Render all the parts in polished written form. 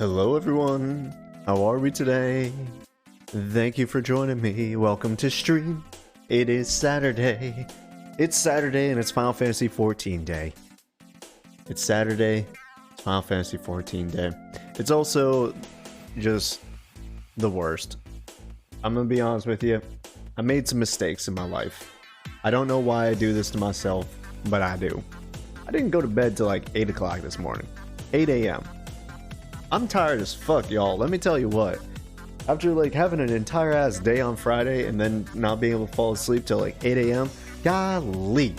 Hello everyone, how are we today? Thank you for joining me. Welcome to stream. It is Saturday. It's Saturday and it's Final Fantasy XIV day. It's Saturday, it's Final Fantasy XIV day. It's also just the worst. I'm gonna be honest with you. I made some mistakes in my life. I don't know why I do this to myself, but I do. I didn't go to bed till like 8 o'clock this morning. 8 a.m. I'm tired as fuck, y'all. Let me tell you what. After like having an entire ass day on Friday and then not being able to fall asleep till like 8 a.m. Golly.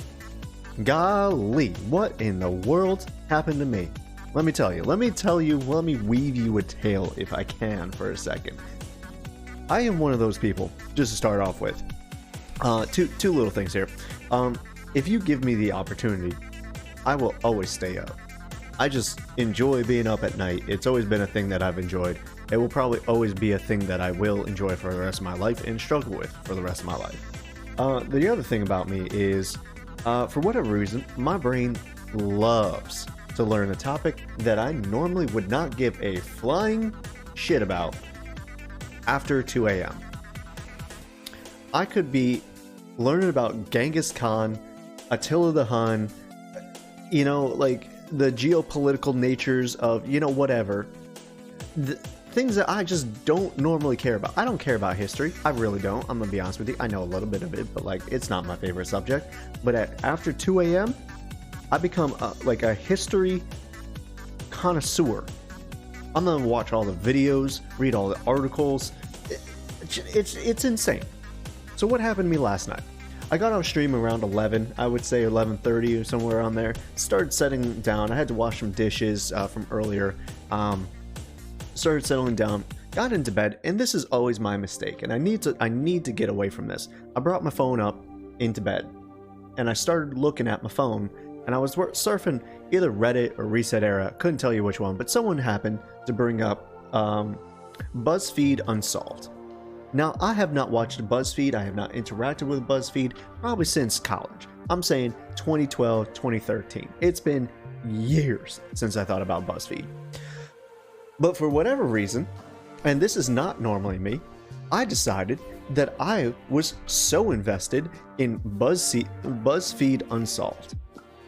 What in the world happened to me? Let me tell you. Let me weave you a tale if I can for a second. I am one of those people, just to start off with. Two little things here. If you give me the opportunity, I will always stay up. I just enjoy being up at night. It's always been a thing that I've enjoyed. It will probably always be a thing that I will enjoy for the rest of my life and struggle with for the rest of my life. The other thing about me is, for whatever reason, my brain loves to learn a topic that I normally would not give a flying shit about after 2 a.m. I could be learning about Genghis Khan, Attila the Hun, you know, like the geopolitical natures of, you know, whatever. The things that I just don't normally care about. I don't care about history. I really don't. I'm gonna be honest with you. I know a little bit of it, but like it's not my favorite subject. But after 2 a.m., I become like a history connoisseur. I'm gonna watch all the videos, read all the articles. It's insane. So what happened to me last night? I got on stream around 11, I would say 11:30 or somewhere around there. Started setting down. I had to wash some dishes from earlier. Started settling down, got into bed, and this is always my mistake. And I need to get away from this. I brought my phone up into bed, and I started looking at my phone, and I was surfing either Reddit or Reset Era. Couldn't tell you which one, but someone happened to bring up BuzzFeed Unsolved. Now, I have not watched BuzzFeed, I have not interacted with BuzzFeed probably since college. I'm saying 2012, 2013. It's been years since I thought about BuzzFeed. But for whatever reason, and this is not normally me, I decided that I was so invested in BuzzFeed Unsolved.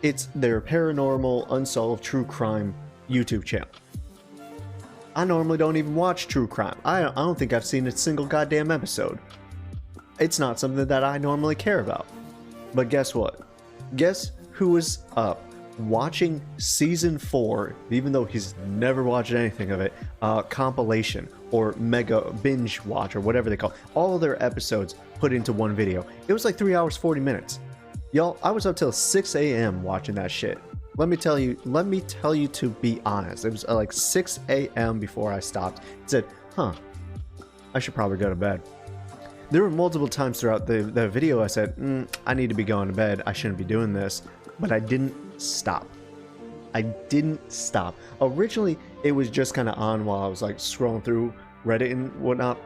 It's their paranormal, unsolved, true crime YouTube channel. I normally don't even watch true crime. I don't think I've seen a single goddamn episode. It's not something that I normally care about. But guess what? Guess who is up watching season 4, even though he's never watched anything of it, compilation or mega binge watch or whatever they call it. All of their episodes put into one video. It was like 3 hours, 40 minutes. Y'all, I was up till 6 a.m. watching that shit. Let me tell you to be honest. It was like 6 a.m. before I stopped. It said, I should probably go to bed. There were multiple times throughout the video I said, I need to be going to bed. I shouldn't be doing this. But I didn't stop. Originally, it was just kind of on while I was like scrolling through Reddit and whatnot.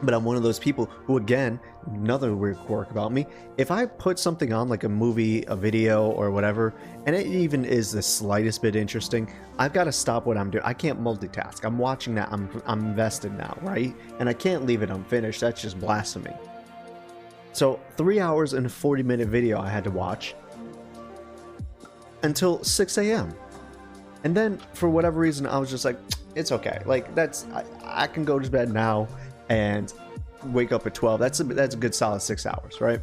But I'm one of those people who, again, another weird quirk about me, if I put something on like a movie, a video, or whatever, and it even is the slightest bit interesting, I've got to stop what I'm doing. I can't multitask. I'm watching that. I'm invested now, right? And I can't leave it unfinished. That's just blasphemy. So 3 hours and a 40-minute video I had to watch until 6 a.m. And then for whatever reason, I was just like, it's okay. Like I can go to bed now and wake up at 12. That's a good solid 6 hours, right?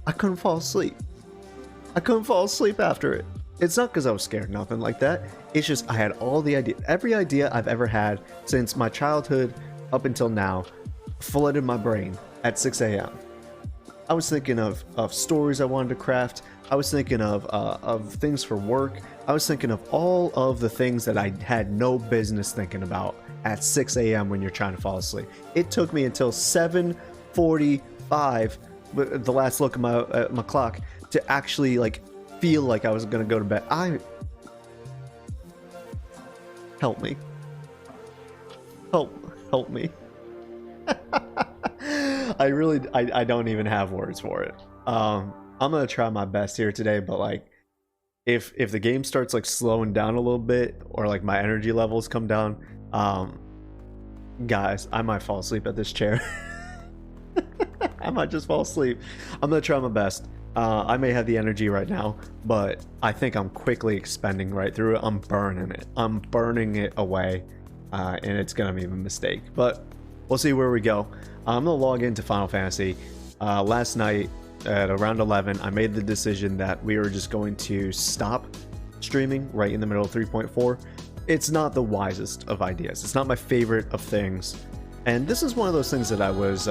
I couldn't fall asleep. After it. It's not because I was scared, nothing like that. It's just I had all the idea, every idea I've ever had since my childhood up until now flooded my brain at 6 a.m. I was thinking of stories I wanted to craft. I was thinking of things for work. I was thinking of all of the things that I had no business thinking about at 6 a.m. when you're trying to fall asleep. It took me until 7:45, the last look at my clock, to actually like feel like I was gonna go to bed. Help me. Help me. I don't even have words for it. I'm gonna try my best here today, but like if the game starts like slowing down a little bit, or like my energy levels come down, guys, I might fall asleep at this chair. I might just fall asleep. I'm gonna try my best. I may have the energy right now, but I think I'm quickly expending right through it. I'm burning it. I'm burning it away, and it's gonna be a mistake. But we'll see where we go. I'm gonna log into Final Fantasy. Last night at around 11, I made the decision that we were just going to stop streaming right in the middle of 3.4. It's not the wisest of ideas. It's not my favorite of things. And this is one of those things that I was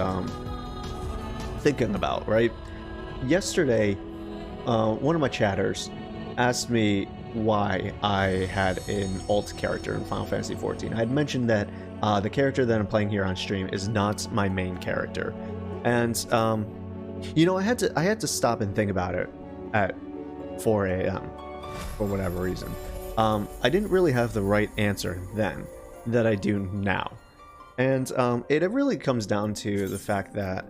thinking about, right? Yesterday, one of my chatters asked me why I had an alt character in Final Fantasy XIV. I had mentioned that the character that I'm playing here on stream is not my main character. And, you know, I had to stop and think about it at 4 a.m. for whatever reason. I didn't really have the right answer then that I do now. And it really comes down to the fact that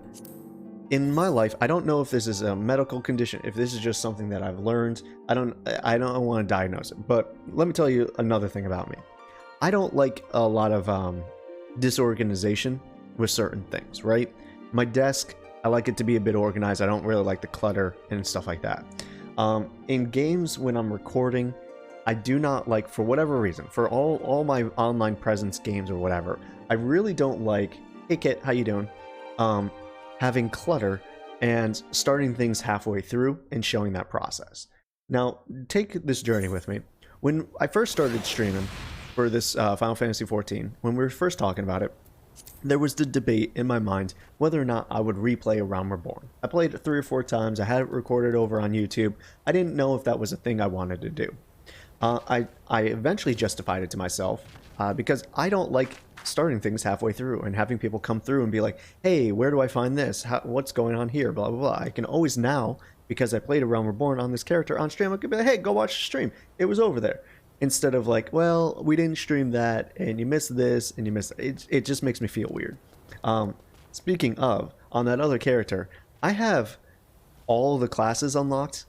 in my life, I don't know if this is a medical condition, if this is just something that I've learned. I don't want to diagnose it, but let me tell you another thing about me. I don't like a lot of disorganization with certain things, right? My desk, I like it to be a bit organized. I don't really like the clutter and stuff like that. In games, when I'm recording, I do not like, for whatever reason, for all my online presence games or whatever, I really don't like, hey Kit, how you doing? Having clutter and starting things halfway through and showing that process. Now, take this journey with me. When I first started streaming for this Final Fantasy XIV, when we were first talking about it, there was the debate in my mind whether or not I would replay A Realm Reborn. I played it 3 or 4 times. I had it recorded over on YouTube. I didn't know if that was a thing I wanted to do. I eventually justified it to myself because I don't like starting things halfway through and having people come through and be like, hey, where do I find this? What's going on here? Blah, blah, blah. I can always now, because I played A Realm Reborn on this character on stream, I could be like, hey, go watch the stream. It was over there. Instead of like, well, we didn't stream that and you missed this and you missed it. It just makes me feel weird. Speaking of, on that other character, I have all the classes unlocked,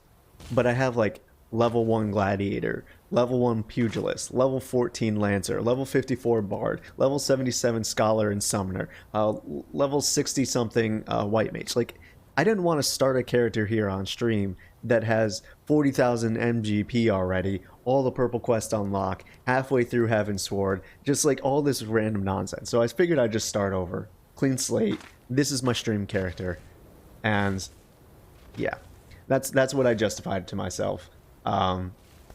but I have like level 1 Gladiator, level 1 Pugilist, level 14 Lancer, level 54 Bard, level 77 Scholar and Summoner, level 60 something White Mage. Like, I didn't want to start a character here on stream that has 40,000 MGP already, all the purple quest unlock, halfway through Heavensward, just like all this random nonsense. So I figured I'd just start over, clean slate. This is my stream character, and yeah, that's what I justified to myself.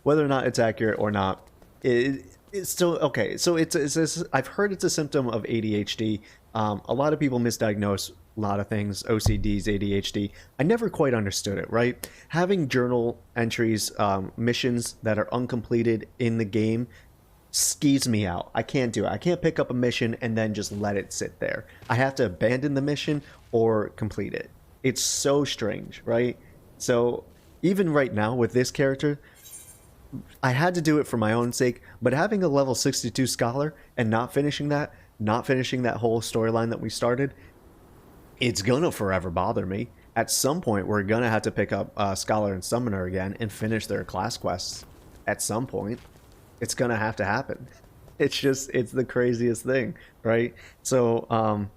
Whether or not it's accurate or not, it's still okay. So it's I've heard it's a symptom of ADHD. A lot of people misdiagnose a lot of things, OCDs, ADHD. I never quite understood it, right? Having journal entries, missions that are uncompleted in the game skeeves me out. I can't do it. I can't pick up a mission and then just let it sit there. I have to abandon the mission or complete it. It's so strange, right? So even right now with this character, I had to do it for my own sake, but having a level 62 Scholar and not finishing that whole storyline that we started, it's gonna forever bother me. At some point, we're gonna have to pick up Scholar and Summoner again and finish their class quests. At some point, it's gonna have to happen. It's the craziest thing, right? So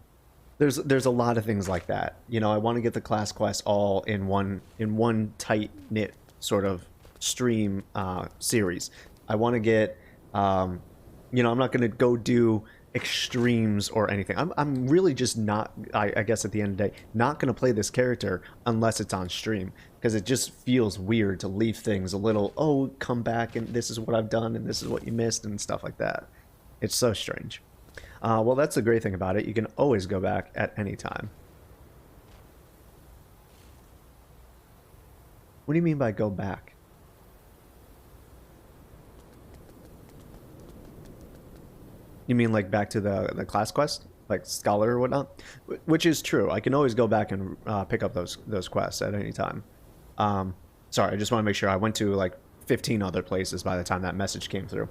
there's a lot of things like that. You know, I want to get the class quests all in one tight knit sort of stream series. I want to get, you know, I'm not gonna go do extremes or anything. I'm really just not, I guess at the end of the day, not going to play this character unless it's on stream, because it just feels weird to leave things a little, oh, come back and this is what I've done and this is what you missed and stuff like that. It's so strange. Well, that's the great thing about it. You can always go back at any time. What do you mean by go back? You mean like back to the class quest, like Scholar or whatnot? Which is true. I can always go back and pick up those quests at any time. Sorry, I just want to make sure I went to like 15 other places by the time that message came through.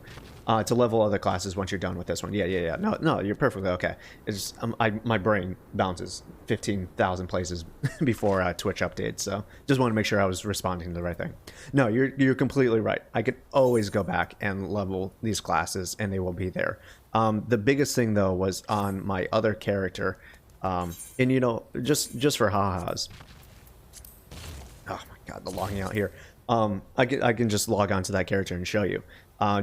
To level other classes once you're done with this one. Yeah. No, you're perfectly okay. It's just, my brain bounces 15,000 places before Twitch updates, so just want to make sure I was responding to the right thing. No, you're completely right. I could always go back and level these classes, and they will be there. The biggest thing, though, was on my other character, and you know, just for ha-has. Oh my god, the logging out here. I can just log on to that character and show you.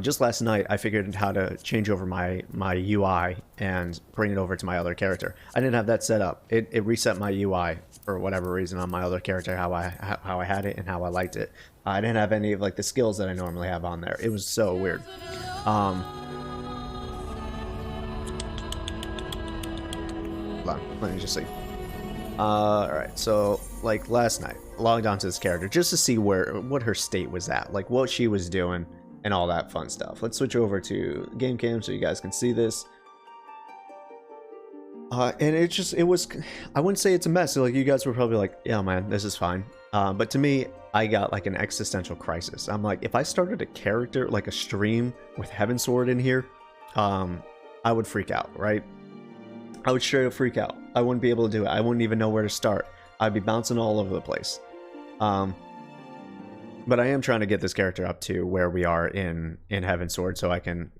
Just last night, I figured out how to change over my UI and bring it over to my other character. I didn't have that set up. It reset my UI for whatever reason on my other character, how I had it and how I liked it. I didn't have any of like the skills that I normally have on there. It was so weird. Hold on, let me just see. Alright, so like last night, logged onto this character just to see what her state was at, like what she was doing and all that fun stuff. Let's switch over to game cam so you guys can see this. And it was, I wouldn't say it's a mess. Like, you guys were probably like, yeah, man, this is fine. But to me, I got like an existential crisis. I'm like, if I started a character, like a stream with Heavensward in here, I would freak out, right? I would straight up freak out. I wouldn't be able to do it. I wouldn't even know where to start. I'd be bouncing all over the place. But I am trying to get this character up to where we are in Heavensward, so I can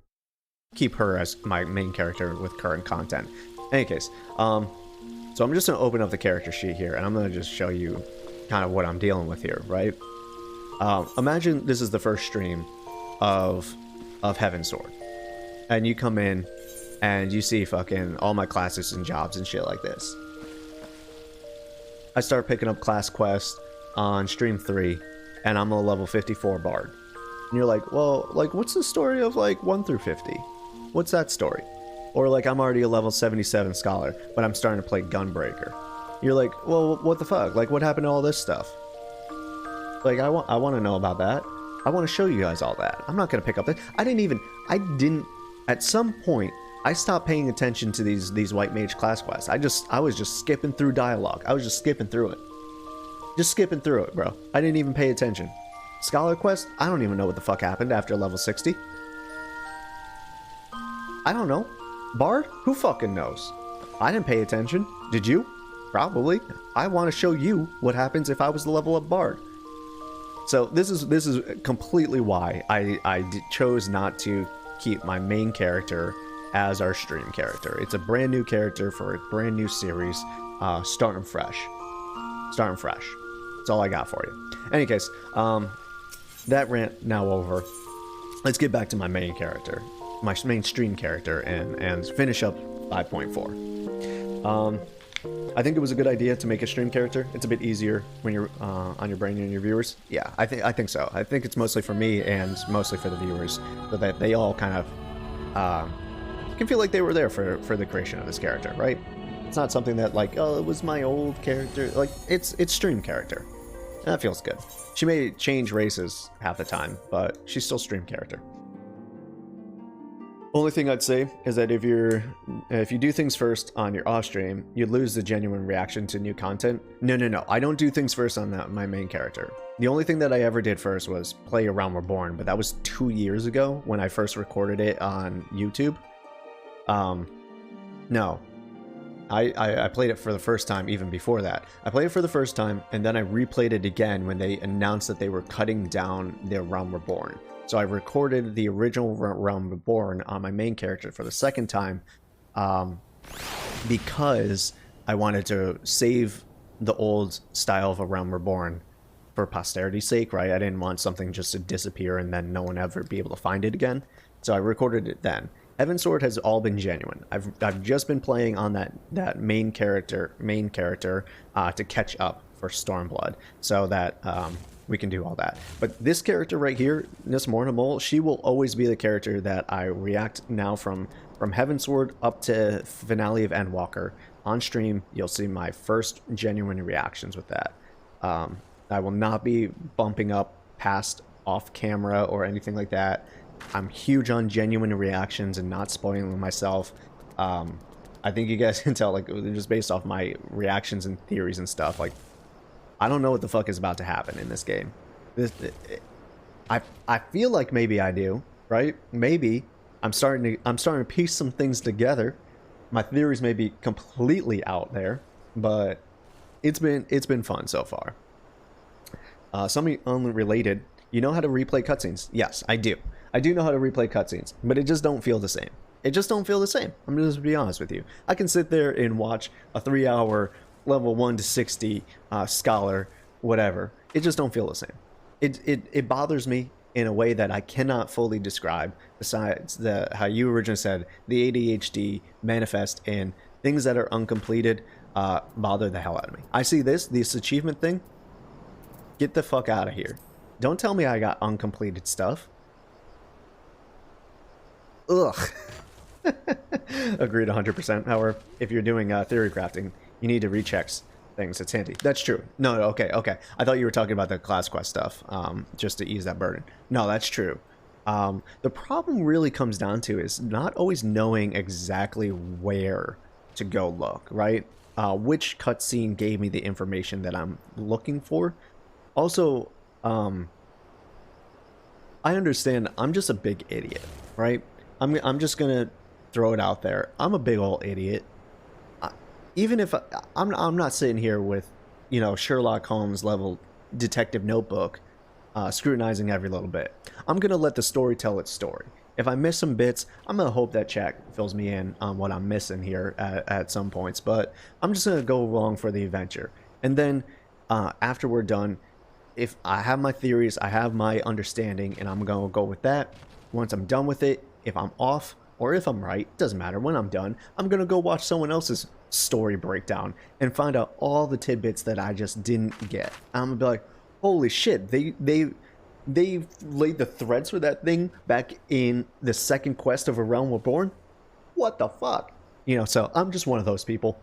keep her as my main character with current content. In any case, so I'm just going to open up the character sheet here, and I'm going to just show you kind of what I'm dealing with here, right? Imagine this is the first stream of Heavensward, and you come in, and you see fucking all my classes and jobs and shit like this. I start picking up class quests on stream 3, and I'm a level 54 bard. And you're like, well, like, what's the story of like 1 through 50? What's that story? Or like, I'm already a level 77 scholar, but I'm starting to play Gunbreaker. You're like, well, what the fuck? Like, what happened to all this stuff? Like, I want to know about that. I want to show you guys all that. I'm not gonna pick up that. I didn't. At some point, I stopped paying attention to these white mage class quests. I was just skipping through dialogue. I was just skipping through it. Just skipping through it, bro. I didn't even pay attention. Scholar quest? I don't even know what the fuck happened after level 60. I don't know. Bard? Who fucking knows? I didn't pay attention. Did you? Probably. I want to show you what happens if I was the level up bard. So this is completely why I chose not to keep my main character as our stream character. It's a brand new character for a brand new series, starting fresh. Starting fresh. That's all I got for you. Any case, that rant now over. Let's get back to my main character, my main stream character, and finish up 5.4. I think it was a good idea to make a stream character. It's a bit easier when you're on your brain and your viewers. Yeah, I think so. I think it's mostly for me and mostly for the viewers, so that they all kind of can feel like they were there for the creation of this character, right? It's not something that like, oh, it was my old character. Like, it's stream character. And that feels good. She may change races half the time, but she's still stream character. Only thing I'd say is that if you do things first on your off stream, you lose the genuine reaction to new content. No. I don't do things first on my main character. The only thing that I ever did first was play A Realm Reborn, but that was 2 years ago when I first recorded it on YouTube. No. I played it for the first time even before that. I played it for the first time, and then I replayed it again when they announced that they were cutting down their Realm Reborn. So I recorded the original Realm Reborn on my main character for the second time, because I wanted to save the old style of A Realm Reborn for posterity's sake, right? I didn't want something just to disappear and then no one ever be able to find it again. So I recorded it then. Heavensward has all been genuine. I've just been playing on that main character to catch up for Stormblood, so that we can do all that. But this character right here, this Morna, she will always be the character that I react now from Heavensward up to finale of Endwalker. On stream, you'll see my first genuine reactions with that. I will not be bumping up past off camera or anything like that. I'm huge on genuine reactions and not spoiling myself. I think you guys can tell, like, just based off my reactions and theories and stuff, like, I don't know what the fuck is about to happen in this game. I feel like maybe I do, right? Maybe I'm starting to piece some things together. My theories may be completely out there, but it's been fun so far. Something unrelated. You know how to replay cutscenes? Yes, I do. I do know how to replay cutscenes, but it just don't feel the same. It just don't feel the same. I'm just gonna be honest with you. I can sit there and watch a 3-hour level 1 to 60 scholar, whatever. It just don't feel the same. It bothers me in a way that I cannot fully describe. Besides how you originally said, the ADHD manifest in things that are uncompleted bother the hell out of me. I see this achievement thing. Get the fuck out of here. Don't tell me I got uncompleted stuff. Ugh. Agreed 100%. However, if you're doing theory crafting, you need to recheck things. It's handy. That's true. No, okay. I thought you were talking about the class quest stuff, just to ease that burden. No, that's true. The problem really comes down to is not always knowing exactly where to go look, right? Which cutscene gave me the information that I'm looking for. Also, I understand I'm just a big idiot, right? I'm just gonna throw it out there. I'm a big old idiot. Even if I'm not sitting here with, you know, Sherlock Holmes level detective notebook, scrutinizing every little bit. I'm gonna let the story tell its story. If I miss some bits, I'm gonna hope that chat fills me in on what I'm missing here at some points. But I'm just gonna go along for the adventure, and then after we're done, if I have my theories, I have my understanding, and I'm gonna go with that. Once I'm done with it, if I'm off or if I'm right, doesn't matter. When I'm done, I'm gonna go watch someone else's story breakdown and find out all the tidbits that I just didn't get. I'm gonna be like, holy shit, they laid the threads for that thing back in the second quest of A Realm Reborn. What the fuck? You know, so I'm just one of those people.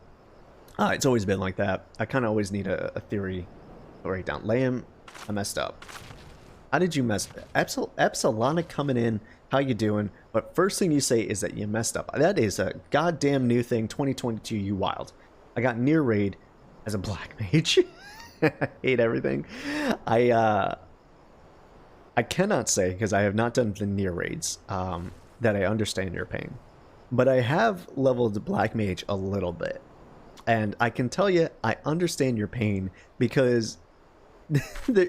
It's always been like that. I kind of always need a theory breakdown. Liam, I messed up. How did you mess? Epsilonic coming in. How you doing? But first thing you say is that you messed up. That is a goddamn new thing. 2022, you wild. I got near raid as a black mage. I hate everything. I cannot say, because I have not done the near raids, that I understand your pain. But I have leveled the black mage a little bit. And I can tell you, I understand your pain, because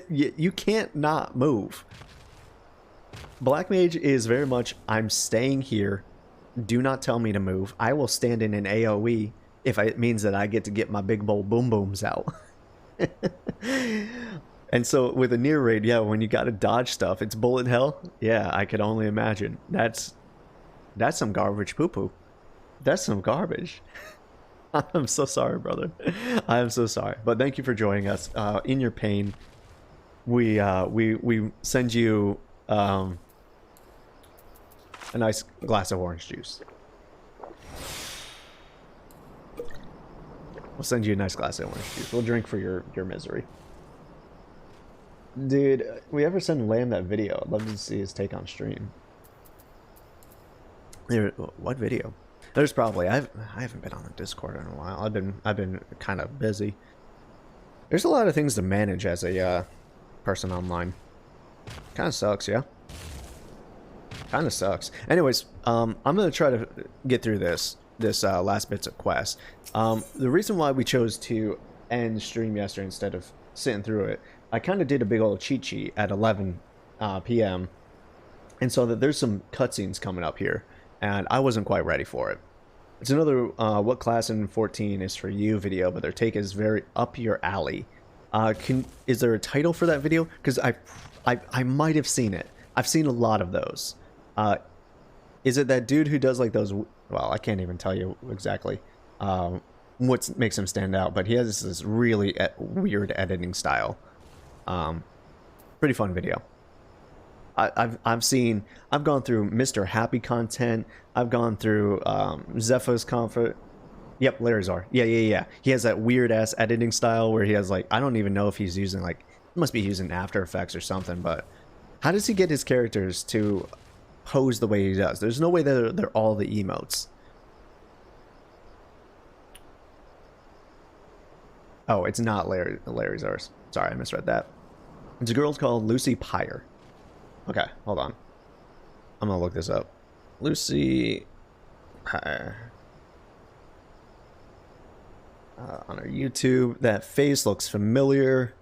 you can't not move. Black mage is very much, I'm staying here. Do not tell me to move. I will stand in an AoE if it means that I get to get my big bowl boom booms out. And so with a near raid, yeah, when you gotta dodge stuff, it's bullet hell. Yeah, I could only imagine. That's some garbage poo-poo. That's some garbage. I'm so sorry, brother. I am so sorry. But thank you for joining us. In your pain, we send you a nice glass of orange juice. We'll send you a nice glass of orange juice. We'll drink for your misery. Dude, we ever send Lamb that video? I'd love to see his take on stream. What video? There's probably I haven't been on the Discord in a while. I've been kind of busy. There's a lot of things to manage as a person online. Kind of sucks, yeah. Kind of sucks. Anyways, I'm gonna try to get through this last bits of quest. The reason why we chose to end stream yesterday instead of sitting through it, I kind of did a big old cheat sheet at 11 p.m. and so that there's some cutscenes coming up here, and I wasn't quite ready for it. It's another what class in 14 is for you video, but their take is very up your alley. Is there a title for that video? Because I might have seen it. I've seen a lot of those. Is it that dude who does like those? Well, I can't even tell you exactly what makes him stand out, but he has this really weird editing style. Pretty fun video. I've gone through Mr. Happy content. I've gone through Zepho's comfort. Yep, Larizar. Yeah. He has that weird ass editing style where he has like, I don't even know if he's using like, he must be using After Effects or something, but how does he get his characters to pose the way he does? There's no way that they're all the emotes. Oh, it's not Larizar's. Sorry, I misread that. It's a girl called Lucy Pyre. Okay, hold on. I'm gonna look this up. Lucy... on her YouTube. That face looks familiar.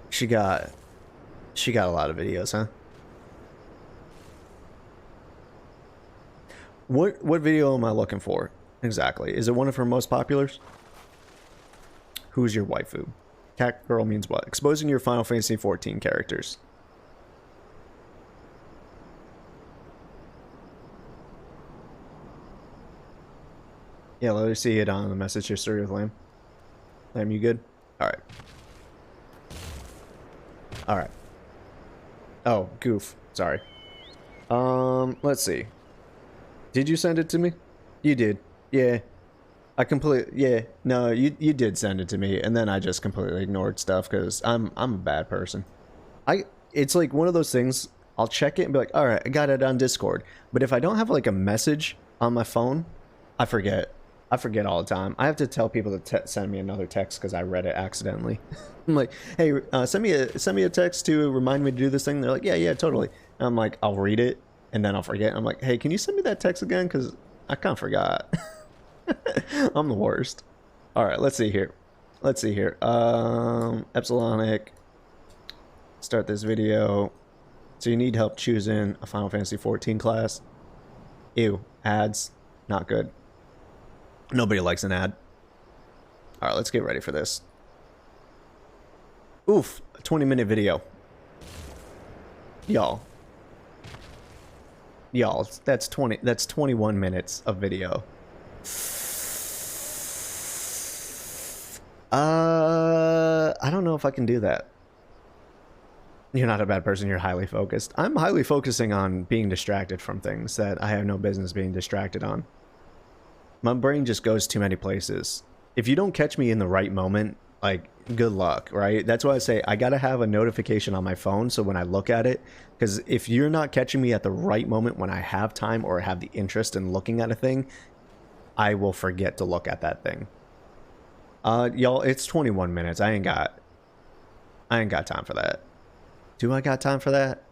She got a lot of videos, huh? What video am I looking for exactly? Is it one of her most populars? Who's your waifu? Cat girl means what? Exposing your Final Fantasy XIV characters. Yeah, let me see it on the message history with Lamb. Lamb, you good? Alright. Alright. Oh, goof. Sorry. Let's see. Did you send it to me? You did. Yeah. Yeah. No, you did send it to me, and then I just completely ignored stuff because I'm a bad person. It's like one of those things, I'll check it and be like, alright, I got it on Discord. But if I don't have like a message on my phone, I forget. I forget all the time. I have to tell people to send me another text because I read it accidentally. I'm like, hey, send me a text to remind me to do this thing. They're like, yeah, totally. And I'm like, I'll read it and then I'll forget. I'm like, hey, can you send me that text again? Because I kind of forgot. I'm the worst. All right, let's see here. Epsilonic. Start this video. So you need help choosing a Final Fantasy XIV class. Ew, ads, not good. Nobody likes an ad. Alright, let's get ready for this. Oof, a 20-minute video. Y'all, that's 21 minutes of video. I don't know if I can do that. You're not a bad person, you're highly focused. I'm highly focusing on being distracted from things that I have no business being distracted on. My brain just goes too many places. If you don't catch me in the right moment, like, good luck, right? That's why I say I gotta have a notification on my phone so when I look at it, because if you're not catching me at the right moment when I have time or have the interest in looking at a thing, I will forget to look at that thing. Y'all, it's 21 minutes. I ain't got time for that. Do I got time for that?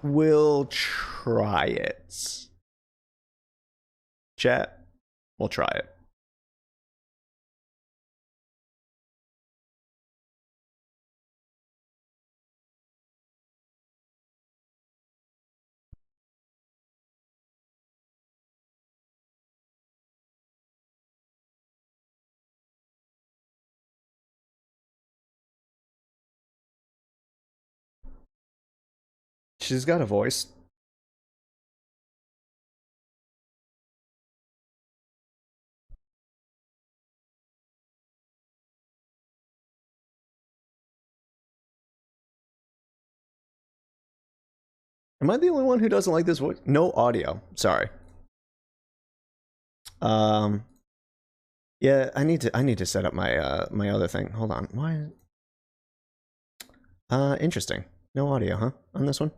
We'll try it. Chat, we'll try it. She's got a voice. Am I the only one who doesn't like this voice? No audio. Sorry. Yeah, I need to set up my my other thing. Hold on. Why? Interesting. No audio, huh? On this one?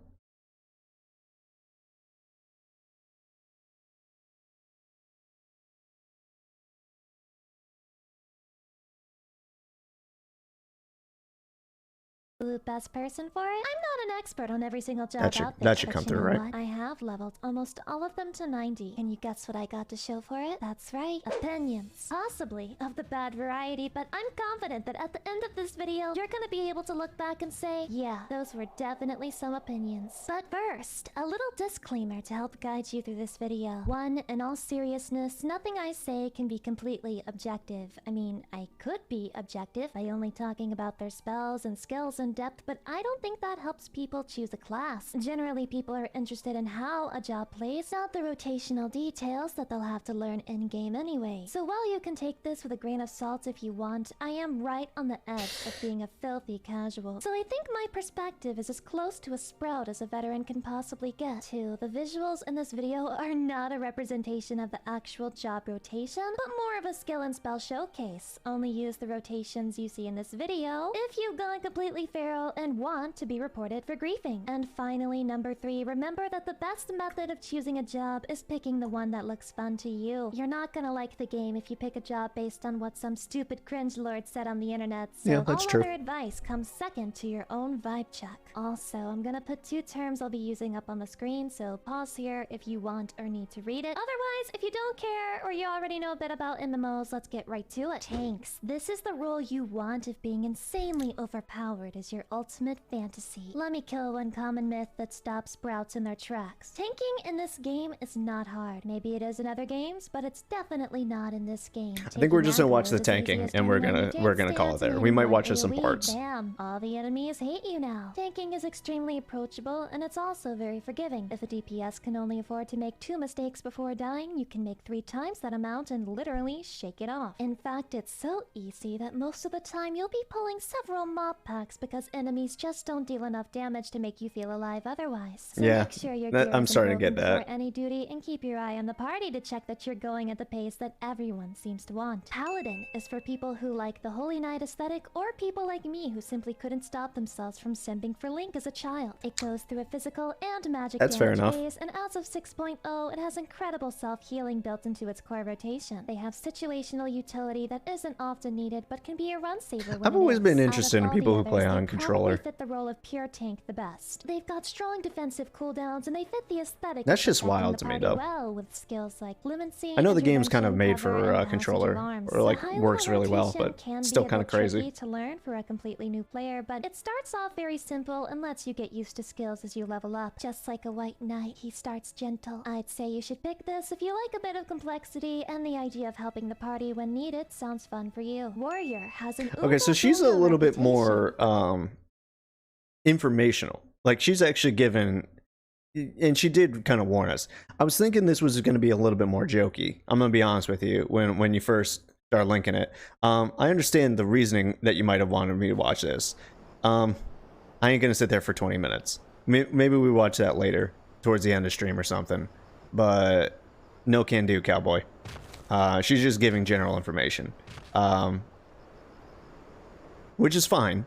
Best person for it? I'm not an expert on every single job out there. That should come through, right? What? I have leveled almost all of them to 90. Can you guess what I got to show for it? That's right. Opinions. Possibly of the bad variety, but I'm confident that at the end of this video, you're gonna be able to look back and say, yeah, those were definitely some opinions. But first, a little disclaimer to help guide you through this video. One, in all seriousness, nothing I say can be completely objective. I mean, I could be objective by only talking about their spells and skills in depth, but I don't think that helps people choose a class. Generally, people are interested in how how a job plays, not the rotational details that they'll have to learn in-game anyway. So while you can take this with a grain of salt if you want, I am right on the edge of being a filthy casual. So I think my perspective is as close to a sprout as a veteran can possibly get. Too, the visuals in this video are not a representation of the actual job rotation, but more of a skill and spell showcase. Only use the rotations you see in this video if you've gone completely feral and want to be reported for griefing. And finally, number 3, remember that the best method of choosing a job is picking the one that looks fun to you. You're not gonna like the game if you pick a job based on what some stupid cringe lord said on the internet, so yeah, that's all true. other advice comes second to your own vibe check. Also, I'm gonna put 2 terms I'll be using up on the screen, so pause here if you want or need to read it. Otherwise, if you don't care or you already know a bit about MMOs, let's get right to it. Tanks. This is the role you want if being insanely overpowered is your ultimate fantasy. Let me kill one common myth that stops sprouts in their tracks. Tanking in this game is not hard. Maybe it is in other games, but it's definitely not in this game. I think we're just gonna watch the tanking and we're gonna call it there. We might watch some parts. Bam! All the enemies hate you now. Tanking is extremely approachable and it's also very forgiving. If a DPS can only afford to make 2 mistakes before dying, you can make 3 times that amount and literally shake it off. In fact, it's so easy that most of the time you'll be pulling several mob packs because enemies just don't deal enough damage to make you feel alive otherwise. So yeah, make sure your gear I'm isn't starting to get broken that. before any duty and keep your eye on the party to check that you're going at the pace that everyone seems to want. Paladin is for people who like the Holy Knight aesthetic or people like me who simply couldn't stop themselves from simping for Link as a child. It goes through a physical and magic That's fair damage enough. phase, and as of 6.0, it has incredible self-healing built into its core rotation. They have situational utility that isn't often needed but can be a run saver when I've always been interested in people who play on controller. They fit the role of pure tank the best. They've got strong defensive cooldowns and they fit the aesthetic. That's of just protecting wild the to me, party though. well with skills like fluency, I know the game's kind of intervention, made cover, for and controller, passage of arms. or like The high works level really well, rotation but can still be a kind of bit crazy. tricky to learn for a completely new player, but it starts off very simple and lets you get used to skills as you level up. Just like a white knight, he starts gentle. I'd say you should pick this if you like a bit of complexity and the idea of helping the party when needed sounds fun for you. Warrior has an Okay, so she's a little bit more informational. Like, she's actually given, and she did kind of warn us. I was thinking this was going to be a little bit more jokey. I'm going to be honest with you when you first start linking it. I understand the reasoning that you might have wanted me to watch this. I ain't going to sit there for 20 minutes. Maybe we watch that later, towards the end of stream or something. But no can do, cowboy. She's just giving general information. Which is fine.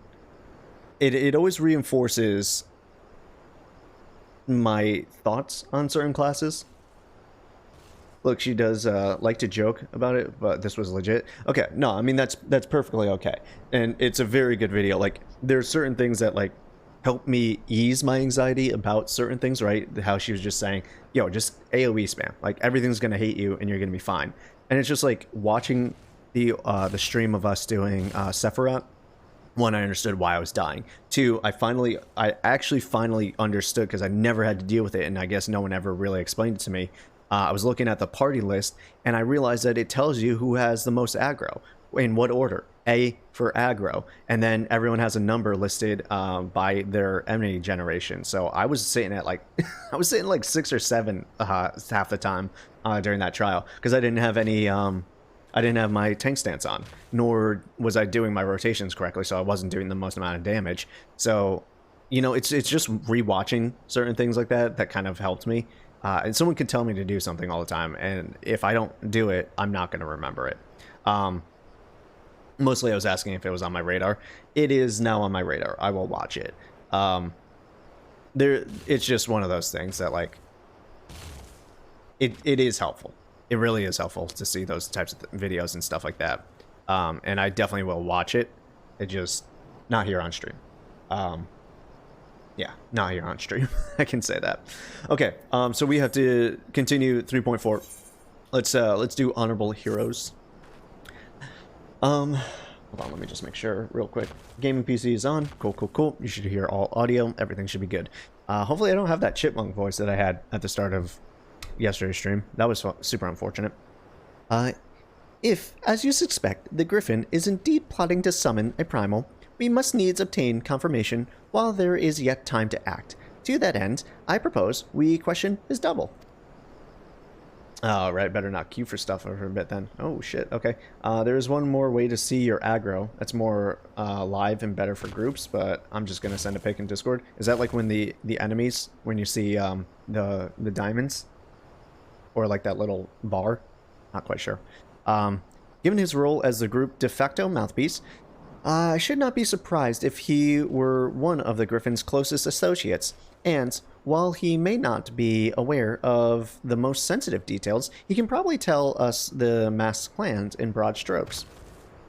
It always reinforces my thoughts on certain classes. Look, she does like to joke about it, but this was legit. Okay, no, I mean, that's perfectly okay. And it's a very good video. Like, there's certain things that, like, help me ease my anxiety about certain things, right? How she was just saying, yo, just AoE spam. Like, everything's gonna hate you and you're gonna be fine. And it's just like watching the stream of us doing Sephiroth. 1, I understood why I was dying. 2, I actually finally understood, because I never had to deal with it, and I guess no one ever really explained it to me. I was looking at the party list, and I realized that it tells you who has the most aggro, in what order. A for aggro, and then everyone has a number listed by their enemy generation. So I was sitting at like, I was sitting like 6 or 7 half the time during that trial, because I didn't have any... I didn't have my tank stance on, nor was I doing my rotations correctly, so I wasn't doing the most amount of damage. So, you know, it's just rewatching certain things like that kind of helped me. And someone can tell me to do something all the time, and if I don't do it, I'm not going to remember it. Mostly I was asking if it was on my radar. It is now on my radar. I will watch it. It's just one of those things that, like, it is helpful. It really is helpful to see those types of videos and stuff like that. And I definitely will watch it. It just, not here on stream. Yeah, not here on stream. I can say that. Okay, so we have to continue 3.4. Let's do honorable heroes. Hold on, let me just make sure real quick. Gaming PC is on. Cool. You should hear all audio. Everything should be good. Hopefully I don't have that chipmunk voice that I had at the start of yesterday's stream. That was super unfortunate. If, as you suspect, the Griffin is indeed plotting to summon a primal, we must needs obtain confirmation while there is yet time to act. To that end, I propose we question his double. Oh, right, better not queue for stuff for a bit then. Oh, shit, okay. There's one more way to see your aggro. That's more live and better for groups, but I'm just going to send a pic in Discord. Is that like when the enemies, when you see the diamonds? Or like that little bar? Not quite sure. Given his role as the group de facto mouthpiece, I should not be surprised if he were one of the Griffin's closest associates, and while he may not be aware of the most sensitive details, he can probably tell us the masked plans in broad strokes.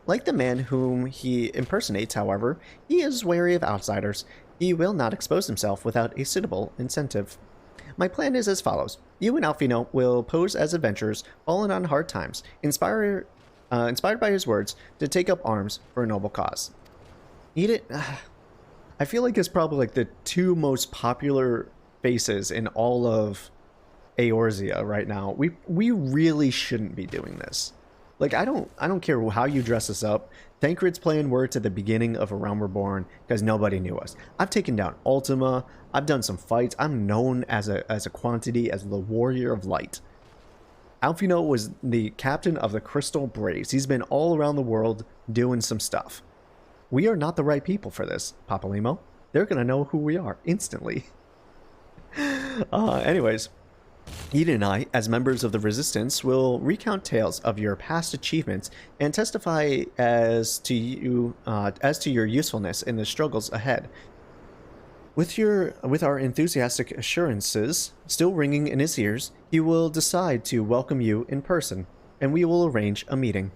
Like the man whom he impersonates, however, he is wary of outsiders. He will not expose himself without a suitable incentive. My plan is as follows. You and Alfino will pose as adventurers fallen on hard times, inspired by his words to take up arms for a noble cause. I feel like it's probably like the two most popular faces in all of Eorzea right now. We really shouldn't be doing this. Like, I don't care how you dress us up. Tancred's playing words at the beginning of A Realm Reborn because nobody knew us. I've taken down Ultima. I've done some fights. I'm known as a quantity, as the Warrior of Light. Alfino was the captain of the Crystal Braves. He's been all around the world doing some stuff. We are not the right people for this, Papalimo. They're going to know who we are instantly. Anyways, Eden and I, as members of the Resistance, will recount tales of your past achievements and testify as to your usefulness in the struggles ahead. With our enthusiastic assurances still ringing in his ears, he will decide to welcome you in person, and we will arrange a meeting.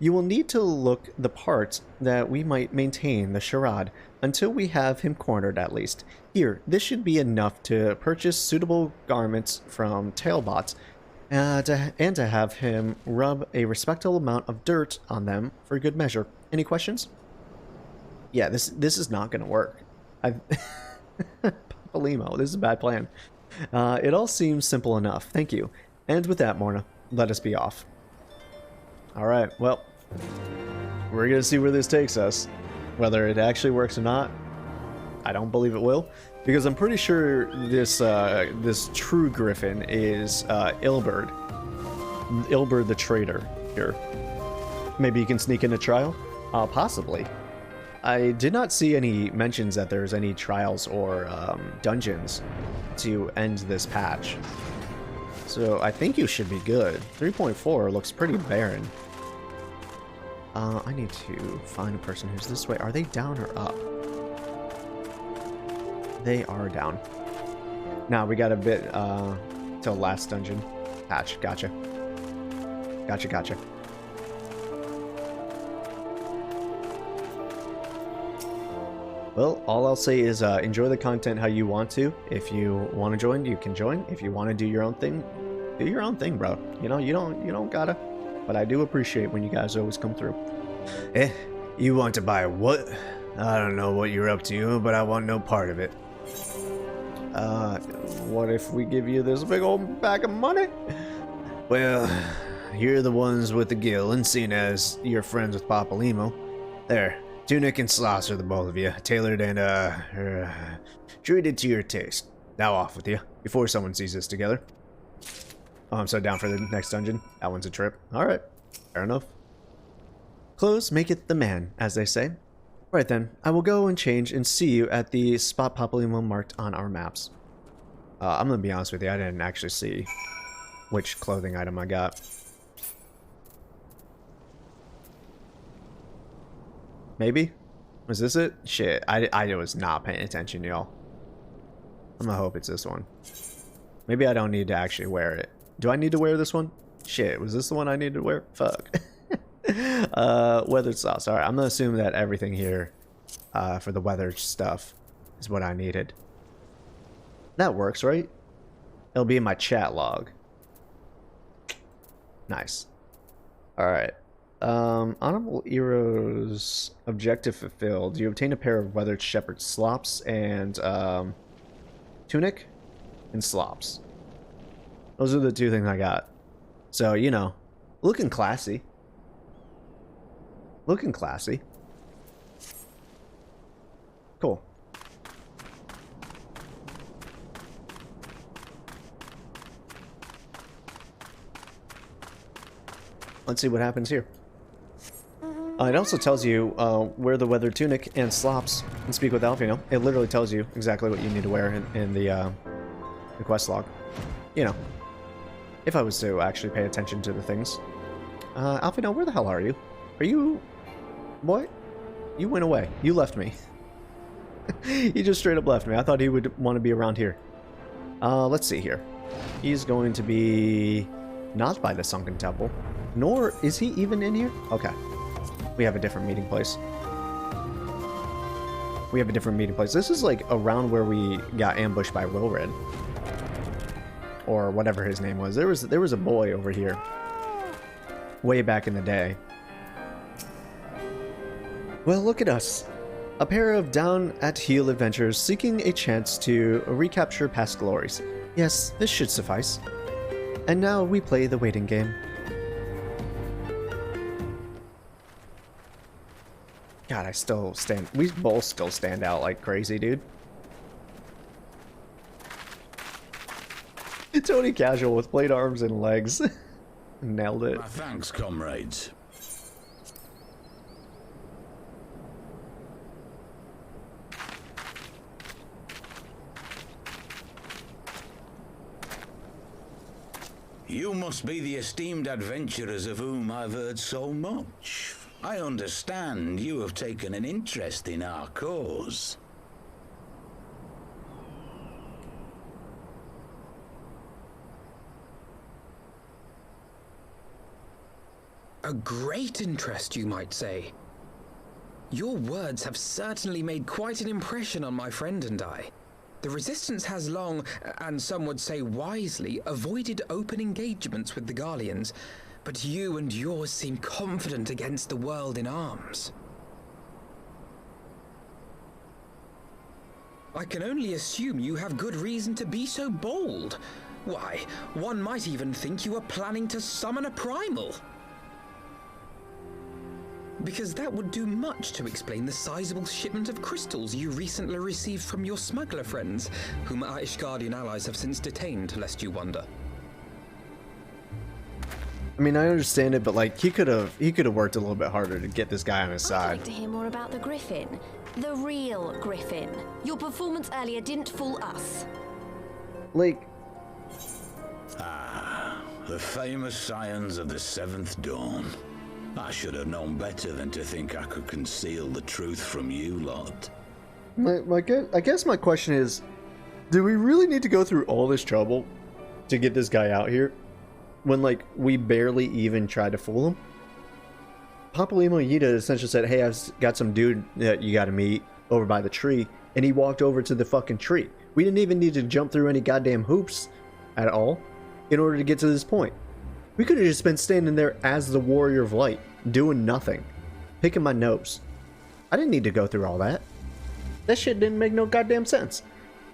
You will need to look the part that we might maintain the charade until we have him cornered at least. Here, this should be enough to purchase suitable garments from Tailbots and to have him rub a respectable amount of dirt on them for good measure. Any questions? Yeah, this is not going to work. Papalimo, this is a bad plan. It all seems simple enough. Thank you. And with that, Morna, let us be off. Alright, well, we're going to see where this takes us. Whether it actually works or not, I don't believe it will. Because I'm pretty sure this true Griffin is Ilberd. Ilberd the traitor here. Maybe you can sneak in a trial? Possibly. I did not see any mentions that there's any trials or dungeons to end this patch. So I think you should be good. 3.4 looks pretty barren. I need to find a person who's this way. Are they down or up? They are down. Now we got a bit till last dungeon patch. Gotcha. Gotcha. Well, all I'll say is enjoy the content how you want to. If you want to join, you can join. If you want to do your own thing, do your own thing, bro. You know, you don't gotta. But I do appreciate when you guys always come through. You want to buy what? I don't know what you're up to, but I want no part of it. What if we give you this big old bag of money? Well, you're the ones with the gill, and seeing as you're friends with Papalimo. There, tunic and sloths are the both of you, tailored and, treated to your taste. Now off with you, before someone sees us together. Oh, I'm so down for the next dungeon. That one's a trip. Alright, fair enough. Clothes make it the man, as they say. Right then, I will go and change and see you at the spot Papalimo marked on our maps. I'm gonna be honest with you, I didn't actually see which clothing item I got. Maybe? Was this it? Shit, I was not paying attention, y'all. I'm gonna hope it's this one. Maybe I don't need to actually wear it. Do I need to wear this one? Shit, was this the one I needed to wear? Fuck. Weathered sauce. Alright, I'm gonna assume that everything here for the weathered stuff is what I needed. That works, right? It'll be in my chat log. Nice. Alright. Honorable Heroes objective fulfilled. You obtain a pair of weathered shepherd slops and tunic and slops. Those are the two things I got. So, you know, looking classy. Looking classy. Cool. let's see what happens here. It also tells you wear the weather tunic and slops and speak with Alfino. It literally tells you exactly what you need to wear in the quest log. You know, if I was to actually pay attention to the things. Alfino, where the hell are you? Are you... What? You went away. You left me. He just straight up left me. I thought he would want to be around here. Let's see here. He's going to be not by the Sunken Temple. Nor is he even in here? Okay. We have a different meeting place. We have a different meeting place. This is like around where we got ambushed by Wilred. Or whatever his name was. There was a boy over here. Way back in the day. Well, look at us. A pair of down-at-heel adventurers seeking a chance to recapture past glories. Yes, this should suffice. And now we play the waiting game. God, we both still stand out like crazy, dude. Tony Casual with plate arms and legs. Nailed it. My thanks, comrades. You must be the esteemed adventurers of whom I've heard so much. I understand you have taken an interest in our cause. A great interest, you might say. Your words have certainly made quite an impression on my friend and I. The Resistance has long, and some would say wisely, avoided open engagements with the Garleans, but you and yours seem confident against the world in arms. I can only assume you have good reason to be so bold. Why, one might even think you are planning to summon a primal. Because that would do much to explain the sizable shipment of crystals you recently received from your smuggler friends, whom our Ishgardian allies have since detained, lest you wonder. I mean, I understand it, but like he could have worked a little bit harder to get this guy on his side. I'd like to hear more about the Griffin. The real Griffin. Your performance earlier didn't fool us. Like... Ah, the famous scions of the Seventh Dawn. I should have known better than to think I could conceal the truth from you lot. I guess my question is, do we really need to go through all this trouble to get this guy out here? When, like, we barely even tried to fool him? Papalimo Yida essentially said, hey, I've got some dude that you gotta meet over by the tree, and he walked over to the fucking tree. We didn't even need to jump through any goddamn hoops at all in order to get to this point. We could have just been standing there as the Warrior of Light, doing nothing, picking my nose. I didn't need to go through all that. That shit didn't make no goddamn sense.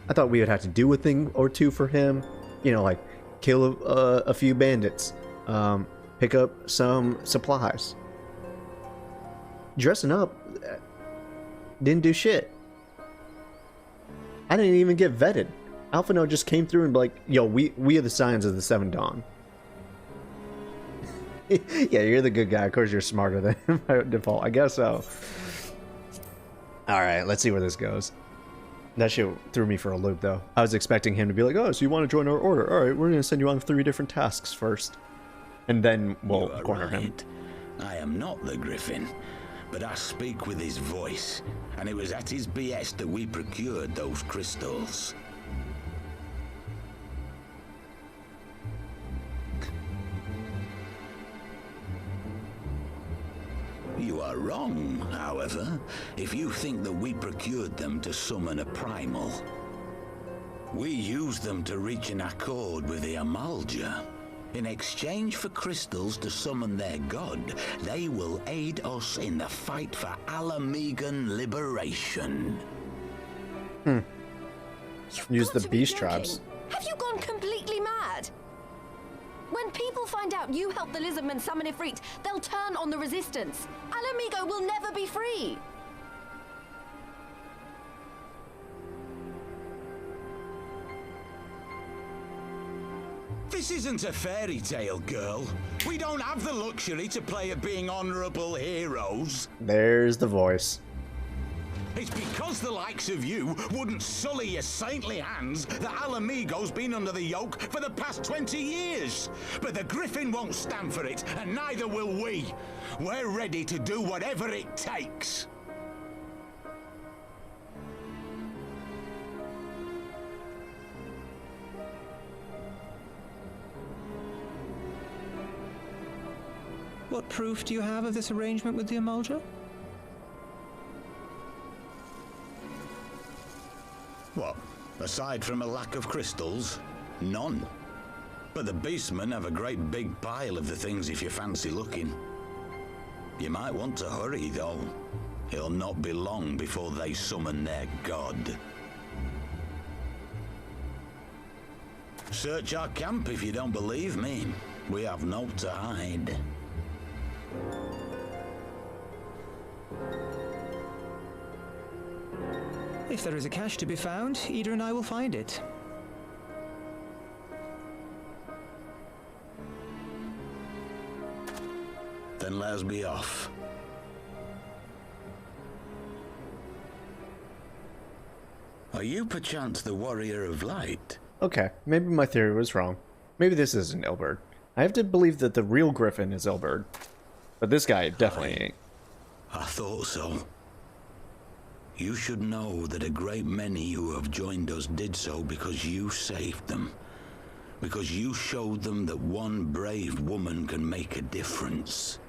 I thought we would have to do a thing or two for him, you know, like kill a few bandits, pick up some supplies. Dressing up didn't do shit. I didn't even get vetted. Alphino just came through and be like, yo, we are the Scions of the Seven Dawn. Yeah, you're the good guy. Of course, you're smarter than him by default. I guess so. Alright, let's see where this goes. That shit threw me for a loop, though. I was expecting him to be like, oh, so you want to join our order? Alright, we're going to send you on 3 different tasks first. And then we'll corner him. I am not the Griffin, but I speak with his voice. And it was at his behest that we procured those crystals. You are wrong, however, if you think that we procured them to summon a primal. We used them to reach an accord with the Amalja. In exchange for crystals to summon their god, they will aid us in the fight for Alamegan liberation. Use the beast tribes. Have you gone completely mad? When people find out you helped the Lizardmen summon Ifrit, they'll turn on the Resistance. Alamigo will never be free. This This isn't a fairy tale, girl. We don't have the luxury to play at being honorable heroes. There's the voice. It's because the likes of you wouldn't sully your saintly hands that Alamigo's been under the yoke for the past 20 years. But the Griffin won't stand for it, and neither will we. We're ready to do whatever it takes. What proof do you have of this arrangement with the Amulja? What? Aside from a lack of crystals? None. But the beastmen have a great big pile of the things if you fancy looking. You might want to hurry, though. It'll not be long before they summon their god. Search our camp if you don't believe me. We have naught to hide. If there is a cache to be found, Ida and I will find it. Then let us be off. Are you perchance the Warrior of Light? Okay, maybe my theory was wrong. Maybe this isn't Ilberd. I have to believe that the real Griffin is Ilberd. But this guy definitely ain't. I thought so. You should know that a great many who have joined us did so because you saved them. Because you showed them that one brave woman can make a difference.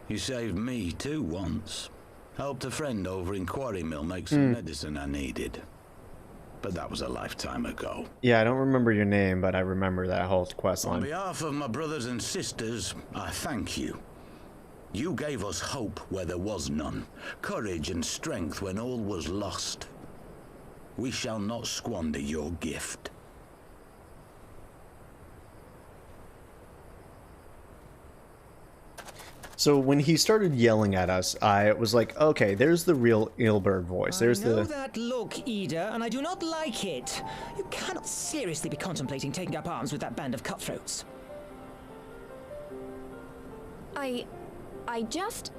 You saved me too once. Helped a friend over in Quarry Mill make some medicine I needed. But that was a lifetime ago. Yeah, I don't remember your name, but I remember that whole quest line. On behalf of my brothers and sisters, I thank you. You gave us hope where there was none, courage and strength when all was lost. We shall not squander your gift. So when he started yelling at us, I was like, okay, there's the real Ilberd voice. There's I know the... that look, Ida, and I do not like it. You cannot seriously be contemplating taking up arms with that band of cutthroats. I just...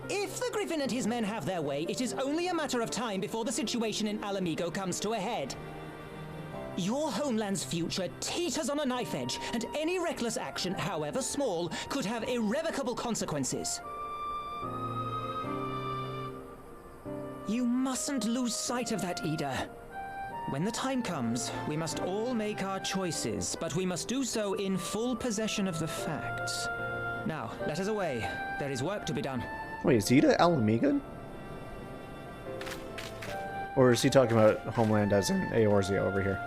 If the Griffin and his men have their way, it is only a matter of time before the situation in Alamigo comes to a head. Your homeland's future teeters on a knife edge, and any reckless action, however small, could have irrevocable consequences. You mustn't lose sight of that, Ida. When the time comes, we must all make our choices, but we must do so in full possession of the facts. Now, let us away. There is work to be done. Wait, is Ida Alamigan? Or is he talking about Homeland as in Eorzea over here?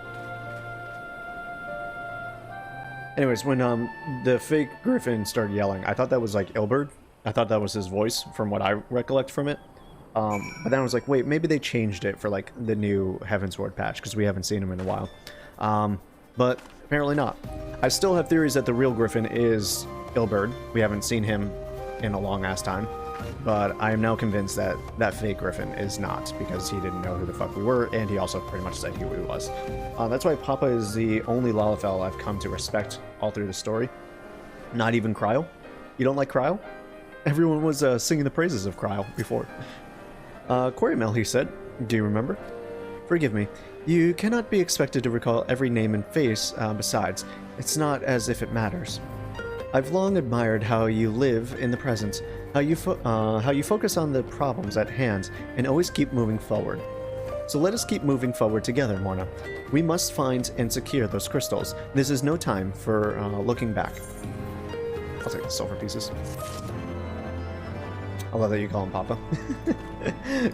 Anyways, when the fake Griffin started yelling, I thought that was like Ilberd. I thought that was his voice from what I recollect from it. But then I was like, wait, maybe they changed it for like the new Heavensward patch because we haven't seen him in a while. But apparently not. I still have theories that the real Griffin is Ilberd. We haven't seen him in a long ass time. But I am now convinced that that fake Griffin is not, because he didn't know who the fuck we were, and he also pretty much said who he was. That's why Papa is the only Lalafell I've come to respect all through the story. Not even Cryle. You don't like Cryle? Everyone was singing the praises of Cryle before. Quarrymel, he said. Do you remember? Forgive me. You cannot be expected to recall every name and face, besides. It's not as if it matters. I've long admired how you live in the present, how you focus on the problems at hand, and always keep moving forward. So let us keep moving forward together, Morna. We must find and secure those crystals. This is no time for looking back. I'll take the silver pieces. I love that you call him Papa.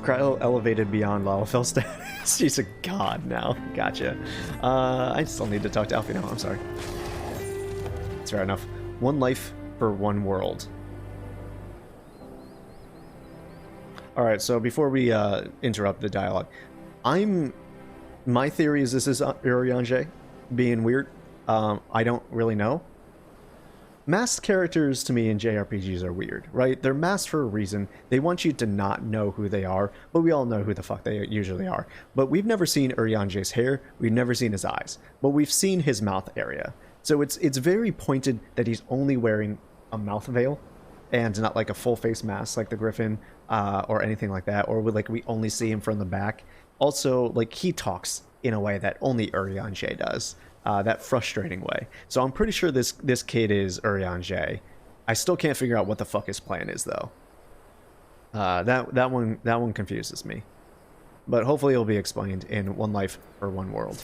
Cryle elevated beyond Lalafell status. She's a god now. Gotcha. I still need to talk to Alfie now. I'm sorry. It's fair enough. One life for one world. Alright, so before we interrupt the dialogue, my theory is this is Urianger being weird. I don't really know. Masked characters to me in JRPGs are weird, right? They're masked for a reason. They want you to not know who they are, but we all know who the fuck they usually are. But we've never seen Urianger's hair, we've never seen his eyes, but we've seen his mouth area. So it's very pointed that he's only wearing a mouth veil and not like a full face mask like the Griffin or anything like that, or like we only see him from the back. Also, like he talks in a way that only Urianger does. That frustrating way. So I'm pretty sure this kid is Urianger. I still can't figure out what the fuck his plan is though. That one confuses me. But hopefully it'll be explained in One Life or One World.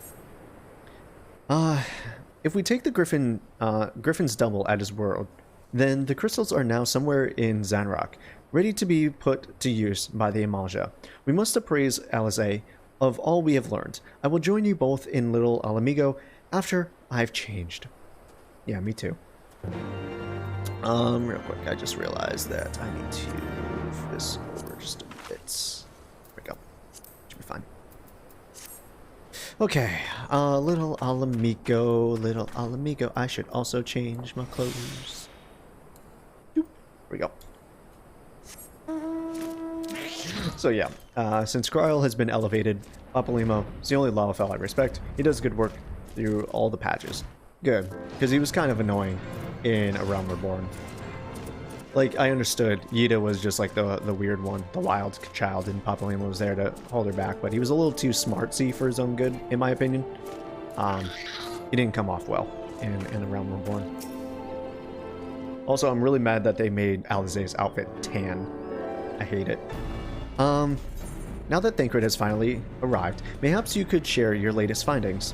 If we take the Griffin's double at his world, then the crystals are now somewhere in Zanrock, ready to be put to use by the Amalja. We must appraise Alizé of all we have learned. I will join you both in Little Alamigo after I've changed. Yeah, me too. Real quick, I just realized that I need to move this over just a bit. There we go. Should be fine. Okay, Little Alamigo. I should also change my clothes. Doop. There we go. So yeah, since Kryl has been elevated, Papalymo is the only Lalafell I respect. He does good work through all the patches. Good, because he was kind of annoying in A Realm Reborn. Like, I understood Yida was just like the weird one, the wild child, and Papalymo was there to hold her back, but he was a little too smartsy for his own good, in my opinion. He didn't come off well in A Realm Reborn. Also, I'm really mad that they made Alizé's outfit tan. I hate it. Now that Thancred has finally arrived, perhaps you could share your latest findings.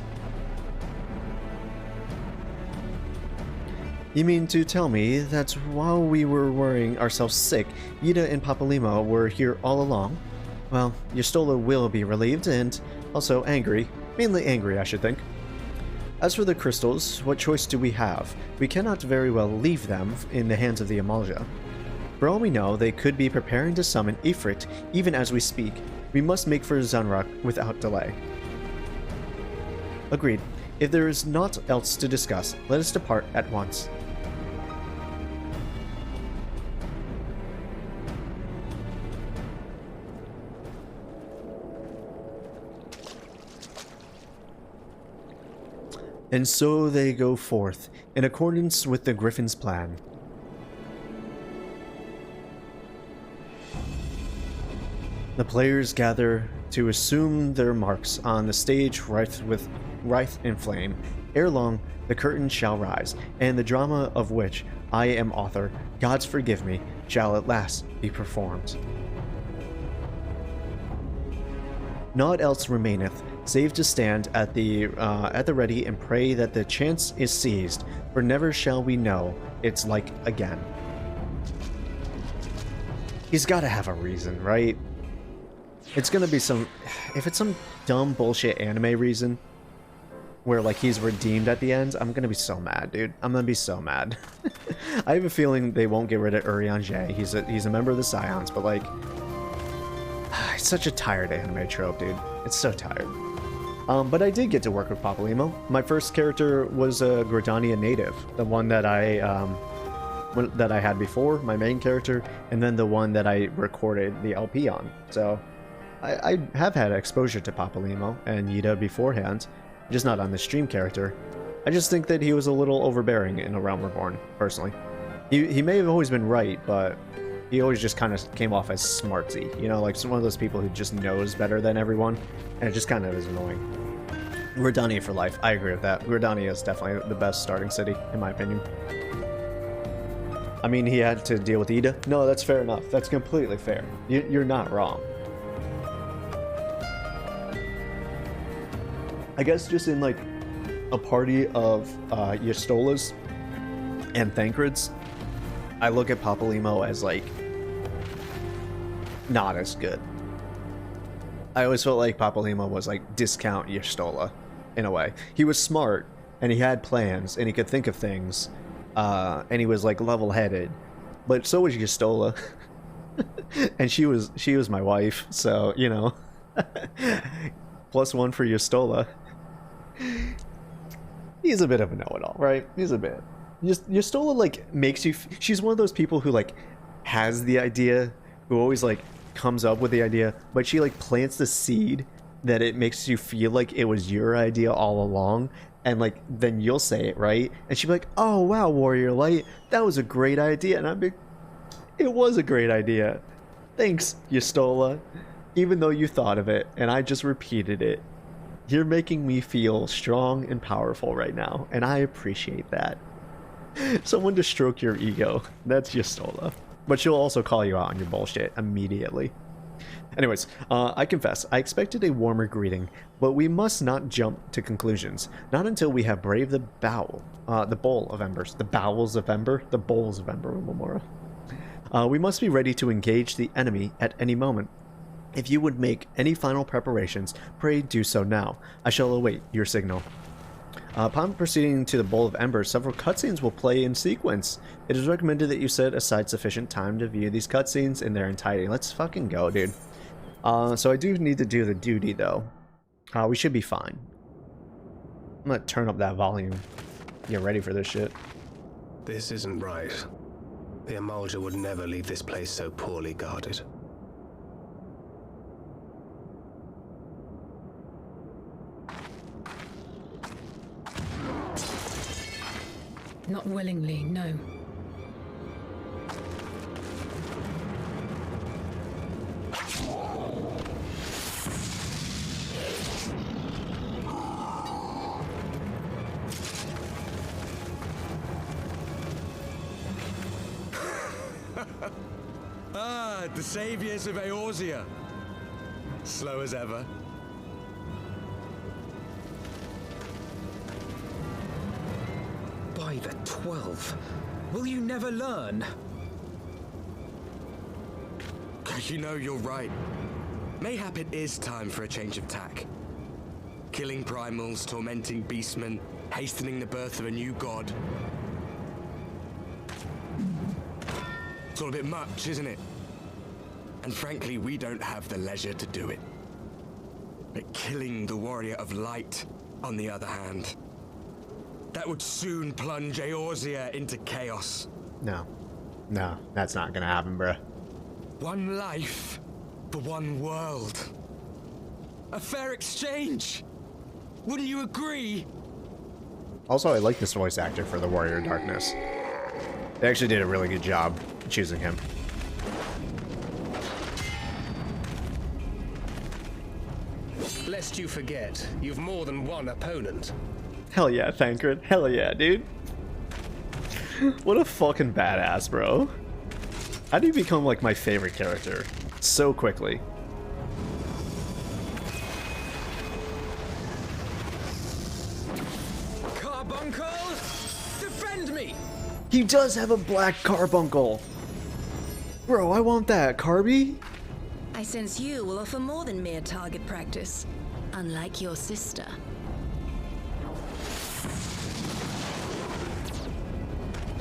You mean to tell me that while we were worrying ourselves sick, Yida and Papalymo were here all along? Well, Y'shtola will be relieved and also angry. Mainly angry, I should think. As for the crystals, what choice do we have? We cannot very well leave them in the hands of the Amalja. For all we know, they could be preparing to summon Ifrit even as we speak. We must make for Zanrock without delay. Agreed. If there is naught else to discuss, let us depart at once. And so they go forth, in accordance with the Griffin's plan. The players gather to assume their marks on the stage writhe in flame. Ere long, the curtain shall rise, and the drama of which I am author, gods forgive me, shall at last be performed. Naught else remaineth, save to stand at the ready and pray that the chance is seized, for never shall we know its like again. He's got to have a reason, right? It's gonna be if it's some dumb bullshit anime reason, where like he's redeemed at the end, I'm gonna be so mad, dude. I'm gonna be so mad. I have a feeling they won't get rid of Urianger. He's a member of the Scions, but like, it's such a tired anime trope, dude. It's so tired. But I did get to work with Papalymo. My first character was a Gridania native, the one that I had before, my main character, and then the one that I recorded the LP on. So I have had exposure to Papalymo and Yida beforehand, just not on the stream character. I just think that he was a little overbearing in A Realm Reborn, personally. He may have always been right, but he always just kind of came off as smartsy, you know, like one of those people who just knows better than everyone, and it just kind of is annoying. Gridania for life, I agree with that. Gridania is definitely the best starting city, in my opinion. I mean, he had to deal with Yida. No, that's fair enough. That's completely fair. You're not wrong. I guess just in like a party of Y'shtolas and Thancreds, I look at Papalymo as like not as good. I always felt like Papalymo was like discount Y'shtola in a way. He was smart and he had plans and he could think of things, and he was like level-headed, but so was Y'shtola. And she was my wife, so you know. +1 for Y'shtola. He's a bit of a know-it-all, right? He's a bit. Yustola, like, makes you... She's one of those people who, like, has the idea, who always, like, comes up with the idea, but she, like, plants the seed that it makes you feel like it was your idea all along, and, like, then you'll say it, right? And she'll be like, oh, wow, Warrior Light, that was a great idea. And I'd be... It was a great idea. Thanks, Yustola. Even though you thought of it, and I just repeated it. You're making me feel strong and powerful right now, and I appreciate that. Someone to stroke your ego. That's Yustola. But she'll also call you out on your bullshit immediately. Anyways, I confess, I expected a warmer greeting, but we must not jump to conclusions. Not until we have braved the bowl of embers. The bowels of ember? The bowls of ember, Lamoura. We must be ready to engage the enemy at any moment. If you would make any final preparations, pray do so now. I shall await your signal. Upon proceeding to the Bowl of Embers, several cutscenes will play in sequence. It is recommended that you set aside sufficient time to view these cutscenes in their entirety. Let's fucking go, dude. So I do need to do the duty, though. We should be fine. I'm gonna turn up that volume. Get ready for this shit. This isn't right. The Amalja would never leave this place so poorly guarded. Not willingly, no. The saviors of Eorzea. Slow as ever. By the 12, will you never learn? You know, you're right. Mayhap it is time for a change of tack. Killing primals, tormenting beastmen, hastening the birth of a new god. It's all a bit much, isn't it? And frankly, we don't have the leisure to do it. But killing the Warrior of Light, on the other hand, that would soon plunge Eorzea into chaos. No. No, that's not gonna happen, bruh. One life for one world. A fair exchange. Wouldn't you agree? Also, I like this voice actor for the Warrior of Darkness. They actually did a really good job choosing him. Lest you forget, you've more than one opponent. Hell yeah, Thancred. Hell yeah, dude. What a fucking badass, bro. How do you become, like, my favorite character so quickly? Carbuncle, defend me! He does have a black carbuncle! Bro, I want that, Carby. I sense you will offer more than mere target practice, unlike your sister.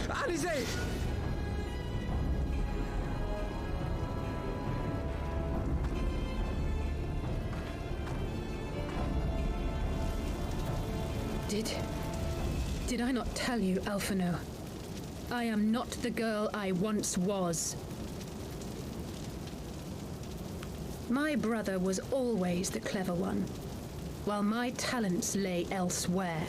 Alizé! Did I not tell you, Alphino? I am not the girl I once was. My brother was always the clever one, while my talents lay elsewhere.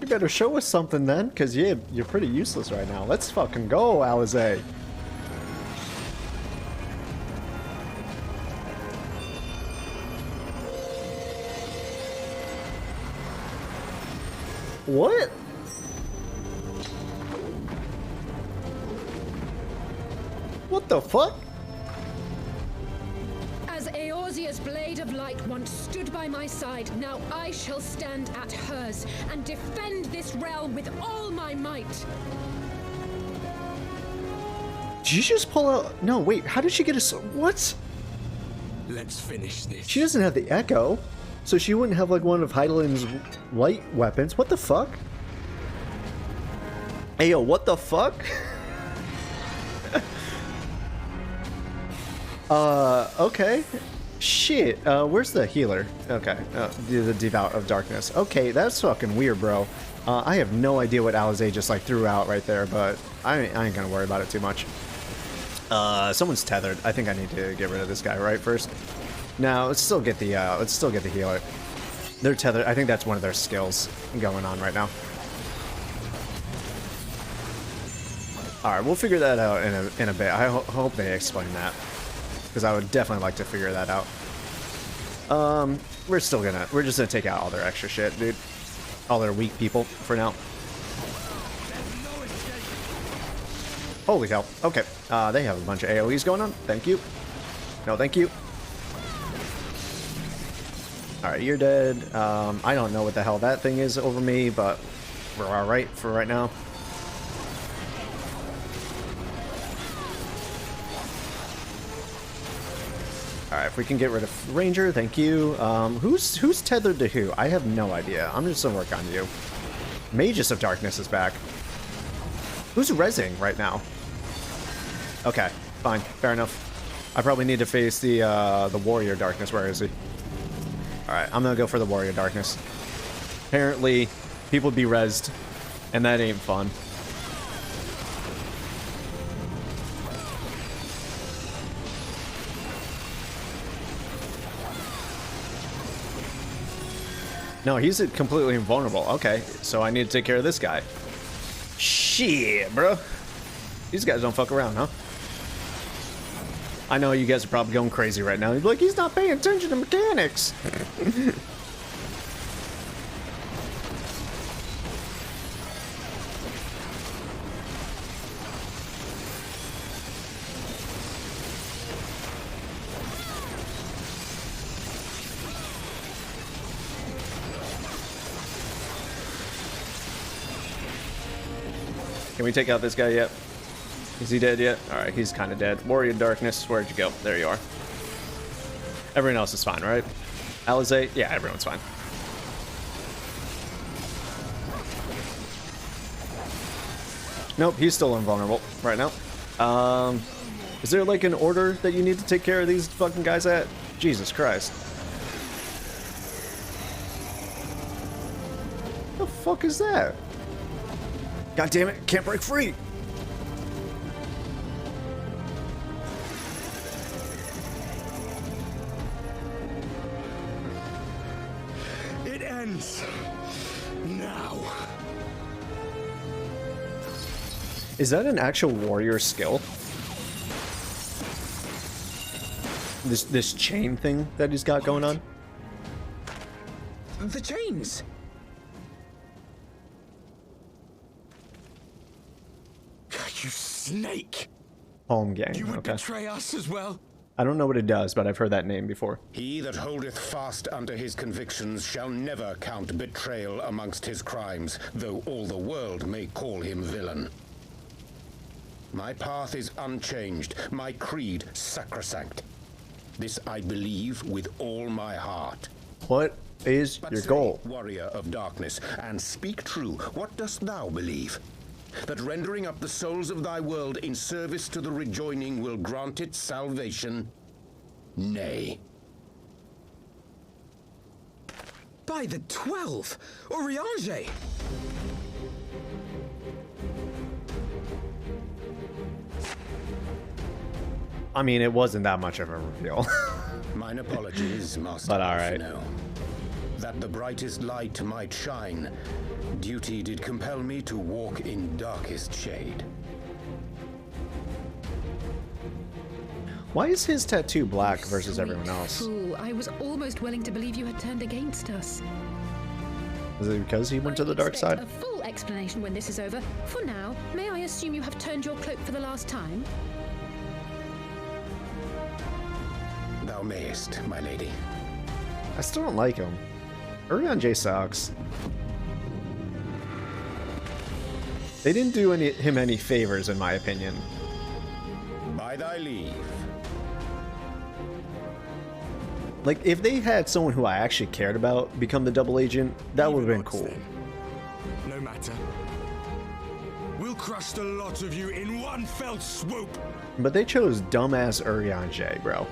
You better show us something then, because you're pretty useless right now. Let's fucking go, Alizé. What? What the fuck? As Eorzea's blade of light once stood by my side, now I shall stand at hers and defend this realm with all my might. Did you just pull out? No, wait. How did she get a? What? Let's finish this. She doesn't have the echo, so she wouldn't have like one of Heidelin's light weapons. What the fuck? Ayo, what the fuck? Okay. Shit, where's the healer? Okay, the Devout of Darkness. Okay, that's fucking weird, bro. I have no idea what Alizé just like threw out right there, but I ain't gonna worry about it too much. Someone's tethered. I think I need to get rid of this guy right first. Now let's still get the healer. They're tethered. I think that's one of their skills going on right now. All right, we'll figure that out in a bit. I hope they explain that, because I would definitely like to figure that out. We're just gonna take out all their extra shit, dude. All their weak people for now. Holy hell. Okay. They have a bunch of AoEs going on. Thank you. No, thank you. Alright, you're dead. I don't know what the hell that thing is over me, but we're alright for right now. Alright, if we can get rid of Ranger, thank you. Who's tethered to who? I have no idea. I'm just gonna work on you. Magus of Darkness is back. Who's rezzing right now? Okay, fine, fair enough. I probably need to face the Warrior Darkness. Where is he? Alright, I'm gonna go for the Warrior Darkness. Apparently, people be rezzed, and that ain't fun. No, he's completely invulnerable. Okay, so I need to take care of this guy. Shit, bro. These guys don't fuck around, huh? I know you guys are probably going crazy right now. You're like, he's not paying attention to mechanics. Can we take out this guy yet? Is he dead yet? Alright, he's kind of dead. Warrior Darkness, where'd you go? There you are. Everyone else is fine, right? Alizé? Yeah, everyone's fine. Nope, he's still invulnerable right now. Is there like an order that you need to take care of these fucking guys at? Jesus Christ. What the fuck is that? God damn it, can't break free! It ends now. Is that an actual warrior skill? This chain thing that he's got going on? The chains! You snake! Home gang, You would okay. betray us as well? I don't know what it does, but I've heard that name before. He that holdeth fast unto his convictions shall never count betrayal amongst his crimes, though all the world may call him villain. My path is unchanged, my creed sacrosanct. This I believe with all my heart. What is But your say, goal? warrior of darkness, and speak true, what dost thou believe? That rendering up the souls of thy world in service to the rejoining will grant it salvation? Nay. By the 12! Oriange! I mean, it wasn't that much of a reveal. Mine apologies, Master. But all right. Alphino. That the brightest light might shine, duty did compel me to walk in darkest shade. Why is his tattoo black versus everyone else? Fool, I was almost willing to believe you had turned against us. Is it because he went to the dark side? A full explanation when this is over. For now, may I assume you have turned your cloak for the last time? Thou mayest, my lady. I still don't like him. Oriange sucks. They didn't do him any favors, in my opinion. By thy leave. Like, if they had someone who I actually cared about become the double agent, that would have been cool. No matter. We'll crush the lot of you in one fell swoop. But they chose dumbass Oriange, bro.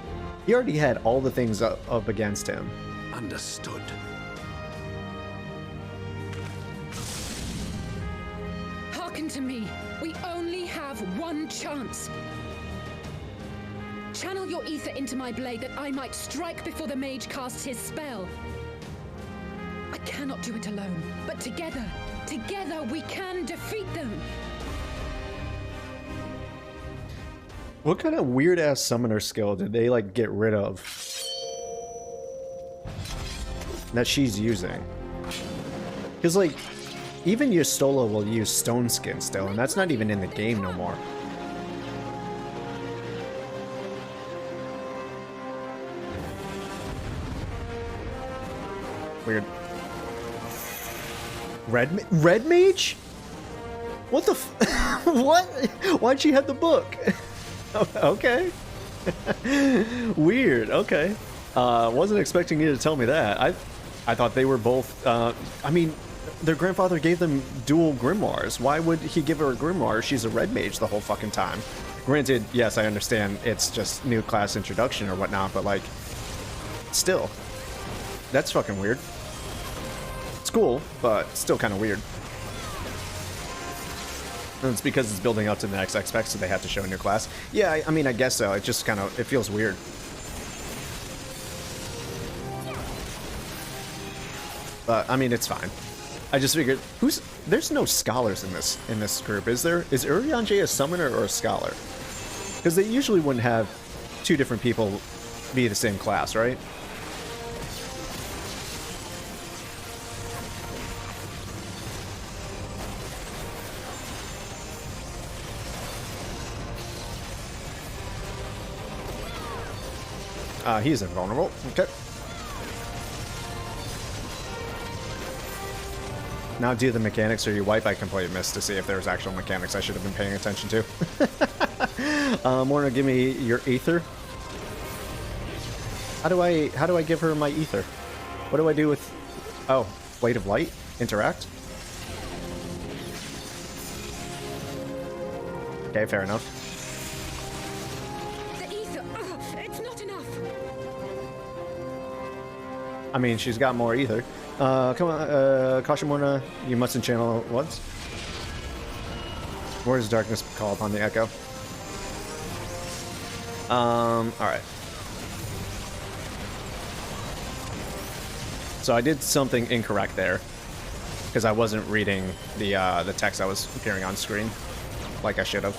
He already had all the things up against him. Understood. to me. We only have one chance. Channel your ether into my blade that I might strike before the mage casts his spell. I cannot do it alone, but together we can defeat them. What kind of weird ass summoner skill did they like get rid of that she's using? Because like even Yustola will use stone skin still, and that's not even in the game no more. Weird. Red mage? What the f- what? Why'd she have the book? Okay. Weird, okay. Wasn't expecting you to tell me that. I thought they were both, I mean, their grandfather gave them dual grimoires. Why would he give her a grimoire? She's a red mage the whole fucking time. Granted, yes, I understand it's just new class introduction or whatnot, but like, still. That's fucking weird. It's cool, but still kind of weird. And it's because it's building up to the next XIV, so they have to show a new class. Yeah, I mean, I guess so. It just kind of, it feels weird. But, I mean, it's fine. I just figured, there's no scholars in this group, is there? Is Urianger a summoner or a scholar? Because they usually wouldn't have two different people be the same class, right? He's invulnerable. Okay. Now do the mechanics or you wipe. I completely missed to see if there was actual mechanics I should have been paying attention to. Morna, give me your ether. How do I give her my ether? What do I do with... Oh, Blade of Light? Interact? Okay, fair enough. I mean, she's got more ether. Come on, Caution Morna, you mustn't channel once. Where is darkness call upon the echo? Alright. So I did something incorrect there. Because I wasn't reading the text that was appearing on screen. Like I should have.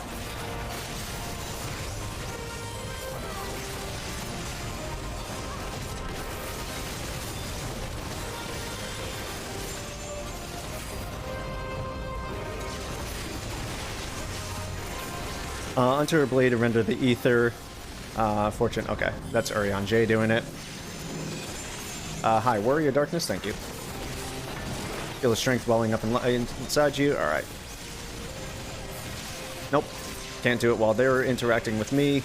Enter a blade to render the ether. Fortune. Okay, that's Urion J doing it. Hi, Warrior Darkness. Thank you. Feel the strength welling up inside you. All right. Nope. Can't do it while they're interacting with me.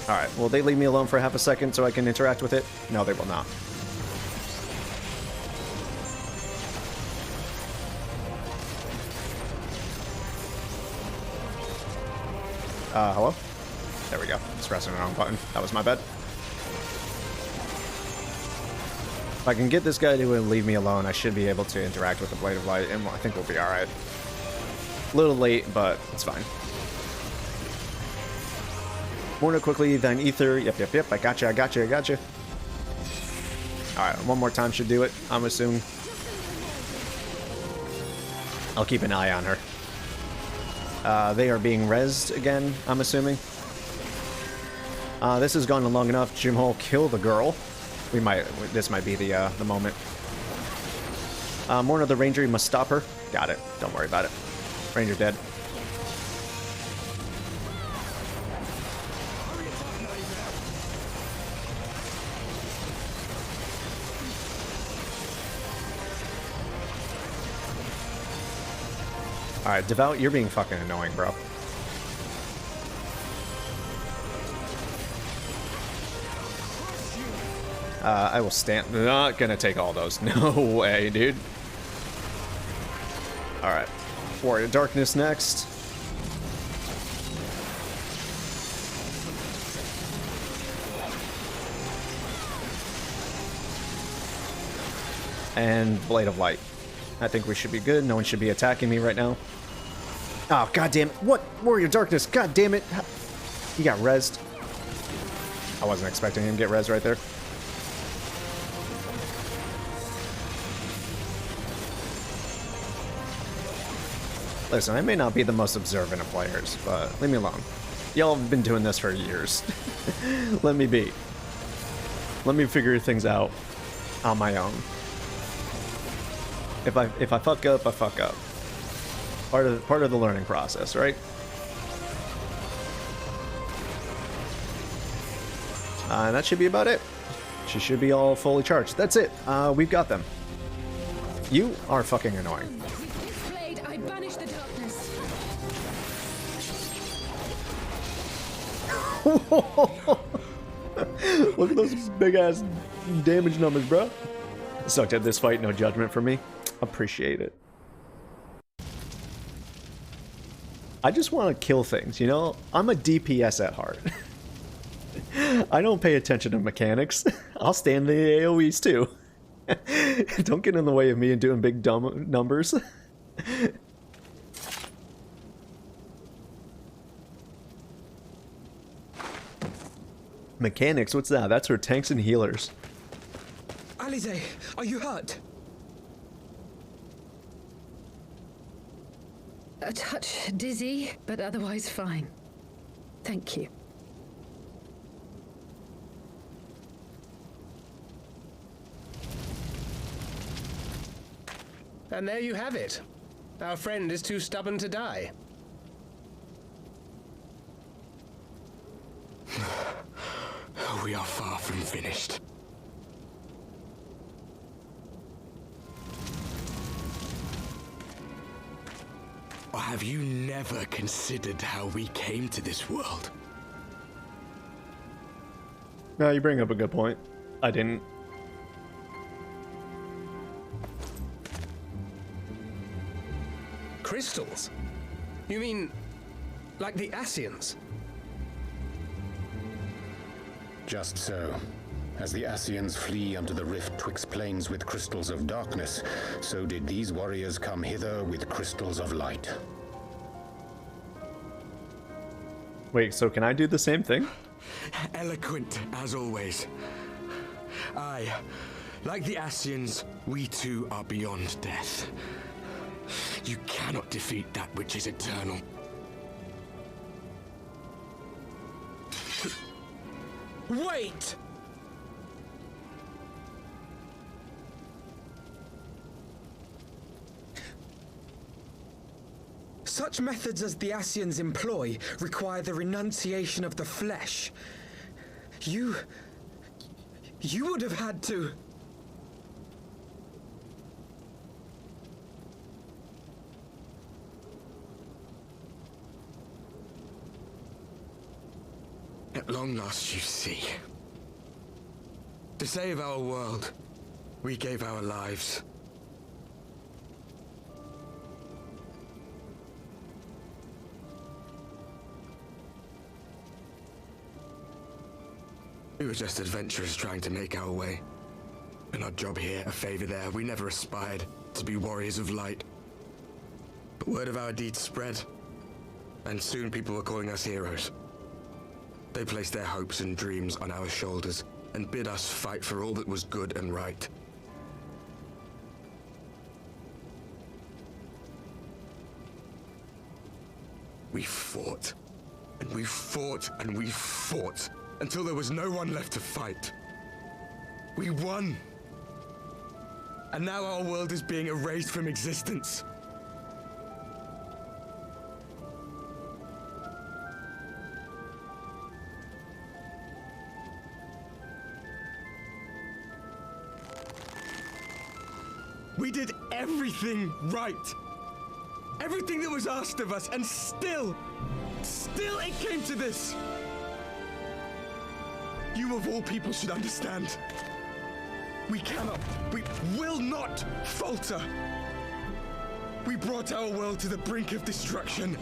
All right. Will they leave me alone for half a second so I can interact with it? No, they will not. Hello? There we go. Just pressing the wrong button. That was my bad. If I can get this guy to leave me alone, I should be able to interact with the Blade of Light, and I think we'll be alright. A little late, but it's fine. Morna quickly, then ether. Yep. I gotcha. Alright, one more time should do it, I'm assuming. I'll keep an eye on her. They are being rezzed again, I'm assuming. This has gone on long enough. Jimhole, kill the girl. This might be the moment. Morna the Ranger, you must stop her. Got it. Don't worry about it. Ranger dead. Alright, Devout, you're being fucking annoying, bro. I will stand... Not gonna take all those. No way, dude. Alright. Warrior Darkness next. and Blade of Light. I think we should be good. No one should be attacking me right now. Oh, god damn it. What? Warrior Darkness. God damn it. He got rezzed. I wasn't expecting him to get rezzed right there. Listen, I may not be the most observant of players, but leave me alone. Y'all have been doing this for years. Let me be. Let me figure things out on my own. If I fuck up, I fuck up. Part of the learning process, right? And that should be about it. She should be all fully charged. That's it. We've got them. You are fucking annoying. With this blade, I banish the darkness. Look at those big ass damage numbers, bro. Sucked at this fight. No judgment for me. Appreciate it. I just want to kill things, you know? I'm a DPS at heart. I don't pay attention to mechanics. I'll stand the AoEs too. Don't get in the way of me and doing big dumb numbers. Mechanics? What's that? That's for tanks and healers. Alize, are you hurt? A touch dizzy, but otherwise fine. Thank you. And there you have it. Our friend is too stubborn to die. We are far from finished. Or have you never considered how we came to this world? No, you bring up a good point. I didn't. Crystals? You mean, like the Ascians? Just so. As the Ascians flee unto the rift twixt plains with crystals of darkness, so did these warriors come hither with crystals of light. Wait, so can I do the same thing? Eloquent, as always. Aye, like the Ascians, we too are beyond death. You cannot defeat that which is eternal. Wait! Such methods as the Ascians employ require the renunciation of the flesh. You would have had to... At long last, you see. To save our world, we gave our lives. We were just adventurers trying to make our way. An odd job here, a favor there. We never aspired to be warriors of light. But word of our deeds spread, and soon people were calling us heroes. They placed their hopes and dreams on our shoulders and bid us fight for all that was good and right. We fought, and we fought, and we fought, until there was no one left to fight. We won. And now our world is being erased from existence. We did everything right. Everything that was asked of us, and still it came to this. You of all people should understand. We cannot, we will not falter. We brought our world to the brink of destruction,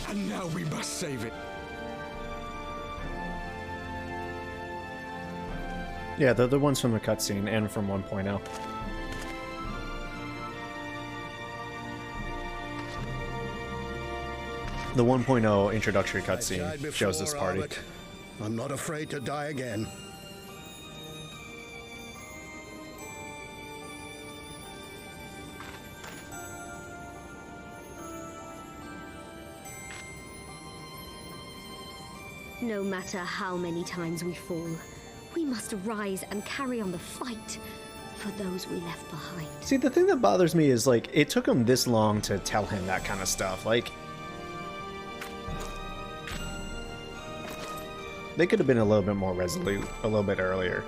and now we must save it. Yeah, they're the ones from the cutscene and from 1.0. The 1.0 introductory I died cutscene before, shows this party. Albert. I'm not afraid to die again. No matter how many times we fall, we must rise and carry on the fight for those we left behind. See, the thing that bothers me is, like, it took him this long to tell him that kind of stuff. Like, they could have been a little bit more resolute a little bit earlier.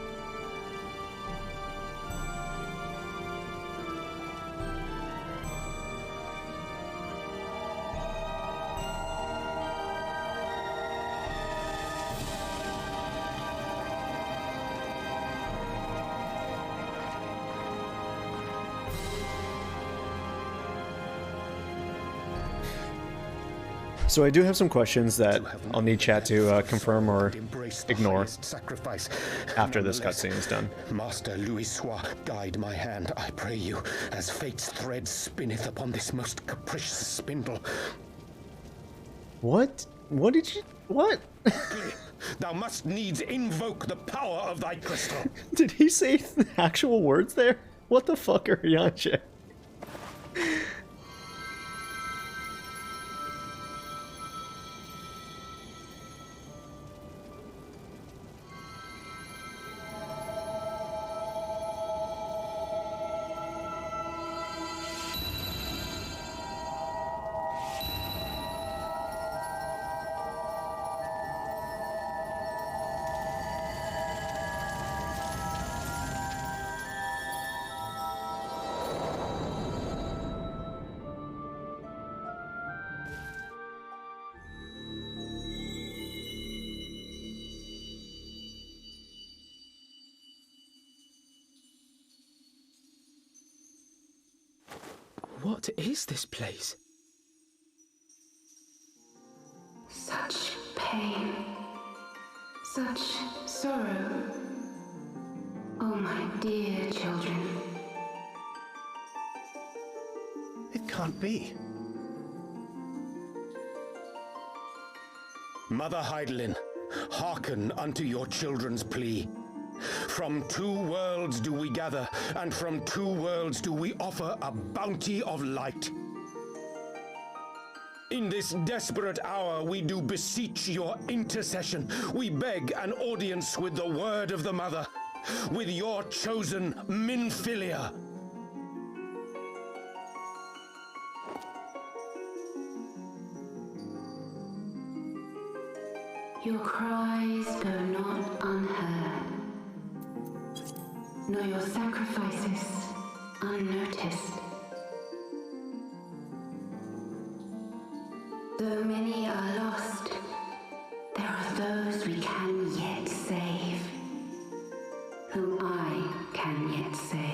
So I do have some questions that I'll need chat to confirm or ignore after this cutscene is done. Master Louis Sois, guide my hand, I pray you, as fate's thread spinneth upon this most capricious spindle. What? What did you... What? Thou must needs invoke the power of thy crystal. Did he say the actual words there? What the fuck are Yanche? What is this place? Such pain. Such sorrow. Oh, my dear children. It can't be. Mother Heidelin, hearken unto your children's plea. From two worlds do we gather, and from two worlds do we offer a bounty of light. In this desperate hour we do beseech your intercession. We beg an audience with the word of the Mother, with your chosen Minfilia. Your cries go not unheard, nor your sacrifices unnoticed. Though many are lost, there are those we can yet save, whom I can yet save.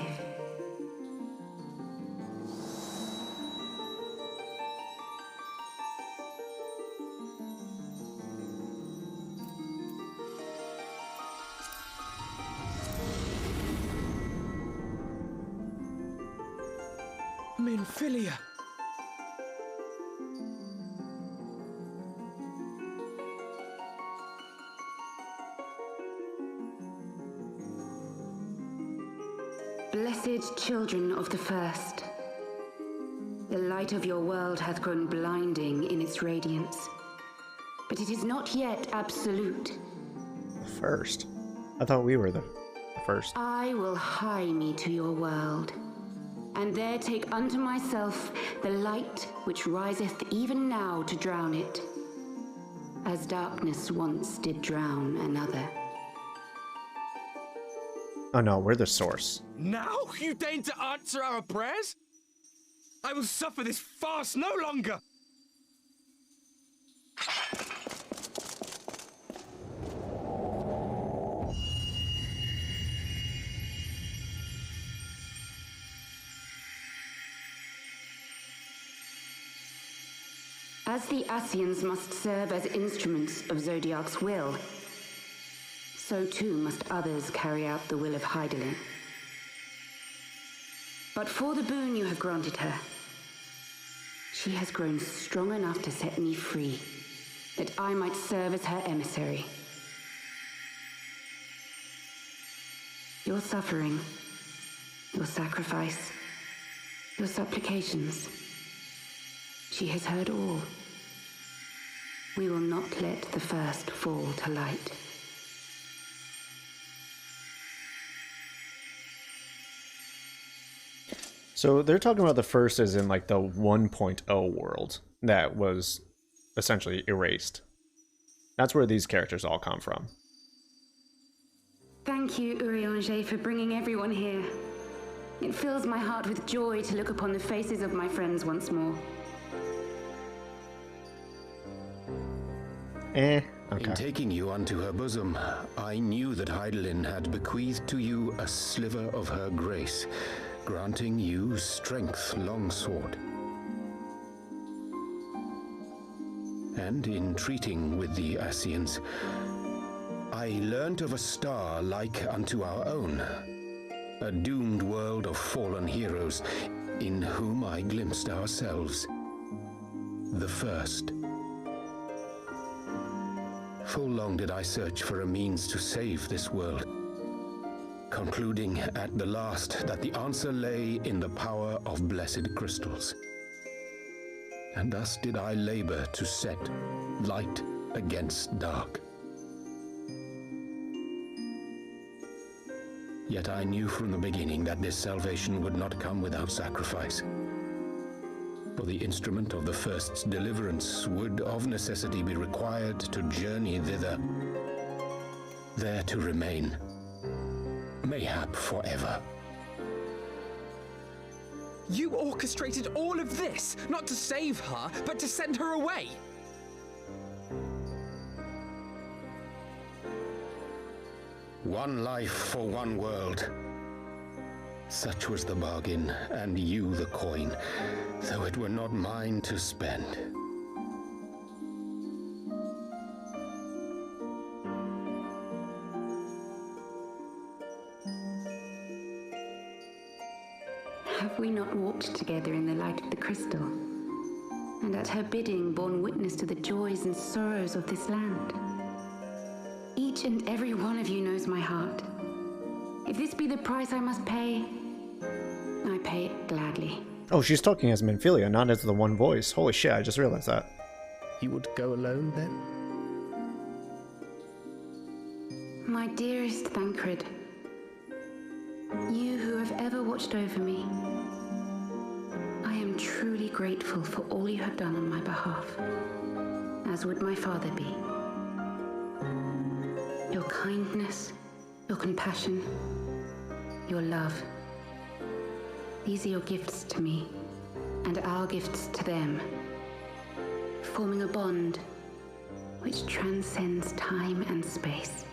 Minfilia. Blessed children of the First, the light of your world hath grown blinding in its radiance, but it is not yet absolute. First? I thought we were the first. I will hie me to your world, and there take unto myself the light which riseth even now to drown it, as darkness once did drown another. Oh no, we're the source. Now you deign to answer our prayers? I will suffer this farce no longer! As the Ascians must serve as instruments of Zodiac's will, so too must others carry out the will of Heidelin. But for the boon you have granted her, She has grown strong enough to set me free, that I might serve as her emissary. Your suffering, your sacrifice, your supplications, she has heard all. We will not let the first fall to light. So they're talking about the first as in like the 1.0 world that was essentially erased. That's where these characters all come from. Thank you, Urianger, for bringing everyone here. It fills my heart with joy to look upon the faces of my friends once more. Okay. In taking you unto her bosom, I knew that Heidelin had bequeathed to you a sliver of her grace, granting you strength, longsword. And in treating with the Ascians, I learnt of a star like unto our own, a doomed world of fallen heroes, in whom I glimpsed ourselves, the first. Full long did I search for a means to save this world, concluding at the last that the answer lay in the power of blessed crystals. And thus did I labor to set light against dark. Yet I knew from the beginning that this salvation would not come without sacrifice. For the instrument of the first's deliverance would of necessity be required to journey thither, there to remain, mayhap forever. You orchestrated all of this, not to save her, but to send her away! One life for one world. Such was the bargain, and you the coin, though it were not mine to spend. Have we not walked together in the light of the crystal, and at her bidding borne witness to the joys and sorrows of this land? Each and every one of you knows my heart. If this be the price I must pay, I pay it gladly. Oh, she's talking as Minfilia, not as the one voice. Holy shit, I just realized that. You would go alone then? My dearest Thancred, you who have ever watched over me, I am truly grateful for all you have done on my behalf, as would my father be. Your kindness, your compassion, your love. These are your gifts to me, and our gifts to them, forming a bond which transcends time and space.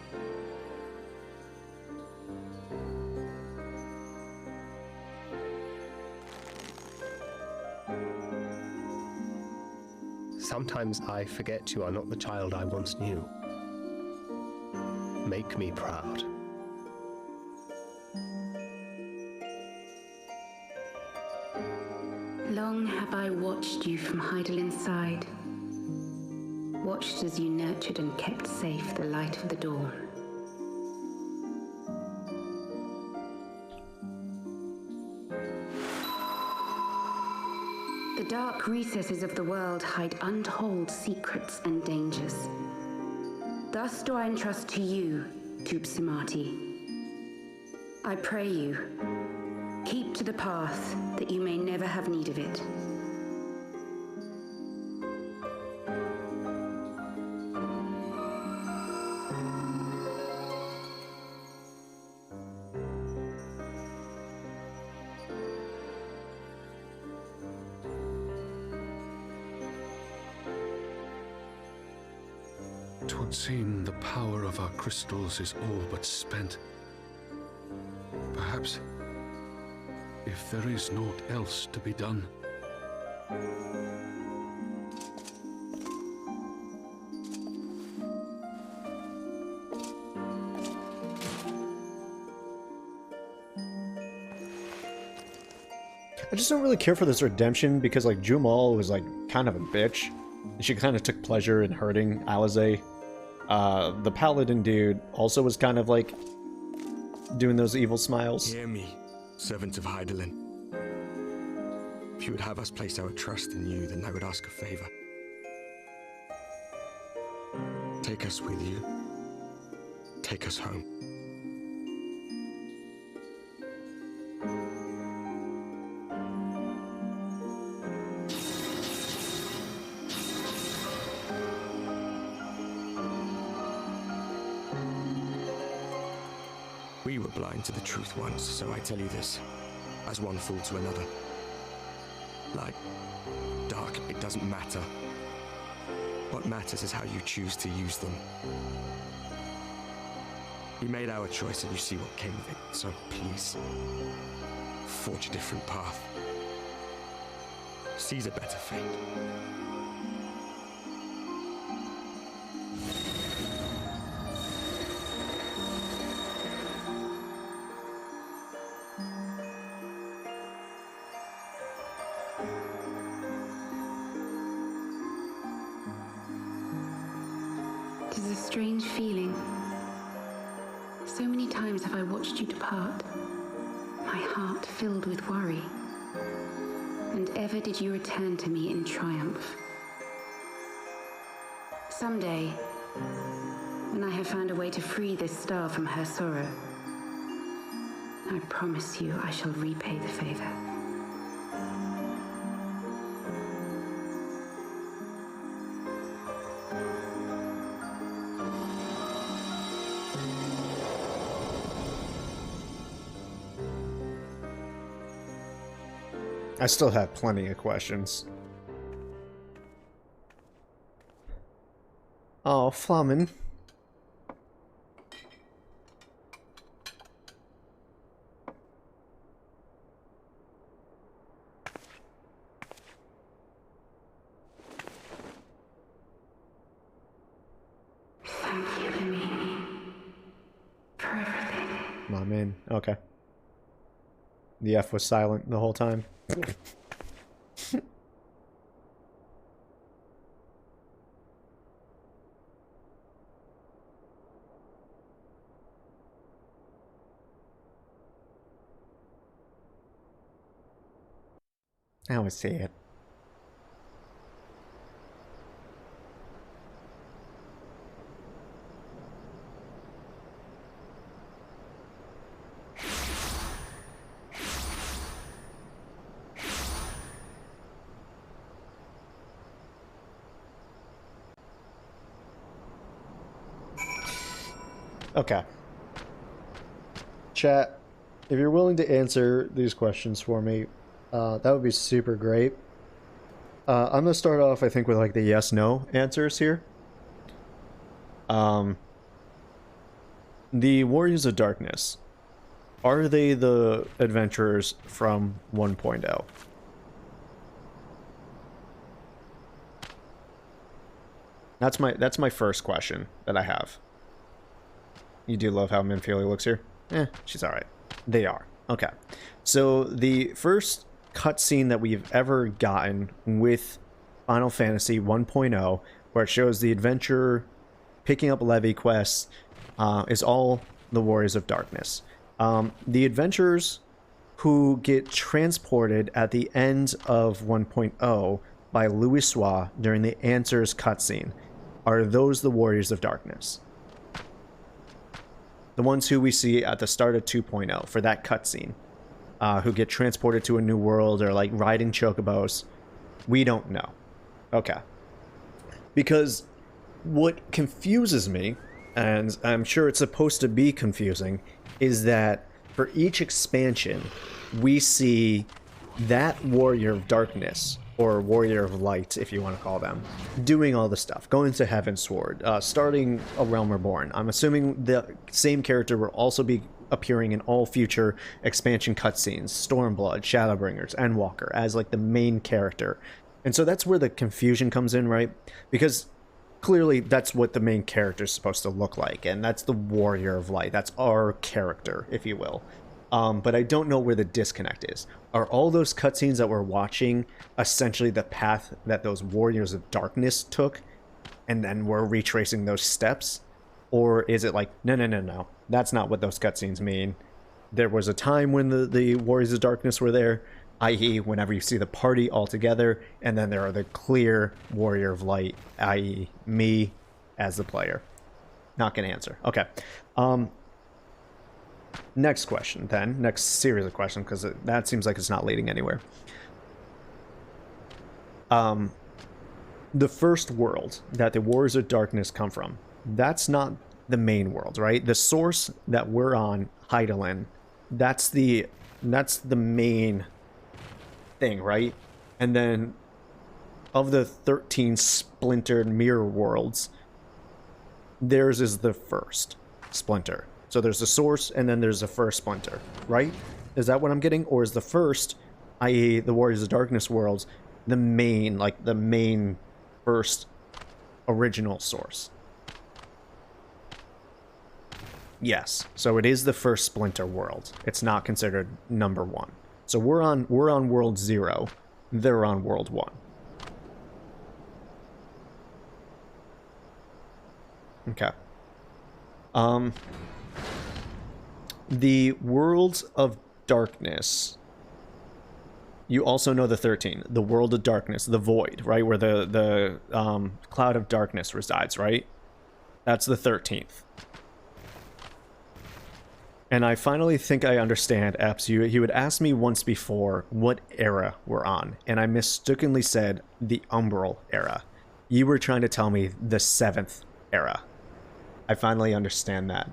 Sometimes I forget you are not the child I once knew. Make me proud. Long have I watched you from Heidelin's side, watched as you nurtured and kept safe the light of the dawn. The dark recesses of the world hide untold secrets and dangers. Thus do I entrust to you, Tupsimati. I pray you, keep to the path that you may never have need of it. Twould seem the power of our crystals is all but spent. Perhaps, if there is naught else to be done. I just don't really care for this redemption because, like, Jumal was, like, kind of a bitch. She kind of took pleasure in hurting Alizé. The paladin dude also was kind of, like, doing those evil smiles. Hear me, servants of Hydaelyn. If you would have us place our trust in you, then I would ask a favor. Take us with you. Take us home. We were blind to the truth once, so I tell you this, as one fool to another. Light, dark, it doesn't matter. What matters is how you choose to use them. We made our choice and you see what came of it, so please, forge a different path. Seize a better fate. It is a strange feeling. So many times have I watched you depart, my heart filled with worry. And ever did you return to me in triumph. Someday, when I have found a way to free this star from her sorrow, I promise you I shall repay the favor. I still have plenty of questions. Oh, Flamen. Thank you, Lamini, for everything. Flamen. Okay. The F was silent the whole time. I always see it. Okay. Chat, if you're willing to answer these questions for me, that would be super great. I'm going to start off, I think, with like the yes-no answers here. The Warriors of Darkness, are they the adventurers from 1.0? That's my first question that I have. You do love how Minfield looks here? She's alright. They are. Okay. So, the first cutscene that we've ever gotten with Final Fantasy 1.0, where it shows the adventurer picking up Levy quests, is all the Warriors of Darkness. The adventurers who get transported at the end of 1.0 by Louisoix during the Answers cutscene, are those the Warriors of Darkness? The ones who we see at the start of 2.0 for that cutscene, who get transported to a new world or like riding chocobos, we don't know. Okay. Because what confuses me, and I'm sure it's supposed to be confusing, is that for each expansion, we see that Warrior of Darkness, or Warrior of Light, if you want to call them, doing all the stuff, going to Heavensward, starting A Realm Reborn. I'm assuming the same character will also be appearing in all future expansion cutscenes, Stormblood, Shadowbringers, Endwalker, as like the main character. And so that's where the confusion comes in, right? Because clearly that's what the main character is supposed to look like, and that's the Warrior of Light. That's our character, if you will. But I don't know where the disconnect is. Are all those cutscenes that we're watching essentially the path that those Warriors of Darkness took, and then we're retracing those steps? Or is it like, no, that's not what those cutscenes mean. There was a time when the Warriors of Darkness were there, i.e. whenever you see the party all together, and then there are the clear Warrior of Light, i.e. me as the player. Not gonna answer. Okay. Next question, then. Next series of questions, because that seems like it's not leading anywhere. The first world that the Warriors of Darkness come from, that's not the main world, right? The source that we're on, Heidelin, that's the main thing, right? And then of the 13 splintered mirror worlds, theirs is the first splinter. So there's the source, and then there's the first splinter, right? Is that what I'm getting? Or is the first, i.e. the Warriors of Darkness worlds, the main, like the main first original source? Yes. So it is the first splinter world. It's not considered number 1. So we're on world 0. They're on world 1. Okay. The Worlds of Darkness. You also know the 13. The World of Darkness, the Void, right? Where the Cloud of Darkness resides, right? That's the 13th. And I finally think I understand, Epps. You had asked me once before what era we're on, and I mistakenly said the Umbral era. You were trying to tell me the 7th era. I finally understand that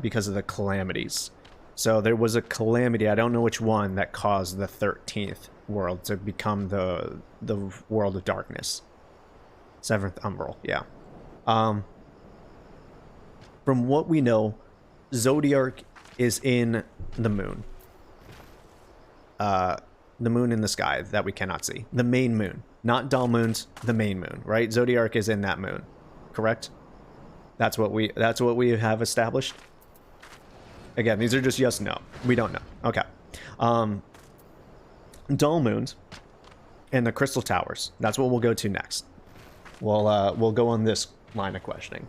because of the calamities. So there was a calamity, I don't know which one, that caused the 13th world to become the World of Darkness. 7th Umbral, yeah. From what we know, Zodiark is in the moon. The moon in the sky that we cannot see. The main moon. Not dull moons, the main moon, right? Zodiark is in that moon. Correct? That's what we have established. Again, these are just yes, no. We don't know. Okay. Dull moons and the crystal towers. That's what we'll go to next. We'll go on this line of questioning.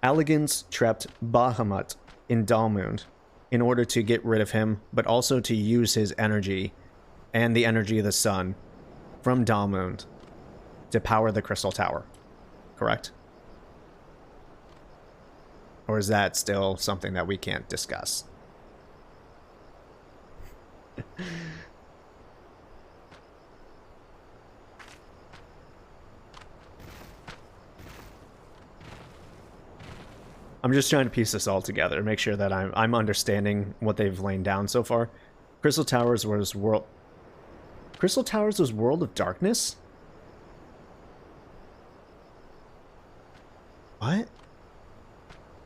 Alligans trapped Bahamut in Dalmund in order to get rid of him, but also to use his energy and the energy of the sun from Dalmund to power the crystal tower. Correct? Or is that still something that we can't discuss? I'm just trying to piece this all together, make sure that I'm understanding what they've laid down so far. Crystal Towers was World of Darkness? What?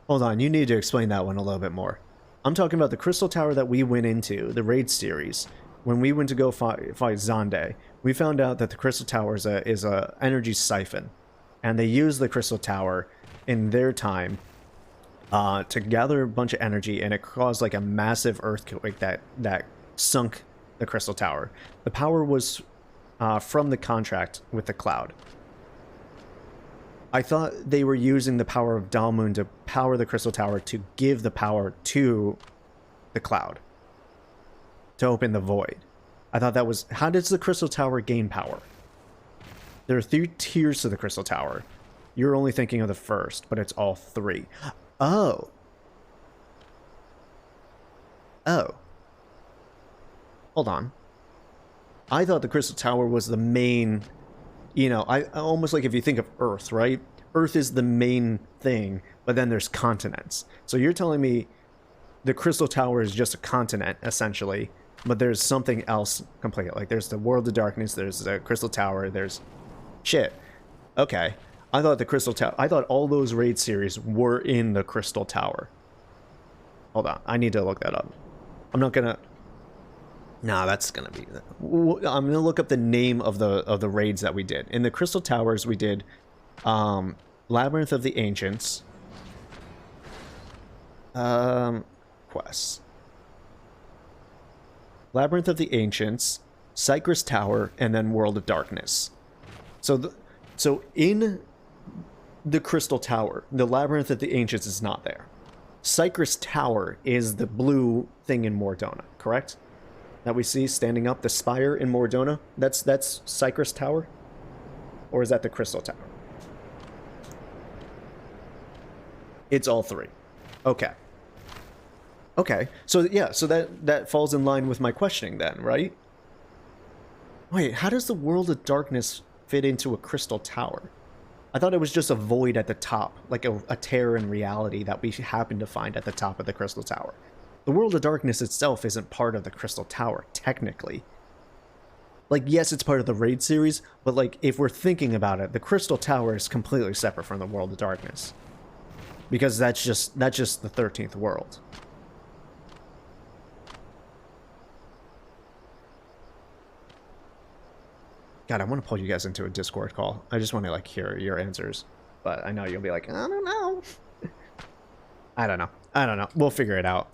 Hold on, you need to explain that one a little bit more. I'm talking about the Crystal Tower that we went into, the raid series. When we went to go fight Xande, we found out that the Crystal Tower is a energy siphon. And they used the Crystal Tower in their time to gather a bunch of energy, and it caused like a massive earthquake that sunk the Crystal Tower. The power was from the contract with the Cloud. I thought they were using the power of Dalmund to power the Crystal Tower to give the power to the Cloud. To open the Void. I thought that was... How does the Crystal Tower gain power? There are 3 tiers to the Crystal Tower. You're only thinking of the first, but it's all 3. Oh. Oh. Hold on. I thought the Crystal Tower was the main... You know, I almost like if you think of Earth, right? Earth is the main thing, but then there's continents. So you're telling me the Crystal Tower is just a continent, essentially, but there's something else completely. Like, there's the World of Darkness, there's the Crystal Tower, there's... Shit. Okay. I thought the Crystal Tower... I thought all those raid series were in the Crystal Tower. Hold on. I need to look that up. I'm not gonna... Nah, that's gonna be... I'm gonna look up the name of the raids that we did. In the Crystal Towers, we did Labyrinth of the Ancients. Quests. Labyrinth of the Ancients, Cypress Tower, and then World of Darkness. So in the Crystal Tower, the Labyrinth of the Ancients is not there. Cypress Tower is the blue thing in Mordona, correct? That we see standing up, the spire in Mordona? That's Cypress Tower? Or is that the Crystal Tower? It's all three. Okay. Okay, so yeah, so that falls in line with my questioning then, right? Wait, how does the World of Darkness fit into a Crystal Tower? I thought it was just a void at the top, like a tear in reality that we happen to find at the top of the Crystal Tower. The World of Darkness itself isn't part of the Crystal Tower, technically. Like, yes, it's part of the Raid series, but like, if we're thinking about it, the Crystal Tower is completely separate from the World of Darkness. Because that's just the 13th world. God, I want to pull you guys into a Discord call. I just want to, like, hear your answers. But I know you'll be like, I don't know. I don't know. I don't know. We'll figure it out.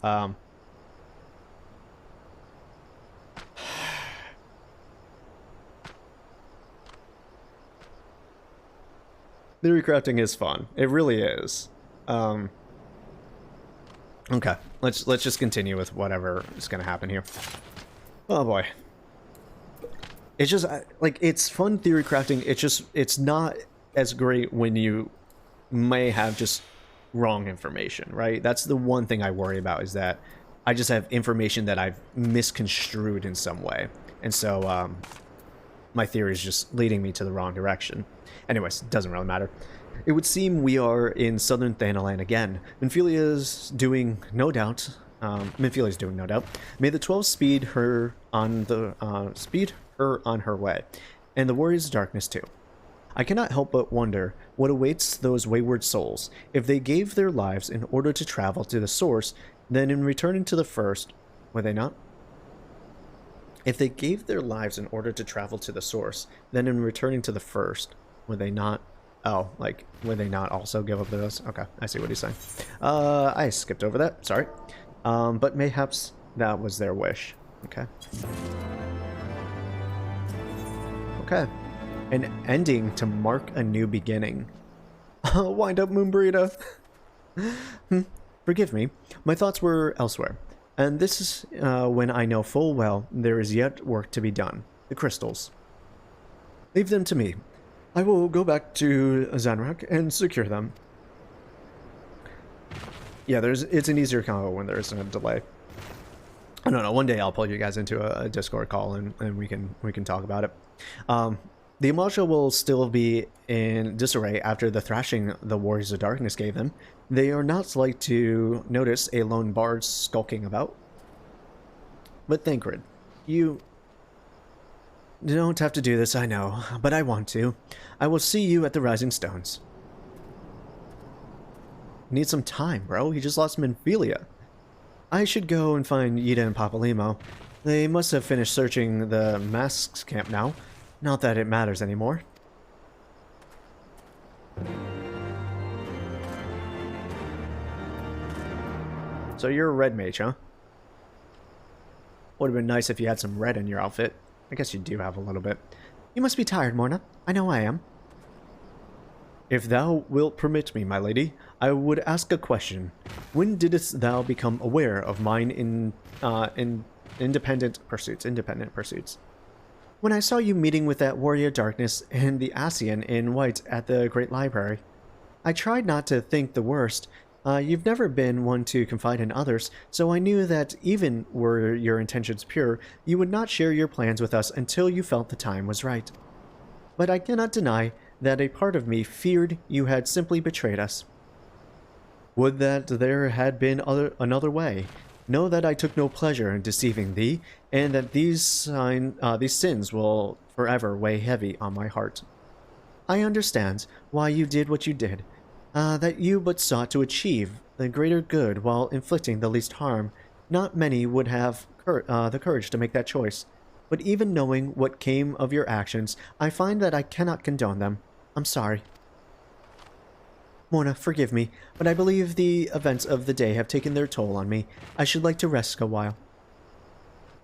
Theory crafting is fun. It really is. Okay. Let's just continue with whatever is going to happen here. Oh, boy. It's just, like, it's fun theory crafting. It's not as great when you may have just wrong information, right? That's the one thing I worry about, is that I just have information that I've misconstrued in some way. And so, my theory is just leading me to the wrong direction. Anyways, it doesn't really matter. It would seem we are in southern Thanalan again. Minfilia's doing no doubt. May the 12 speed her on her way, and the Warriors of Darkness too. I cannot help but wonder what awaits those wayward souls. If they gave their lives in order to travel to the source, then in returning to the first, would they not? If they gave their lives in order to travel to the source, then in returning to the first, would they not? Oh, like, would they not also give up theirs? Okay, I see what he's saying. I skipped over that, sorry. But mayhaps that was their wish. Okay. Okay. An ending to mark a new beginning. Wind up, Moon Burrito. Forgive me, my thoughts were elsewhere. And this is when I know full well there is yet work to be done. The crystals. Leave them to me. I will go back to Zanrak and secure them. Yeah, it's an easier combo when there isn't a delay. I don't know, one day I'll pull you guys into a Discord call and we can talk about it. The Amalja will still be in disarray after the thrashing the Warriors of Darkness gave them. They are not like to notice a lone bard skulking about. But Thancred, you don't have to do this, I know, but I want to. I will see you at the Rising Stones. Need some time, bro. He just lost Minfilia. I should go and find Yida and Papalimo. They must have finished searching the Masks camp now. Not that it matters anymore. So you're a red mage, huh? Would have been nice if you had some red in your outfit. I guess you do have a little bit. You must be tired, Morna. I know I am. If thou wilt permit me, my lady, I would ask a question. When didst thou become aware of mine independent pursuits? When I saw you meeting with that warrior darkness and the Asian in white at the Great Library. I tried not to think the worst. You've never been one to confide in others, so I knew that even were your intentions pure, you would not share your plans with us until you felt the time was right. But I cannot deny that a part of me feared you had simply betrayed us. Would that there had been another way. Know that I took no pleasure in deceiving thee, and that these sins will forever weigh heavy on my heart. I understand why you did what you did, that you but sought to achieve the greater good while inflicting the least harm. Not many would have the courage to make that choice, but even knowing what came of your actions, I find that I cannot condone them. I'm sorry. Morna, forgive me, but I believe the events of the day have taken their toll on me. I should like to rest a while.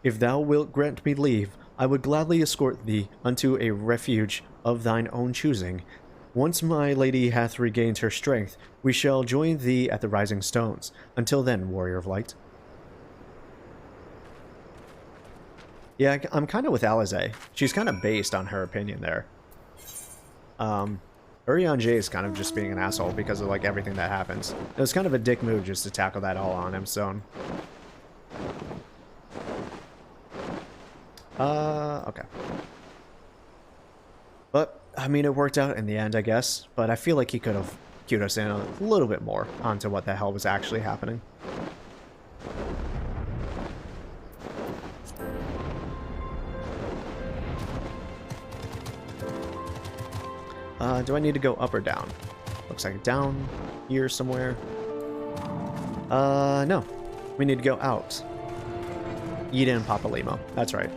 if thou wilt grant me leave, I would gladly escort thee unto a refuge of thine own choosing. Once my lady hath regained her strength, we shall join thee at the Rising Stones. Until then, Warrior of Light. Yeah, I'm kind of with Alize. She's kind of based on her opinion there. Urianger is kind of just being an asshole because of, like, everything that happens. It was kind of a dick move just to tackle that all on his own. Okay. But, I mean, it worked out in the end, I guess. But I feel like he could have cued us in a little bit more onto what the hell was actually happening. Do I need to go up or down? Looks like down here somewhere. No. We need to go out. Yida and Papa Limo. That's right.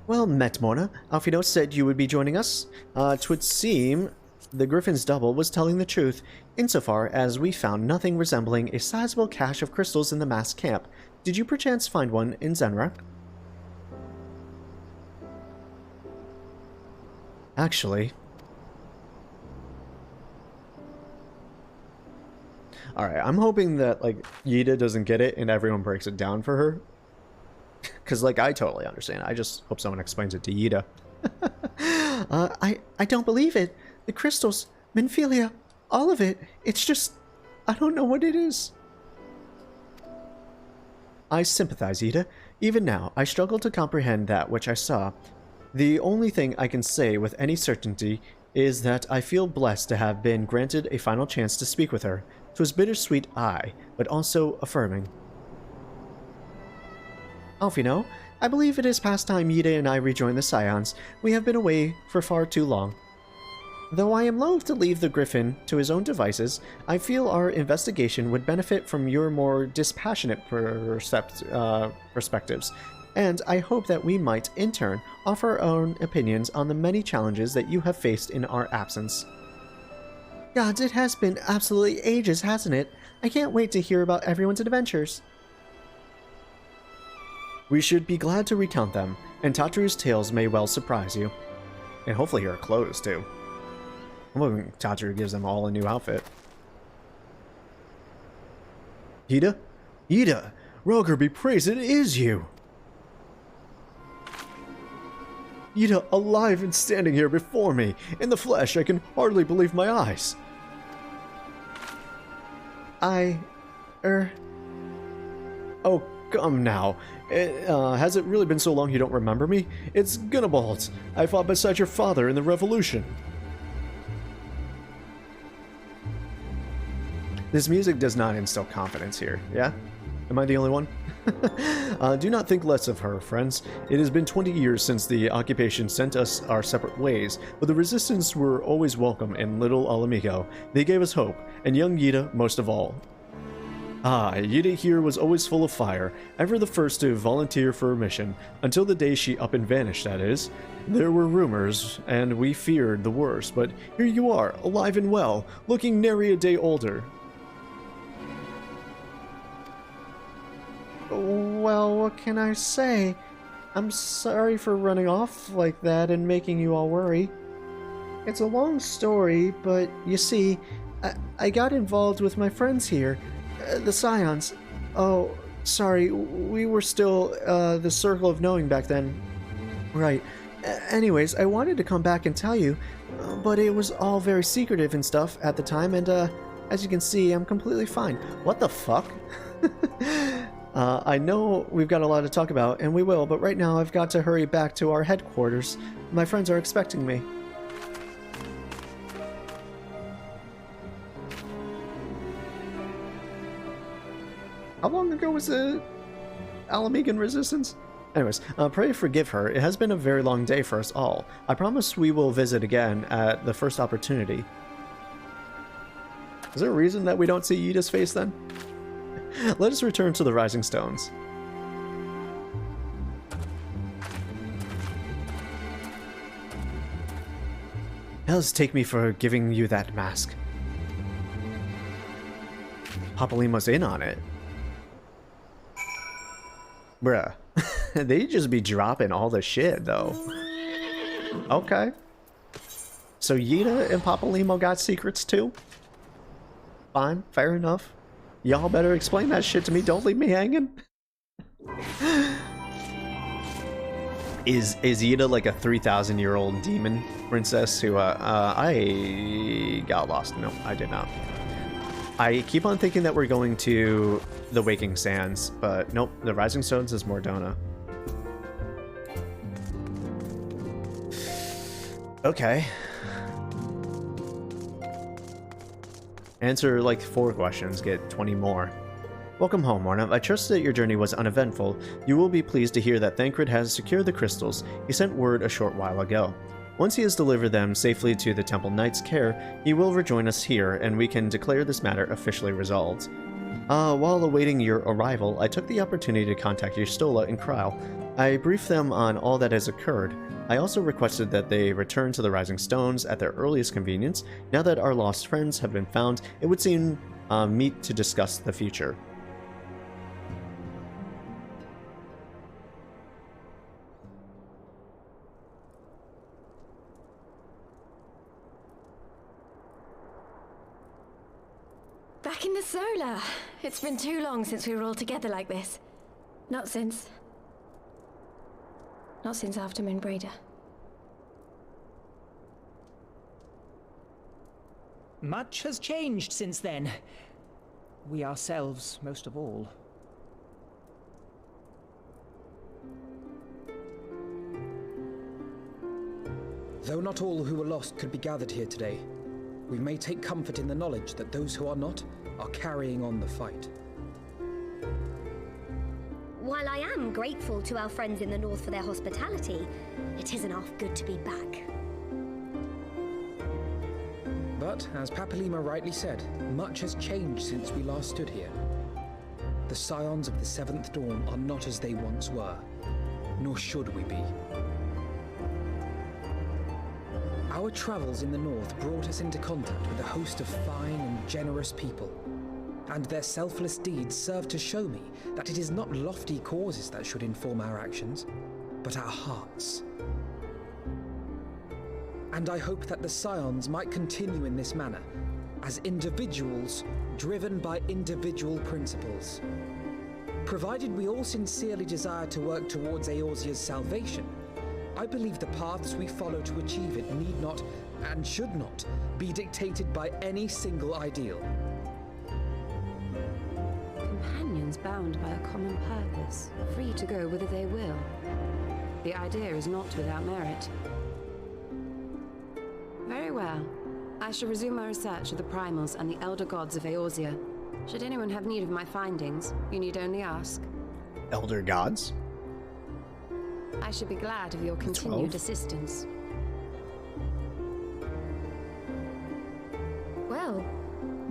Well met, Morna. Alfino said you would be joining us. 'Twould seem the Griffin's double was telling the truth, insofar as we found nothing resembling a sizable cache of crystals in the mass camp. Did you perchance find one in Zenrak? Actually... Alright, I'm hoping that, like, Yida doesn't get it and everyone breaks it down for her. Because, like, I totally understand. I just hope someone explains it to Yida. I don't believe it. The crystals, Minfilia, all of it. It's just... I don't know what it is. I sympathize, Yida. Even now, I struggle to comprehend that which I saw. The only thing I can say with any certainty is that I feel blessed to have been granted a final chance to speak with her. 'Twas bittersweet, aye, but also affirming. Alfino, I believe it is past time Yida and I rejoin the Scions. We have been away for far too long. Though I am loath to leave the Griffin to his own devices, I feel our investigation would benefit from your more dispassionate perspectives, and I hope that we might, in turn, offer our own opinions on the many challenges that you have faced in our absence. Gods, it has been absolutely ages, hasn't it? I can't wait to hear about everyone's adventures. We should be glad to recount them, and Tatru's tales may well surprise you. And hopefully her clothes, too. I'm hoping Tatru gives them all a new outfit. Yida? Yida! Roger be praised, it is you! Yida, alive and standing here before me! In the flesh, I can hardly believe my eyes! Oh, come now. Has it really been so long you don't remember me? It's Gunnibald. I fought beside your father in the Revolution. This music does not instill confidence here, yeah? Am I the only one? Do not think less of her, friends. It has been 20 years since the occupation sent us our separate ways, but the resistance were always welcome in Little Alamigo. They gave us hope, and young Yida most of all. Yida here was always full of fire, ever the first to volunteer for a mission, until the day she up and vanished, that is. There were rumors, and we feared the worst, but here you are, alive and well, looking nary a day older. Well, what can I say? I'm sorry for running off like that and making you all worry. It's a long story, but you see, I got involved with my friends here, the Scions. Oh, sorry, we were still the Circle of Knowing back then. Right. Anyways, I wanted to come back and tell you, but it was all very secretive and stuff at the time, and as you can see, I'm completely fine. What the fuck? I know we've got a lot to talk about, and we will, but right now I've got to hurry back to our headquarters. My friends are expecting me. How long ago was the Alamigan resistance? Anyways, pray forgive her. It has been a very long day for us all. I promise we will visit again at the first opportunity. Is there a reason that we don't see Yida's face then? Let us return to the Rising Stones. does take me for giving you that mask. Papalimo's in on it. Bruh. They just be dropping all the shit, though. Okay. So Yida and Papalimo got secrets, too? Fine. Fair enough. Y'all better explain that shit to me. Don't leave me hanging. Is Yida like a 3,000-year-old demon princess who, I got lost? No, I did not. I keep on thinking that we're going to the Waking Sands, but nope, the Rising Stones is Mordona. Okay. Answer like 4 questions, get 20 more. Welcome home, Orna. I trust that your journey was uneventful. You will be pleased to hear that Thancred has secured the crystals. He sent word a short while ago. Once he has delivered them safely to the Temple Knight's care, he will rejoin us here, and we can declare this matter officially resolved. While awaiting your arrival, I took the opportunity to contact Yustola and Kryle. I briefed them on all that has occurred. I also requested that they return to the Rising Stones at their earliest convenience. Now that our lost friends have been found, it would seem meet to discuss the future. Back in the Solar. It's been too long since we were all together like this. Not since after Minbreda. Much has changed since then. We ourselves, most of all. Though not all who were lost could be gathered here today, we may take comfort in the knowledge that those who are not are carrying on the fight. While I am grateful to our friends in the north for their hospitality, it isn't half good to be back. But, as Papalima rightly said, much has changed since we last stood here. The scions of the Seventh Dawn are not as they once were, nor should we be. Our travels in the north brought us into contact with a host of fine and generous people, and their selfless deeds serve to show me that it is not lofty causes that should inform our actions, but our hearts. And I hope that the Scions might continue in this manner, as individuals driven by individual principles. Provided we all sincerely desire to work towards Eorzea's salvation, I believe the paths we follow to achieve it need not, and should not, be dictated by any single ideal. Companions bound by a common purpose, free to go whither they will. The idea is not without merit. Very well. I shall resume my research of the primals and the elder gods of Eorzea. Should anyone have need of my findings, you need only ask. Elder gods? I should be glad of your continued assistance. Well,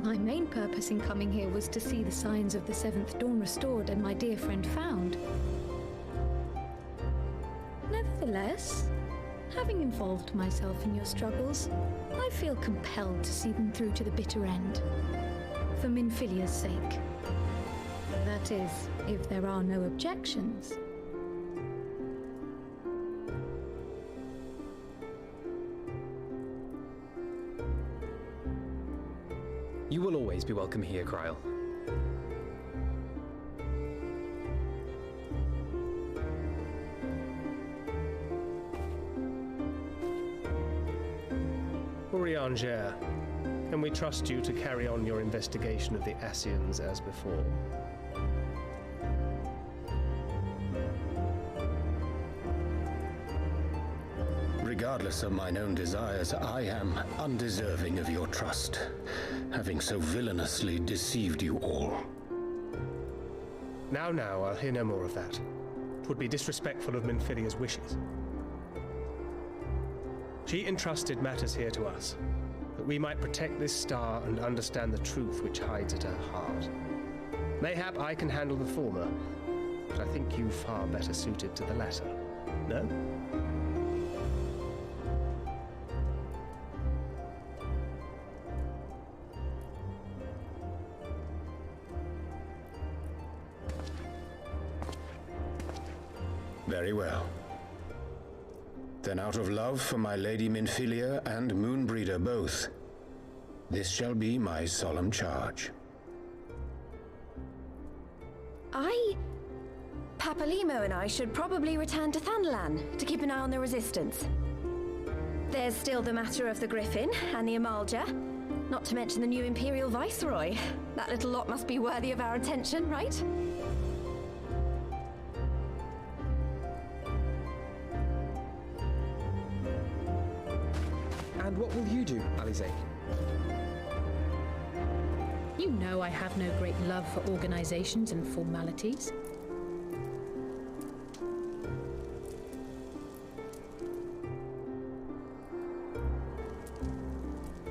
my main purpose in coming here was to see the signs of the Seventh Dawn restored and my dear friend found. Nevertheless, having involved myself in your struggles, I feel compelled to see them through to the bitter end. For Minfilia's sake. That is, if there are no objections. You will always be welcome here, Kryle. Urianger, can we trust you to carry on your investigation of the Ascians as before? Regardless of mine own desires, I am undeserving of your trust, having so villainously deceived you all. Now, I'll hear no more of that. It would be disrespectful of Minfilia's wishes. She entrusted matters here to us, that we might protect this star and understand the truth which hides at her heart. Mayhap I can handle the former, but I think you far better suited to the latter. No? Very well. Then out of love for my Lady Minfilia and Moonbreeder both, this shall be my solemn charge. Papalimo and I should probably return to Thanalan to keep an eye on the Resistance. There's still the matter of the Griffin and the Amalja, not to mention the new Imperial Viceroy. That little lot must be worthy of our attention, right? And what will you do, Alize? You know I have no great love for organizations and formalities.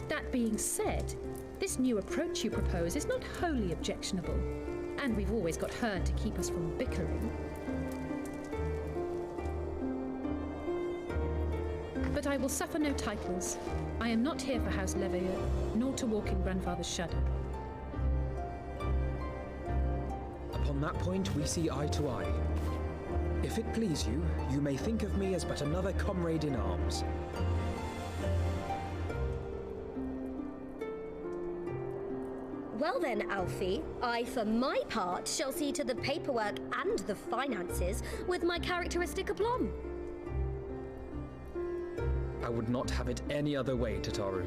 That being said, this new approach you propose is not wholly objectionable, and we've always got her to keep us from bickering. But I will suffer no titles. I am not here for House Leveilleur, nor to walk in Grandfather's shadow. Upon that point, we see eye to eye. If it please you, you may think of me as but another comrade in arms. Well then, Alfie, I, for my part, shall see to the paperwork and the finances with my characteristic aplomb. I would not have it any other way, Tataru.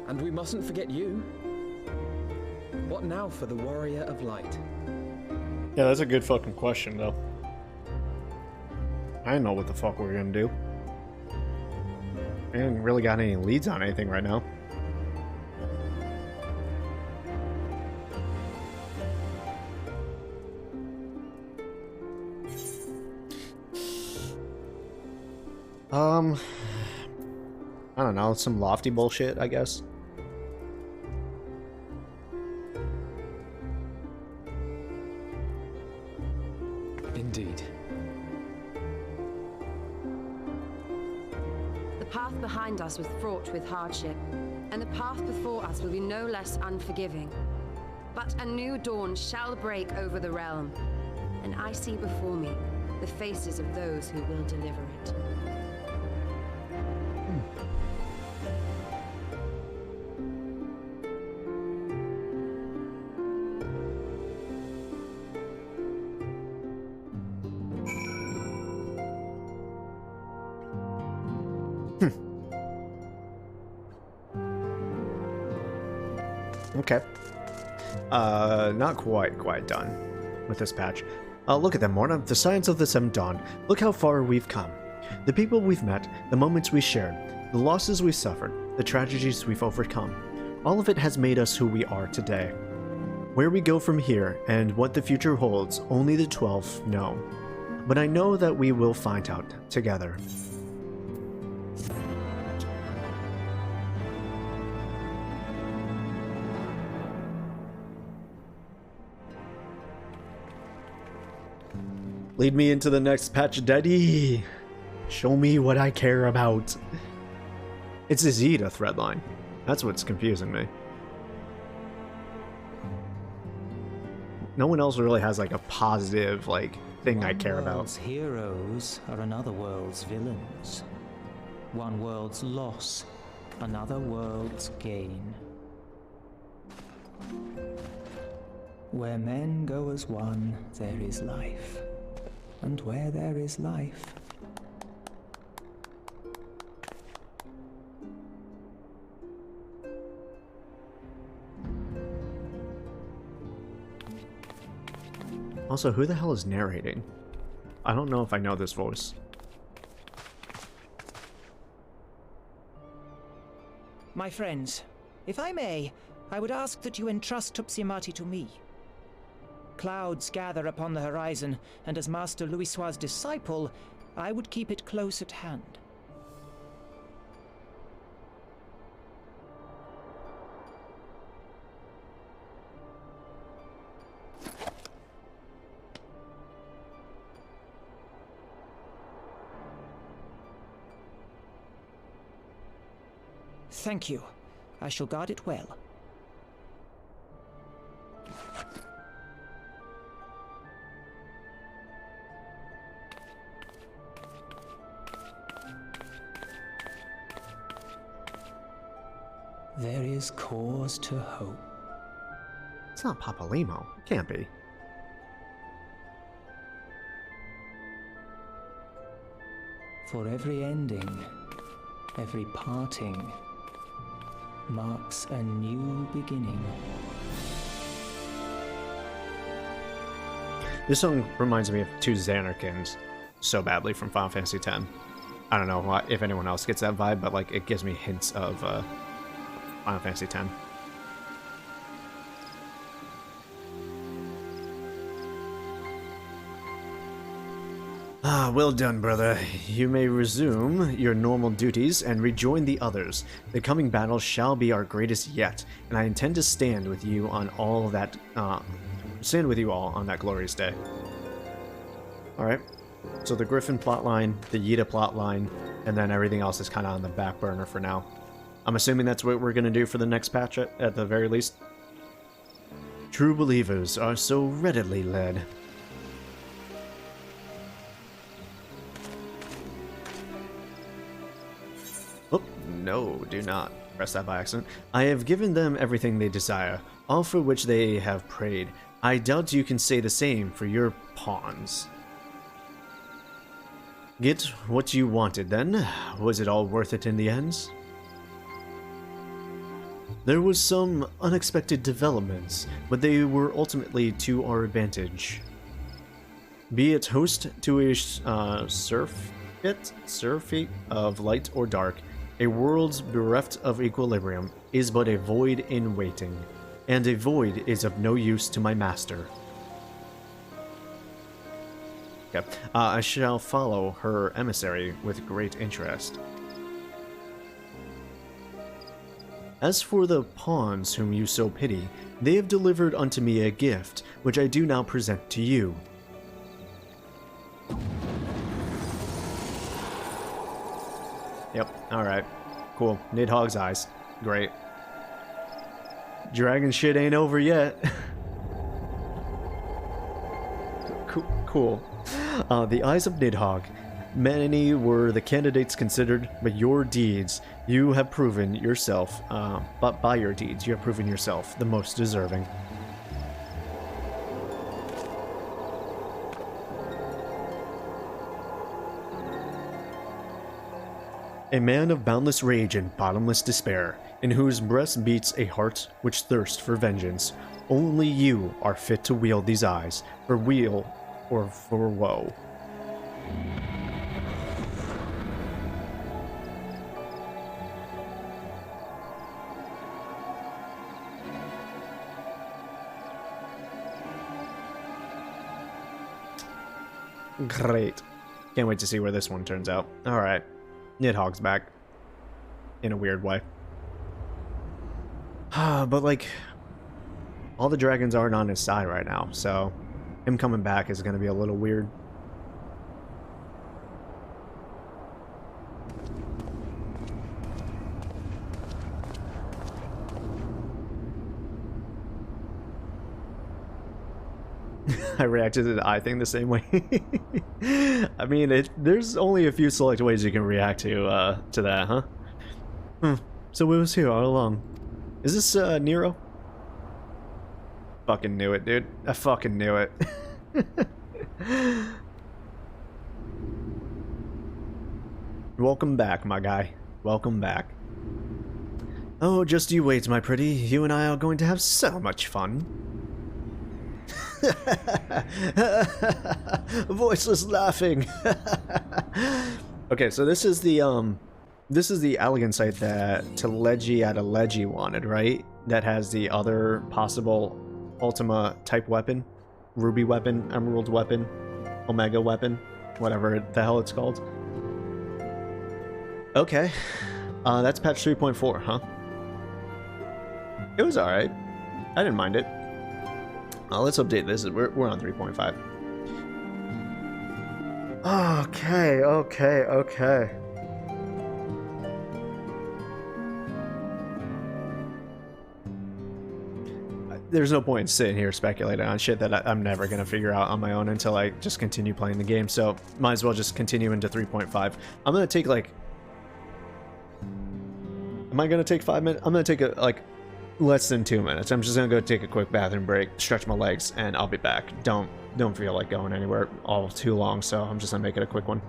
And we mustn't forget you. What now for the Warrior of Light? Yeah, that's a good fucking question, though. I don't know what the fuck we're gonna do. I haven't really got any leads on anything right now. I don't know, some lofty bullshit, I guess. Indeed. The path behind us was fraught with hardship, and the path before us will be no less unforgiving. But a new dawn shall break over the realm, and I see before me the faces of those who will deliver it. Okay. Not quite done with this patch. Look at them, Morna. The signs of the Seventh Dawn. Look how far we've come. The people we've met, the moments we shared, the losses we've suffered, the tragedies we've overcome. All of it has made us who we are today. Where we go from here, and what the future holds, only the 12 know. But I know that we will find out together. Lead me into the next patch, Daddy. Show me what I care about. It's a Zeta threadline. That's what's confusing me. No one else really has like a positive thing I care about. One world's heroes are another world's villains. One world's loss, another world's gain. Where men go as one, there is life. And where there is life... Also, who the hell is narrating? I don't know if I know this voice. My friends, if I may, I would ask that you entrust Tupsimati to me. Clouds gather upon the horizon, and as Master Louisoix's disciple, I would keep it close at hand. Thank you. I shall guard it well. there is cause to hope. It's not Papa Limo. It can't be. For every ending, every parting, marks a new beginning. This song reminds me of two Xanarkins so badly from Final Fantasy X. I don't know if anyone else gets that vibe, but like it gives me hints of Final Fantasy X. Ah, well done, brother. You may resume your normal duties and rejoin the others. The coming battle shall be our greatest yet, and I intend to stand with you on all that. Stand with you all on that glorious day. All right. So the Griffin plotline, the Yida plotline, and then everything else is kind of on the back burner for now. I'm assuming that's what we're gonna do for the next patch at the very least. True believers are so readily led. Oh, no, do not press that by accident. I have given them everything they desire, all for which they have prayed. I doubt you can say the same for your pawns. Get what you wanted, then. Was it all worth it in the end? There was some unexpected developments, but they were ultimately to our advantage. Be it host to a surfeit of light or dark, a world bereft of equilibrium is but a void in waiting, and a void is of no use to my master. Okay. I shall follow her emissary with great interest. As for the pawns whom you so pity, they have delivered unto me a gift, which I do now present to you. Yep, alright. Cool. Nidhogg's eyes. Great. Dragon shit ain't over yet. Cool. The eyes of Nidhogg. Many were the candidates considered, but your deeds, you have proven yourself, but by your deeds, you have proven yourself the most deserving. A man of boundless rage and bottomless despair, in whose breast beats a heart which thirsts for vengeance. Only you are fit to wield these eyes, for weal or for woe. Great. Can't wait to see where this one turns out. Alright. Nidhogg's back. In a weird way. But, like, all the dragons aren't on his side right now, so him coming back is going to be a little weird. I reacted to the eye thing the same way. I mean, there's only a few select ways you can react to that, huh? So it was here all along. Is this Nero? Fucking knew it, dude. I fucking knew it. Welcome back, my guy. Welcome back. Oh, just you wait, my pretty. You and I are going to have so much fun. Voiceless laughing. Okay, so this is the Allegan site that Teleji Adeleji wanted, right? That has the other possible Ultima type weapon, Ruby weapon, Emerald weapon, Omega weapon, whatever the hell it's called. Okay, that's patch 3.4, huh? It was alright. I didn't mind it. Let's update this. We're on 3.5. Okay. There's no point in sitting here speculating on shit that I'm never going to figure out on my own until I just continue playing the game, so might as well just continue into 3.5. I'm going to take, like, Am I gonna take 5 minutes? I'm gonna take like less than 2 minutes. I'm just gonna go take a quick bathroom break, stretch my legs, and I'll be back. Don't feel like going anywhere all too long, so I'm just gonna make it a quick one.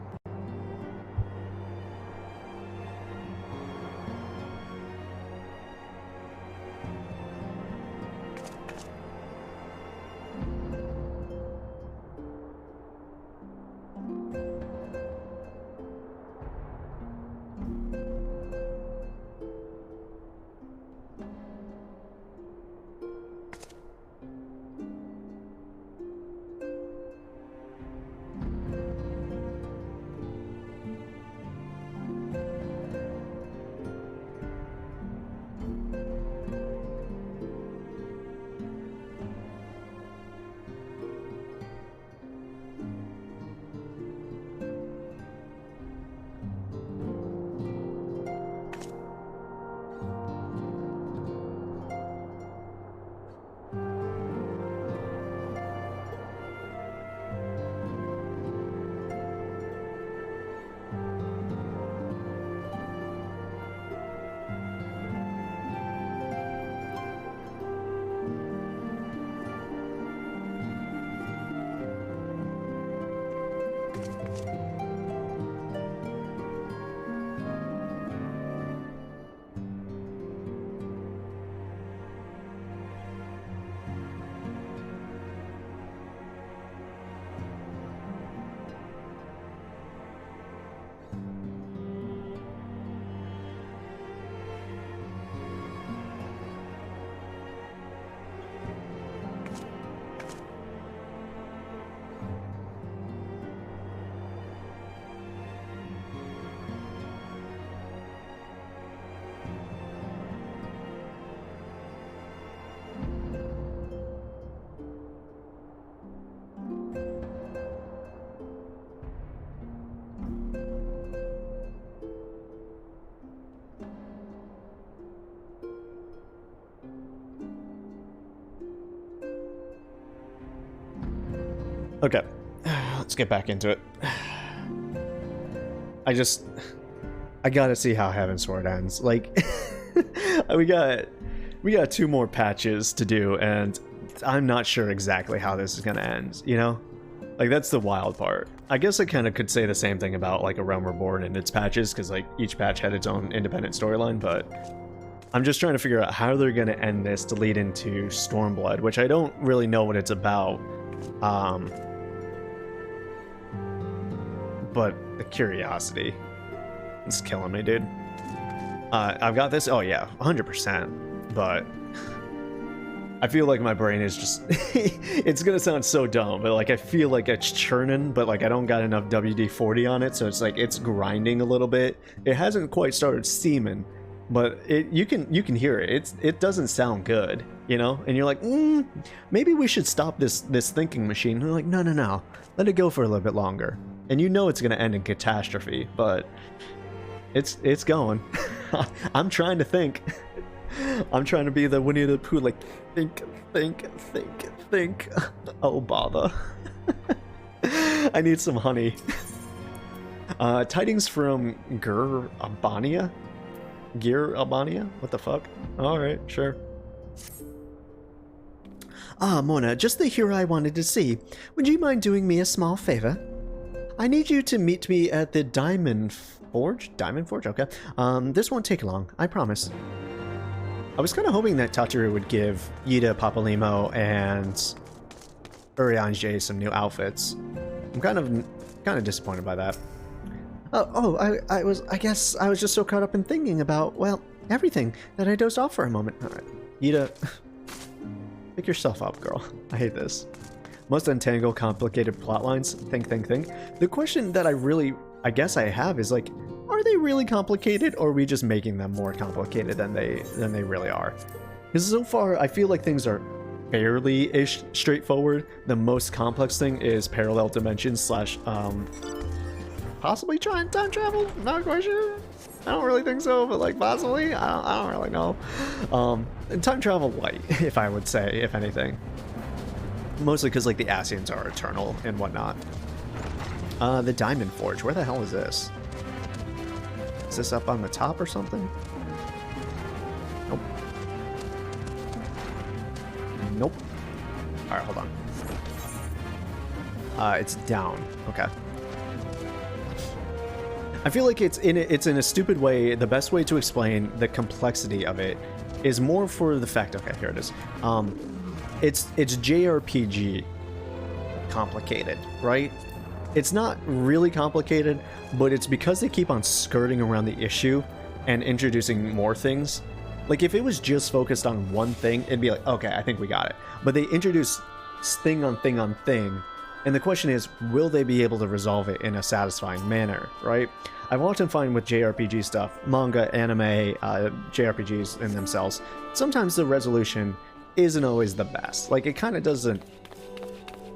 Okay, let's get back into it. I gotta see how Heavensward ends. Like, we got 2 more patches to do, and I'm not sure exactly how this is gonna end, you know? Like, that's the wild part. I guess I kind of could say the same thing about, like, A Realm Reborn and its patches, because, like, each patch had its own independent storyline, but I'm just trying to figure out how they're gonna end this to lead into Stormblood, which I don't really know what it's about. But the curiosity is killing me, dude. I've got this. Oh yeah, 100%. But I feel like my brain is just it's gonna sound so dumb, but like I feel like it's churning, but like I don't got enough WD-40 on it, so it's like it's grinding a little bit. It hasn't quite started steaming, but you can hear it. It doesn't sound good, you know? And you're like, maybe we should stop this thinking machine. And they're like, no, let it go for a little bit longer. And you know it's gonna end in catastrophe, but it's going. I'm trying to think. I'm trying to be the Winnie the Pooh, like think. Oh bother. I need some honey. Tidings from Gur Albania? Gear Albania? What the fuck? Alright, sure. Ah, Mona, just the hero I wanted to see. Would you mind doing me a small favor? I need you to meet me at the Diamond Forge? Diamond Forge? Okay. This won't take long, I promise. I was kind of hoping that Tachiru would give Yida, Papalimo, and Urianger some new outfits. I'm kind of disappointed by that. I guess I was just so caught up in thinking about, well, everything that I dozed off for a moment. Alright, Yida, pick yourself up, girl. I hate this. Most untangle complicated plot lines. Think. The question that I guess I have is like, are they really complicated, or are we just making them more complicated than they really are? Because so far, I feel like things are fairly-ish straightforward. The most complex thing is parallel dimensions / possibly trying time travel. Not quite sure. I don't really think so, but like possibly. I don't really know. Time travel light, if I would say, if anything. Mostly because like the Asians are eternal and whatnot. The Diamond Forge. Where the hell is this? Is this up on the top or something? Nope. Alright, hold on. It's down. Okay. I feel like it's in a stupid way. The best way to explain the complexity of it is more for the fact. Okay, here it is. It's JRPG complicated, right? It's not really complicated, but it's because they keep on skirting around the issue and introducing more things. Like, if it was just focused on one thing, it'd be like, okay, I think we got it. But they introduce thing on thing on thing, and the question is, will they be able to resolve it in a satisfying manner, right? I've often find with JRPG stuff, manga, anime, JRPGs in themselves, sometimes the resolution isn't always the best. Like, it kind of doesn't,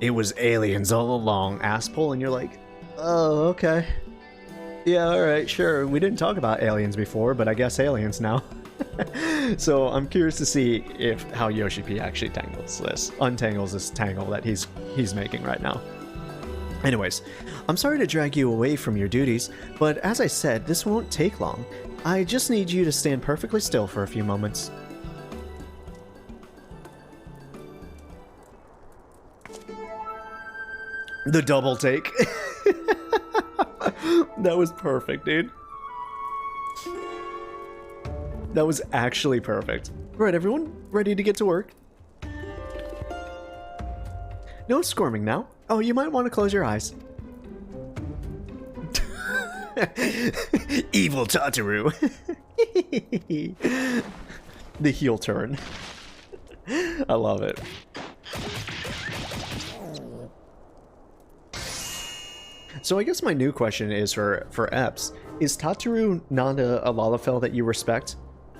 it was aliens all along, ass pull, and you're like, oh, okay. Yeah, alright, sure, we didn't talk about aliens before, but I guess aliens now. So I'm curious to see how Yoshi P actually untangles this tangle that he's making right now. Anyways, I'm sorry to drag you away from your duties, but as I said, this won't take long. I just need you to stand perfectly still for a few moments. The double take. That was perfect, dude. That was actually perfect. Right, everyone? Ready to get to work? No squirming now. Oh, you might want to close your eyes. Evil Tataru. The heel turn. I love it. So I guess my new question is for Epps. Is Tataru not a Lalafell that you respect?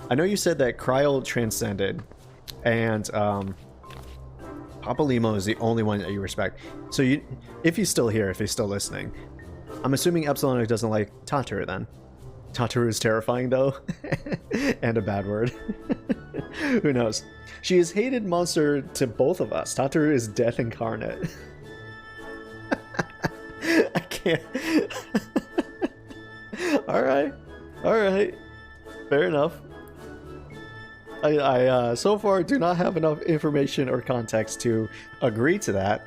I know you said that Kryl transcended, and Papalimo is the only one that you respect. So if he's still here, if he's still listening, I'm assuming Epsilon doesn't like Tataru then. Tataru is terrifying though, and a bad word. Who knows? She is hated monster to both of us. Tataru is death incarnate. I can't. Alright. Fair enough. I so far do not have enough information or context to agree to that.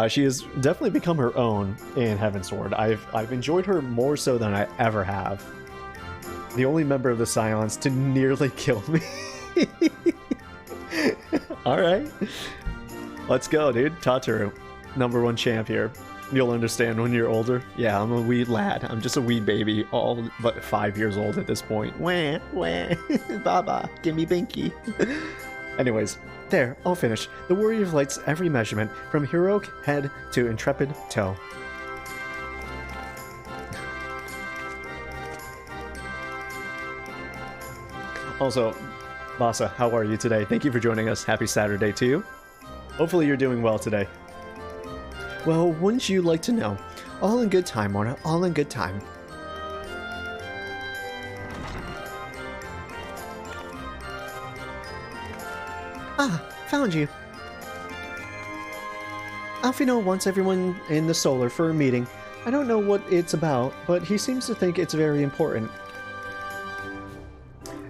She has definitely become her own in Heavensward. I've enjoyed her more so than I ever have. The only member of the Silence to nearly kill me. Alright. Let's go, dude. Tataru. #1 champ here. You'll understand when you're older. Yeah, I'm a wee lad. I'm just a wee baby, all but 5 years old at this point. Wah, wah. Baba, give me binky. Anyways, there, all finished. The warrior lights every measurement, from heroic head to intrepid toe. Also, Vasa, how are you today? Thank you for joining us. Happy Saturday to you. Hopefully you're doing well today. Well, wouldn't you like to know? All in good time, Mona. All in good time. Ah, found you. Alfino wants everyone in the Solar for a meeting. I don't know what it's about, but he seems to think it's very important.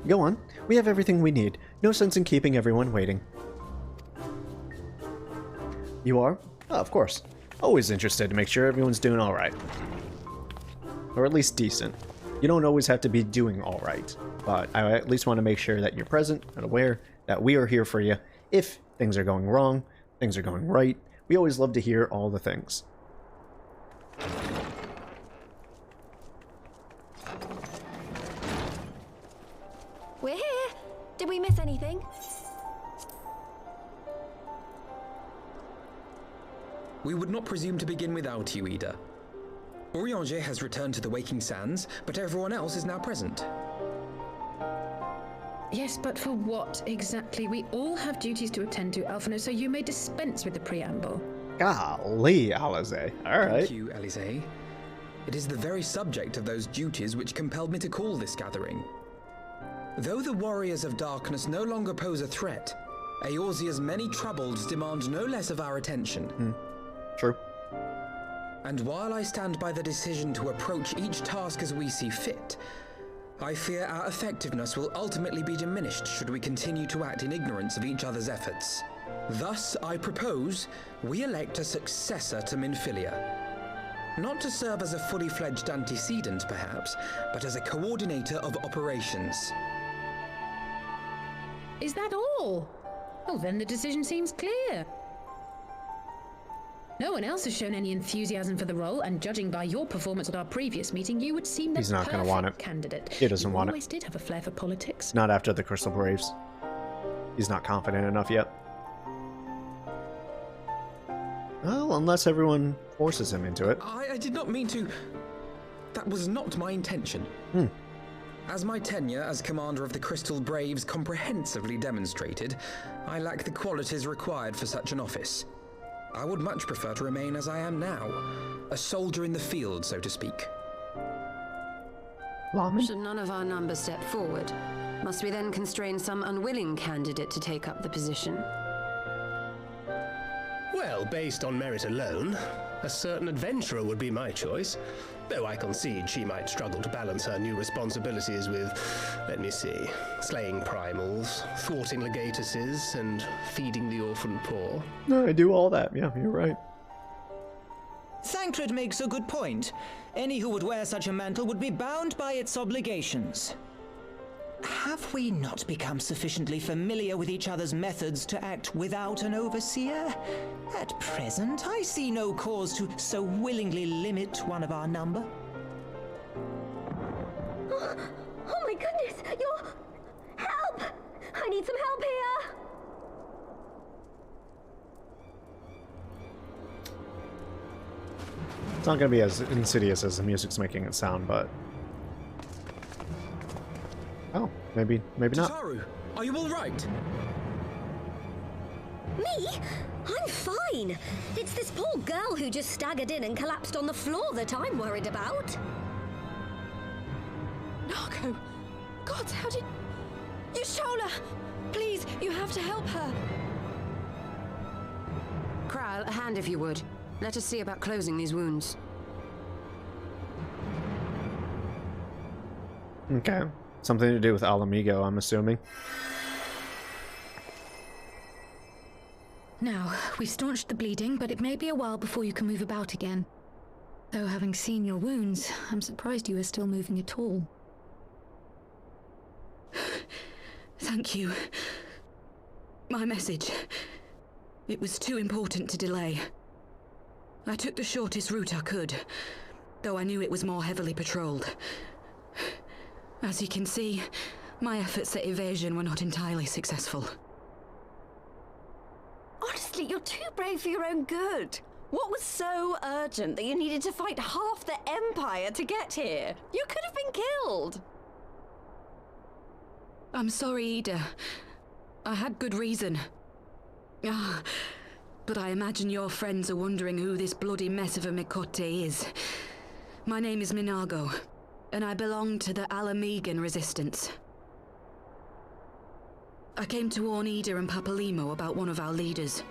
Go on. We have everything we need. No sense in keeping everyone waiting. You are? Oh, of course. Always interested to make sure everyone's doing alright. Or at least decent. You don't always have to be doing alright, but I at least want to make sure that you're present and aware that we are here for you. If things are going wrong, things are going right, we always love to hear all the things. We're here! Did we miss anything? We would not presume to begin without you, Ida. Urianger has returned to the Waking Sands, but everyone else is now present. Yes, but for what exactly? We all have duties to attend to, Alphino, so you may dispense with the preamble. Golly, Alize. Alright. Thank you, Alize. It is the very subject of those duties which compelled me to call this gathering. Though the Warriors of Darkness no longer pose a threat, Eorzea's many troubles demand no less of our attention. True. And while I stand by the decision to approach each task as we see fit, I fear our effectiveness will ultimately be diminished should we continue to act in ignorance of each other's efforts. Thus, I propose we elect a successor to Minfilia. Not to serve as a fully fledged antecedent, perhaps, but as a coordinator of operations. Is that all? Oh, then the decision seems clear. No one else has shown any enthusiasm for the role, and judging by your performance at our previous meeting, you would seem the He's not going to want it. Candidate. He doesn't want it. You always did have a flair for politics. Not after the Crystal Braves. He's not confident enough yet. Well, unless everyone forces him into it. I did not mean to... That was not my intention. As my tenure as commander of the Crystal Braves comprehensively demonstrated, I lack the qualities required for such an office. I would much prefer to remain as I am now, a soldier in the field, so to speak. Should none of our numbers step forward, must we then constrain some unwilling candidate to take up the position? Well, based on merit alone, a certain adventurer would be my choice. Though I concede she might struggle to balance her new responsibilities with, let me see, slaying primals, thwarting legatuses, and feeding the orphan poor. No, I do all that. Yeah, you're right. Thancred makes a good point. Any who would wear such a mantle would be bound by its obligations. Have we not become sufficiently familiar with each other's methods to act without an overseer? At present, I see no cause to so willingly limit one of our number. Oh my goodness! Help! I need some help here! It's not going to be as insidious as the music's making it sound, but... Oh, maybe not. Tataru, are you all right? Me? I'm fine. It's this poor girl who just staggered in and collapsed on the floor that I'm worried about. Narco! God, how did... Yashola! Please, you have to help her. Kral, a hand if you would. Let us see about closing these wounds. Okay. Something to do with Alamigo, I'm assuming. Now, we've staunched the bleeding, but it may be a while before you can move about again. Though having seen your wounds, I'm surprised you are still moving at all. Thank you. My message. It was too important to delay. I took the shortest route I could, though I knew it was more heavily patrolled. As you can see, my efforts at evasion were not entirely successful. Honestly, you're too brave for your own good. What was so urgent that you needed to fight half the Empire to get here? You could have been killed. I'm sorry, Ida. I had good reason. But I imagine your friends are wondering who this bloody mess of a Mikote is. My name is Minago, and I belong to the Alamegan Resistance. I came to warn Ida and Papalimo about one of our leaders.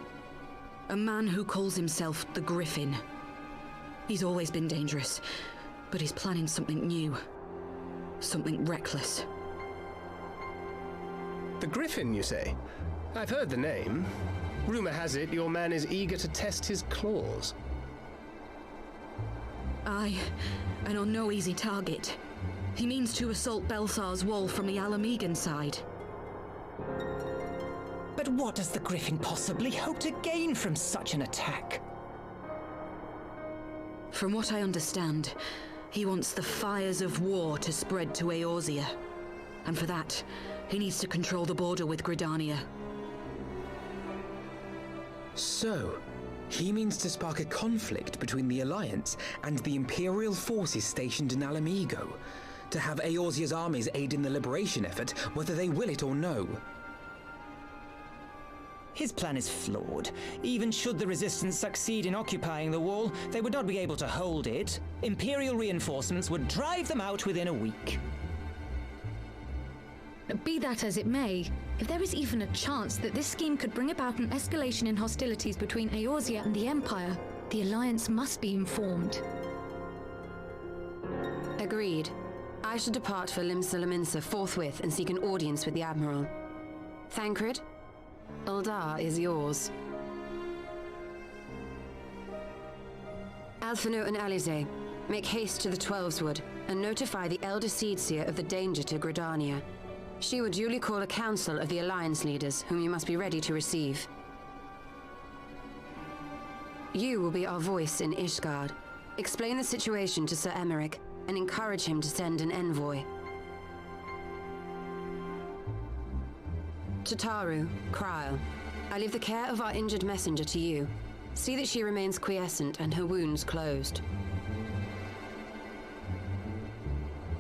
A man who calls himself the Griffin. He's always been dangerous, but he's planning something new. Something reckless. The Griffin, you say? I've heard the name. Rumor has it your man is eager to test his claws. Aye, and on no easy target. He means to assault Belsar's wall from the Alamegan side. But what does the Griffin possibly hope to gain from such an attack? From what I understand, he wants the fires of war to spread to Eorzea. And for that, he needs to control the border with Gridania. So, he means to spark a conflict between the Alliance and the Imperial forces stationed in Alamigo, to have Eorzea's armies aid in the liberation effort, whether they will it or no. His plan is flawed. Even should the Resistance succeed in occupying the wall, they would not be able to hold it. Imperial reinforcements would drive them out within a week. Be that as it may, if there is even a chance that this scheme could bring about an escalation in hostilities between Eorzea and the Empire, the Alliance must be informed. Agreed. I should depart for Limsa Laminsa forthwith and seek an audience with the Admiral. Thancred, Uldar is yours. Alphino and Alize, make haste to the Twelveswood and notify the Elder Seedseer of the danger to Gridania. She will duly call a council of the Alliance leaders, whom you must be ready to receive. You will be our voice in Ishgard. Explain the situation to Sir Emmerich and encourage him to send an envoy. To Taru, Kryl, I leave the care of our injured messenger to you. See that she remains quiescent and her wounds closed.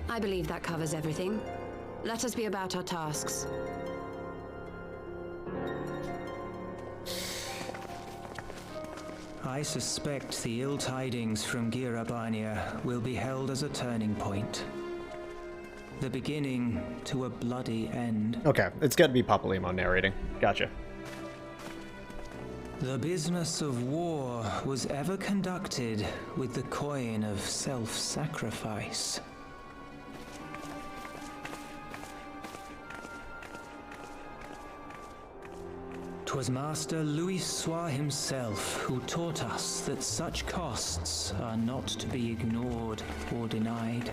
I believe that covers everything. Let us be about our tasks. I suspect the ill tidings from Girabania will be held as a turning point. The beginning to a bloody end. Okay, it's got to be Papalimo narrating. Gotcha. The business of war was ever conducted with the coin of self-sacrifice. 'Twas Master Louis Soir himself who taught us that such costs are not to be ignored or denied.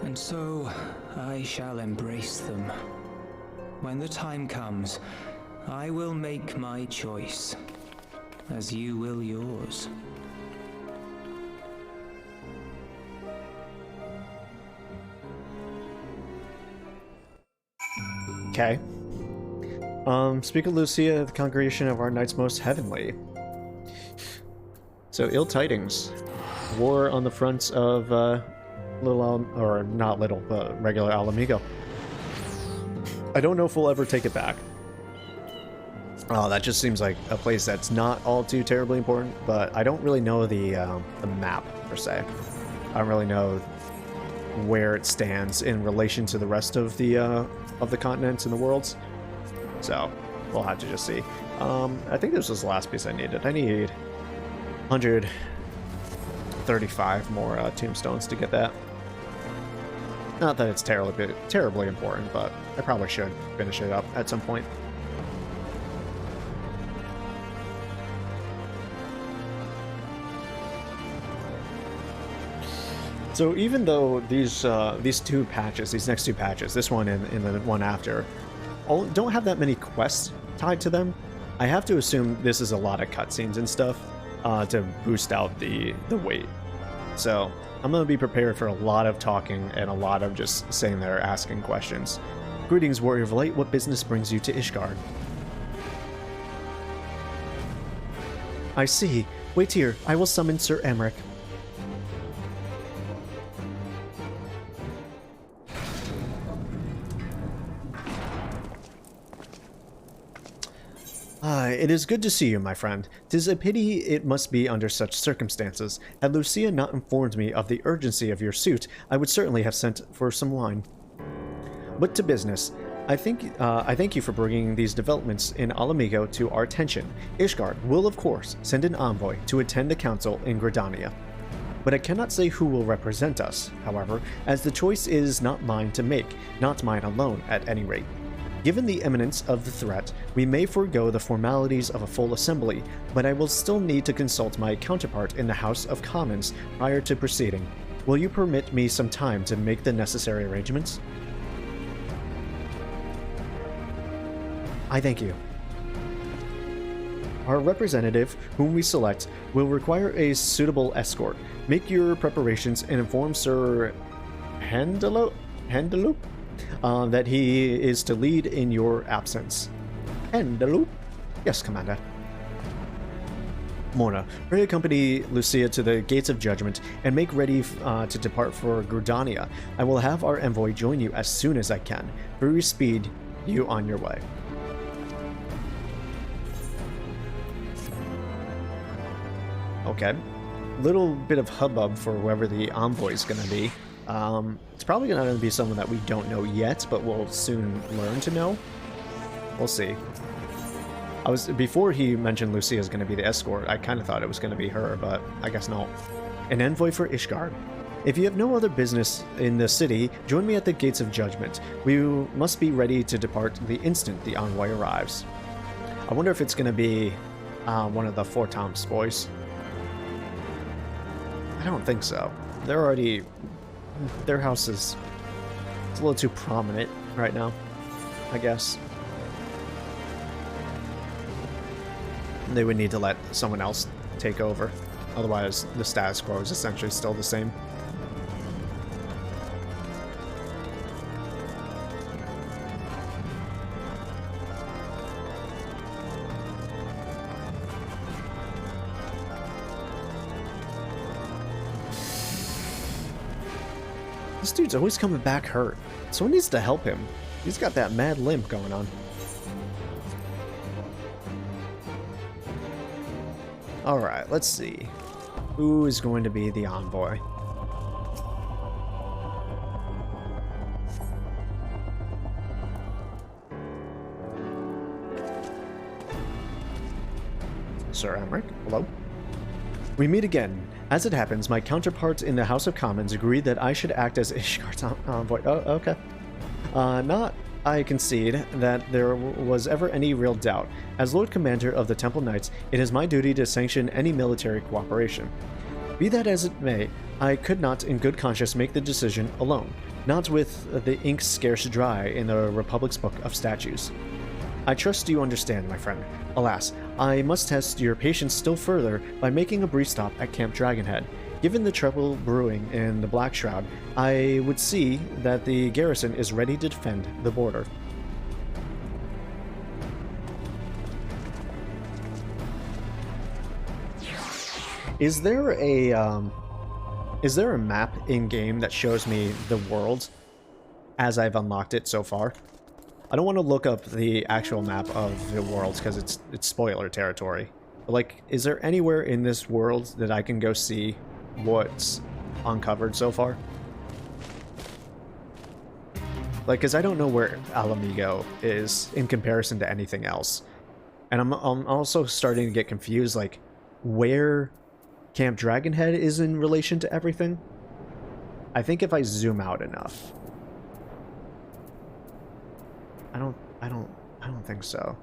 And so I shall embrace them. When the time comes, I will make my choice, as you will yours. Okay. Speak of Lucia, the congregation of our knights most heavenly. So, ill tidings. War on the fronts of, or not little, but regular Alamigo. I don't know if we'll ever take it back. Oh, that just seems like a place that's not all too terribly important, but I don't really know the map, per se. I don't really know where it stands in relation to the rest of the continents and the worlds. So, we'll have to just see. I think this was the last piece I needed. I need 135 more tombstones to get that. Not that it's terribly important, but I probably should finish it up at some point. So even though these two patches, these next two patches, this one and the one after, don't have that many quests tied to them, I have to assume this is a lot of cutscenes and stuff to boost out the weight. So I'm going to be prepared for a lot of talking and a lot of just sitting there asking questions. Greetings, Warrior of Light. What business brings you to Ishgard? I see. Wait here. I will summon Sir Emmerich. It is good to see you, my friend. 'Tis a pity it must be under such circumstances. Had Lucia not informed me of the urgency of your suit, I would certainly have sent for some wine. But to business. I thank you for bringing these developments in Alamigo to our attention. Ishgard will, of course, send an envoy to attend the council in Gridania. But I cannot say who will represent us, however, as the choice is not mine to make, not mine alone at any rate. Given the imminence of the threat, we may forego the formalities of a full assembly, but I will still need to consult my counterpart in the House of Commons prior to proceeding. Will you permit me some time to make the necessary arrangements? I thank you. Our representative, whom we select, will require a suitable escort. Make your preparations and inform Sir Handeloop that he is to lead in your absence. Handeloop? Yes, Commander. Mona, hurry accompany Lucia to the Gates of Judgment and make ready to depart for Gridania. I will have our envoy join you as soon as I can. Hurry speed you on your way. Okay. Little bit of hubbub for whoever the envoy is going to be. It's probably going to be someone that we don't know yet, but we'll soon learn to know. We'll see. Before he mentioned Lucia is going to be the escort, I kind of thought it was going to be her, but I guess not. An envoy for Ishgard. If you have no other business in the city, join me at the Gates of Judgment. We must be ready to depart the instant the envoy arrives. I wonder if it's going to be one of the Four Toms boys. I don't think so. They're already... Their house is... It's a little too prominent right now, I guess. They would need to let someone else take over. Otherwise, the status quo is essentially still the same. This dude's always coming back hurt. Someone needs to help him. He's got that mad limp going on. Alright, let's see. Who is going to be the envoy? Sir Emmerich, hello? We meet again. As it happens, my counterparts in the House of Commons agreed that I should act as Ishgard's envoy. Oh, okay. Not, I concede, that there was ever any real doubt. As Lord Commander of the Temple Knights, it is my duty to sanction any military cooperation. Be that as it may, I could not in good conscience make the decision alone, not with the ink scarce dry in the Republic's Book of Statutes. I trust you understand, my friend. Alas, I must test your patience still further by making a brief stop at Camp Dragonhead. Given the trouble brewing in the Black Shroud, I would see that the garrison is ready to defend the border. Is there a map in game that shows me the world as I've unlocked it so far? I don't want to look up the actual map of the world because it's spoiler territory. But like, is there anywhere in this world that I can go see what's uncovered so far? Like, because I don't know where Alamigo is in comparison to anything else. And I'm also starting to get confused, like, where Camp Dragonhead is in relation to everything. I think if I zoom out enough. I don't think so.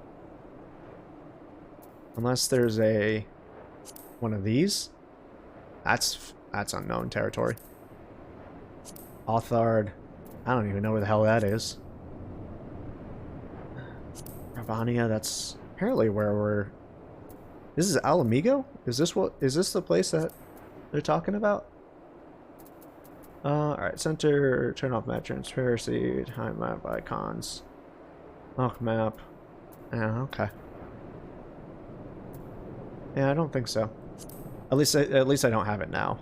Unless there's one of these. That's unknown territory. Authard. I don't even know where the hell that is. Ravania, that's apparently where we're... This is Alamigo? Is this the place that they're talking about? Alright, center, turn off map transparency, time map icons. Lock map. Yeah, okay. Yeah, I don't think so. At least I don't have it now.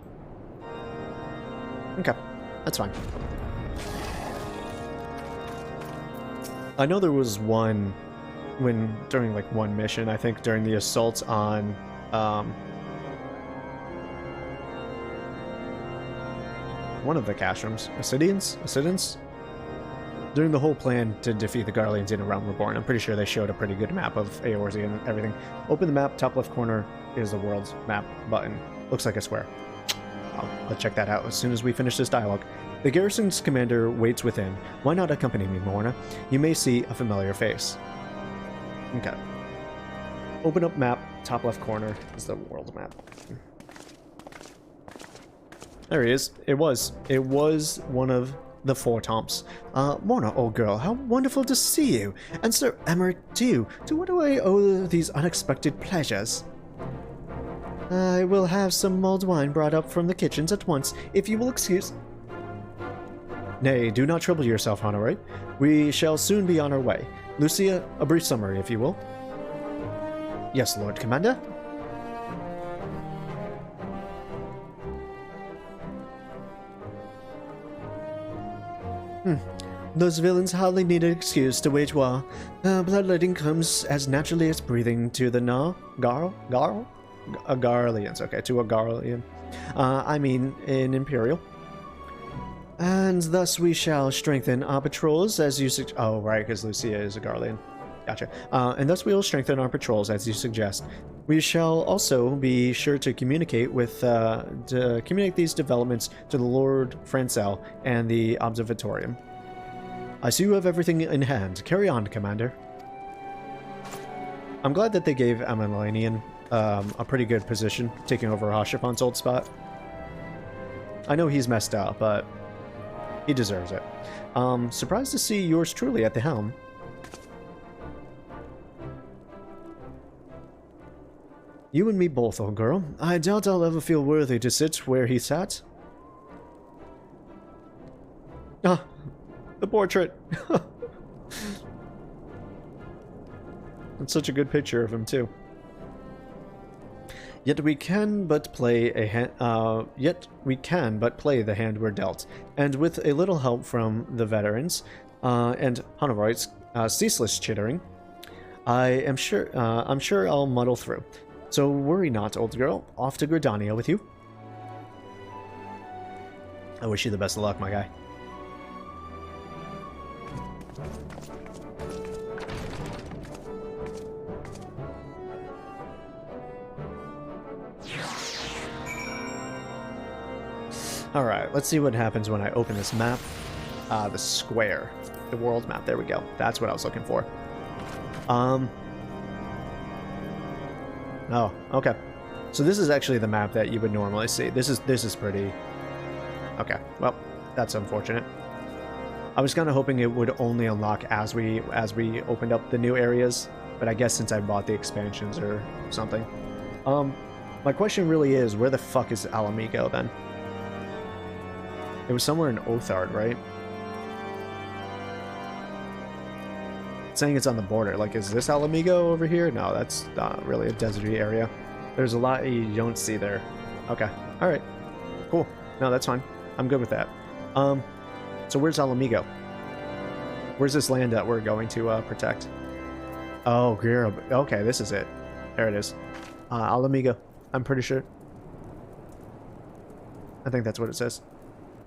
Okay, that's fine. I know there was one during like one mission, I think during the assault on one of the Cashrams. Ascidians? During the whole plan to defeat the Garleans in A Realm Reborn, I'm pretty sure they showed a pretty good map of Eorzea and everything. Open the map, top left corner is the world's map button. Looks like a square. I'll check that out as soon as we finish this dialogue. The garrison's commander waits within. Why not accompany me, Morna? You may see a familiar face. Okay. Open up map, top left corner is the world map. There he is. It was one of the Four Toms. Morna, old girl, how wonderful to see you. And Sir Emmerich, too. To what do I owe these unexpected pleasures? I will have some mulled wine brought up from the kitchens at once, if you will excuse... Nay, do not trouble yourself, Honorate. We shall soon be on our way. Lucia, a brief summary, if you will. Yes, Lord Commander. Those villains hardly need an excuse to wage war. Bloodletting comes as naturally as breathing to the Garleans. Okay, to a Garlean. I mean, in Imperial. And thus we shall strengthen our patrols as you suggest. Oh, right, because Lucia is a Garlean. Gotcha. And thus we will strengthen our patrols as you suggest. We shall also be sure to communicate these developments to the Lord Francel and the Observatorium. I see you have everything in hand. Carry on, Commander. I'm glad that they gave Amelanian a pretty good position, taking over Hashifon's old spot. I know he's messed up, but he deserves it. Surprised to see yours truly at the helm. You and me both, old girl. I doubt I'll ever feel worthy to sit where he sat. Ah, the portrait. It's such a good picture of him, too. Yet we can but play the hand we're dealt, and with a little help from the veterans and Honoroid's ceaseless chittering, I'm sure I'll muddle through. So worry not, old girl. Off to Gridania with you. I wish you the best of luck, my guy. Alright, let's see what happens when I open this map. The square. The world map. There we go. That's what I was looking for. Oh, okay. So this is actually the map that you would normally see. This is pretty... Okay, well, that's unfortunate. I was kind of hoping it would only unlock as we opened up the new areas, but I guess since I bought the expansions or something. My question really is, where the fuck is Alamigo then? It was somewhere in Othard, right? It's saying it's on the border. Like, is this Alamigo over here? No, that's not really a deserty area. There's a lot you don't see there. Okay. Alright. Cool. No, that's fine. I'm good with that. So where's Alamigo? Where's this land that we're going to protect? Oh, Gira. Okay, this is it. There it is. Alamigo. I'm pretty sure. I think that's what it says.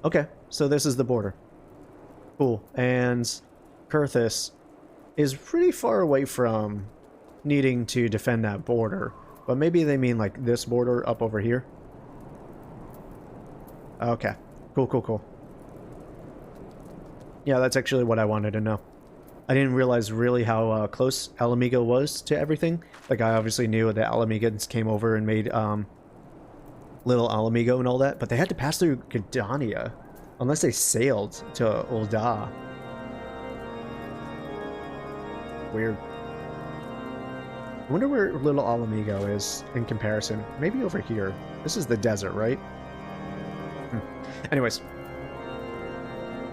Okay, so this is the border. Cool. And Kurthus is pretty far away from needing to defend that border. But maybe they mean like this border up over here. Okay. Cool. Yeah, that's actually what I wanted to know. I didn't realize really how close Alamigo was to everything. Like, I obviously knew that Alamigans came over and made Little Alamigo and all that, but they had to pass through Gridania unless they sailed to Ul'dah. Weird. I wonder where Little Alamigo is in comparison. Maybe over here. This is the desert, right? Anyways.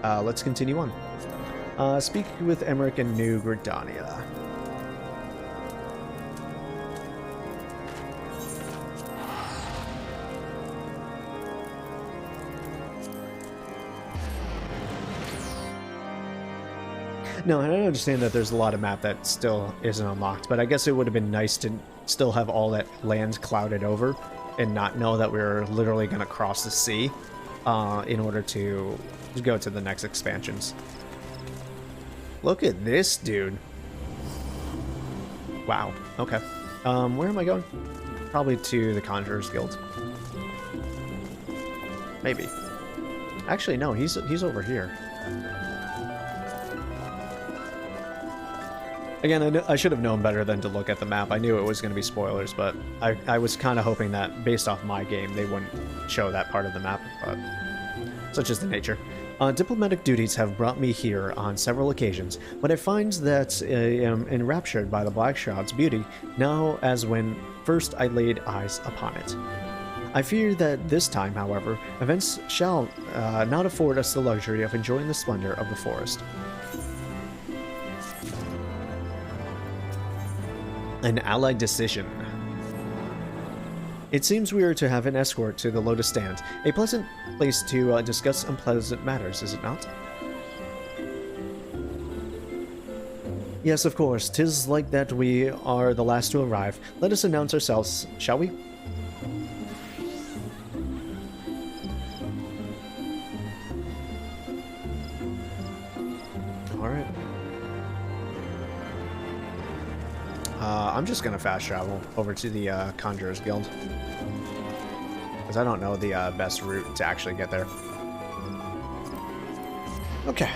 Let's continue on. Speak with Emmerich in New Gridania. No, I understand that there's a lot of map that still isn't unlocked, but I guess it would have been nice to still have all that land clouded over and not know that we were literally going to cross the sea in order to go to the next expansions. Look at this dude. Wow. Okay. Where am I going? Probably to the Conjurer's Guild. Maybe. Actually, no. He's over here. Again, I should have known better than to look at the map. I knew it was going to be spoilers, but I was kind of hoping that based off my game, they wouldn't show that part of the map, but such is the nature. Diplomatic duties have brought me here on several occasions, but I find that I am enraptured by the Black Shroud's beauty, now as when first I laid eyes upon it. I fear that this time, however, events shall not afford us the luxury of enjoying the splendor of the forest. An allied decision. It seems we are to have an escort to the Lotus Stand. A pleasant place to discuss unpleasant matters, is it not? Yes, of course. 'Tis like that we are the last to arrive. Let us announce ourselves, shall we? Alright. I'm just gonna fast travel over to the Conjurers Guild. Because I don't know the best route to actually get there. Okay.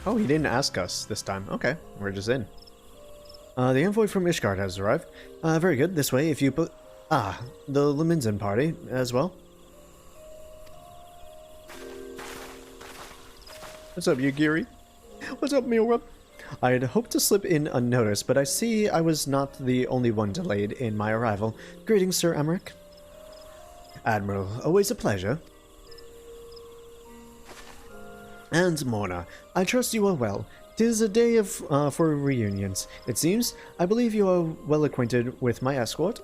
Oh, he didn't ask us this time. Okay, we're just in. The envoy from Ishgard has arrived. Very good. This way, if you put... Ah, the Laminzan party as well. What's up, Yugiri? What's up, Lamoura? I had hoped to slip in unnoticed, but I see I was not the only one delayed in my arrival. Greetings, Sir Emmerich. Admiral, always a pleasure. And Morna, I trust you are well. 'Tis a day of for reunions, it seems. I believe you are well acquainted with my escort.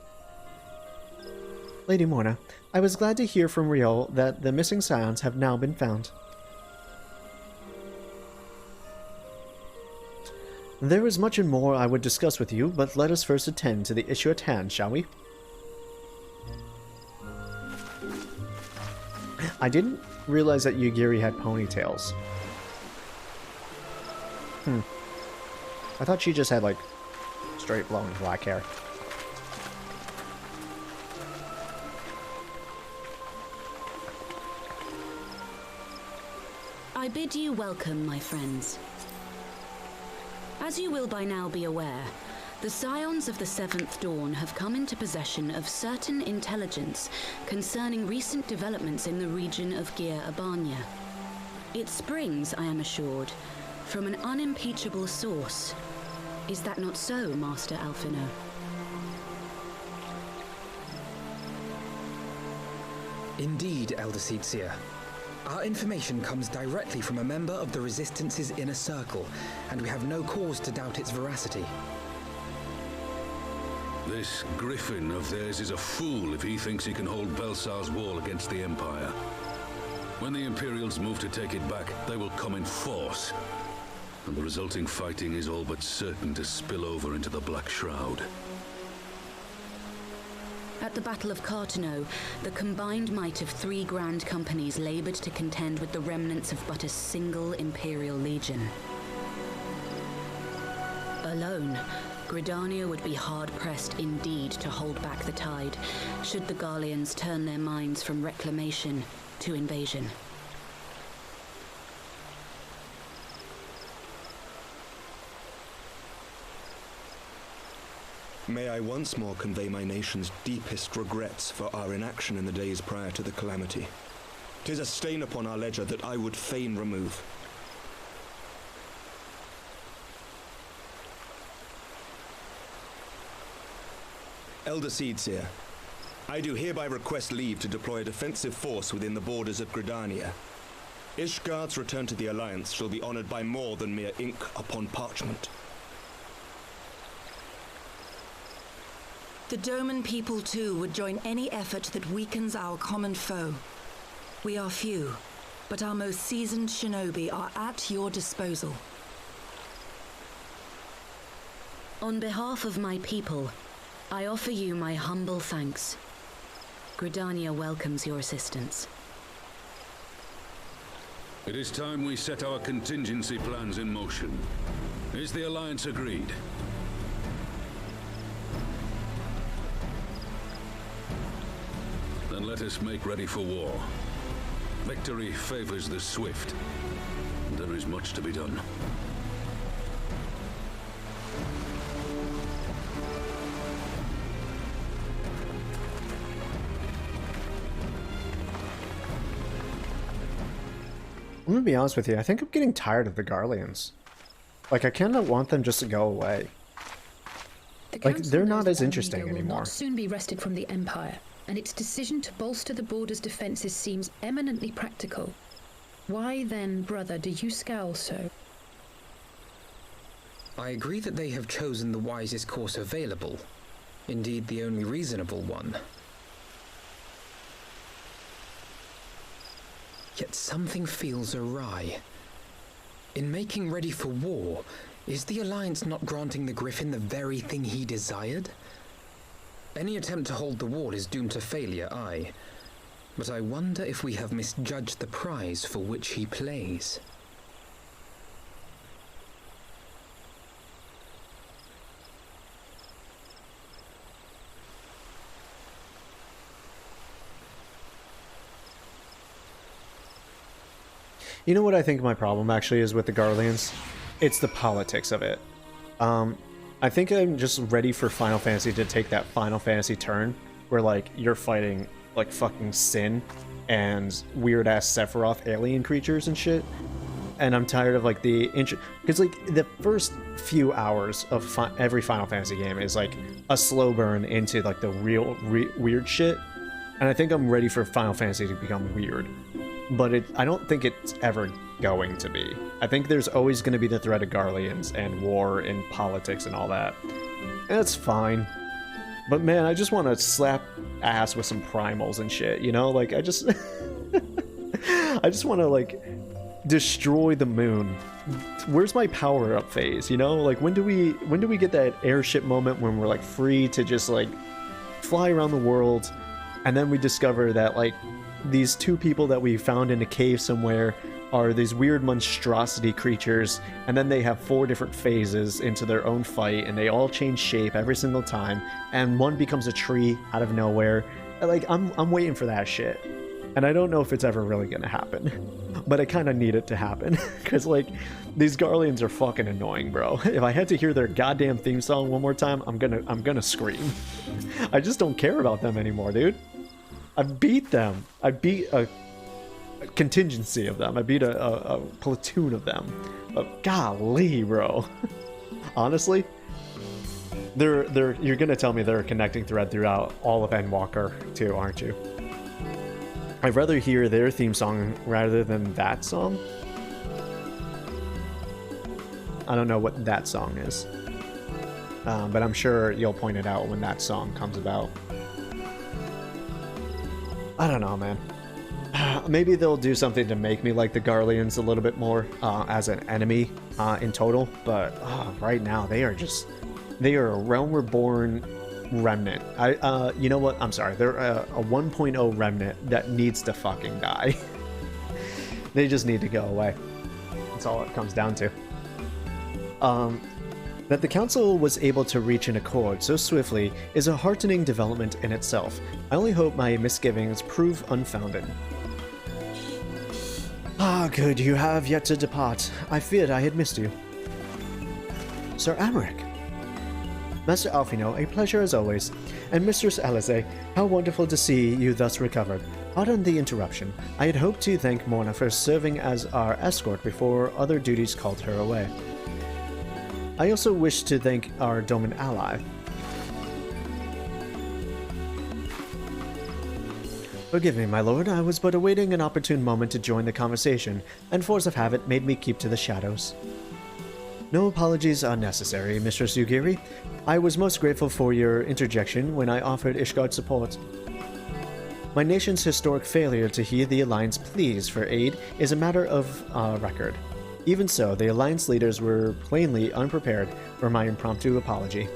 Lady Morna, I was glad to hear from Riol that the missing scions have now been found. There is much and more I would discuss with you, but let us first attend to the issue at hand, shall we? I didn't realize that Yugiri had ponytails. I thought she just had, like, straight blonde black hair. I bid you welcome, my friends. As you will by now be aware, the Scions of the Seventh Dawn have come into possession of certain intelligence concerning recent developments in the region of Gyr Abania. It springs, I am assured, from an unimpeachable source. Is that not so, Master Alphino? Indeed, Elder Seedseer. Our information comes directly from a member of the Resistance's inner circle, and we have no cause to doubt its veracity. This griffin of theirs is a fool if he thinks he can hold Belsar's wall against the Empire. When the Imperials move to take it back, they will come in force. And the resulting fighting is all but certain to spill over into the Black Shroud. At the Battle of Cartano, the combined might of 3 grand companies labored to contend with the remnants of but a single Imperial legion. Alone, Gridania would be hard-pressed indeed to hold back the tide, should the Garleans turn their minds from reclamation to invasion. May I once more convey my nation's deepest regrets for our inaction in the days prior to the calamity. 'Tis a stain upon our ledger that I would fain remove. Elder Seedseer, I do hereby request leave to deploy a defensive force within the borders of Gridania. Ishgard's return to the Alliance shall be honored by more than mere ink upon parchment. The Doman people, too, would join any effort that weakens our common foe. We are few, but our most seasoned shinobi are at your disposal. On behalf of my people, I offer you my humble thanks. Gridania welcomes your assistance. It is time we set our contingency plans in motion. Is the Alliance agreed? Then let us make ready for war. Victory favors the swift. There is much to be done. I'm gonna be honest with you, I think I'm getting tired of the Garleans. Like, I kinda want them just to go away. Like, they're not as interesting anymore. Will not soon be wrested from the Empire, and its decision to bolster the border's defenses seems eminently practical. Why then, brother, do you scowl so? I agree that they have chosen the wisest course available. Indeed, the only reasonable one. Yet something feels awry. In making ready for war, is the Alliance not granting the Griffin the very thing he desired? Any attempt to hold the wall is doomed to failure, aye. But I wonder if we have misjudged the prize for which he plays. You know what I think my problem actually is with the Garleans? It's the politics of it. I think I'm just ready for Final Fantasy to take that Final Fantasy turn where, like, you're fighting, like, fucking Sin and weird-ass Sephiroth alien creatures and shit. And I'm tired of, like, because, like, the first few hours of every Final Fantasy game is, like, a slow burn into, like, the real weird shit. And I think I'm ready for Final Fantasy to become weird. But I don't think it's ever going to be. I think there's always going to be the threat of Garleans and war and politics and all that. And that's fine. But man, I just want to slap ass with some primals and shit, you know? Like, I just... I just want to, like, destroy the moon. Where's my power-up phase, you know? Like, when do we get that airship moment when we're, like, free to just, like, fly around the world, and then we discover that, like, these two people that we found in a cave somewhere are these weird monstrosity creatures, and then they have 4 different phases into their own fight, and they all change shape every single time, and one becomes a tree out of nowhere. Like, I'm waiting for that shit. And I don't know if it's ever really gonna happen. But I kinda need it to happen. Cause, like, these Garleans are fucking annoying, bro. If I had to hear their goddamn theme song one more time, I'm gonna scream. I just don't care about them anymore, dude. I beat them. I beat a contingency of them. I beat a platoon of them. But golly, bro. Honestly, you're gonna tell me they're a connecting thread throughout all of Endwalker too, aren't you? I'd rather hear their theme song rather than that song. I don't know what that song is. But I'm sure you'll point it out when that song comes about. I don't know, man. Maybe they'll do something to make me like the Garleans a little bit more as an enemy in total. But right now, they are a Realm Reborn remnant. You know what? I'm sorry. They're a 1.0 remnant that needs to fucking die. They just need to go away. That's all it comes down to. That the Council was able to reach an accord so swiftly is a heartening development in itself. I only hope my misgivings prove unfounded. Ah, good, you have yet to depart. I feared I had missed you. Sir Amaric. Master Alfino, a pleasure as always. And Mistress Alize, how wonderful to see you thus recovered. Pardon the interruption. I had hoped to thank Morna for serving as our escort before other duties called her away. I also wish to thank our Doman ally. Forgive me, my lord, I was but awaiting an opportune moment to join the conversation, and force of habit made me keep to the shadows. No apologies are necessary, Mistress Yugiri. I was most grateful for your interjection when I offered Ishgard support. My nation's historic failure to heed the Alliance pleas for aid is a matter of record. Even so, the Alliance leaders were plainly unprepared for my impromptu apology.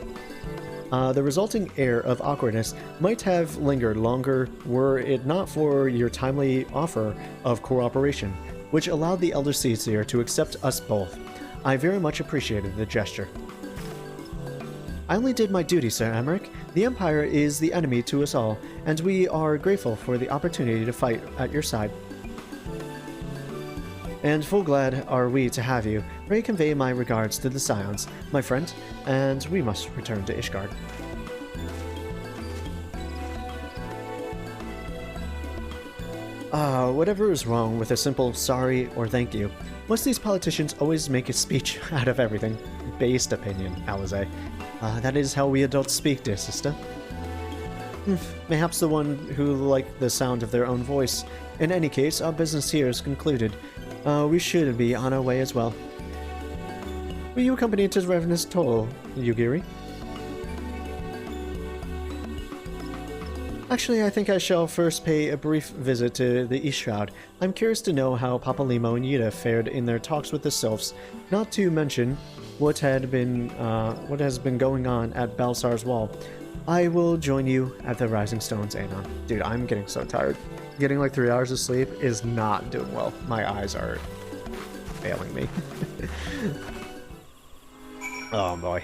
The resulting air of awkwardness might have lingered longer were it not for your timely offer of cooperation, which allowed the Elder Seedseer to accept us both. I very much appreciated the gesture. I only did my duty, Sir Amaric. The Empire is the enemy to us all, and we are grateful for the opportunity to fight at your side. And full glad are we to have you. Pray convey my regards to the Scions, my friend, and we must return to Ishgard. Whatever is wrong with a simple sorry or thank you? Must these politicians always make a speech out of everything? Based opinion, Alize. That is how we adults speak, dear sister. Perhaps the one who like the sound of their own voice. In any case, our business here is concluded. We should be on our way as well. Will you accompany to Ravenous Toll, Yugiri? Actually, I think I shall first pay a brief visit to the East Shroud. I'm curious to know how Papalimo and Yida fared in their talks with the Sylphs, not to mention what has been going on at Balsar's Wall. I will join you at the Rising Stones, Anon. Dude, I'm getting so tired. getting like 3 hours of sleep is not doing well. My eyes are failing me. Oh boy.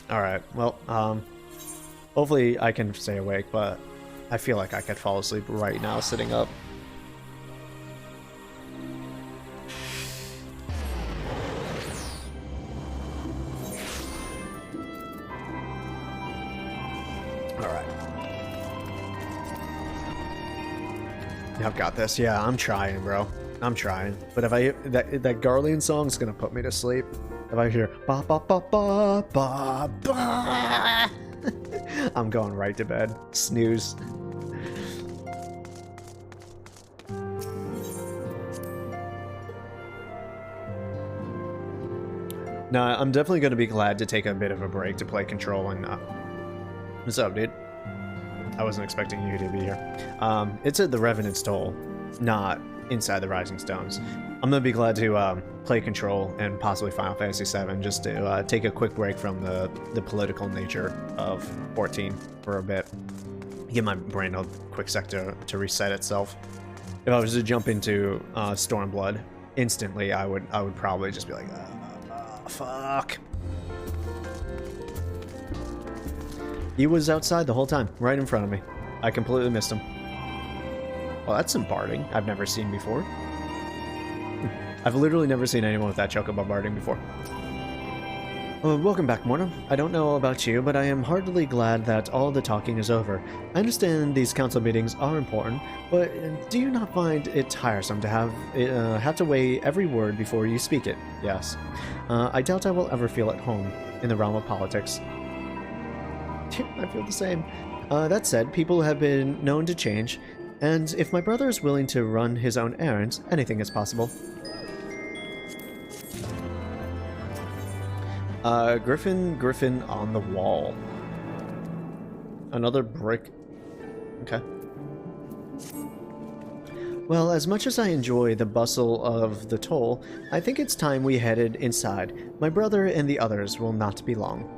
Alright, well, hopefully I can stay awake, but I feel like I could fall asleep right now sitting up. Alright. I've got this. Yeah, I'm trying, bro. I'm trying. But if I that Garlean song's gonna put me to sleep. If I hear ba ba ba ba ba ba, I'm going right to bed. Snooze. No, I'm definitely going to be glad to take a bit of a break to play Control and... What's up, dude? I wasn't expecting you to be here. It's at the Revenant's Toll, not inside the Rising Stones. I'm going to be glad to play Control and possibly Final Fantasy VII just to take a quick break from the political nature of 14 for a bit. Give my brain a quick sec to reset itself. If I was to jump into Stormblood instantly, I would probably just be like... fuck. He was outside the whole time, right in front of me. I completely missed him. Well, that's some barding I've never seen before. I've literally never seen anyone with that chocobo barding before. Welcome back, Morna. I don't know about you, but I am heartily glad that all the talking is over. I understand these council meetings are important, but do you not find it tiresome to have to weigh every word before you speak it? Yes. I doubt I will ever feel at home in the realm of politics. I feel the same. That said, people have been known to change, and if my brother is willing to run his own errands, anything is possible. Griffin on the wall. Another brick. Okay. Well, as much as I enjoy the bustle of the toll, I think it's time we headed inside. My brother and the others will not be long.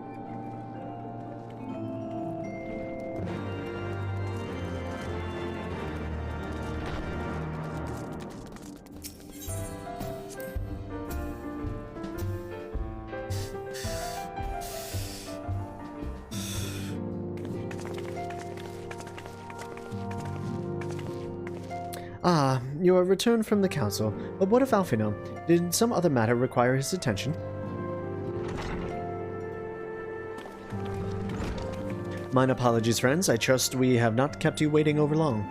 Ah, you are returned from the council, but what of Alphino? Did some other matter require his attention? Mine apologies, friends. I trust we have not kept you waiting over long.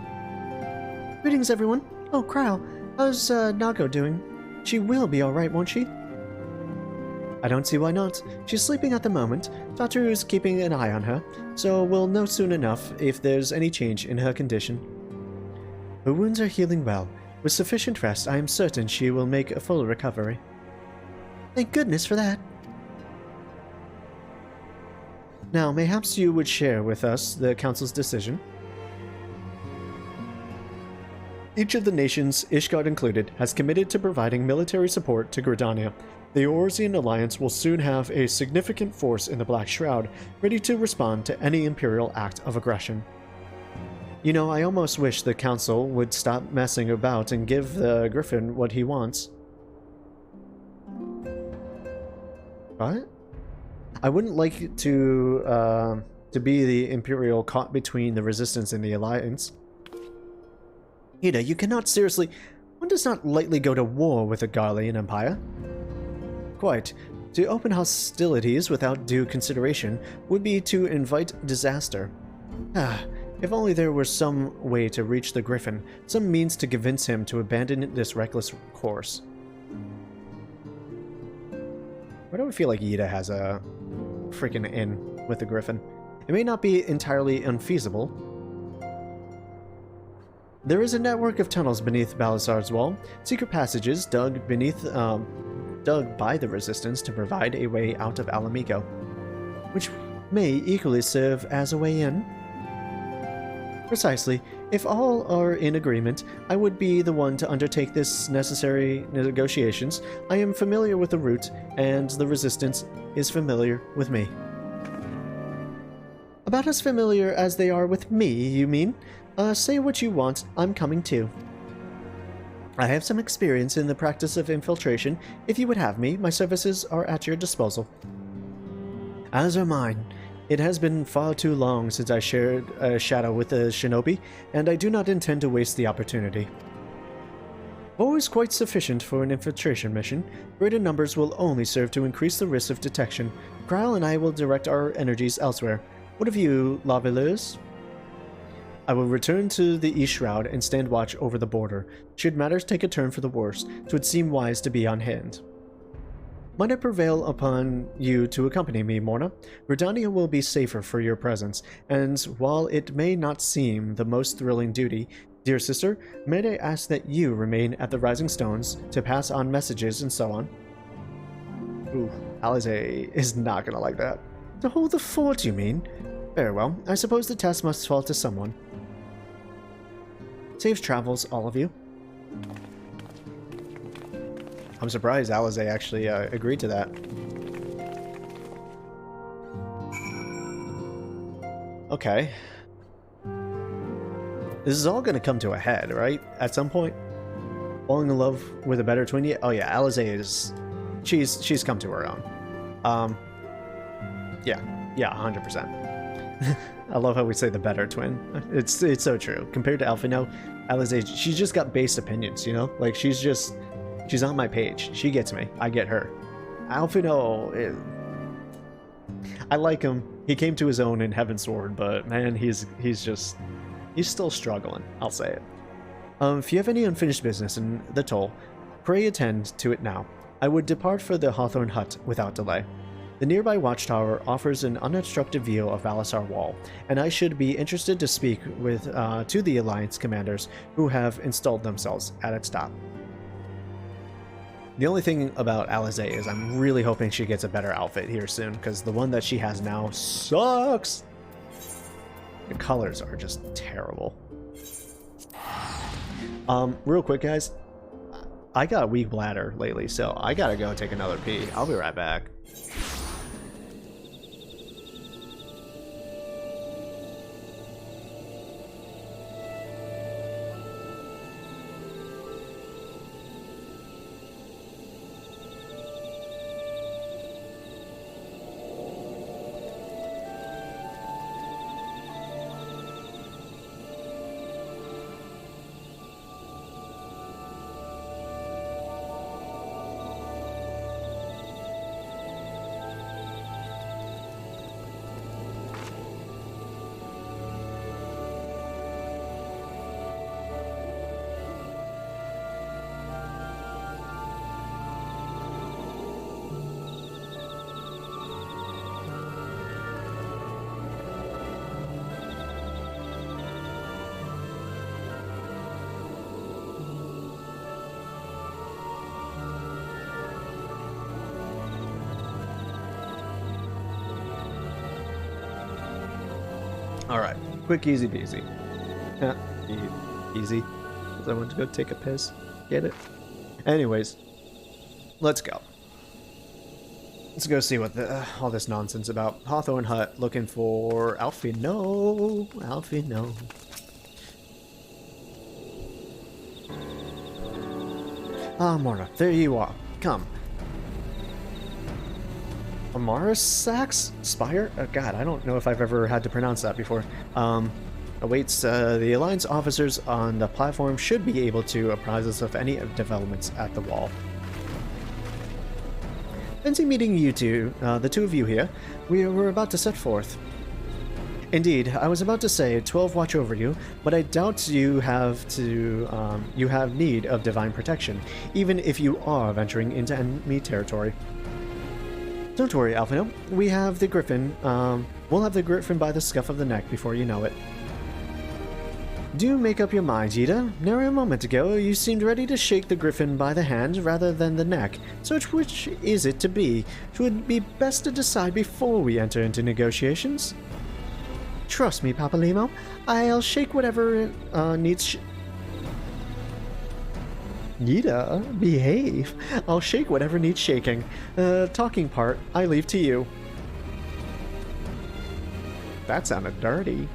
Greetings, everyone. Oh, Kryle, how's Nago doing? She will be alright, won't she? I don't see why not. She's sleeping at the moment. Tataru's keeping an eye on her, so we'll know soon enough if there's any change in her condition. Her wounds are healing well. With sufficient rest, I am certain she will make a full recovery. Thank goodness for that. Now, mayhaps you would share with us the Council's decision? Each of the nations, Ishgard included, has committed to providing military support to Gridania. The Eorzean Alliance will soon have a significant force in the Black Shroud, ready to respond to any Imperial act of aggression. You know, I almost wish the Council would stop messing about and give the Griffin what he wants. What? I wouldn't like it to be the Imperial caught between the Resistance and the Alliance. Ida, you cannot seriously... One does not lightly go to war with the Garlean Empire. Quite. To open hostilities without due consideration would be to invite disaster. If only there were some way to reach the Griffin, some means to convince him to abandon this reckless course. Why do I feel like Ida has a freaking in with the Griffin? It may not be entirely unfeasible. There is a network of tunnels beneath Balasar's wall, secret passages dug by the Resistance to provide a way out of Alamigo, which may equally serve as a way in. Precisely. If all are in agreement, I would be the one to undertake this necessary negotiations. I am familiar with the route, and the Resistance is familiar with me. About as familiar as they are with me, you mean? Say what you want, I'm coming too. I have some experience in the practice of infiltration. If you would have me, my services are at your disposal. As are mine. It has been far too long since I shared a shadow with a shinobi, and I do not intend to waste the opportunity. 4 is quite sufficient for an infiltration mission. Greater numbers will only serve to increase the risk of detection. Krile and I will direct our energies elsewhere. What of you, Laveilleuse? I will return to the East Shroud and stand watch over the border. Should matters take a turn for the worse, 'twould seem wise to be on hand. Might I prevail upon you to accompany me, Morna? Gridania will be safer for your presence, and while it may not seem the most thrilling duty, dear sister, may I ask that you remain at the Rising Stones to pass on messages and so on? Ooh, Alize is not gonna like that. To hold the fort, you mean? Very well, I suppose the task must fall to someone. Safe travels, all of you. I'm surprised Alize actually agreed to that. Okay. This is all going to come to a head, right? At some point? Falling in love with a better twin? Oh yeah, Alize is... She's come to her own. Yeah, 100%. I love how we say the better twin. It's so true. Compared to Alphino, Alize, she's just got based opinions, you know? Like, she's on my page. She gets me. I get her. Alphino, I like him. He came to his own in Heavensward, but man, he's still struggling. I'll say it. If you have any unfinished business in the toll, pray attend to it now. I would depart for the Hawthorn Hut without delay. The nearby watchtower offers an unobstructed view of Valisar Wall, and I should be interested to speak with to the Alliance commanders who have installed themselves at its top. The only thing about Alize is I'm really hoping she gets a better outfit here soon, because the one that she has now sucks! The colors are just terrible. Real quick, guys. I got a weak bladder lately, so I gotta go take another pee. I'll be right back. Alright, quick, easy peasy. Easy. Because I went to go take a piss. Get it? Anyways, let's go. Let's go see what all this nonsense about. Hawthorn Hut looking for Alfie. No, Alfie, no. Ah, Morna, there you are. Come. Amara Sax Spire? Oh, God, I don't know if I've ever had to pronounce that before. Awaits the Alliance officers on the platform should be able to apprise us of any developments at the wall. Fancy meeting you two, the two of you here. We're about to set forth. Indeed, I was about to say 12 watch over you, but I doubt you have need of divine protection, even if you are venturing into enemy territory. Don't worry, Alphino. We have the Griffin. We'll have the Griffin by the scuff of the neck before you know it. Do make up your mind, Yida. Nary a moment ago, you seemed ready to shake the Griffin by the hand rather than the neck. So which is it to be? It would be best to decide before we enter into negotiations. Trust me, Papalimo. I'll shake whatever needs... Yida, behave. I'll shake whatever needs shaking. Talking part, I leave to you. That sounded dirty.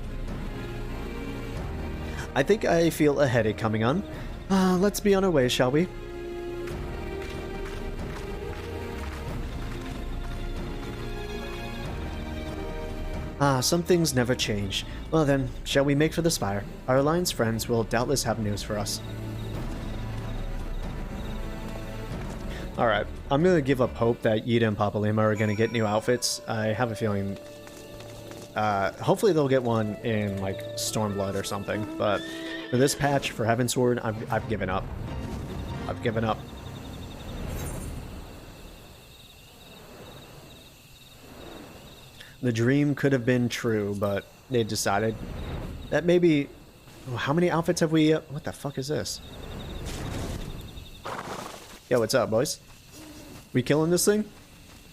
I think I feel a headache coming on. Let's be on our way, shall we? Some things never change. Well then, shall we make for the spire? Our alliance friends will doubtless have news for us. Alright, I'm gonna give up hope that Yida and Papa Lima are gonna get new outfits. I have a feeling... hopefully they'll get one in, like, Stormblood or something, but for this patch, for Heavensward, I've given up. I've given up. The dream could have been true, but they decided that maybe... Oh, how many outfits have we... what the fuck is this? Yo, what's up, boys? We killing this thing?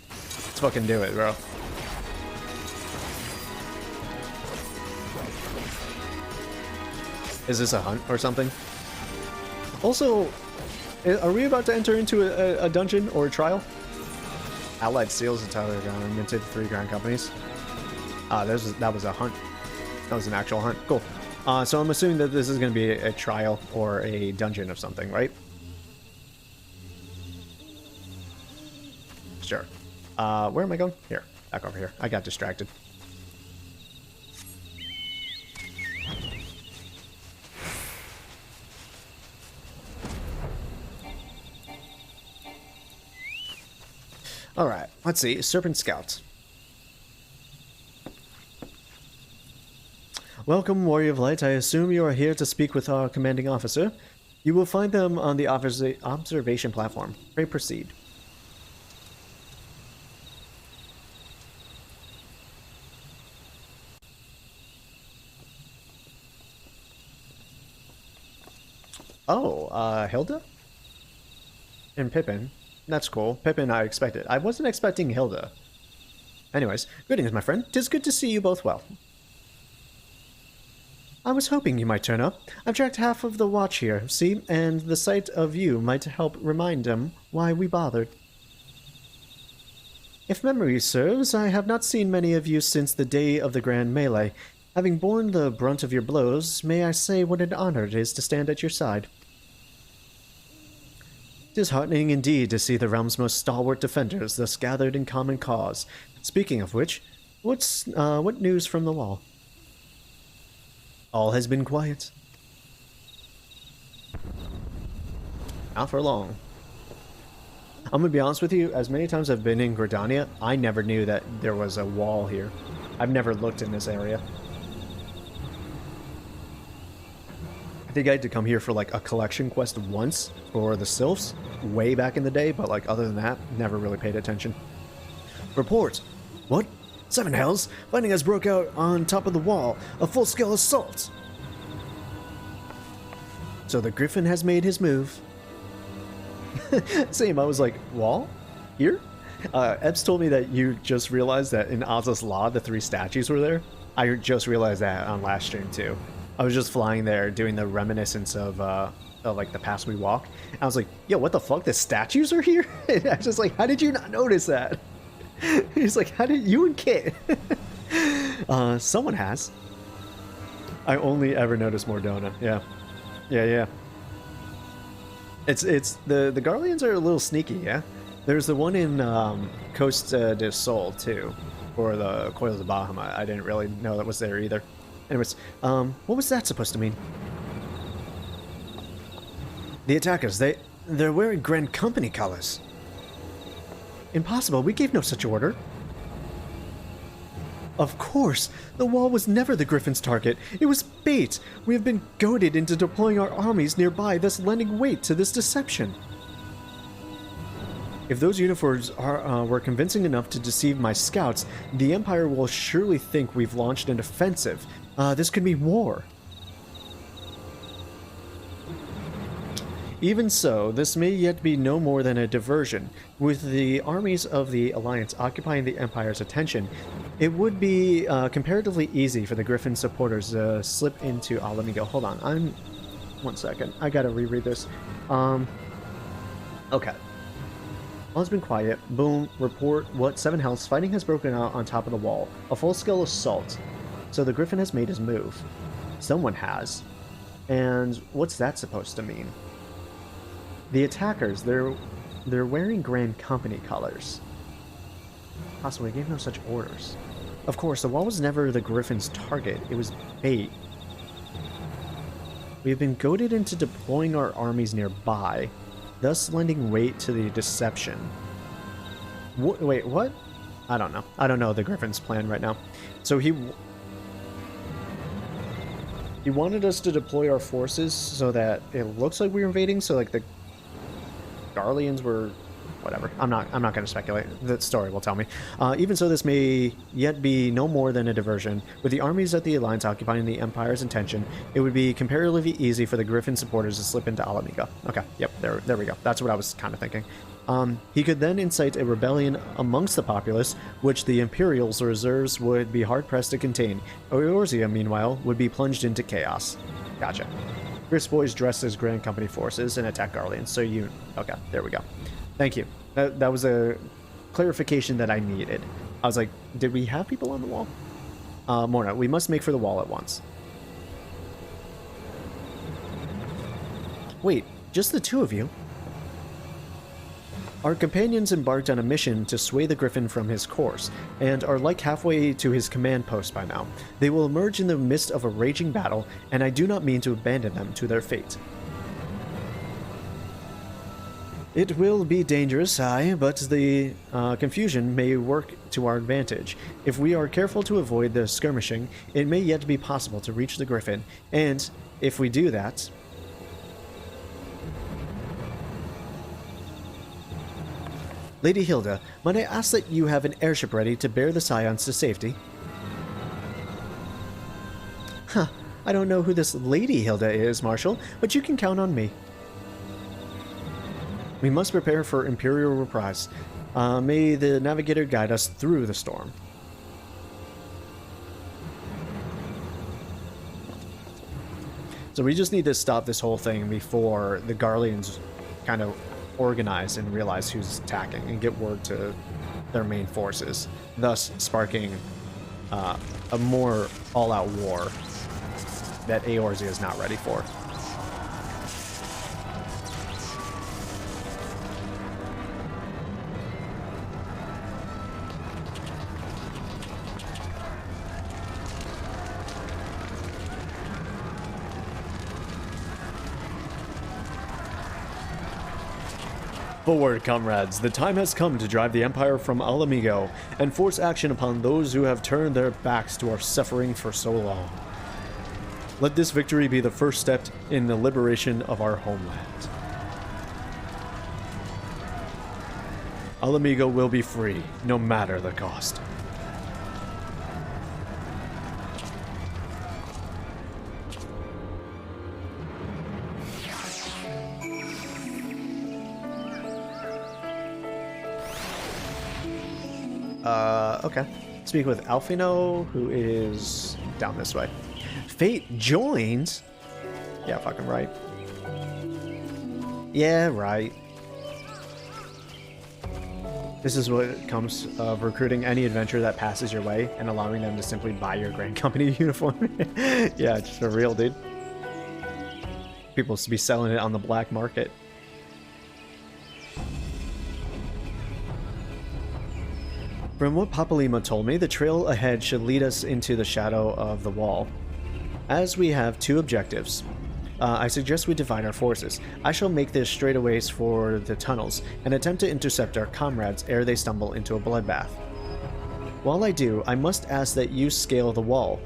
Let's fucking do it, bro. Is this a hunt or something? Also, are we about to enter into a dungeon or a trial? Allied Seals entirely gone, minted 3 Grand Companies. That was a hunt. That was an actual hunt. Cool. So I'm assuming that this is going to be a trial or a dungeon of something, right? Sure. Where am I going? Here. Back over here. I got distracted. Alright, let's see. Serpent Scouts. Welcome, Warrior of Light. I assume you are here to speak with our commanding officer. You will find them on the observation platform. Pray proceed. Oh, Hilda? And Pippin. That's cool. Pippin I expected. I wasn't expecting Hilda. Anyways, greetings, my friend. 'Tis good to see you both well. I was hoping you might turn up. I've tracked half of the watch here, see? And the sight of you might help remind them why we bothered. If memory serves, I have not seen many of you since the day of the Grand Melee. Having borne the brunt of your blows, may I say what an honor it is to stand at your side. It is heartening indeed to see the realm's most stalwart defenders thus gathered in common cause. Speaking of which, what news from the wall? All has been quiet. Not for long. I'm gonna be honest with you, as many times I've been in Gridania, I never knew that there was a wall here. I've never looked in this area. I think I had to come here for like a collection quest once for the Sylphs, way back in the day, but like other than that, never really paid attention. Report! What? 7 hells! Fighting has broke out on top of the wall. A full-scale assault! So the Griffin has made his move. Same, I was like, wall? Here? Ebbs told me that you just realized that in Azaz Law, the 3 statues were there. I just realized that on last stream too. I was just flying there doing the reminiscence of like the path we walk. I was like, yo, what the fuck? The statues are here? And I was just like, how did you not notice that? He's like, how did you and Kit? Someone has. I only ever noticed Mordona. Yeah. Yeah. It's the Garleans are a little sneaky, yeah? There's the one in Costa del Sol too, for the Coils of Bahamut. I didn't really know that was there either. Anyways, what was that supposed to mean? The attackers, they're wearing Grand Company colors. Impossible, we gave no such order. Of course, the wall was never the Griffin's target. It was bait. We have been goaded into deploying our armies nearby, thus lending weight to this deception. If those uniforms were convincing enough to deceive my scouts, the Empire will surely think we've launched an offensive. This could be war. Even so, this may yet be no more than a diversion. With the armies of the Alliance occupying the Empire's attention, it would be comparatively easy for the Griffin supporters to slip into Ala Mhigo. Hold on, one second. I gotta reread this. Okay. All's been quiet. Boom. Report. What? 7 healths. Fighting has broken out on top of the wall. A full-scale assault. So the Griffin has made his move. Someone has. And what's that supposed to mean? The attackers, they're wearing Grand Company colors. Possibly gave no such orders. Of course, the wall was never the Griffin's target. It was bait. We have been goaded into deploying our armies nearby, thus lending weight to the deception. Wait, what? I don't know. I don't know the Griffin's plan right now. So he wanted us to deploy our forces so that it looks like we were invading, so like the Garleans were... whatever. I'm not going to speculate. The story will tell me. Even so, this may yet be no more than a diversion. With the armies of the Alliance occupying the Empire's intention, it would be comparatively easy for the Griffin supporters to slip into Alamigo. Okay, yep, there we go. That's what I was kind of thinking. He could then incite a rebellion amongst the populace, which the Imperial's reserves would be hard-pressed to contain. Eorzea, meanwhile, would be plunged into chaos. Gotcha. Griff's boys dressed as Grand Company forces and attack Garleans, so you... Okay, there we go. Thank you. That was a clarification that I needed. I was like, did we have people on the wall? Morna, we must make for the wall at once. Wait, just the two of you? Our companions embarked on a mission to sway the Griffin from his course, and are like halfway to his command post by now. They will emerge in the midst of a raging battle, and I do not mean to abandon them to their fate. It will be dangerous, aye, but the confusion may work to our advantage. If we are careful to avoid the skirmishing, it may yet be possible to reach the Griffin, and if we do that... Lady Hilda, might I ask that you have an airship ready to bear the Scions to safety? Huh, I don't know who this Lady Hilda is, Marshal, but you can count on me. We must prepare for Imperial reprise. May the Navigator guide us through the storm. So we just need to stop this whole thing before the Garleans kind of organize and realize who's attacking and get word to their main forces, thus sparking a more all-out war that Eorzea is not ready for. Forward, comrades! The time has come to drive the Empire from Alamigo and force action upon those who have turned their backs to our suffering for so long. Let this victory be the first step in the liberation of our homeland. Alamigo will be free, no matter the cost. Okay. Speak with Alfino, who is down this way. Fate joins? Yeah, fucking right. Yeah, right. This is what comes of recruiting any adventurer that passes your way and allowing them to simply buy your Grand Company uniform. Yeah, just for real, dude. People to be selling it on the black market. From what Papalima told me, the trail ahead should lead us into the shadow of the wall. As we have two objectives, I suggest we divide our forces. I shall make this straightaways for the tunnels and attempt to intercept our comrades ere they stumble into a bloodbath. While I do, I must ask that you scale the wall.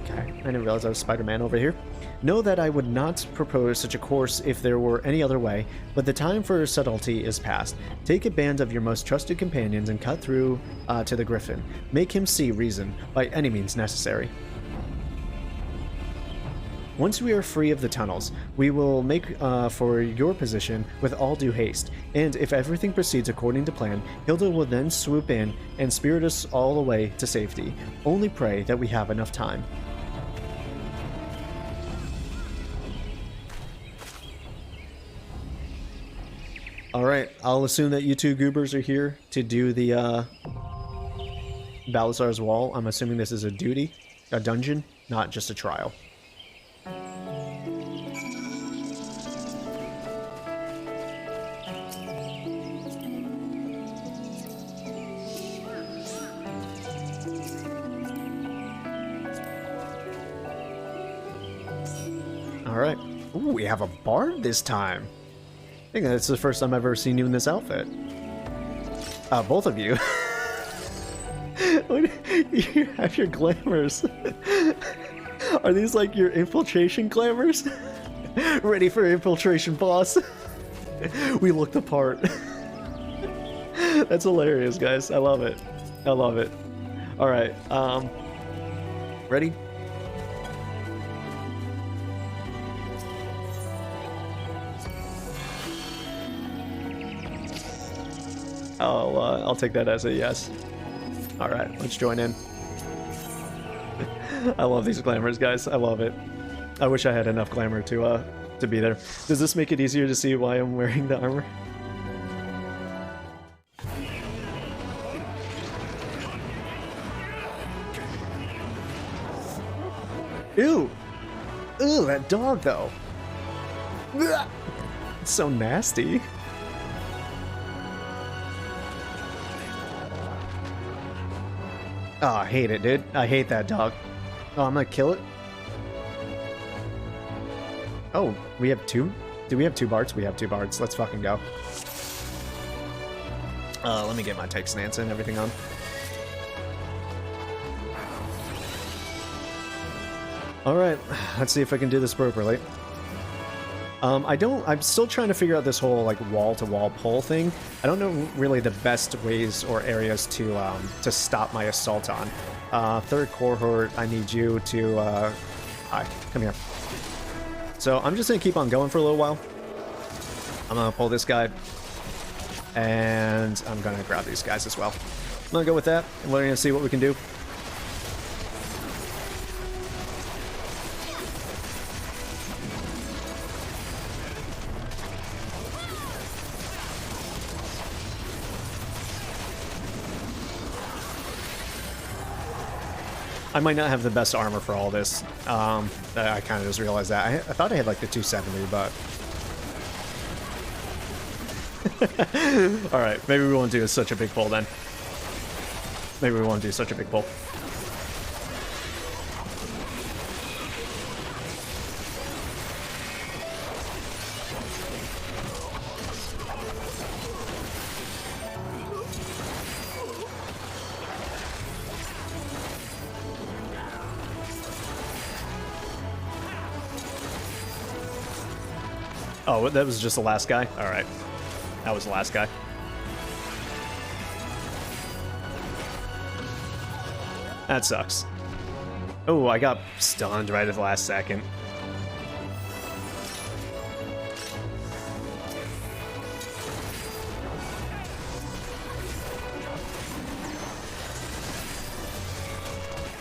Okay, I didn't realize I was Spider-Man over here. Know that I would not propose such a course if there were any other way, but the time for subtlety is past. Take a band of your most trusted companions and cut through to the Griffin. Make him see reason, by any means necessary. Once we are free of the tunnels, we will make for your position with all due haste, and if everything proceeds according to plan, Hilda will then swoop in and spirit us all away to safety. Only pray that we have enough time. Alright, I'll assume that you two goobers are here to do the Balasar's Wall. I'm assuming this is a duty, a dungeon, not just a trial. Alright. Ooh, we have a bard this time. I think that's the first time I've ever seen you in this outfit. Both of you. You have your glamours. Are these like your infiltration glamours? Ready for infiltration, boss. We look the part. That's hilarious, guys. I love it. I love it. Alright, ready? I'll take that as a yes. Alright, let's join in. I love these glamours, guys. I love it. I wish I had enough glamour to be there. Does this make it easier to see why I'm wearing the armor? Ew! Ew, that dog, though. It's so nasty. Oh, I hate it, dude. I hate that dog. Oh, I'm gonna kill it. Oh, we have two? Do we have two bards? We have two bards. Let's fucking go. Let me get my take stance and everything on. Alright, let's see if I can do this appropriately. I'm still trying to figure out this whole, like, wall-to-wall pull thing. I don't know really the best ways or areas to stop my assault on. Third cohort, I need you to, hi, come here. So I'm just gonna keep on going for a little while. I'm gonna pull this guy, and I'm gonna grab these guys as well. I'm gonna go with that, and we're gonna see what we can do. I might not have the best armor for all this. I kind of just realized that. I thought I had like the 270, but... Alright, maybe we won't do such a big pull then. Maybe we won't do such a big pull. Oh, that was just the last guy? Alright. That was the last guy. That sucks. Oh, I got stunned right at the last second.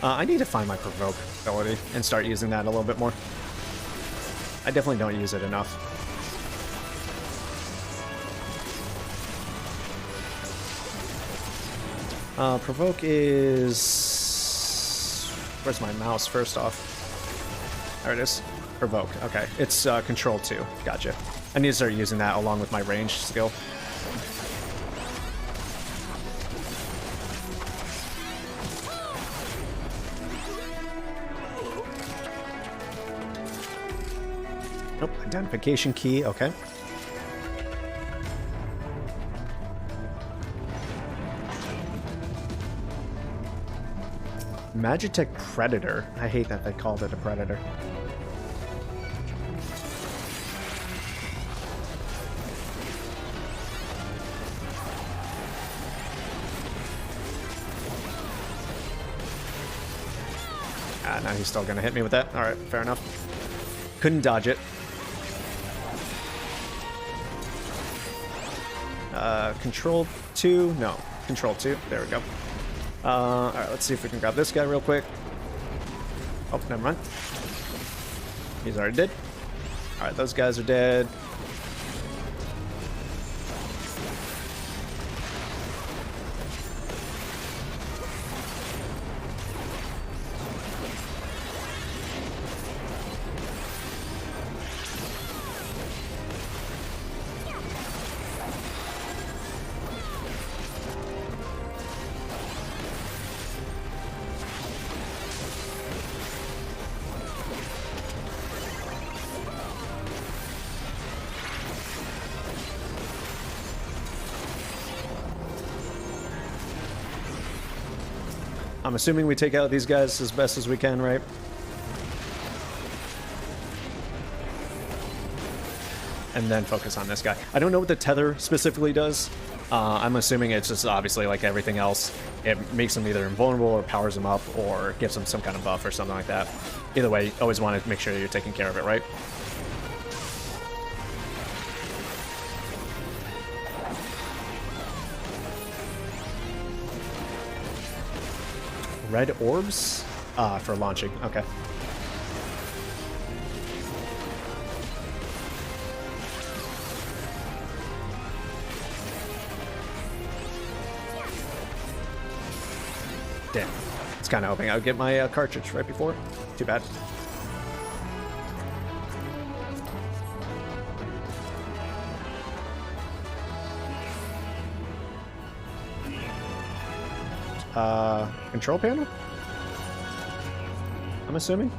I need to find my provoke ability and start using that a little bit more. I definitely don't use it enough. Provoke is... Where's my mouse, first off? There it is. Provoke. Okay. It's Control 2. Gotcha. I need to start using that along with my range skill. Nope. Identification key. Okay. Magitech Predator. I hate that they called it a Predator. Ah, now he's still gonna hit me with that. Alright, fair enough. Couldn't dodge it. Control 2? No. Control 2. There we go. Alright, let's see if we can grab this guy real quick. Oh, never mind. He's already dead. Alright, those guys are dead. I'm assuming we take out these guys as best as we can, right? And then focus on this guy. I don't know what the tether specifically does. I'm assuming it's just obviously like everything else. It makes them either invulnerable or powers them up or gives them some kind of buff or something like that. Either way, you always want to make sure you're taking care of it, right? Red orbs? For launching. Okay. Damn. It's kind of hoping I would get my cartridge right before. Too bad. Control panel? I'm assuming?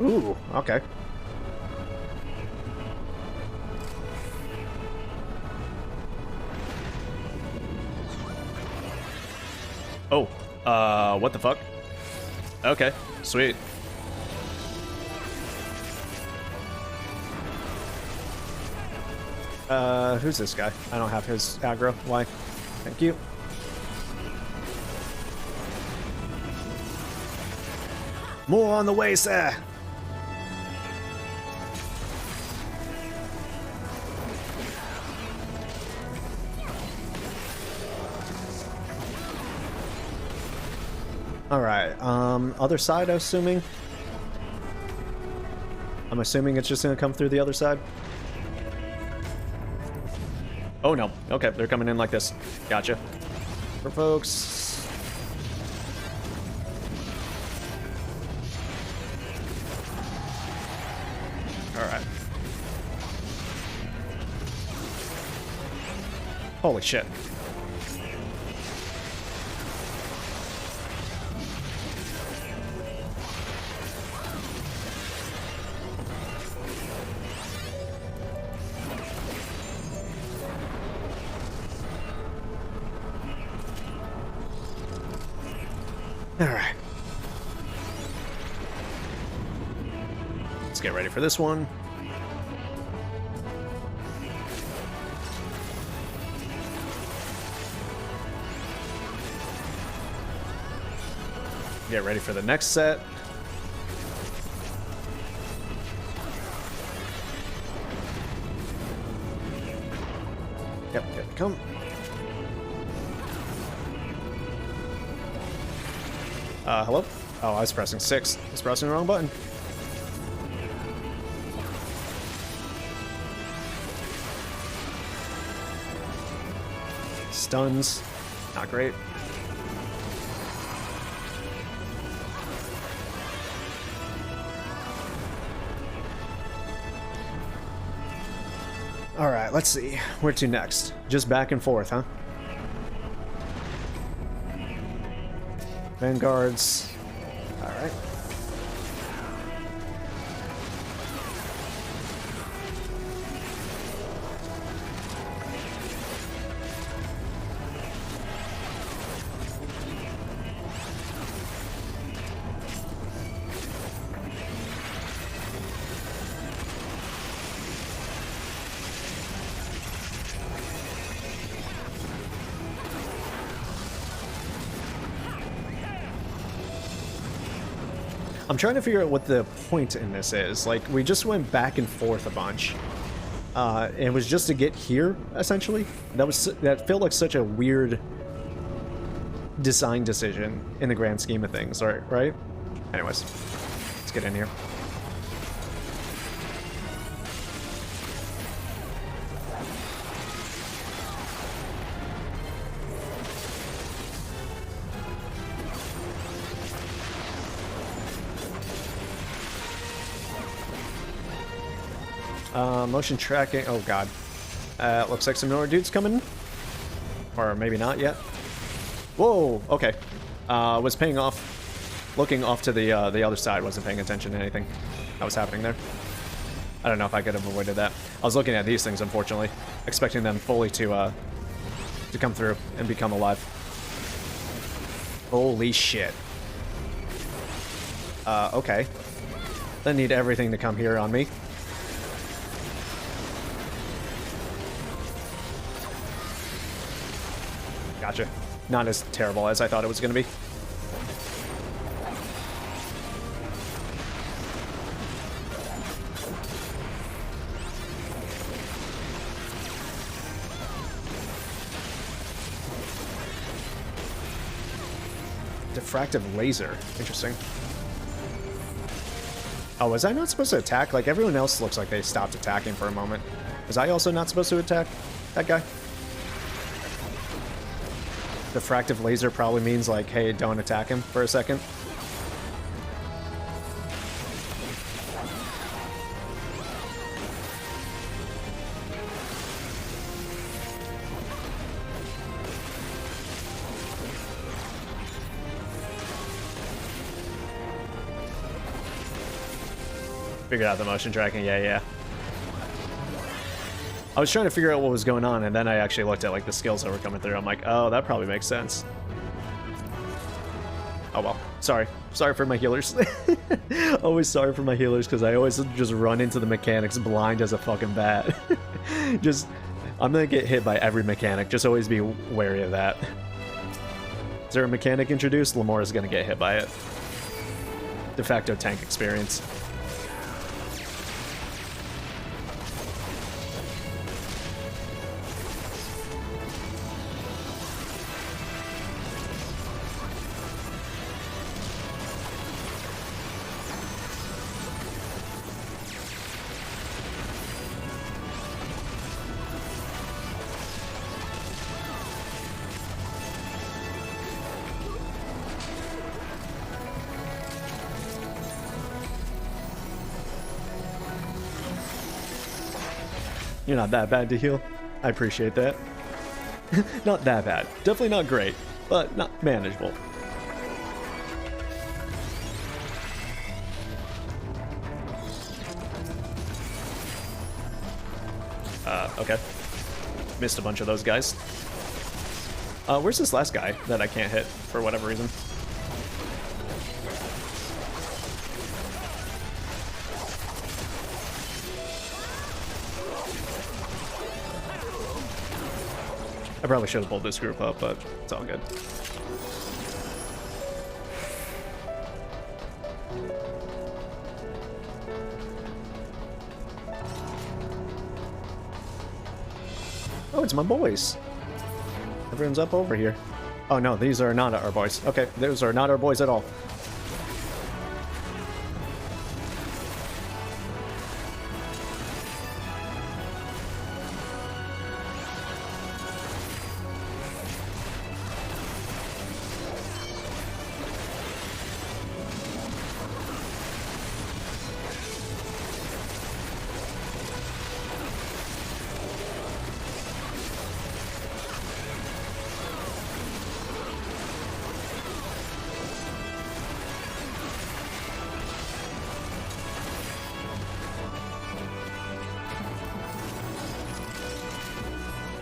Ooh, okay. Oh, what the fuck? Okay, sweet. Who's this guy? I don't have his aggro. Why? Thank you. More on the way, sir. All right. Other side, I'm assuming. I'm assuming it's just gonna come through the other side. Oh no. Okay, they're coming in like this. Gotcha. For folks. All right. Holy shit. All right. Let's get ready for this one. Get ready for the next set. Yep, here we come. Hello? Oh, I was pressing 6. I was pressing the wrong button. Stuns. Not great. Alright, let's see. Where to next? Just back and forth, huh? Vanguards. Alright. I'm trying to figure out what the point in this is. Like, we just went back and forth a bunch. It was just to get here, essentially. That felt like such a weird design decision in the grand scheme of things, right? Anyways, let's get in here. Motion tracking. Oh god. Looks like some more dudes coming. Or maybe not yet. Whoa, okay. Was paying off. Looking off to the other side, wasn't paying attention to anything that was happening there. I don't know if I could have avoided that. I was looking at these things, unfortunately. Expecting them fully to come through and become alive. Holy shit. Okay. I need everything to come here on me. Gotcha. Not as terrible as I thought it was going to be. Diffractive laser. Interesting. Oh, was I not supposed to attack? Like, everyone else looks like they stopped attacking for a moment. Was I also not supposed to attack that guy? Diffractive laser probably means, like, hey, don't attack him for a second. Figured out the motion tracking, yeah. I was trying to figure out what was going on, and then I actually looked at like the skills that were coming through. I'm like, oh, that probably makes sense. Oh well, sorry for my healers. Always sorry for my healers, because I always just run into the mechanics blind as a fucking bat. I'm gonna get hit by every mechanic, just always be wary of that. Is there a mechanic introduced? Lamoura's gonna get hit by it. De facto tank experience. You're not that bad to heal. I appreciate that. Not that bad. Definitely not great, but not manageable. Okay. Missed a bunch of those guys. Where's this last guy that I can't hit for whatever reason? I probably should have pulled this group up, but it's all good. Oh, it's my boys. Everyone's up over here. Oh no, these are not our boys. Okay, those are not our boys at all.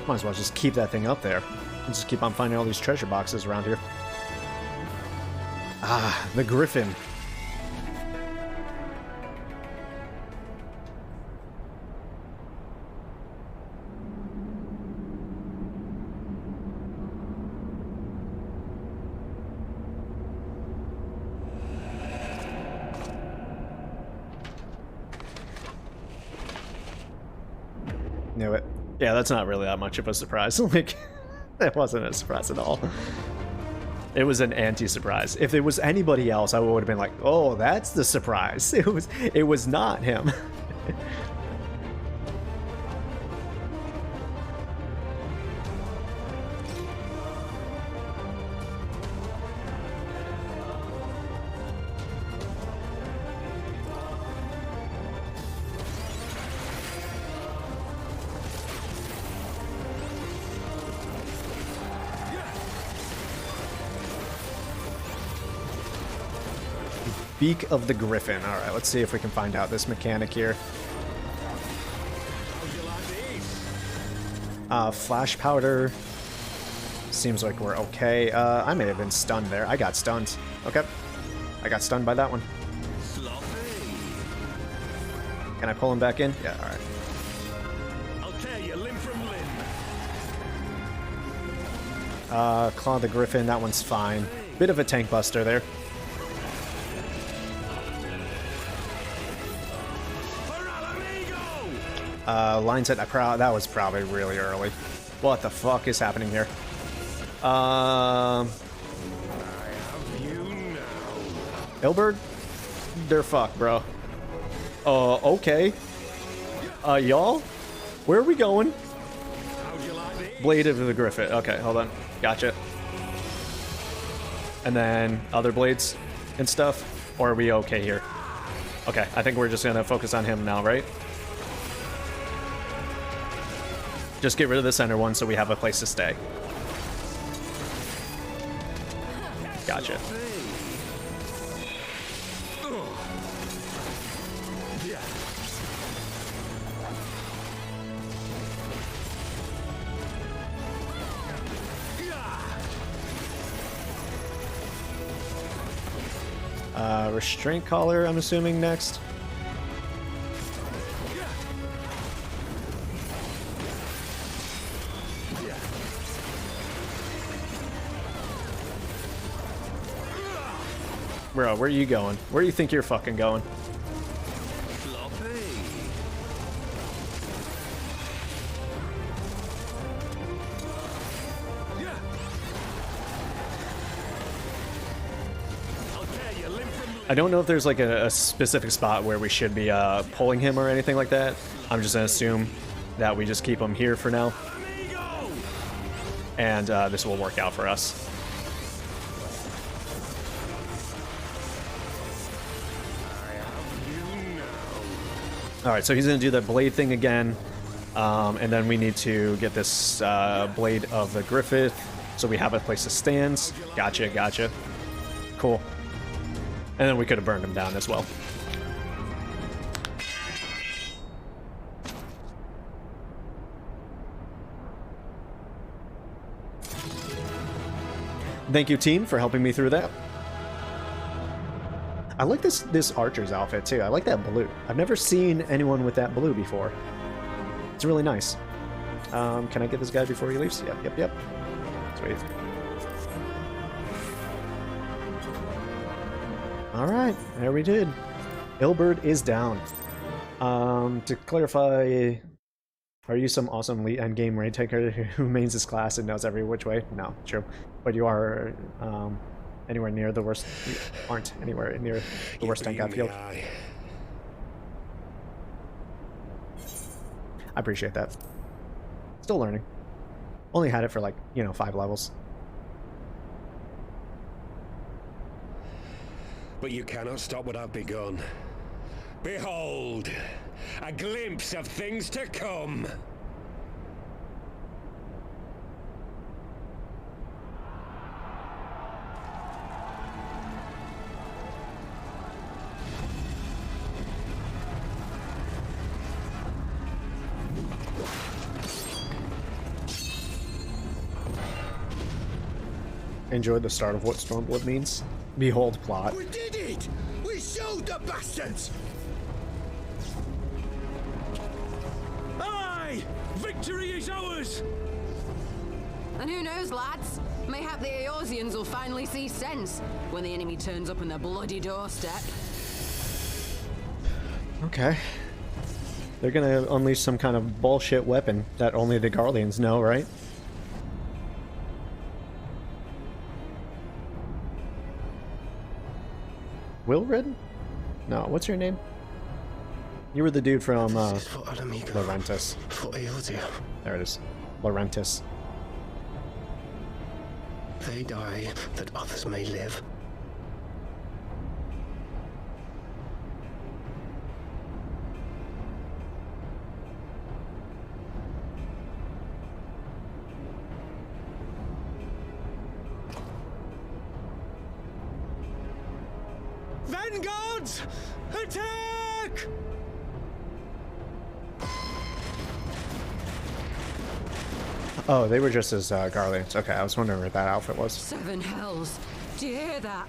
Might as well just keep that thing up there. And just keep on finding all these treasure boxes around here. Ah, the Griffin. Knew it. Yeah, that's not really that much of a surprise. Like, that wasn't a surprise at all. It was an anti-surprise. If it was anybody else, I would have been like, oh, that's the surprise. It was not him. Beak of the Griffin. All right, let's see if we can find out this mechanic here. Flash powder, Seems like we're okay. I may have been stunned there. I got stunned. Okay. I got stunned by that one. Can I pull him back in? Yeah, alright. I'll tear you limb from limb. Claw the Griffin, that one's fine. Bit of a tank buster there. Lines at that was probably really early. What the fuck is happening here? Ilberd? They're fucked, bro. Okay. Y'all? Where are we going? Blade of the Griffin. Okay, hold on. Gotcha. And then other blades and stuff? Or are we okay here? Okay, I think we're just gonna focus on him now, right? Just get rid of the center one so we have a place to stay. Gotcha. Restraint collar, I'm assuming, next. Bro, where are you going? Where do you think you're fucking going? I don't know if there's like a specific spot where we should be pulling him or anything like that. I'm just gonna assume that we just keep him here for now. And this will work out for us. Alright, so he's gonna do the blade thing again. And then we need to get this blade of the Griffith so we have a place to stand. Gotcha, gotcha. Cool. And then we could have burned him down as well. Thank you, team, for helping me through that. I like this archer's outfit, too. I like that blue. I've never seen anyone with that blue before. It's really nice. Can I get this guy before he leaves? Yep. Sweet. Alright, there we did. Ilberd is down. To clarify, are you some awesome elite endgame raid taker who mains his class and knows every which way? No, true. But you are anywhere near the worst. You aren't anywhere near the worst tank I feel. I appreciate that. Still learning. Only had it for like, 5 levels. But you cannot stop what I've begun. Behold, a glimpse of things to come. Enjoyed the start of what Stormblood means. Behold plot. We did it! We showed the bastards! Aye! Victory is ours! And who knows, lads? Mayhap the Eorzeans will finally see sense when the enemy turns up on their bloody doorstep. Okay. They're gonna unleash some kind of bullshit weapon that only the Guardians know, right? Wilred? No, what's your name? You were the dude from Laurentis. For Eorzea. There it is. Laurentis. They die that others may live. Vanguards! Attack! Oh, they were just as Garleans. Okay, I was wondering what that outfit was. 7 hells. Do you hear that?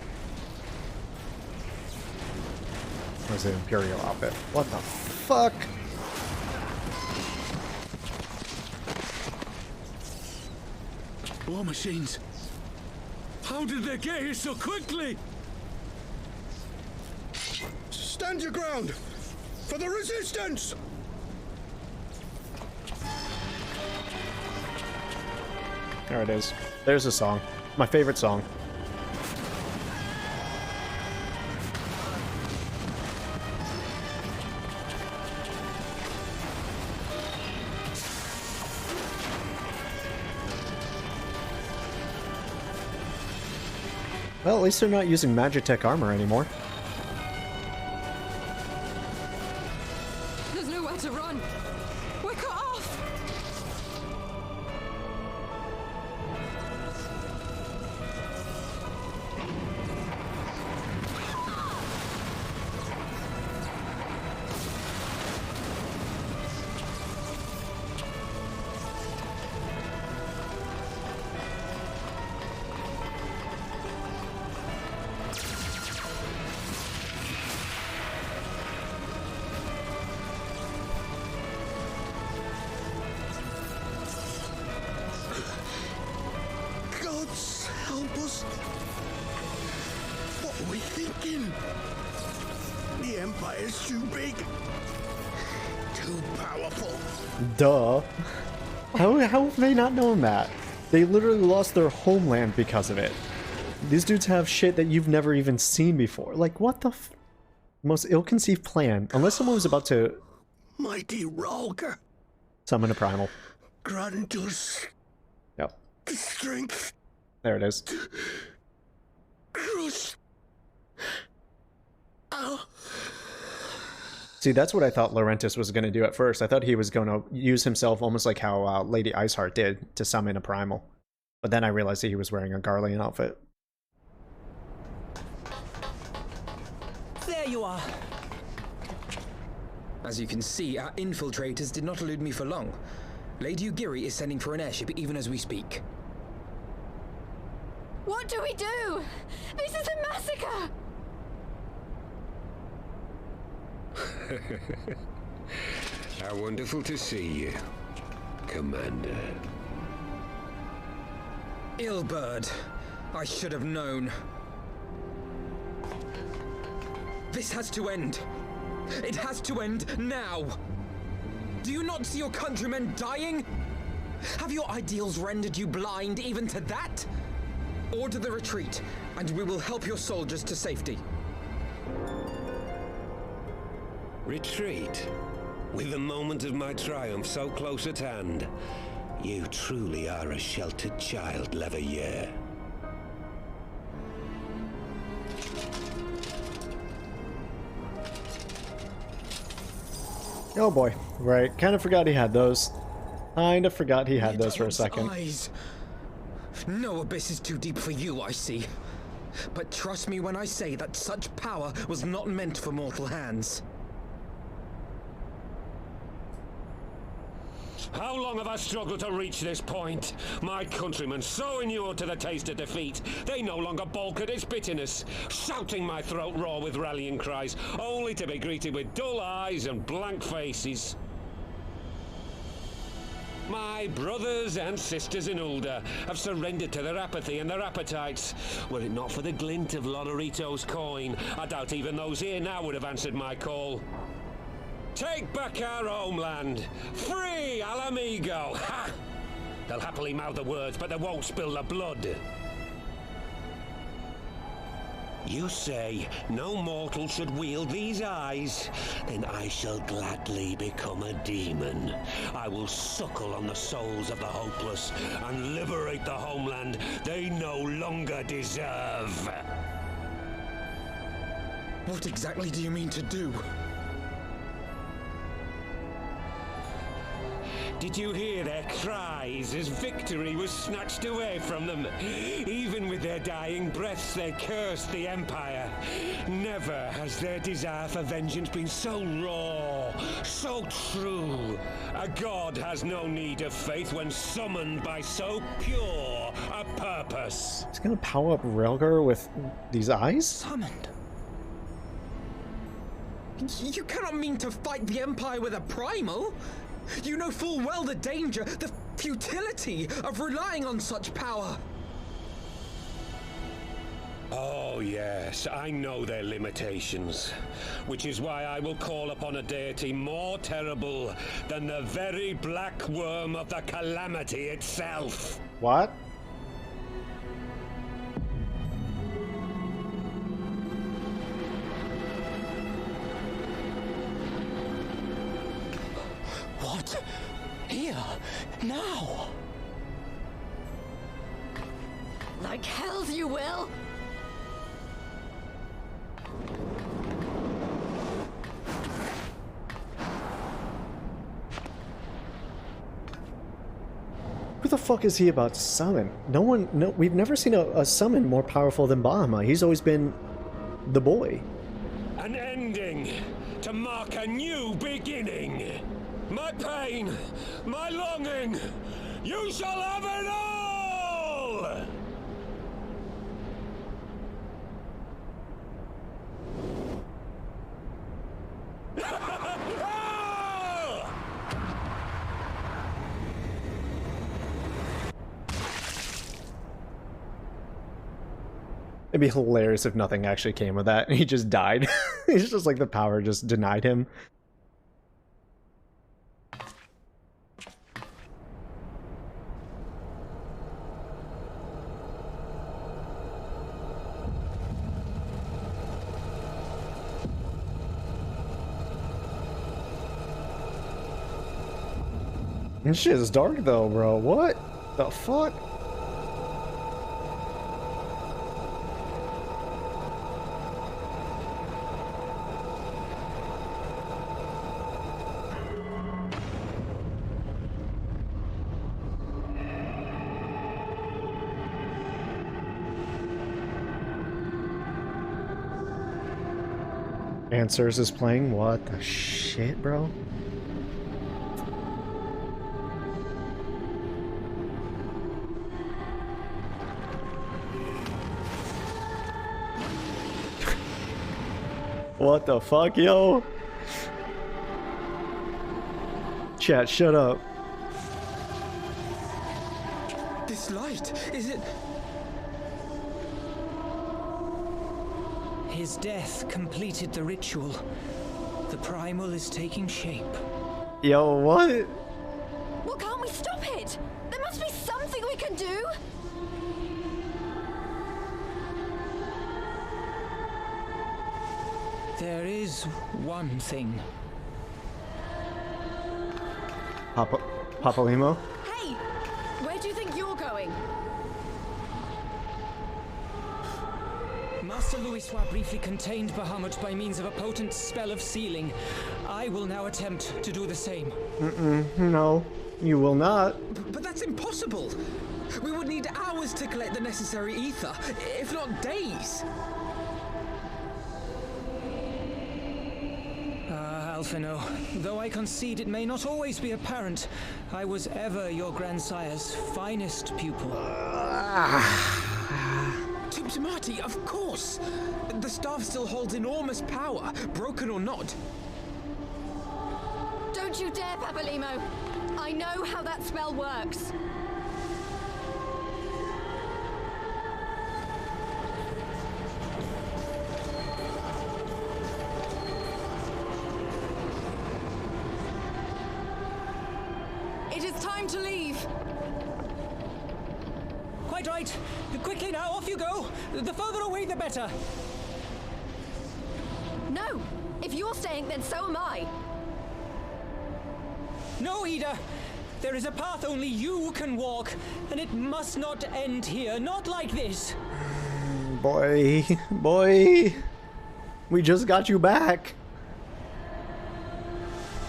It was the Imperial outfit. What the fuck? War machines. How did they get here so quickly? Stand your ground! For the resistance! There it is. There's a song. My favorite song. Well, at least they're not using Magitech armor anymore. There's nowhere to run. We're cut off. Gods help us! What are we thinking? The Empire's too big. Too powerful. Duh. How have they not known that? They literally lost their homeland because of it. These dudes have shit that you've never even seen before. Like, what the most ill-conceived plan. Unless someone was about to Mighty Rolger, summon a primal. grant us Yep. the strength There it is. to crush our... See, that's what I thought Laurentis was going to do at first. I thought he was going to use himself almost like how Lady Iceheart did to summon a primal. But then I realized that he was wearing a Garlean outfit. There you are. As you can see, our infiltrators did not elude me for long. Lady Ugiri is sending for an airship even as we speak. What do we do? This is a massacre! How wonderful to see you, Commander. Illbird. I should have known. This has to end. It has to end now. Do you not see your countrymen dying? Have your ideals rendered you blind even to that? Order the retreat, and we will help your soldiers to safety. Retreat? With the moment of my triumph so close at hand, you truly are a sheltered child, Leveilleur. Oh boy. Right. Kind of forgot he had those. Kind of forgot he had those for a second. Eyes. No abyss is too deep for you, I see. But trust me when I say that such power was not meant for mortal hands. How long have I struggled to reach this point? My countrymen, so inured to the taste of defeat, they no longer balk at its bitterness, shouting my throat raw with rallying cries, only to be greeted with dull eyes and blank faces. My brothers and sisters in Ulda have surrendered to their apathy and their appetites. Were it not for the glint of Lodorito's coin, I doubt even those here now would have answered my call. Take back our homeland! Free Alamigo! Ha! They'll happily mouth the words, but they won't spill the blood. You say no mortal should wield these eyes? Then I shall gladly become a demon. I will suckle on the souls of the hopeless and liberate the homeland they no longer deserve. What exactly do you mean to do? Did you hear their cries as victory was snatched away from them? Even with their dying breaths, they cursed the Empire. Never has their desire for vengeance been so raw so true. A god has no need of faith when summoned by so pure a purpose. He's gonna power up Relgar with these eyes? Summoned? You cannot mean to fight the Empire with a primal. You know full well the danger, the futility of relying on such power. Oh yes, I know their limitations, which is why I will call upon a deity more terrible than the very black worm of the calamity itself. What? What? Here? Now? Like hells you will! Who the fuck is he about to summon? No, we've never seen a summon more powerful than Bahamut. He's always been the boy. An ending to mark a new beginning. My pain, my longing, you shall have it all! It'd be hilarious if nothing actually came of that and he just died. It's just like the power just denied him. This shit is dark though, bro. What the fuck? Answers is playing? What the shit, bro? What the fuck, yo? Chat, shut up. This light, is it? His death completed the ritual. The primal is taking shape. Yo, what? Well, can't we stop it? There must be something we can do! There is one thing. Papa Limo? Hey! Where do you think you're going? Master Louisoix briefly contained Bahamut by means of a potent spell of sealing. I will now attempt to do the same. No, you will not. But that's impossible! We would need hours to collect the necessary ether, if not days! Alphino, though I concede it may not always be apparent, I was ever your grandsire's finest pupil. Timtimati, of course! The staff still holds enormous power, broken or not. Don't you dare, Papalimo! I know how that spell works. It is time to leave. Quite right. Quickly now, off you go. The further away, the better. No! If you're staying, then so am I. No, Ida. There is a path only you can walk, and it must not end here. Not like this. Boy. We just got you back.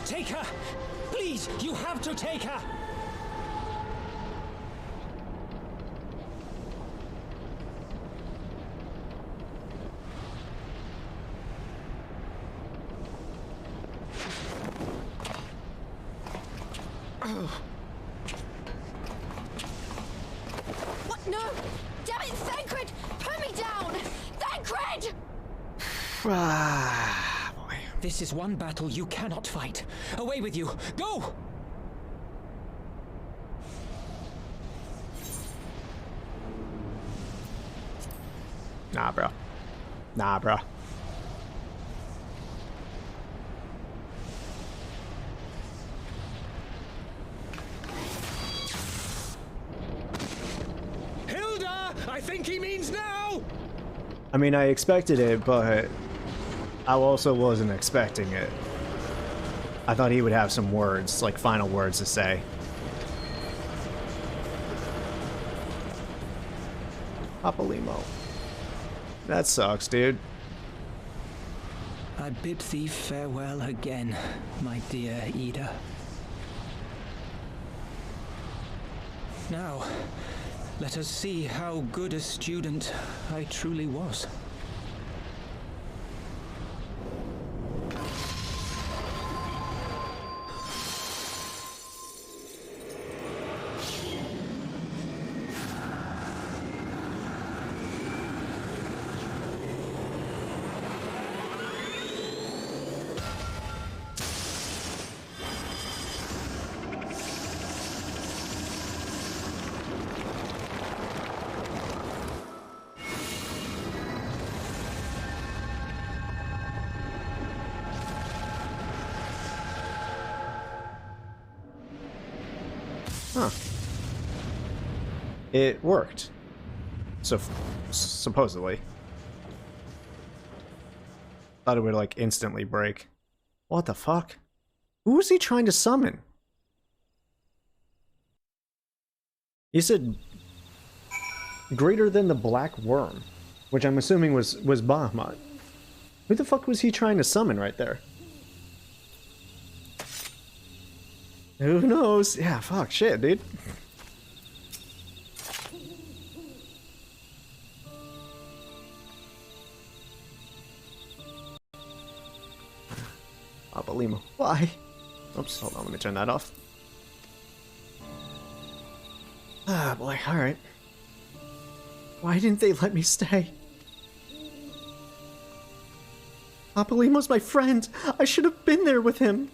Take her. Please, you have to take her. Boy. This is one battle you cannot fight. Away with you! Go! Nah, bro. Nah, bro. Hilda! I think he means now! I mean, I expected it, but I also wasn't expecting it. I thought he would have some words, like final words to say. Papalymo. That sucks, dude. I bid thee farewell again, my dear Ida. Now, let us see how good a student I truly was. Huh. It worked. So, supposedly. Thought it would, like, instantly break. What the fuck? Who was he trying to summon? He said greater than the Black Worm, which I'm assuming was Bahamut. Who the fuck was he trying to summon right there? Who knows? Yeah, fuck, shit, dude. Papalymo. Why? Oops, hold on, let me turn that off. Ah, boy, alright. Why didn't they let me stay? Papalymo's my friend. I should have been there with him.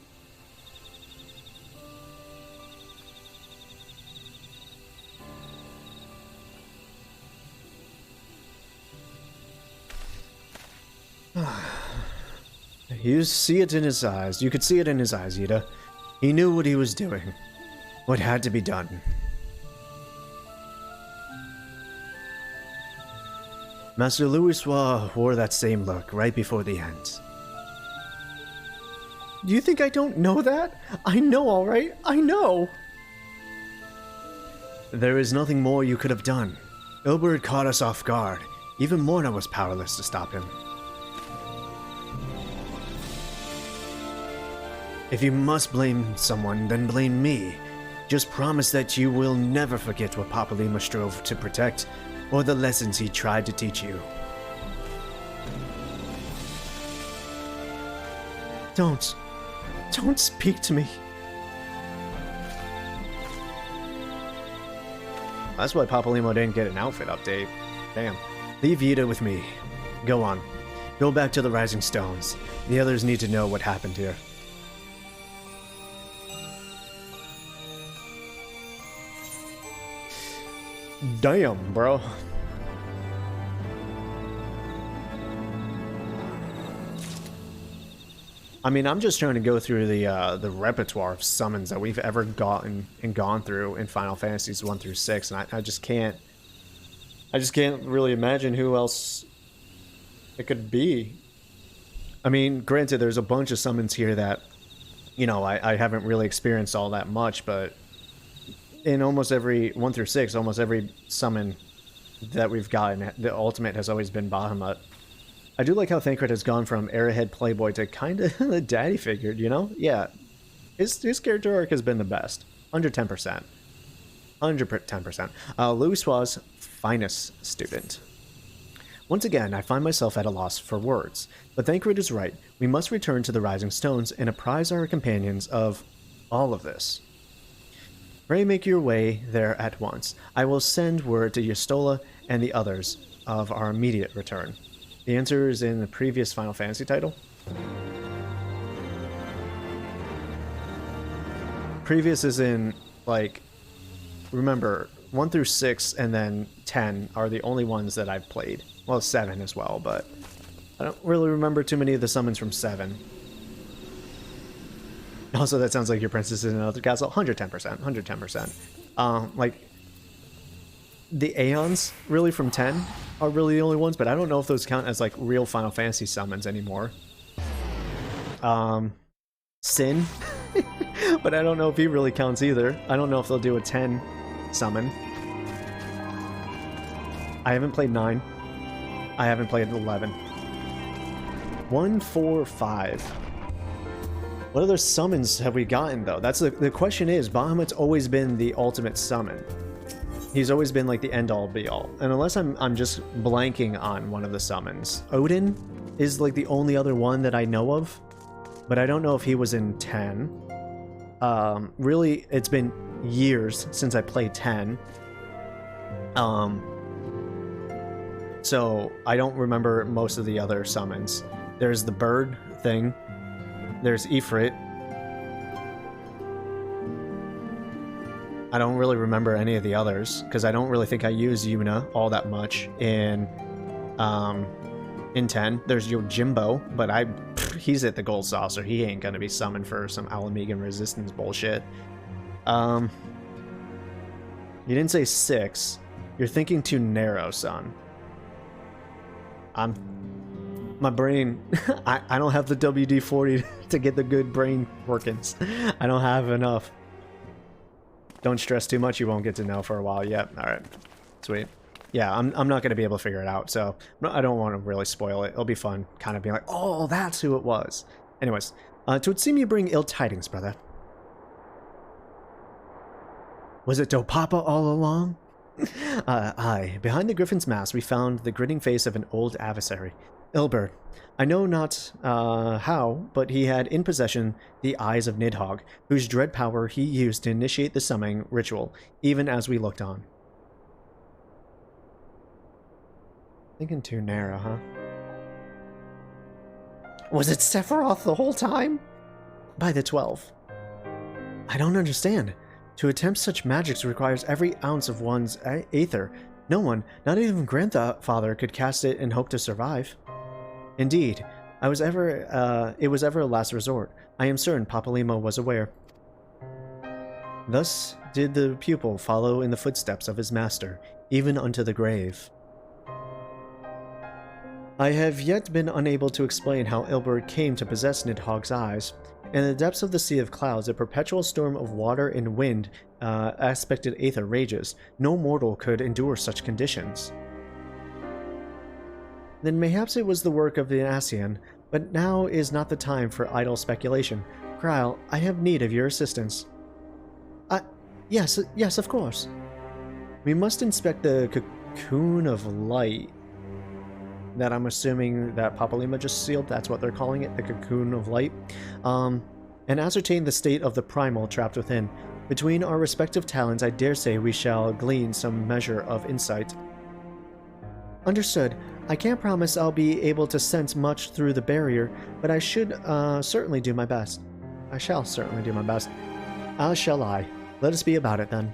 You see it in his eyes. You could see it in his eyes, Ida. He knew what he was doing. What had to be done. Master Louisoix wore that same look right before the end. Do you think I don't know that? I know, alright? I know! There is nothing more you could have done. Ilbert caught us off guard. Even Morna was powerless to stop him. If you must blame someone, then blame me. Just promise that you will never forget what Papalymo strove to protect, or the lessons he tried to teach you. Don't speak to me. That's why Papalymo didn't get an outfit update. Damn. Leave Ida with me. Go on. Go back to the Rising Stones. The others need to know what happened here. Damn, bro. I mean, I'm just trying to go through the repertoire of summons that we've ever gotten and gone through in Final Fantasies 1 through 6, and I just can't really imagine who else it could be. I mean, granted, there's a bunch of summons here that, you know, I haven't really experienced all that much, but in almost every 1 through 6, almost every summon that we've gotten, the ultimate has always been Bahamut. I do like how Thancred has gone from airhead playboy to kind of a daddy figure, you know? Yeah, his character arc has been the best. 110%. 110%. Louisoix's finest student. Once again, I find myself at a loss for words, but Thancred is right. We must return to the Rising Stones and apprise our companions of all of this. Pray make your way there at once. I will send word to Yustola and the others of our immediate return. The answer is in the previous Final Fantasy title. Previous is in, like, remember, 1 through 6 and then 10 are the only ones that I've played. Well, 7 as well, but I don't really remember too many of the summons from 7. Also, that sounds like your princess is in another castle. 110%, 110%. Like, the Aeons, really, from 10 are really the only ones, but I don't know if those count as, like, real Final Fantasy summons anymore. Sin, but I don't know if he really counts either. I don't know if they'll do a 10 summon. I haven't played 9. I haven't played 11. 1, 4, 5. What other summons have we gotten, though? That's the question is, Bahamut's always been the ultimate summon. He's always been, like, the end-all, be-all. And unless I'm just blanking on one of the summons. Odin is, like, the only other one that I know of. But I don't know if he was in 10. Really, it's been years since I played 10. So I don't remember most of the other summons. There's the bird thing. There's Ifrit. I don't really remember any of the others, because I don't really think I use Yuna all that much in 10. There's Yojimbo, but he's at the Gold Saucer. He ain't gonna be summoned for some Alamegan resistance bullshit. You didn't say 6. You're thinking too narrow, son. My brain, I don't have the WD-40 to get the good brain workings. I don't have enough. Don't stress too much, you won't get to know for a while yet. Alright, sweet. Yeah, I'm not going to be able to figure it out, so I don't want to really spoil it. It'll be fun, kind of being like, oh, that's who it was. Anyways, to it seem you bring ill tidings, brother. Was it Dopapa all along? Aye. Behind the griffin's mask, we found the grinning face of an old adversary. Ilbert. I know not how, but he had in possession the eyes of Nidhogg, whose dread power he used to initiate the summoning ritual, even as we looked on. Thinking too narrow, huh? Was it Sephiroth the whole time? By the 12. I don't understand. To attempt such magics requires every ounce of one's aether. No one, not even grandfather, could cast it and hope to survive. Indeed, it was ever a last resort. I am certain Papalimo was aware. Thus did the pupil follow in the footsteps of his master, even unto the grave. I have yet been unable to explain how Ilbert came to possess Nidhogg's eyes. In the depths of the Sea of Clouds, a perpetual storm of water and wind aspected aether rages. No mortal could endure such conditions. Then mayhaps it was the work of the Ascian, but now is not the time for idle speculation. Krile, I have need of your assistance. Yes, of course. We must inspect the cocoon of light that I'm assuming that Papalima just sealed. That's what they're calling it, the cocoon of light. And ascertain the state of the primal trapped within. Between our respective talents, I dare say we shall glean some measure of insight. Understood. I can't promise I'll be able to sense much through the barrier, but I should certainly do my best. I shall certainly do my best. As shall I. Let us be about it, then.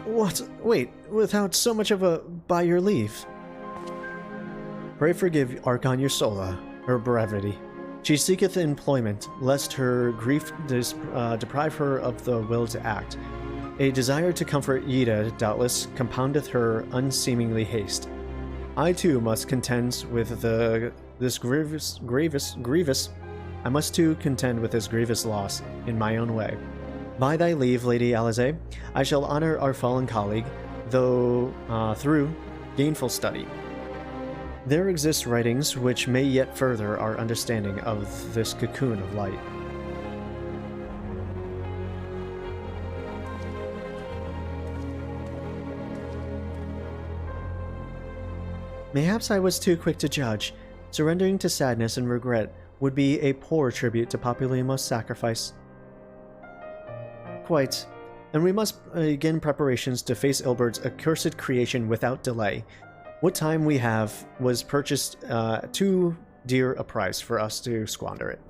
What? Wait, without so much of a by your leave. Pray forgive Archon Ursola her brevity. She seeketh employment, lest her grief deprive her of the will to act. A desire to comfort Yida, doubtless, compoundeth her unseemingly haste. I too must contend with this grievous. I must too contend with this grievous loss in my own way. By thy leave, Lady Alize, I shall honor our fallen colleague, though through gainful study. There exist writings which may yet further our understanding of this cocoon of light. Mayhaps I was too quick to judge. Surrendering to sadness and regret would be a poor tribute to Papulimo's sacrifice. Quite. and we must begin preparations to face Ilbert's accursed creation without delay. What time we have was purchased too dear a price for us to squander it.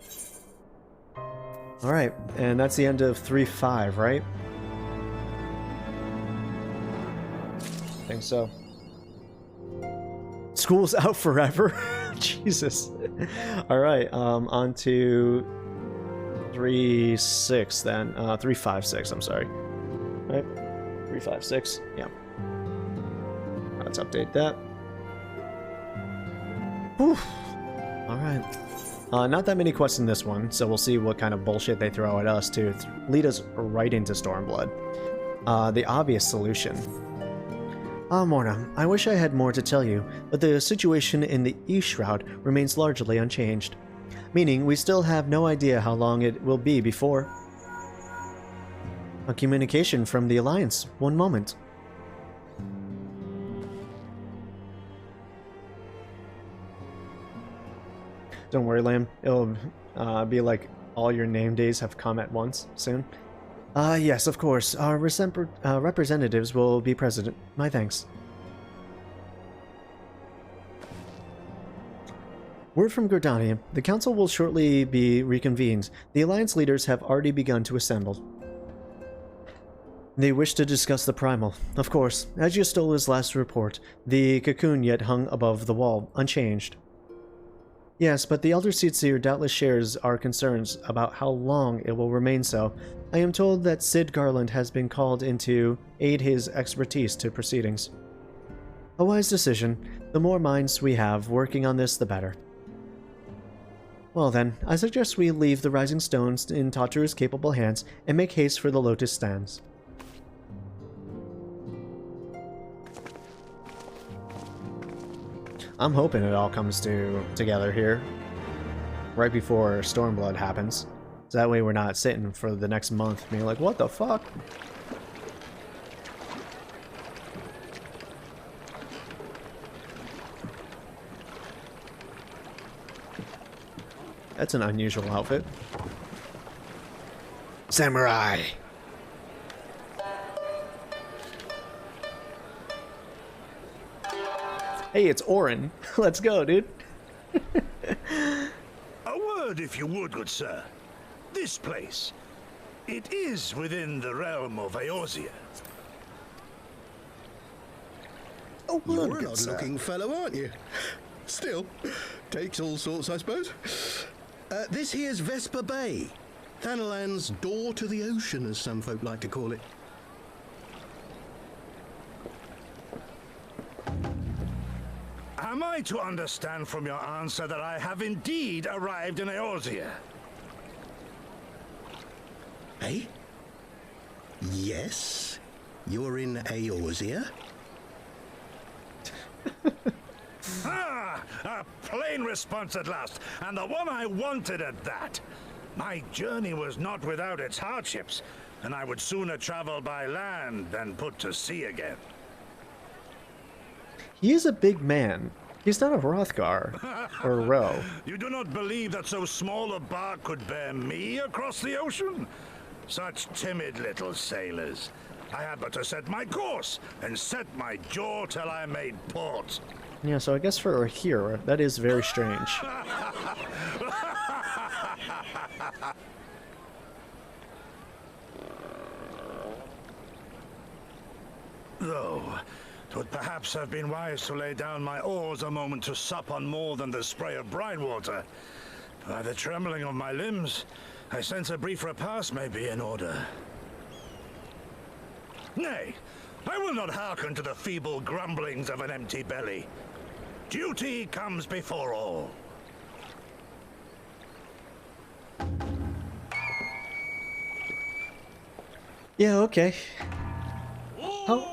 Alright, and that's the end of 3.5, right? I think so. School's out forever? Jesus. Alright, on to 3.6 then. 3.5.6, I'm sorry. Right? 3.5.6, yeah. Let's update that. Whew. Alright. Not that many quests in this one, so we'll see what kind of bullshit they throw at us to lead us right into Stormblood. The obvious solution. Morna, I wish I had more to tell you, but the situation in the East Shroud remains largely unchanged. Meaning, we still have no idea how long it will be before... A communication from the Alliance. One moment. Don't worry, Lamb. It'll be like all your name days have come at once soon. Yes, of course. Our representatives will be present. My thanks. Word from Gridania. The Council will shortly be reconvened. The Alliance leaders have already begun to assemble. They wish to discuss the Primal. Of course, as you stole his last report, the cocoon yet hung above the wall, unchanged. Yes, but the Elder Seer doubtless shares our concerns about how long it will remain so. I am told that Sid Garland has been called in to aid his expertise to proceedings. A wise decision. The more minds we have working on this, the better. Well then, I suggest we leave the Rising Stones in Taturu's capable hands and make haste for the Lotus Stands. I'm hoping it all comes together here, right before Stormblood happens. So that way we're not sitting for the next month being like, what the fuck? That's an unusual outfit. Samurai! Hey, it's Orin. Let's go, dude. A word, if you would, good sir. This place, it is within the realm of Eorzea. Oh, you're an odd-looking fellow, aren't you? Still, takes all sorts, I suppose. This here's Vesper Bay, Thanalan's door to the ocean, as some folk like to call it. Am I to understand from your answer that I have indeed arrived in Eorzea? Eh? Yes, you're in Eorzea? Ah! A plain response at last, and the one I wanted at that. My journey was not without its hardships, and I would sooner travel by land than put to sea again. He is a big man. He's not a Hrothgar or a Ro. You do not believe that so small a bark could bear me across the ocean? Such timid little sailors. I had but to set my course and set my jaw till I made port. Yeah, so I guess for a hero, that is very strange. Though, 'twould perhaps have been wise to lay down my oars a moment to sup on more than the spray of brine water. By the trembling of my limbs, I sense a brief repast may be in order. Nay, I will not hearken to the feeble grumblings of an empty belly. Duty comes before all. Yeah, okay. How?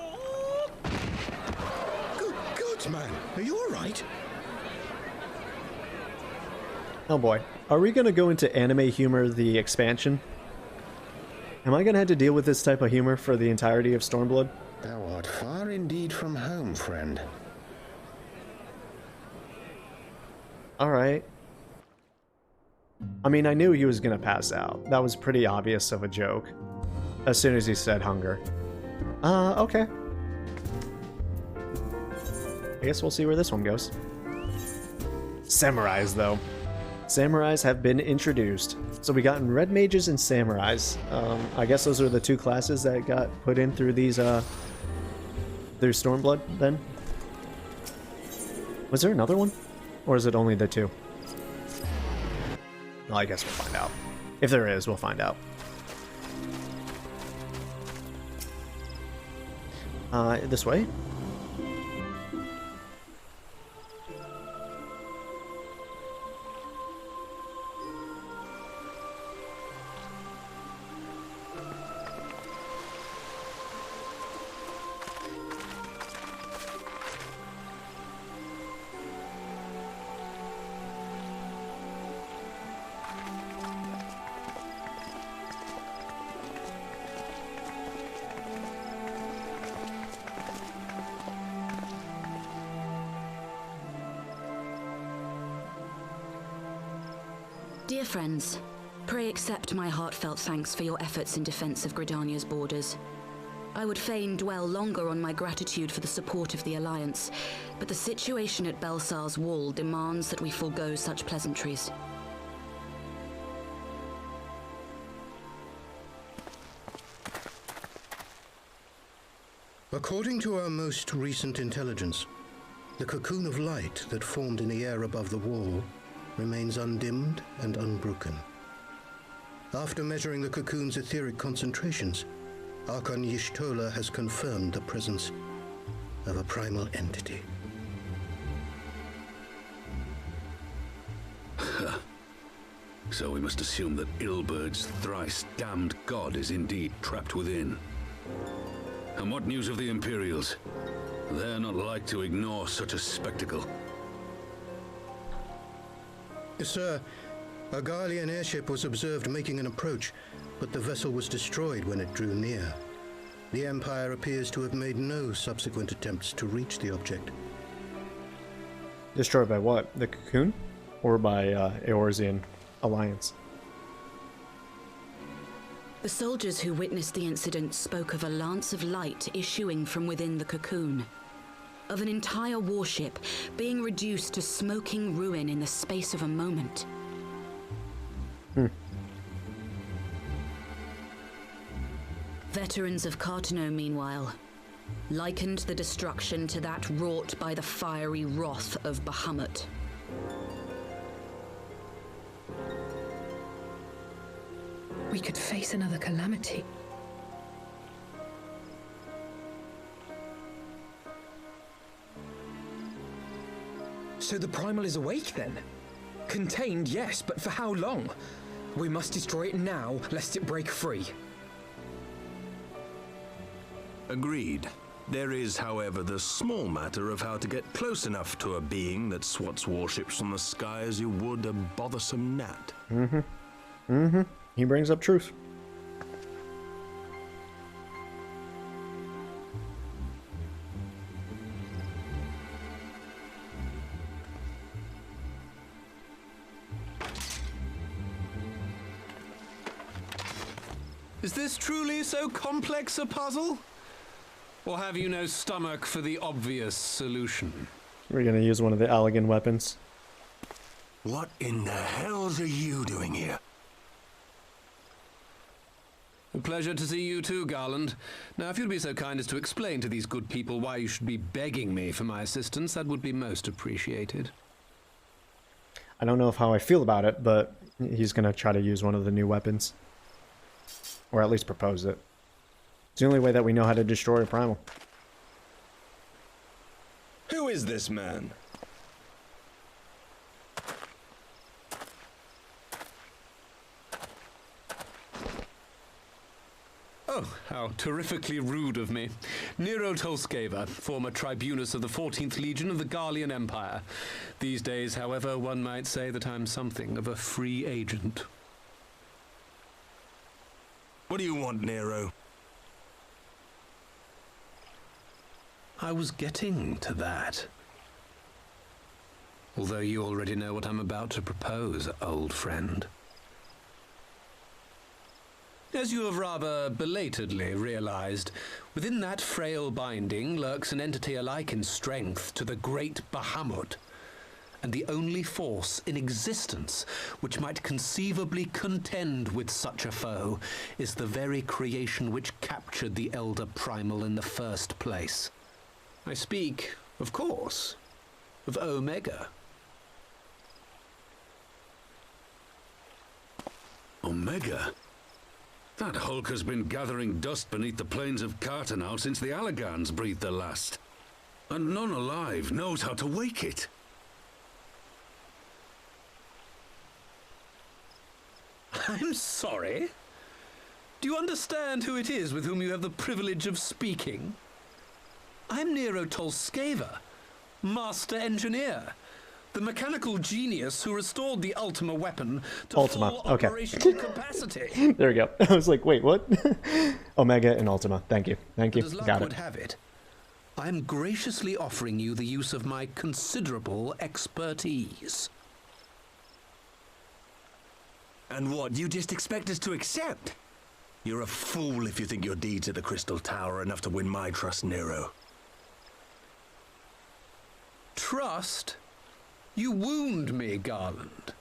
Good, man. Are you all right? Oh boy. Are we going to go into anime humor, the expansion? Am I going to have to deal with this type of humor for the entirety of Stormblood? Thou art far indeed from home, friend. Alright. I mean, I knew he was going to pass out. That was pretty obvious of a joke. as soon as he said hunger. Okay. I guess we'll see where this one goes. Samurais, though. Samurais have been introduced. So we got in red mages and samurais. I guess those are the two classes that got put in through these, through Stormblood, then? Was there another one? Or is it only the two? Well, I guess we'll find out. If there is, we'll find out. This way? Dear friends, pray accept my heartfelt thanks for your efforts in defense of Gridania's borders. I would fain dwell longer on my gratitude for the support of the Alliance, but the situation at Belsar's Wall demands that we forego such pleasantries. According to our most recent intelligence, the cocoon of light that formed in the air above the wall remains undimmed and unbroken. After measuring the cocoon's etheric concentrations, Archon Y'shtola has confirmed the presence of a primal entity. So we must assume that Ilbert's thrice damned god is indeed trapped within. And what news of the Imperials? They're not like to ignore such a spectacle. Sir, a Garlean airship was observed making an approach, but the vessel was destroyed when it drew near. The Empire appears to have made no subsequent attempts to reach the object. Destroyed by what? The cocoon? Or by Eorzean Alliance? The soldiers who witnessed the incident spoke of a lance of light issuing from within the cocoon. Of an entire warship being reduced to smoking ruin in the space of a moment. Veterans of Cartano, meanwhile, likened the destruction to that wrought by the fiery wrath of Bahamut. We could face another calamity. So the Primal is awake then? Contained, yes, but for how long? We must destroy it now, lest it break free. Agreed. There is, however, the small matter of how to get close enough to a being that swats warships from the sky as you would a bothersome gnat. He brings up truth. Is this truly so complex a puzzle? Or have you no stomach for the obvious solution? We're gonna use one of the Allegan weapons. What in the hells are you doing here? A pleasure to see you too, Garland. Now, if you'd be so kind as to explain to these good people why you should be begging me for my assistance, that would be most appreciated. I don't know how I feel about it, but he's gonna try to use one of the new weapons. Or at least propose it. It's the only way that we know how to destroy a primal. Who is this man? Oh, how terrifically rude of me. Nero Tolskeva, former tribunus of the 14th Legion of the Garlean Empire. These days, however, one might say that I'm something of a free agent. What do you want, Nero? I was getting to that. Although you already know what I'm about to propose, old friend. As you have rather belatedly realized, within that frail binding lurks an entity alike in strength to the great Bahamut, and the only force in existence which might conceivably contend with such a foe is the very creation which captured the Elder Primal in the first place. I speak, of course, of Omega. Omega? That hulk has been gathering dust beneath the plains of Cartanau since the Allagans breathed their last. And none alive knows how to wake it. I'm sorry? Do you understand who it is with whom you have the privilege of speaking? I'm Nero Tolskeva, Master Engineer, the mechanical genius who restored the Ultima weapon to full operational capacity. There we go. I was like, wait, what? Omega and Ultima. Thank you. Thank you. But as luck Got would it. have it, I am graciously offering you the use of my considerable expertise. And what, you just expect us to accept? You're a fool if you think your deeds at the Crystal Tower are enough to win my trust, Nero. Trust? You wound me, Garland.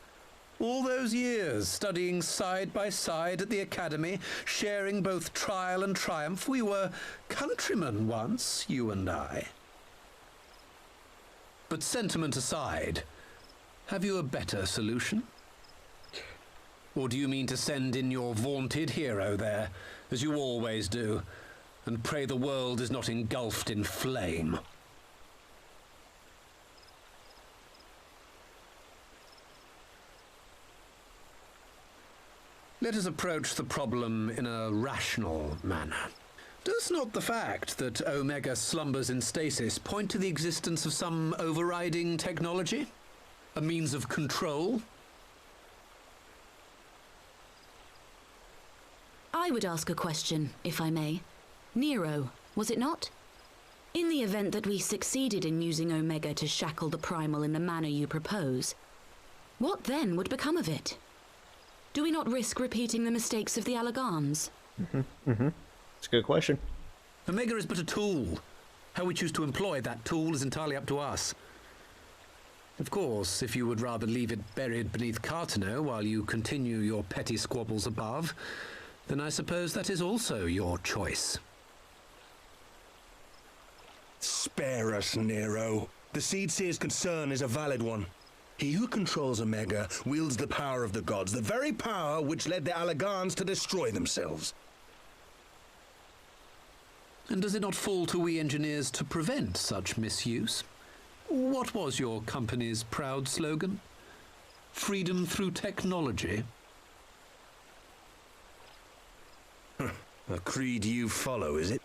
All those years studying side by side at the Academy, sharing both trial and triumph, we were countrymen once, you and I. But sentiment aside, have you a better solution? Or do you mean to send in your vaunted hero there, as you always do, and pray the world is not engulfed in flame? Let us approach the problem in a rational manner. Does not the fact that Omega slumbers in stasis point to the existence of some overriding technology? A means of control? I would ask a question, if I may. Nero, was it not? In the event that we succeeded in using Omega to shackle the Primal in the manner you propose, what then would become of it? Do we not risk repeating the mistakes of the Allagans? It's a good question. Omega is but a tool. How we choose to employ that tool is entirely up to us. Of course, if you would rather leave it buried beneath Cartanau while you continue your petty squabbles above, then I suppose that is also your choice. Spare us, Nero. The Seedseer's concern is a valid one. He who controls Omega wields the power of the gods, the very power which led the Allagans to destroy themselves. And does it not fall to we engineers to prevent such misuse? What was your company's proud slogan? Freedom through technology? A creed you follow, is it?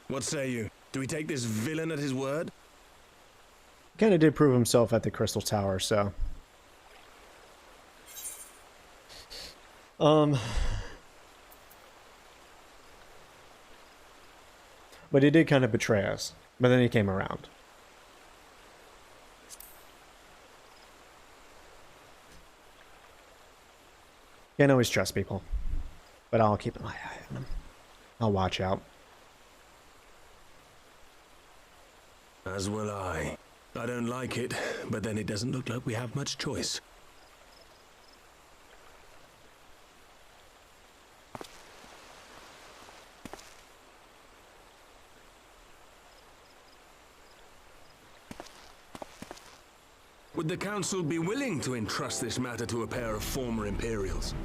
What say you? Do we take this villain at his word? Kind of did prove himself at the Crystal Tower, so. But he did kind of betray us. But then he came around. Can't always trust people. But I'll keep an eye on them. I'll watch out. As will I. I don't like it, but then it doesn't look like we have much choice. Would the Council be willing to entrust this matter to a pair of former Imperials?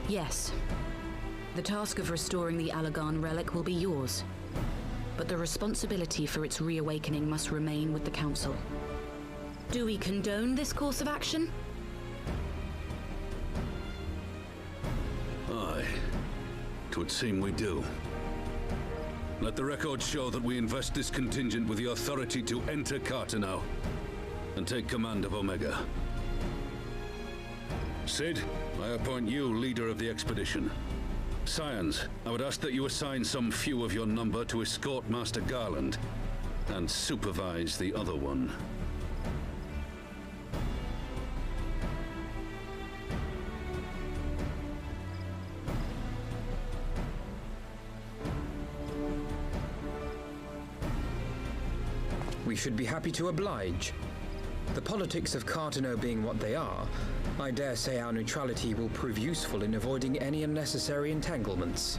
Yes. The task of restoring the Allagan relic will be yours. But the responsibility for its reawakening must remain with the Council. Do we condone this course of action? Aye. It would seem we do. Let the record show that we invest this contingent with the authority to enter Cartanau and take command of Omega. Sid, I appoint you leader of the expedition. Scions, I would ask that you assign some few of your number to escort Master Garland, and supervise the other one. We should be happy to oblige. The politics of Cartano being what they are, I dare say our neutrality will prove useful in avoiding any unnecessary entanglements.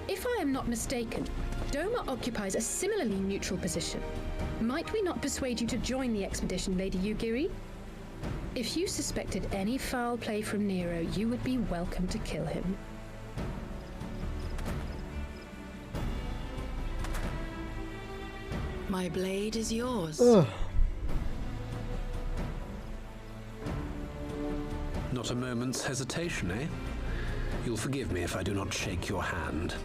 If I am not mistaken, Doma occupies a similarly neutral position. Might we not persuade you to join the expedition, Lady Yugiri? If you suspected any foul play from Nero, you would be welcome to kill him. My blade is yours. Not a moment's hesitation, eh? You'll forgive me if I do not shake your hand.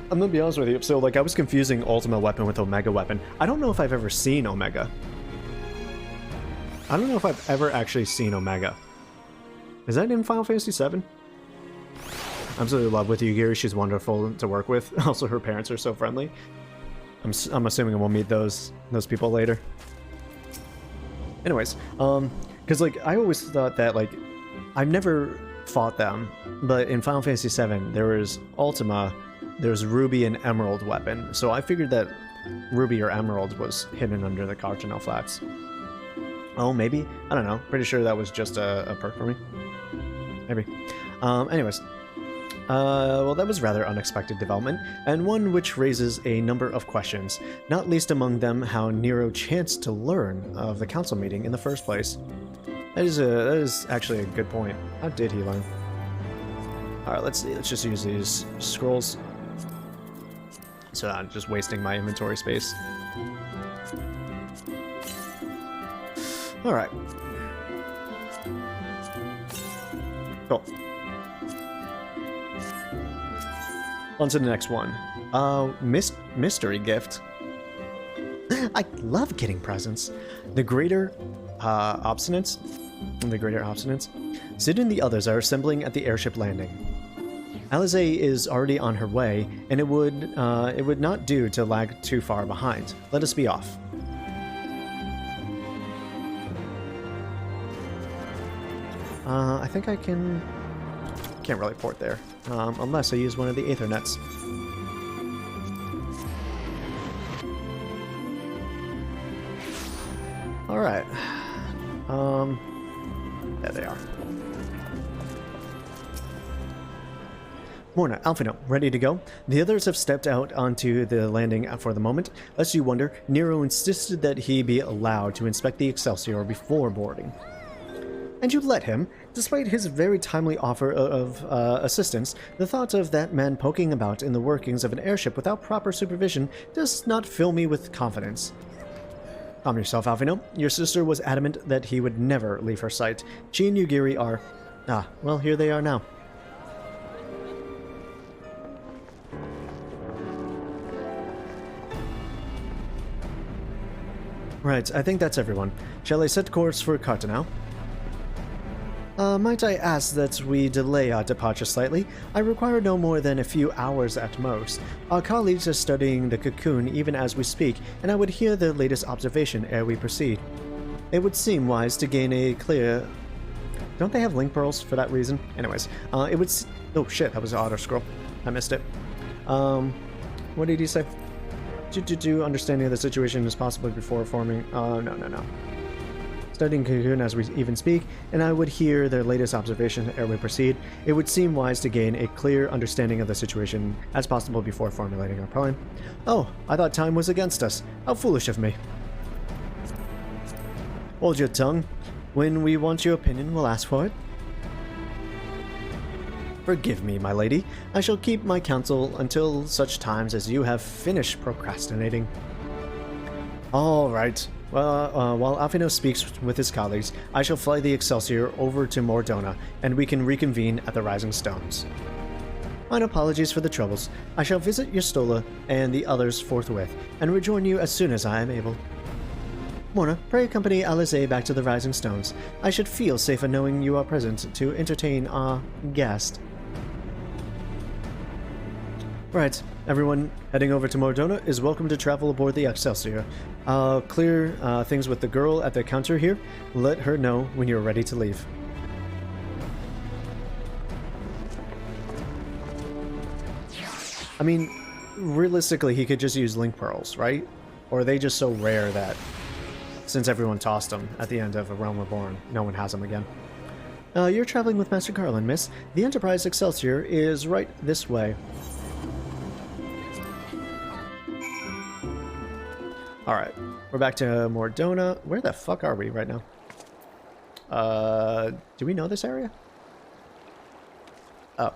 I'm gonna be honest with you, so like I was confusing Ultima Weapon with Omega Weapon. I don't know if I've ever seen Omega. I don't know if I've ever actually seen Omega. Is that in Final Fantasy VII? I'm absolutely in love with Yugiri. She's wonderful to work with. Also, her parents are so friendly. I'm assuming we'll meet those people later. Anyways, because like I always thought that like I've never fought them, but in Final Fantasy VII there was Ultima, there's Ruby and Emerald weapon, so I figured that Ruby or Emerald was hidden under the Cartano Flats. Oh, maybe? I don't know. Pretty sure that was just a perk for me. Maybe. Anyways. Well, that was rather unexpected development, and one which raises a number of questions, not least among them how Nero chanced to learn of the council meeting in the first place. That is actually a good point. How did he learn? Alright, let's see. Let's just use these scrolls. So I'm just wasting my inventory space. Alright. Cool. On to the next one. Mystery gift. I love getting presents. The Greater Obstinance. Sid and the others are assembling at the airship landing. Alize is already on her way, and it would not do to lag too far behind. Let us be off. I think I can't really port there, unless I use one of the Aethernets. Alright. There they are. Morna, Alphino, ready to go? The others have stepped out onto the landing for the moment. Lest you wonder, Nero insisted that he be allowed to inspect the Excelsior before boarding. And you let him? Despite his very timely offer of assistance, the thought of that man poking about in the workings of an airship without proper supervision does not fill me with confidence. Calm yourself, Alphino. Your sister was adamant that he would never leave her sight. She and Yugiri are... Ah, well, here they are now. Right, I think that's everyone. Shall I set course for Cartano? Might I ask that we delay our departure slightly? I require no more than a few hours at most. Our colleagues are studying the cocoon even as we speak, and I would hear their latest observation ere we proceed. It would seem wise to gain a clear... Don't they have link pearls for that reason? Anyways, it would... Oh shit, that was an auto scroll. I missed it. What did he say? Understanding of the situation is possible before forming... no. Studying cocoon as we even speak, and I would hear their latest observation ere we proceed. It would seem wise to gain a clear understanding of the situation as possible before formulating our plan. Oh, I thought time was against us. How foolish of me. Hold your tongue. When we want your opinion, we'll ask for it. Forgive me, my lady. I shall keep my counsel until such times as you have finished procrastinating. All right. Well, while Alphino speaks with his colleagues, I shall fly the Excelsior over to Mordona, and we can reconvene at the Rising Stones. Mine apologies for the troubles. I shall visit Yastola and the others forthwith, and rejoin you as soon as I am able. Morna, pray accompany Alizé back to the Rising Stones. I should feel safer knowing you are present to entertain our guest. Right, everyone heading over to Mordona is welcome to travel aboard the Excelsior. I'll clear things with the girl at the counter here. Let her know when you're ready to leave. I mean, realistically, he could just use link pearls, right? Or are they just so rare that, since everyone tossed them at the end of A Realm Reborn, no one has them again? You're traveling with Master Garland, miss. The Enterprise Excelsior is right this way. Alright, we're back to Mordona. Where the fuck are we right now? Do we know this area? Oh.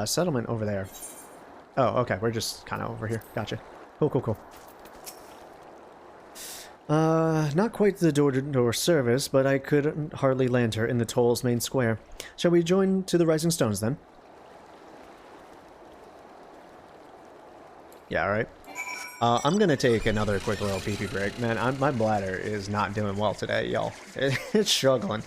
Settlement over there. Oh, okay, we're just kind of over here. Gotcha. Cool, cool, cool. Not quite the door-to-door service, but I couldn't hardly land her in the Toll's main square. Shall we join to the Rising Stones, then? Yeah, alright. I'm gonna take another quick little pee-pee break. Man, my bladder is not doing well today, y'all. It's struggling.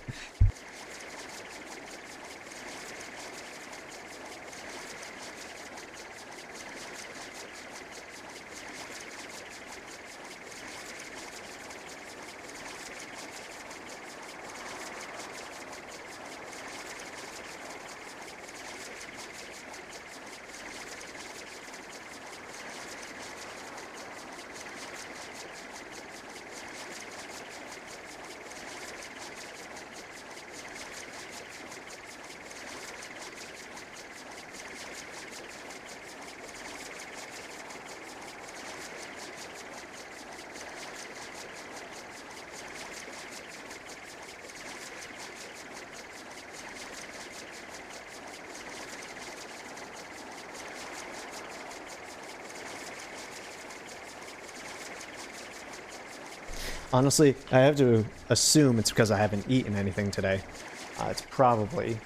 Honestly, I have to assume it's because I haven't eaten anything today. It's probably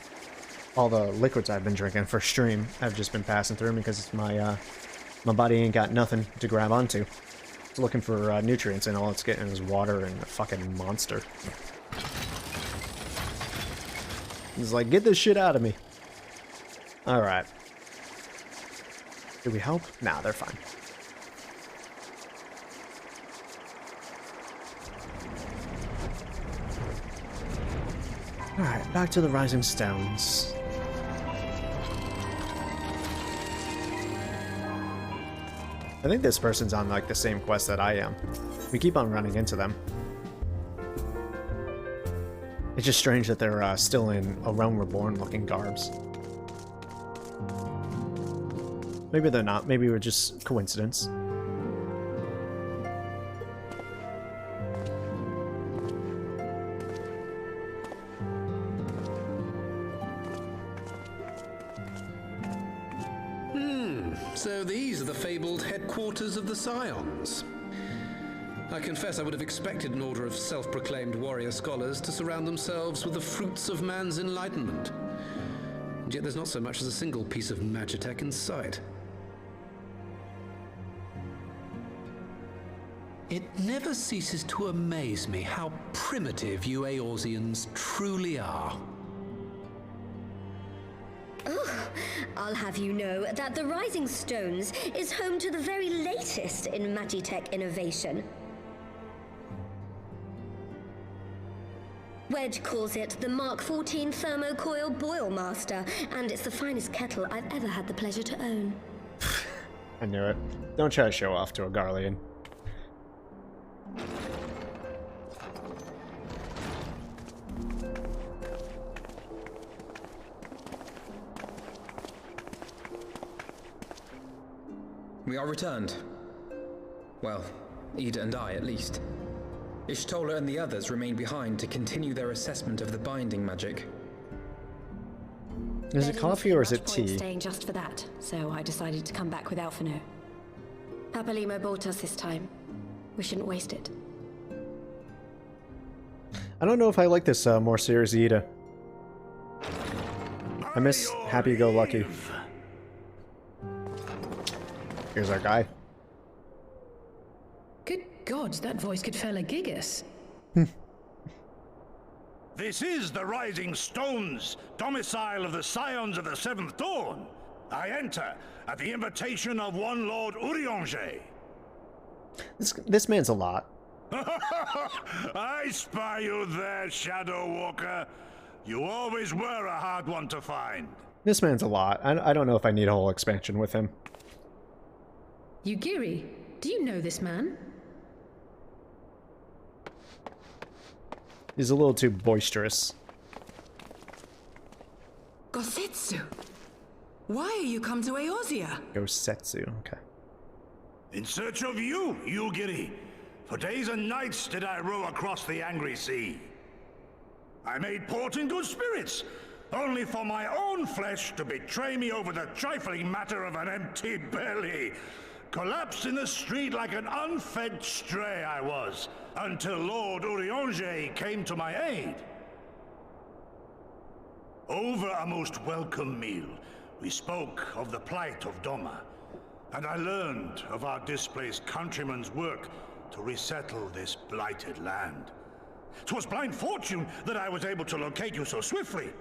all the liquids I've been drinking for stream. I've just been passing through because my body ain't got nothing to grab onto. It's looking for nutrients, and all it's getting is water and a fucking monster. It's like, get this shit out of me. Alright. Do we help? Nah, they're fine. Alright, back to the Rising Stones. I think this person's on like the same quest that I am. We keep on running into them. It's just strange that they're still in A Realm Reborn looking garbs. Maybe they're not. Maybe we're just coincidence. So these are the fabled headquarters of the Scions. I confess I would have expected an order of self-proclaimed warrior scholars to surround themselves with the fruits of man's enlightenment. And yet there's not so much as a single piece of magitech in sight. It never ceases to amaze me how primitive you Eorzeans truly are. Oh, I'll have you know that the Rising Stones is home to the very latest in magitech innovation. Wedge calls it the Mark 14 Thermocoil Boil Master, and it's the finest kettle I've ever had the pleasure to own. I knew it. Don't try to show off to a Garlean. We are returned. Well, Ida and I, at least. Y'shtola and the others remain behind to continue their assessment of the binding magic. Is it coffee or is it tea? Staying just for that, so I decided to come back with Alphino. Papalimo bought us this time. We shouldn't waste it. I don't know if I like this more serious Ida. I miss Happy-Go-Lucky. Here's our guy. Good gods, that voice could fell a gigas. This is the Rising Stones, domicile of the Scions of the Seventh Dawn. I enter at the invitation of one Lord Urianger. This man's a lot. I spy you there, Shadow Walker. You always were a hard one to find. This man's a lot. I don't know if I need a whole expansion with him. Yugiri, do you know this man? He's a little too boisterous. Gosetsu, why are you come to Eorzea? Gosetsu, okay. In search of you, Yugiri. For days and nights did I row across the angry sea. I made port in good spirits, only for my own flesh to betray me over the trifling matter of an empty belly. Collapsed in the street like an unfed stray I was, until Lord Urianger came to my aid. Over a most welcome meal, we spoke of the plight of Doma, and I learned of our displaced countrymen's work to resettle this blighted land. 'Twas blind fortune that I was able to locate you so swiftly.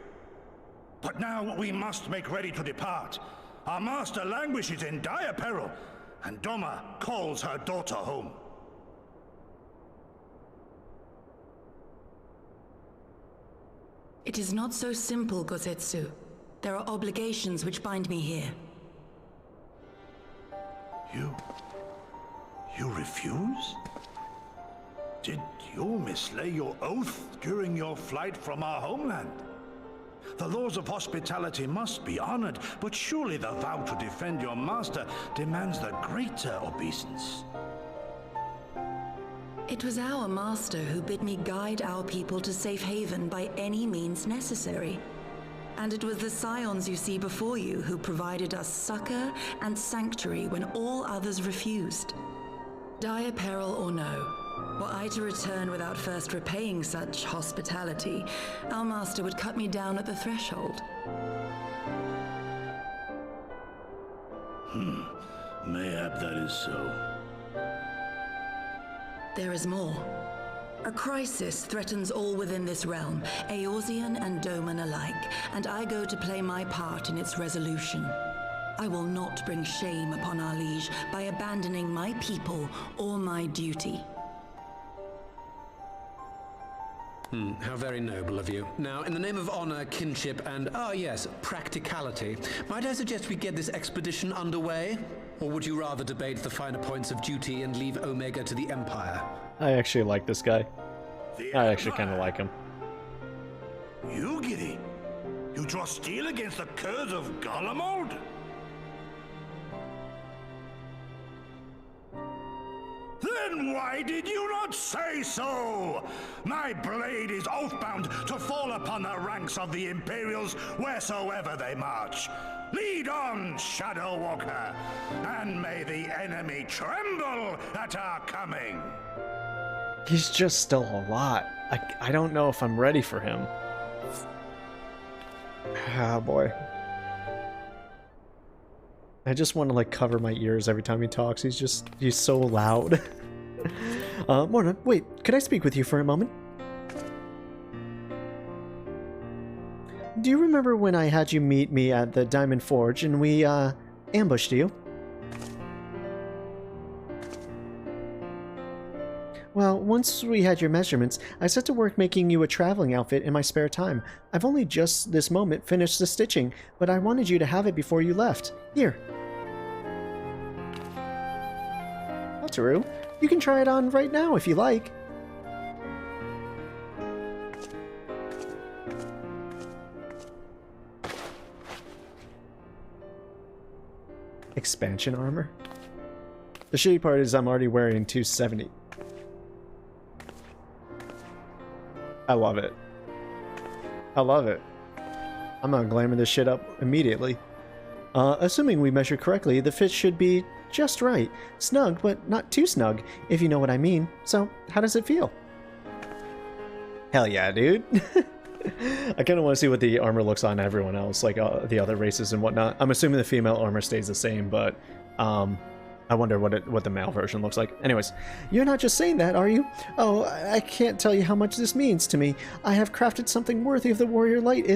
But now we must make ready to depart. Our master languishes in dire peril, and Doma calls her daughter home. It is not so simple, Gosetsu. There are obligations which bind me here. You refuse? Did you mislay your oath during your flight from our homeland? The laws of hospitality must be honored, but surely the vow to defend your master demands the greater obeisance. It was our master who bid me guide our people to safe haven by any means necessary. And it was the Scions you see before you who provided us succor and sanctuary when all others refused. Dire peril or no, were I to return without first repaying such hospitality, our master would cut me down at the threshold. Mayhap that is so. There is more. A crisis threatens all within this realm, Eorzean and Doman alike, and I go to play my part in its resolution. I will not bring shame upon our liege by abandoning my people or my duty. How very noble of you. Now, in the name of honor, kinship, and, yes, practicality, might I suggest we get this expedition underway? Or would you rather debate the finer points of duty and leave Omega to the Empire? I actually like this guy. I actually kind of like him. Yugiri, you draw steel against the curse of Garlemald? Then why did you not say so? My blade is oath-bound to fall upon the ranks of the Imperials wheresoever they march. Lead on, Shadow Walker, and may the enemy tremble at our coming. He's just still a lot. I don't know if I'm ready for him. Ah, boy. I just want to like cover my ears every time he talks. He's so loud. Morna, wait, could I speak with you for a moment? Do you remember when I had you meet me at the Diamond Forge and we, ambushed you? Well, once we had your measurements, I set to work making you a traveling outfit in my spare time. I've only just this moment finished the stitching, but I wanted you to have it before you left. Here. Wataru, you can try it on right now if you like. Expansion armor? The shitty part is I'm already wearing 270. I love it. I love it. I'm gonna glamour this shit up immediately. Assuming we measure correctly, the fit should be just right. Snug, but not too snug, if you know what I mean. So, how does it feel? Hell yeah, dude. I kind of want to see what the armor looks on everyone else, like the other races and whatnot. I'm assuming the female armor stays the same, but I wonder what the male version looks like. Anyways, you're not just saying that, are you? Oh, I can't tell you how much this means to me. I have crafted something worthy of the warrior light.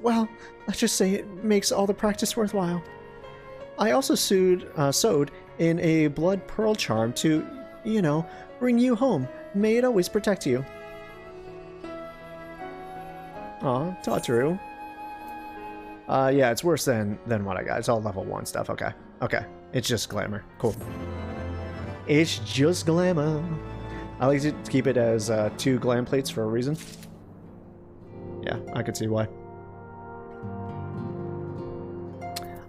Well, let's just say it makes all the practice worthwhile. I also sewed in a blood pearl charm to, bring you home. May it always protect you. Aw, Tataru. Yeah, it's worse than what I got. It's all level 1 stuff. Okay. It's just glamour. Cool. It's just glamour. I like to keep it as 2 glam plates for a reason. Yeah, I could see why.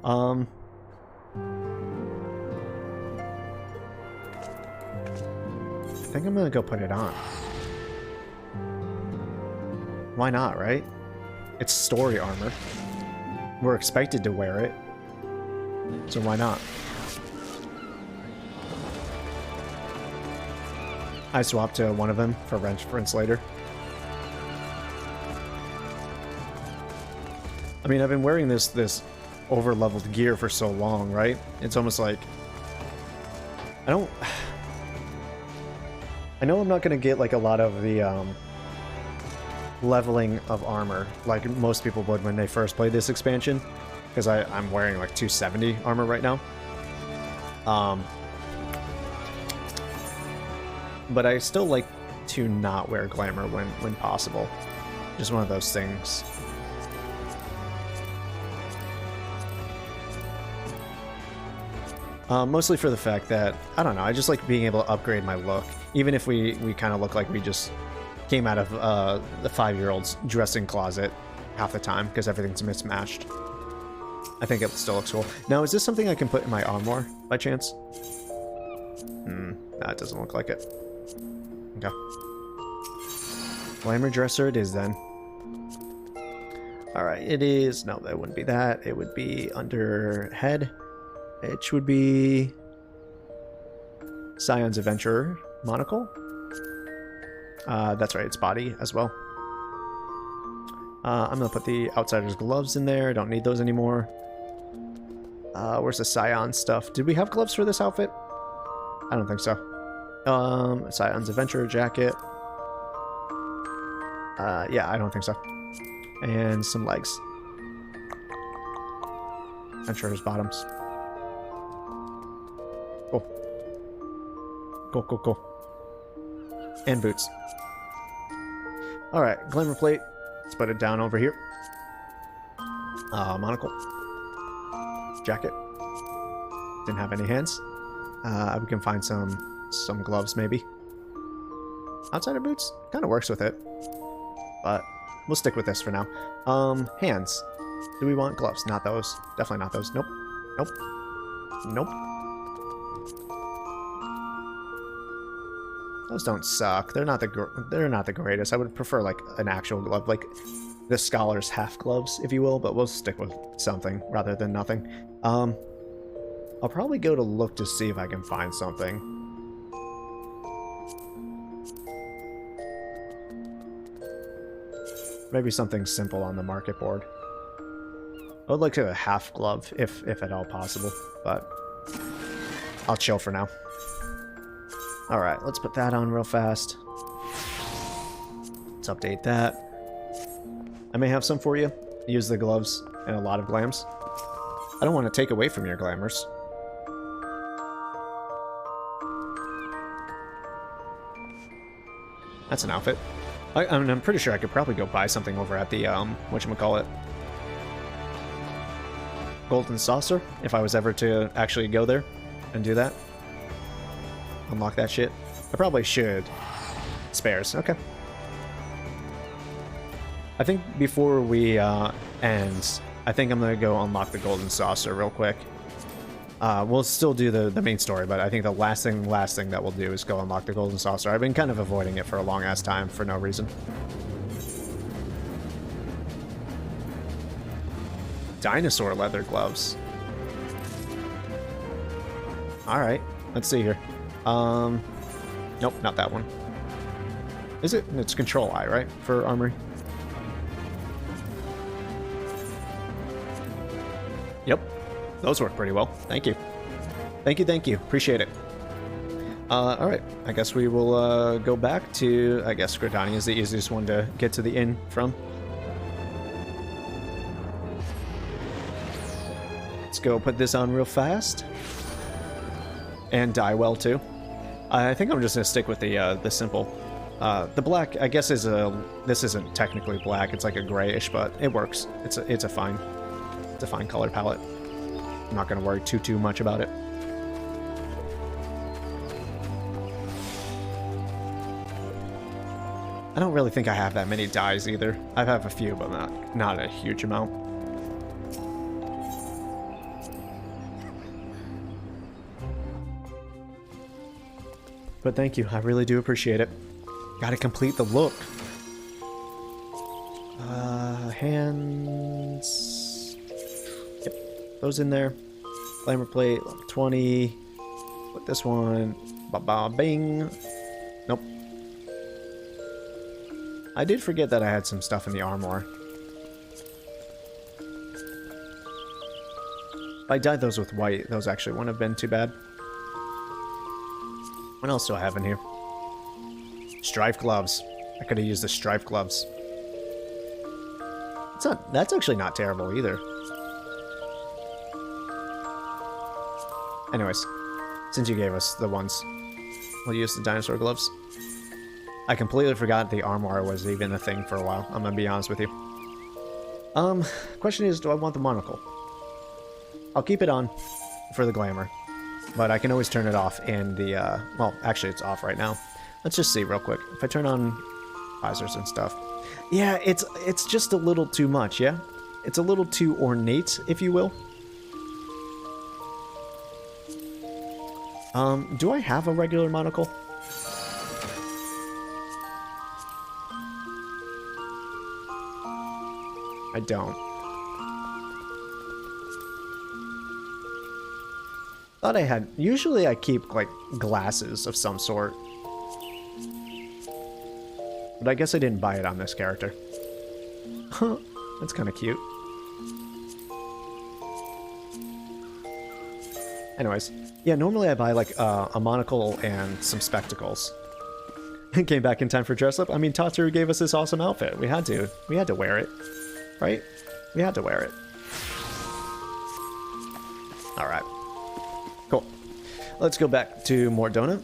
I think I'm gonna go put it on. Why not, right? It's story armor. We're expected to wear it. So why not? I swapped to one of them for Rinse later. I mean, I've been wearing this over-leveled gear for so long, right? It's almost like... I know I'm not going to get like a lot of the leveling of armor like most people would when they first played this expansion, because I'm wearing like 270 armor right now. But I still like to not wear glamour when possible. Just one of those things. Mostly for the fact that, I don't know, I just like being able to upgrade my look. Even if we kind of look like we just came out of the 5-year-old's dressing closet half the time, because everything's mismatched. I think it still looks cool. Now, is this something I can put in my armor, by chance? No, it doesn't look like it. Okay. Glamour dresser it is, then. Alright, it is... No, that wouldn't be that. It would be under head. It would be... Scion's Adventurer monocle. That's right, it's body as well. I'm gonna put the Outsider's gloves in there. Don't need those anymore. Where's the Scion stuff? Did we have gloves for this outfit? I don't think so. Scion's Adventurer jacket. Yeah, I don't think so. And some legs. Adventurer's bottoms. Cool. And boots. Alright, glamour plate. Let's put it down over here. Monocle. Jacket. Didn't have any hands. We can find some gloves, maybe. Outsider boots? Kind of works with it. But we'll stick with this for now. Hands. Do we want gloves? Not those. Definitely not those. Nope. Those don't suck. They're not the greatest. I would prefer like an actual glove, like the scholar's half gloves, if you will. But we'll stick with something rather than nothing. I'll probably go to look to see if I can find something. Maybe something simple on the market board. I would like to have a half glove, if at all possible, but I'll chill for now. Alright, let's put that on real fast. Let's update that. I may have some for you. Use the gloves and a lot of glams. I don't want to take away from your glamours. That's an outfit. I mean, I'm pretty sure I could probably go buy something over at the, whatchamacallit, Golden Saucer, if I was ever to actually go there and do that. Unlock that shit. I probably should. Spares, okay. I think before we end, I think I'm gonna go unlock the Golden Saucer real quick. We'll still do the main story, but I think the last thing that we'll do is go unlock the Golden Saucer. I've been kind of avoiding it for a long-ass time for no reason. Dinosaur leather gloves. Alright, let's see here. Nope, not that one. Is it? It's Control I, right? For armory? Yep. Those work pretty well. Thank you. Thank you, thank you. Appreciate it. Alright, I guess we will go back to... I guess Gridania is the easiest one to get to the inn from. Let's go put this on real fast. And die well, too. I think I'm just going to stick with the simple. The black, I guess, is a... This isn't technically black, it's like a grayish, but it works. It's a fine color palette. I'm not going to worry too much about it. I don't really think I have that many dyes either. I have a few, but not a huge amount. But thank you, I really do appreciate it. Gotta complete the look. Hands... Yep, those in there. Glamour plate, level 20. Put this one. Ba-ba-bing. Nope. I did forget that I had some stuff in the armor. If I dyed those with white, those actually wouldn't have been too bad. What else do I have in here? Strife gloves. I could have used the strife gloves. That's actually not terrible either. Anyways, since you gave us the ones, we'll use the dinosaur gloves. I completely forgot the armor was even a thing for a while. I'm gonna be honest with you. Question is, do I want the monocle? I'll keep it on for the glamour, but I can always turn it off in the, well, actually it's off right now. Let's just see real quick. If I turn on visors and stuff. Yeah, it's just a little too much, yeah? It's a little too ornate, if you will. Do I have a regular monocle? I don't. Thought I had... Usually I keep, like, glasses of some sort. But I guess I didn't buy it on this character. Huh. That's kind of cute. Anyways. Yeah, normally I buy, like, a monocle and some spectacles. Came back in time for dress up. I mean, Tataru gave us this awesome outfit. We had to wear it. Right? We had to wear it. Alright. Cool. Let's go back to Mordona.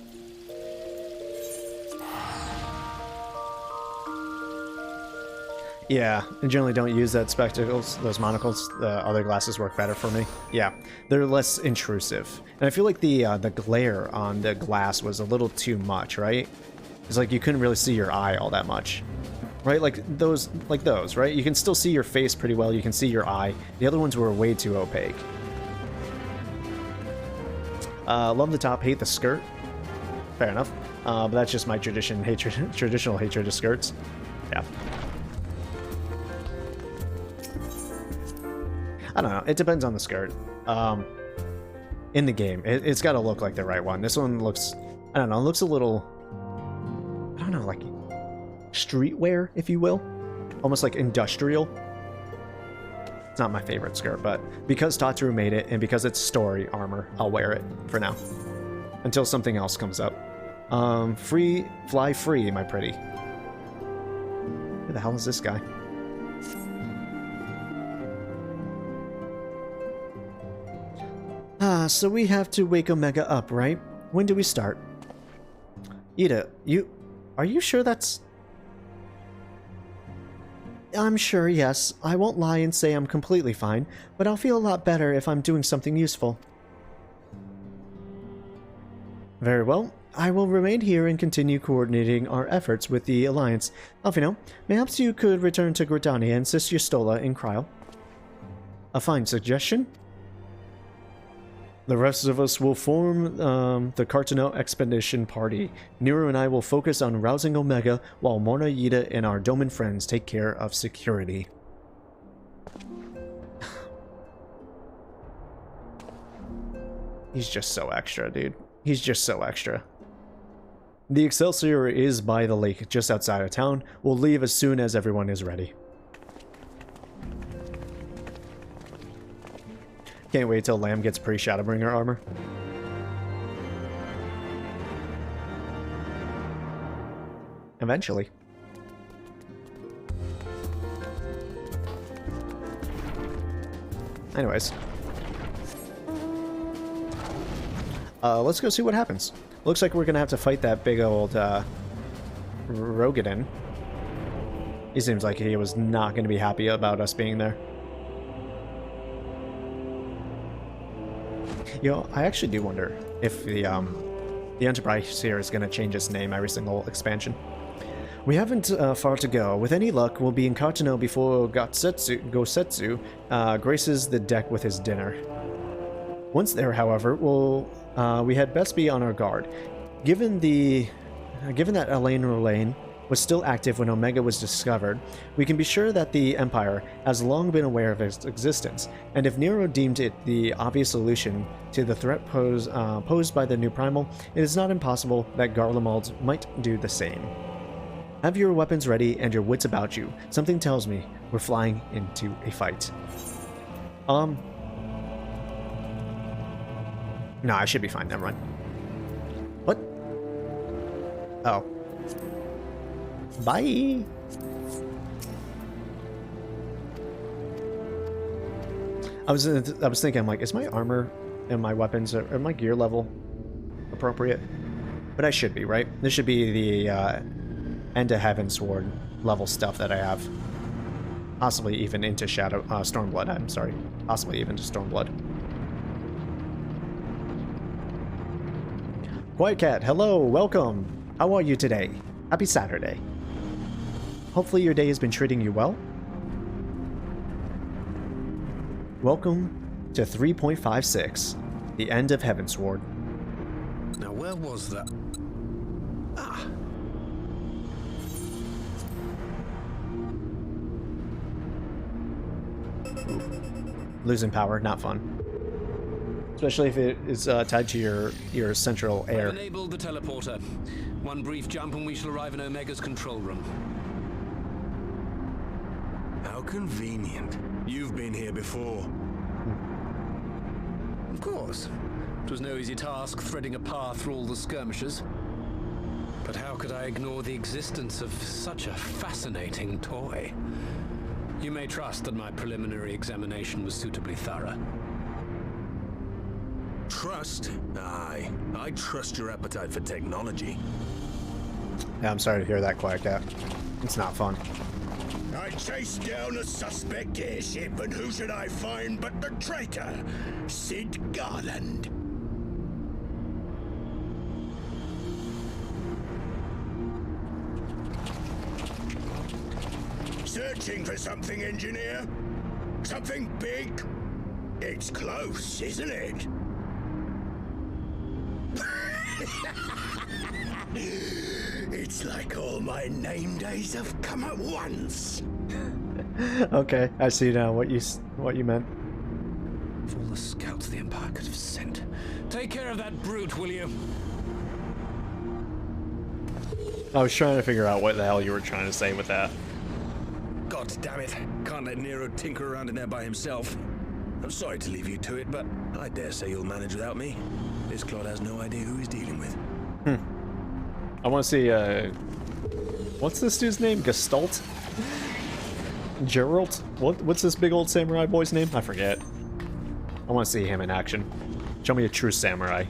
Yeah, I generally don't use that spectacles, those monocles. The other glasses work better for me. Yeah, they're less intrusive. And I feel like the glare on the glass was a little too much, right? It's like you couldn't really see your eye all that much. Right, like those, right? You can still see your face pretty well, you can see your eye. The other ones were way too opaque. Love the top, hate the skirt. Fair enough. But that's just my traditional hatred of skirts. Yeah. I don't know, it depends on the skirt. In the game, it's got to look like the right one. This one looks, I don't know, looks a little, I don't know, like streetwear, if you will. Almost like industrial. It's not my favorite skirt, but because Tataru made it, and because it's story armor, I'll wear it for now. Until something else comes up. Fly free, my pretty. Who the hell is this guy? So we have to wake Omega up, right? When do we start? Ida, are you sure that's... I'm sure, yes. I won't lie and say I'm completely fine, but I'll feel a lot better if I'm doing something useful. Very well. I will remain here and continue coordinating our efforts with the Alliance. Alfino, perhaps you could return to Gridania and assist Yustola in Cryle. A fine suggestion. The rest of us will form the Cartano Expedition Party. Nero and I will focus on rousing Omega, while Morna, Yida, and our Doman friends take care of security. He's just so extra, dude. He's just so extra. The Excelsior is by the lake, just outside of town. We'll leave as soon as everyone is ready. Can't wait till Lamb gets pre-Shadowbringer armor. eventually. Anyways. Let's go see what happens. Looks like we're gonna have to fight that big old, Rogadin. He seems like he was not gonna be happy about us being there. Yo, I actually do wonder if the Enterprise here is gonna change its name every single expansion. We haven't far to go. With any luck, we'll be in Katano before Gosetsu graces the deck with his dinner. Once there, however, we had best be on our guard. Given that Elaine Rolane was still active when Omega was discovered, we can be sure that the Empire has long been aware of its existence, and if Nero deemed it the obvious solution to the threat posed by the new Primal, it is not impossible that Garlemald might do the same. Have your weapons ready and your wits about you. Something tells me we're flying into a fight. No, I should be fine. Never mind. What? Oh. Bye. I was thinking, I'm like, is my armor and my weapons or my gear level appropriate? But I should be, right? This should be the end of Heavensward level stuff that I have. Possibly even into Stormblood. I'm sorry. Possibly even to Stormblood. Quiet Cat, hello, welcome. How are you today? Happy Saturday. Hopefully your day has been treating you well. Welcome to 3.56, the end of Heavensward. Now where was that? Ah. Losing power, not fun. Especially if it is tied to your central air. I've enabled the teleporter. One brief jump and we shall arrive in Omega's control room. How convenient. You've been here before. Of course. It was no easy task threading a path through all the skirmishes. But how could I ignore the existence of such a fascinating toy? You may trust that my preliminary examination was suitably thorough. Trust? Aye. I trust your appetite for technology. Yeah, I'm sorry to hear that, Quiet Cat. It's not fun. I chased down a suspect airship, and who should I find but the traitor, Sid Garland. Searching for something, engineer? Something big? It's close, isn't it? It's like all my name days have come at once. Okay, I see now what you meant. Of all the scouts the Empire could have sent. Take care of that brute, will you? I was trying to figure out what the hell you were trying to say with that. God damn it. Can't let Nero tinker around in there by himself. I'm sorry to leave you to it, but I dare say you'll manage without me. This clod has no idea who he's dealing with. I want to see, what's this dude's name? Gestalt? Geralt? What's this big old samurai boy's name? I forget. I want to see him in action. Show me a true samurai.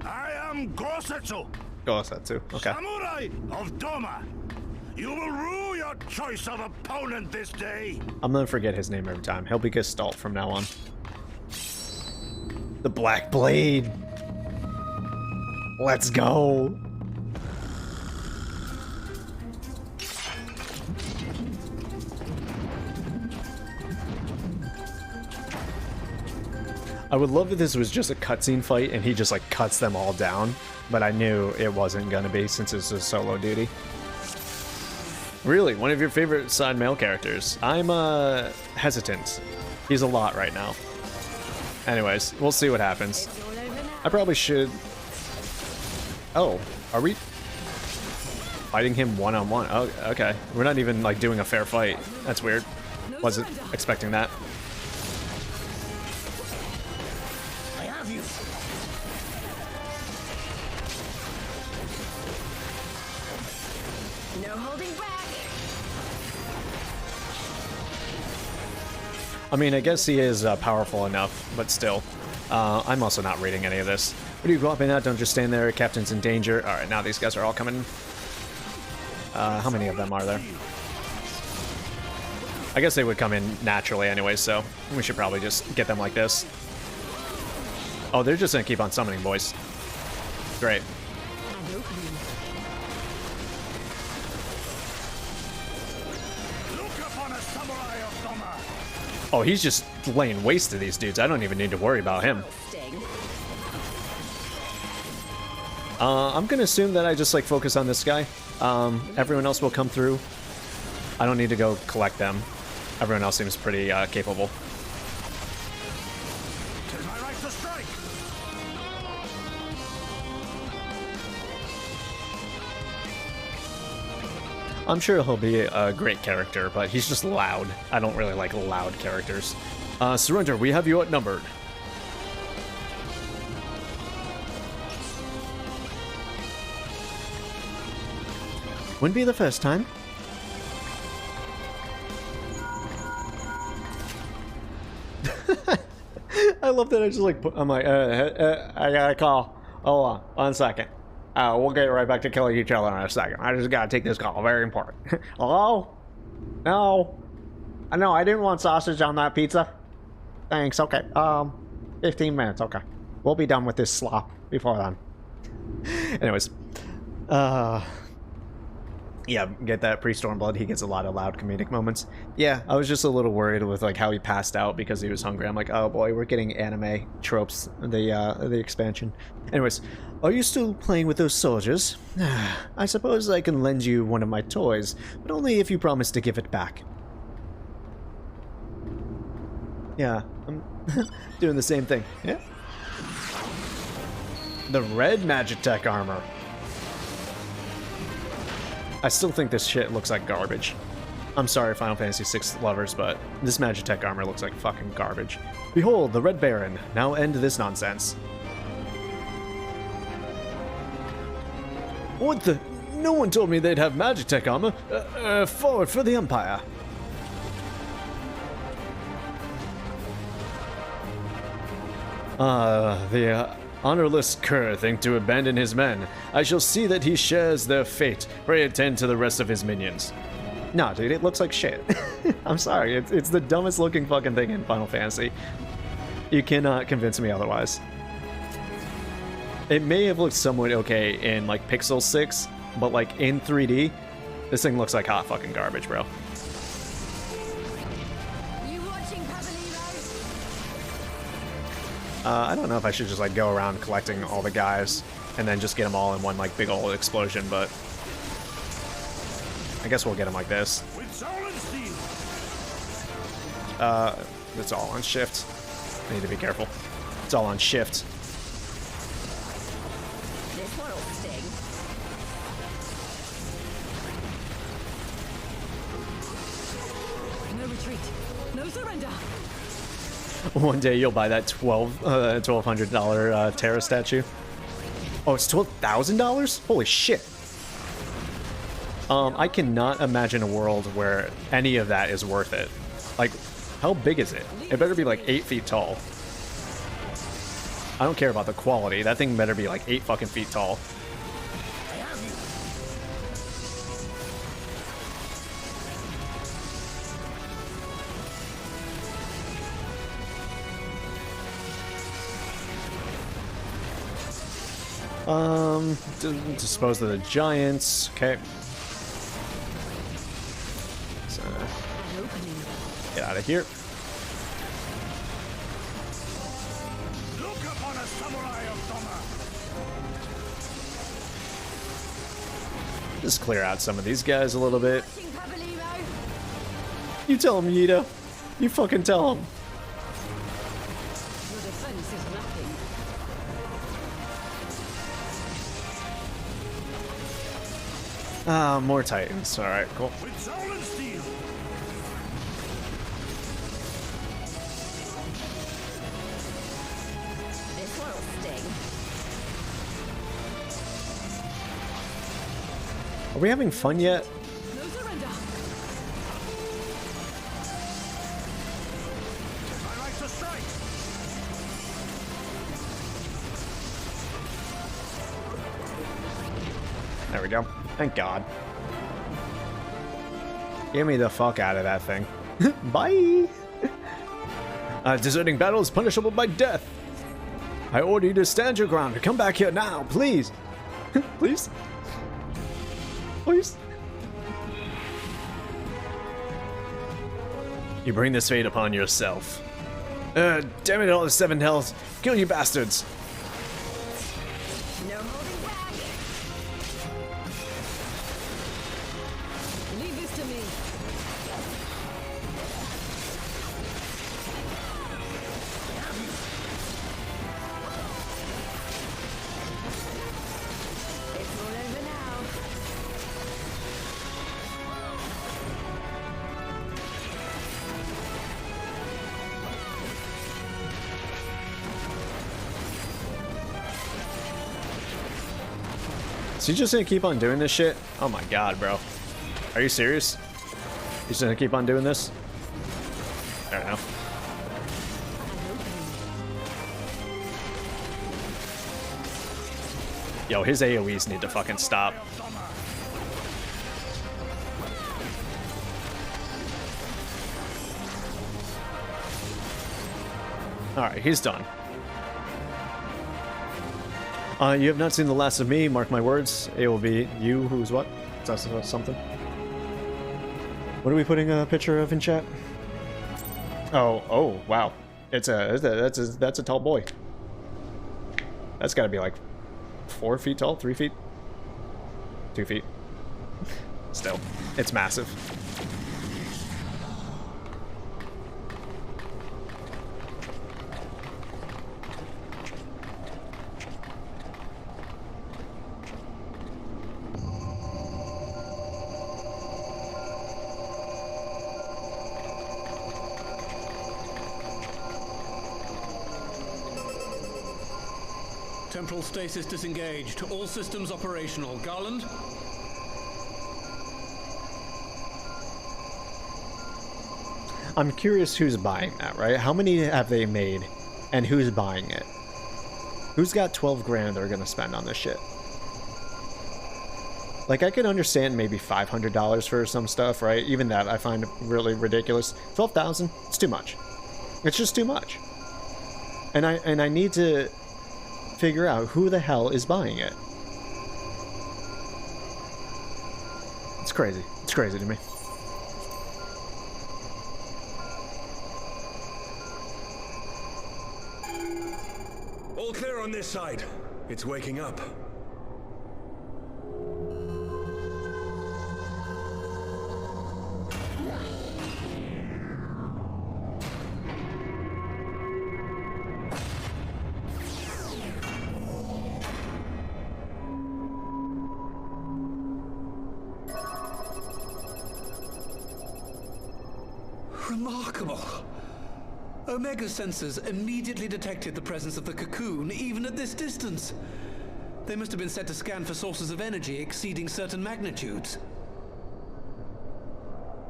I am Gosetsu. Gosetsu, okay. Samurai of Doma. You will rue your choice of opponent this day. I'm gonna forget his name every time. He'll be Gestalt from now on. The Black Blade. Let's go. I would love if this was just a cutscene fight and he just like cuts them all down, but I knew it wasn't gonna be since it's a solo duty. Really, one of your favorite side male characters. I'm hesitant. He's a lot right now. Anyways, we'll see what happens. I probably should... Oh, are we fighting him one-on-one? Oh, okay. We're not even like doing a fair fight. That's weird. Wasn't expecting that. I have you. I mean, I guess he is powerful enough, but still. I'm also not reading any of this. What are you dropping out? Don't just stand there. Captain's in danger. Alright, now these guys are all coming. How many of them are there? I guess they would come in naturally anyway, so we should probably just get them like this. Oh, they're just gonna keep on summoning, boys. Great. Oh, he's just laying waste to these dudes. I don't even need to worry about him. I'm gonna assume that I just like focus on this guy. Everyone else will come through. I don't need to go collect them. Everyone else seems pretty capable. I'm sure he'll be a great character, but he's just loud. I don't really like loud characters. Surrender, we have you outnumbered. Wouldn't be the first time. I love that I just like, I'm like, I got a call. Hold on, 1 second. We'll get right back to killing each other in a second. I just gotta take this call, very important. Hello? No. No, I didn't want sausage on that pizza. Thanks, okay. 15 minutes, okay. We'll be done with this slop before then. Anyways. Yeah, get that pre-Stormblood. He gets a lot of loud comedic moments. Yeah, I was just a little worried with like how he passed out because he was hungry. I'm like, oh boy, we're getting anime tropes, the expansion. Anyways, are you still playing with those soldiers? I suppose I can lend you one of my toys, but only if you promise to give it back. Yeah, I'm doing the same thing. Yeah. The red Magitech armor. I still think this shit looks like garbage. I'm sorry, Final Fantasy VI lovers, but this Magitech armor looks like fucking garbage. Behold, the Red Baron. Now end this nonsense. What the? No one told me they'd have Magitech armor. Forward for the Empire. The honorless cur think to abandon his men. I shall see that he shares their fate. Pray attend to the rest of his minions. Nah, dude, it looks like shit. I'm sorry, it's the dumbest looking fucking thing in Final Fantasy. You cannot convince me otherwise. It may have looked somewhat okay in like Pixel 6, but like in 3D, this thing looks like hot fucking garbage, bro. I don't know if I should just like go around collecting all the guys and then just get them all in one like big old explosion, but I guess we'll get them like this. It's all on shift. I need to be careful. It's all on shift. This one'll sting. No retreat. No surrender. One day you'll buy that $1,200 Terra statue. Oh, it's $12,000? Holy shit. I cannot imagine a world where any of that is worth it. Like, how big is it? It better be like 8 feet tall. I don't care about the quality. That thing better be like 8 fucking feet tall. Dispose of the giants. Okay. So, get out of here. Look upon a samurai of Doma. Just clear out some of these guys a little bit. You tell him, Yida. You fucking tell him. More Titans. Alright, cool. This one'll sting. Are we having fun yet? There we go. Thank God. Get me the fuck out of that thing. Bye! Deserting battle is punishable by death. I order you to stand your ground and come back here now, please. Please? Please? You bring this fate upon yourself. Damn it, all the 7 hells. Kill you bastards. No holding back. Leave this to me. It's all over now. Is he just gonna keep on doing this shit? Oh my god, bro. Are you serious? He's gonna keep on doing this? I don't know. Yo, his AoEs need to fucking stop. Alright, he's done. You have not seen the last of me, mark my words. It will be you who's what? Is that something? What are we putting a picture of in chat? Oh, wow. That's a tall boy. That's gotta be like 4 feet tall, 3 feet? 2 feet. Still, it's massive. Temporal stasis disengaged. All systems operational. Garland? I'm curious who's buying that, right? How many have they made, and who's buying it? Who's got 12 grand they're gonna spend on this shit? Like, I could understand maybe $500 for some stuff, right? Even that I find really ridiculous. 12,000? It's too much. It's just too much. And I need to figure out who the hell is buying it. It's crazy. It's crazy to me. All clear on this side. It's waking up. Remarkable. Omega sensors immediately detected the presence of the cocoon, even at this distance. They must have been set to scan for sources of energy exceeding certain magnitudes.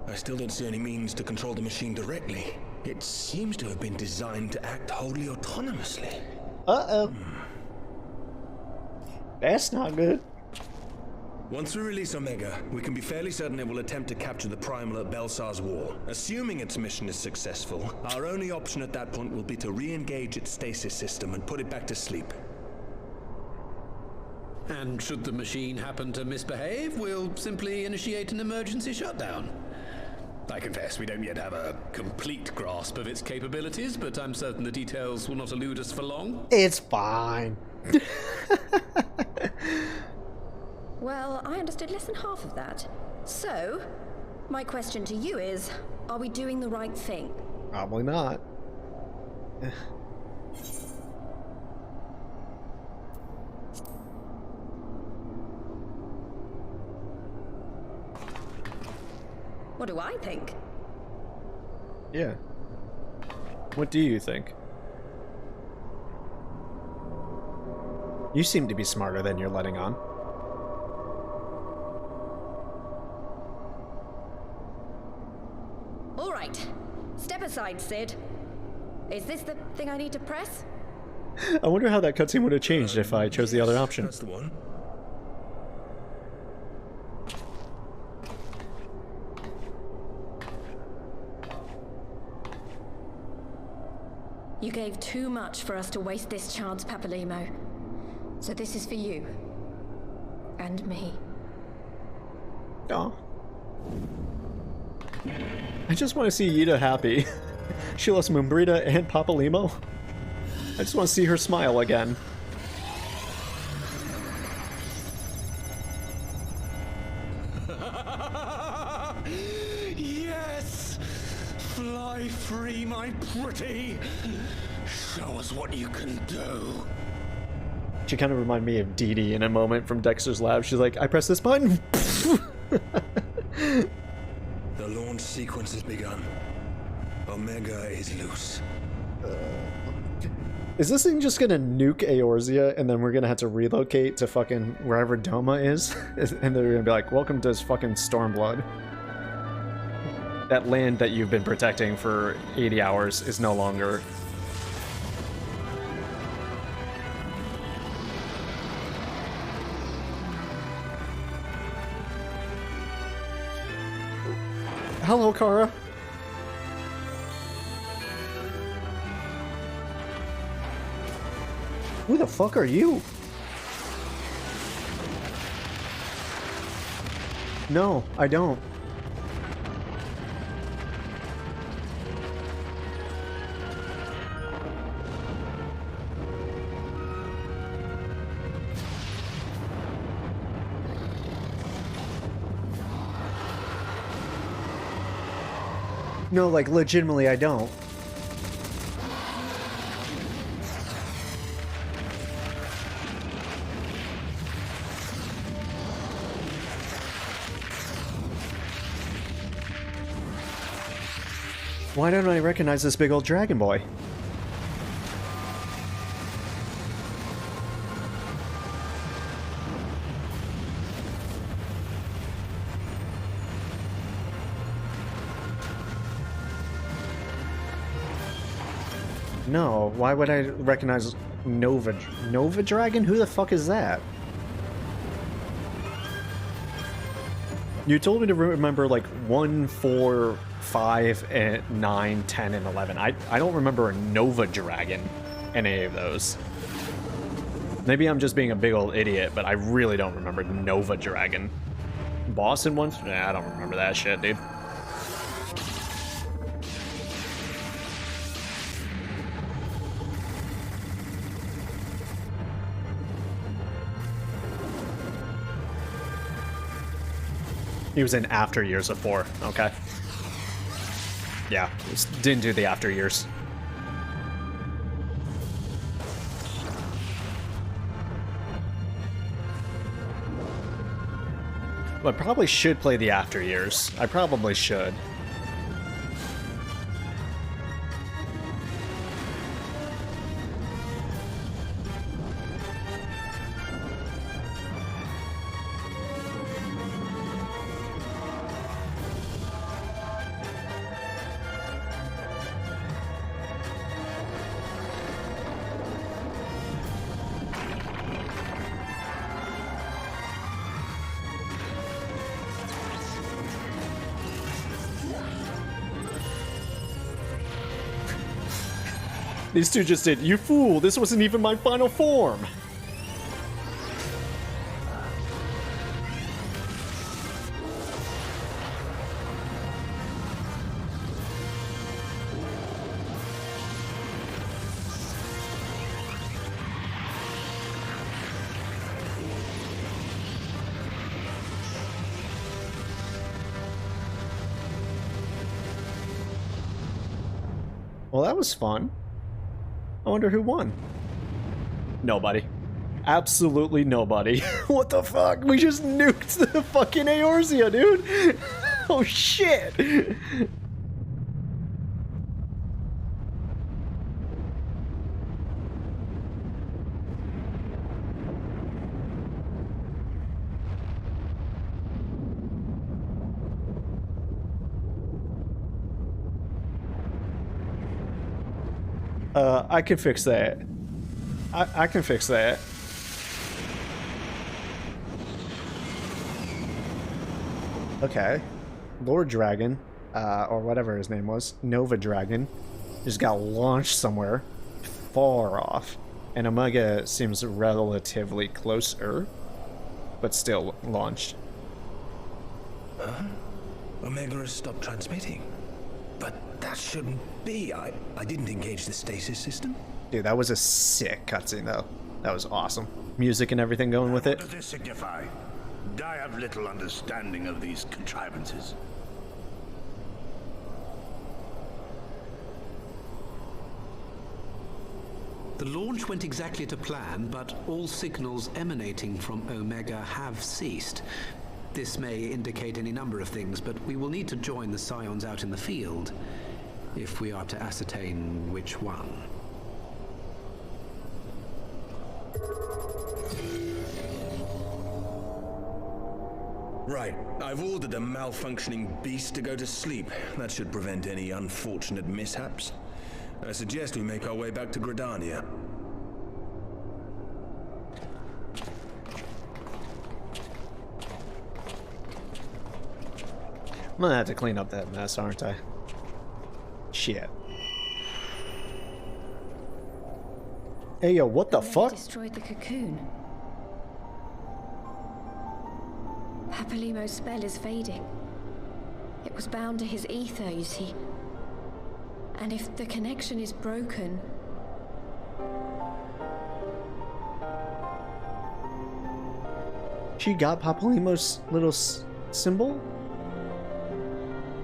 I still don't see any means to control the machine directly. It seems to have been designed to act wholly autonomously. Uh-oh. That's not good. Once we release Omega, we can be fairly certain it will attempt to capture the Primal at Belsar's Wall. Assuming its mission is successful, our only option at that point will be to re-engage its stasis system and put it back to sleep. And should the machine happen to misbehave, we'll simply initiate an emergency shutdown. I confess we don't yet have a complete grasp of its capabilities, but I'm certain the details will not elude us for long. It's fine. Well, I understood less than half of that. So, my question to you is, are we doing the right thing? Probably not. What do I think? Yeah. What do you think? You seem to be smarter than you're letting on. All right. Step aside, Sid. Is this the thing I need to press? I wonder how that cutscene would have changed if I chose the other option. That's the one. You gave too much for us to waste this chance, Papalimo. So this is for you. And me. Oh. I just want to see Yida happy. She loves Mumbrita and Papalimo. I just want to see her smile again. Yes! Fly free, my pretty! Show us what you can do. She kind of reminded me of Dee Dee in a moment from Dexter's Lab. She's like, I press this button. The launch sequence has begun. Omega is loose. Is this thing just gonna nuke Eorzea and then we're gonna have to relocate to fucking wherever Doma is? And they're gonna be like, welcome to fucking Stormblood. That land that you've been protecting for 80 hours is no longer... Hello, Kara. Who the fuck are you? No, I don't. No, like, legitimately, I don't. Why don't I recognize this big old dragon boy? No, why would I recognize Nova Dragon? Who the fuck is that? You told me to remember like 1, 4, 5, and 9, 10, and 11. I don't remember a Nova Dragon in any of those. Maybe I'm just being a big old idiot, but I really don't remember Nova Dragon. Boston ones? Nah, I don't remember that shit, dude. He was in After Years of 4, okay. Yeah, didn't do the After Years. But I probably should play the After Years. I probably should. These two just did, you fool, this wasn't even my final form! Well, that was fun. I wonder who won. Nobody. Absolutely nobody. What the fuck? We just nuked the fucking Eorzea, dude! Oh shit! I can fix that. I can fix that. Okay. Lord Dragon, or whatever his name was, Nova Dragon, just got launched somewhere far off. And Omega seems relatively closer, but still launched. Huh? Omega has stopped transmitting. But that shouldn't be. I didn't engage the stasis system. Dude, that was a sick cutscene, though. That was awesome. Music and everything going with it. What does this signify? I have little understanding of these contrivances. The launch went exactly to plan, but all signals emanating from Omega have ceased. This may indicate any number of things, but we will need to join the Scions out in the field if we are to ascertain which one. Right. I've ordered a malfunctioning beast to go to sleep. That should prevent any unfortunate mishaps. I suggest we make our way back to Gridania. I'm gonna have to clean up that mess, aren't I? Shit. Hey, yo, what the fuck? Destroyed the cocoon. Papalimo's spell is fading. It was bound to his ether, you see. And if the connection is broken... She got Papalimo's little symbol?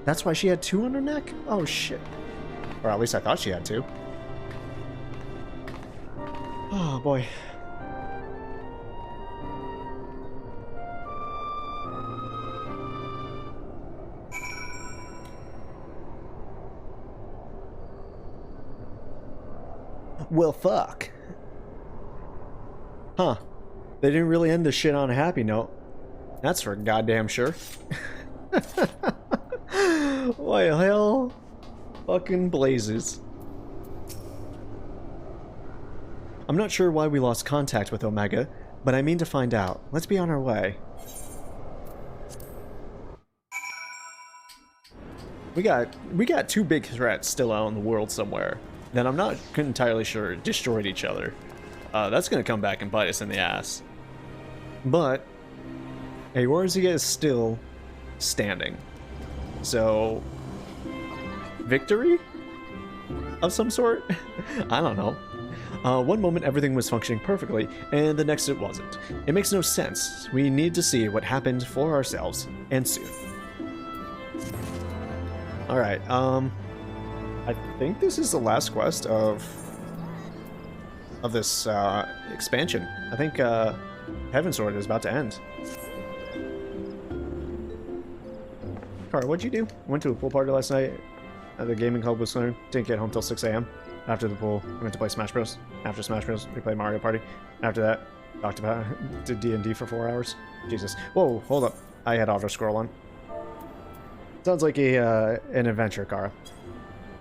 That's why she had 2 on her neck? Oh shit. Or at least I thought she had 2. Oh boy. Well, fuck. Huh. They didn't really end the shit on a happy note. That's for goddamn sure. Why hell? Fucking blazes. I'm not sure why we lost contact with Omega, but I mean to find out. Let's be on our way. We got 2 big threats still out in the world somewhere that I'm not entirely sure destroyed each other. That's gonna come back and bite us in the ass. But Eorzea is still standing. So victory of some sort? I don't know. One moment everything was functioning perfectly, and the next it wasn't. It makes no sense. We need to see what happened for ourselves, and soon. Alright, I think this is the last quest of this expansion. I think Heavensward is about to end. Car, what'd you do? Went to a pool party last night. The gaming club was learned. Didn't get home till 6 a.m. After the pool, we went to play Smash Bros. After Smash Bros, we played Mario Party. After that, talked about did D&D for 4 hours. Jesus. Whoa, hold up. I had auto scroll on. Sounds like an adventure, Kara.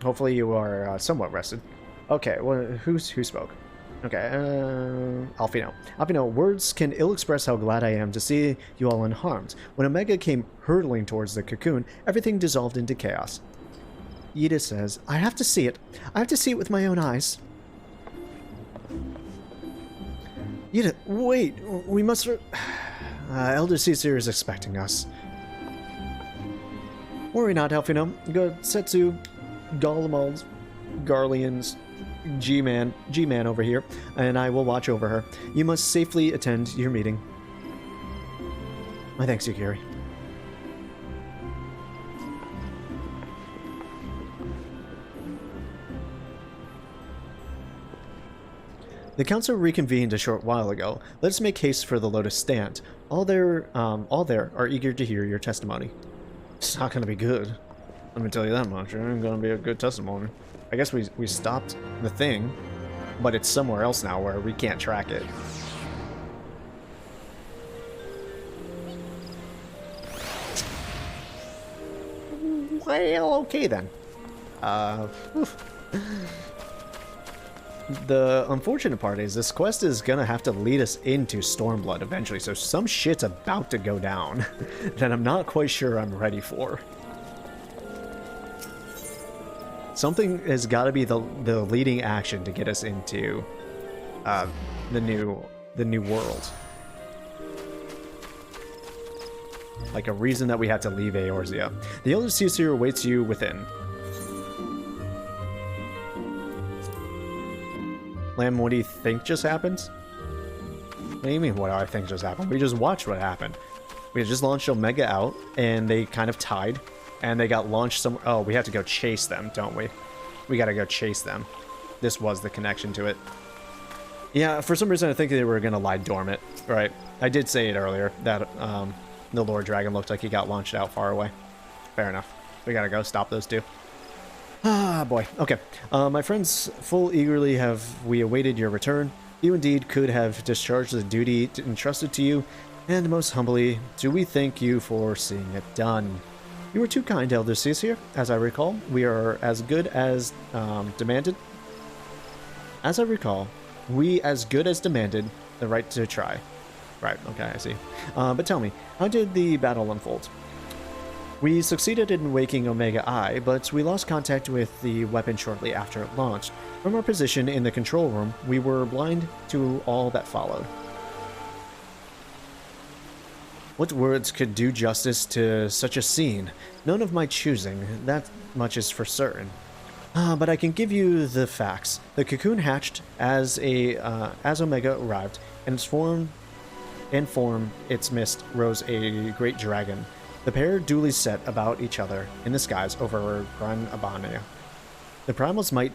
Hopefully you are somewhat rested. Okay, well, who spoke? Okay, Alfino. Alfino, words can ill express how glad I am to see you all unharmed. When Omega came hurtling towards the cocoon, everything dissolved into chaos. Yida says, I have to see it. I have to see it with my own eyes. Yida, wait. We must... Elder Caesar is expecting us. Worry not, Alfino. Go Setsu, Golemald, Garleans, G-Man over here, and I will watch over her. You must safely attend your meeting. My thanks, Yukiri. The council reconvened a short while ago. Let us make haste for the Lotus Stand. All there are eager to hear your testimony. It's not going to be good. Let me tell you that much. It ain't going to be a good testimony. I guess we stopped the thing, but it's somewhere else now where we can't track it. Well, okay then. The unfortunate part is this quest is gonna have to lead us into Stormblood eventually, so some shit's about to go down that I'm not quite sure I'm ready for. Something has got to be the leading action to get us into the new world. Like a reason that we have to leave Eorzea. The Elder Seer awaits you within. Lamb, what do you think just happened? What do you mean, what do I think just happened? We just watched what happened. We just launched Omega out, and they kind of tied, and they got launched somewhere. Oh, we have to go chase them, don't we? We gotta go chase them. This was the connection to it. Yeah, for some reason I think they were gonna lie dormant, right? I did say it earlier, that the Lord Dragon looked like he got launched out far away. Fair enough. We gotta go stop those two. Ah, boy. Okay. My friends, full eagerly have we awaited your return. You indeed could have discharged the duty entrusted to you, and most humbly do we thank you for seeing it done. You were too kind, Elder Seer. As I recall, we are as good as demanded. As I recall, we as good as demanded the right to try. Right, okay, I see. But tell me, how did the battle unfold? We succeeded in waking Omega I, but we lost contact with the weapon shortly after it launched. From our position in the control room, we were blind to all that followed. What words could do justice to such a scene? None of my choosing, that much is for certain. But I can give you the facts. The cocoon hatched as Omega arrived, and in form its midst rose a great dragon. The pair duly set about each other in the skies over Gran Abania. The primal's might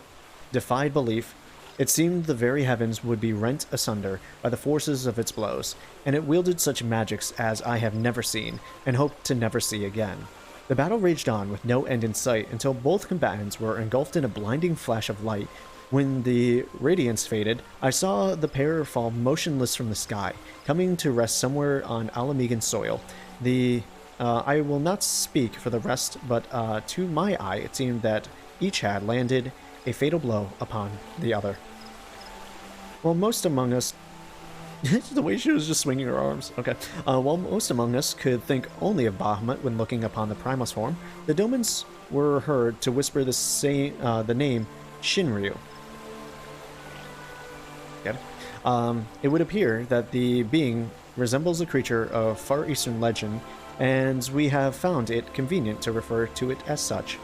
defied belief. It seemed the very heavens would be rent asunder by the forces of its blows, and it wielded such magics as I have never seen, and hope to never see again. The battle raged on with no end in sight until both combatants were engulfed in a blinding flash of light. When the radiance faded, I saw the pair fall motionless from the sky, coming to rest somewhere on Alamegan soil. I will not speak for the rest, but to my eye it seemed that each had landed a fatal blow upon the other. While most among us... the way she was just swinging her arms. Okay. While most among us could think only of Bahamut when looking upon the Primal's form, the Domans were heard to whisper the name Shinryu. Get it? It would appear that the being resembles a creature of Far Eastern legend, and we have found it convenient to refer to it as such.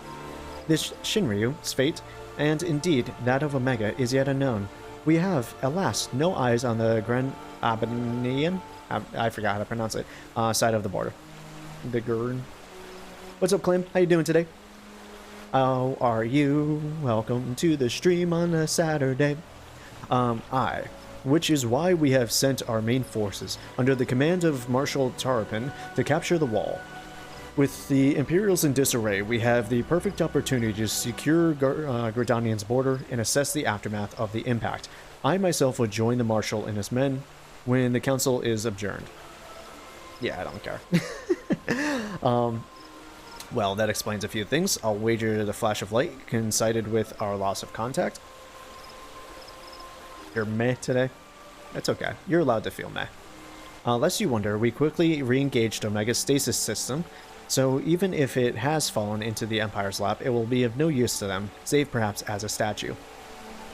This Shinryu's fate, and indeed that of Omega, is yet unknown. We have, alas, no eyes on the Gran Abanian, I forgot how to pronounce it, side of the border. The Gurn. What's up, Clem? How you doing today? How are you? Welcome to the stream on a Saturday. Which is why we have sent our main forces, under the command of Marshal Tarapin, to capture the wall. With the Imperials in disarray, we have the perfect opportunity to secure Gridanian's border and assess the aftermath of the impact. I myself will join the Marshal and his men when the council is adjourned. Yeah, I don't care. Well, that explains a few things. I'll wager the flash of light coincided with our loss of contact. You're meh today? That's okay. You're allowed to feel meh. Lest you wonder, we quickly re-engaged Omega's stasis system, so even if it has fallen into the Empire's lap, it will be of no use to them, save perhaps as a statue.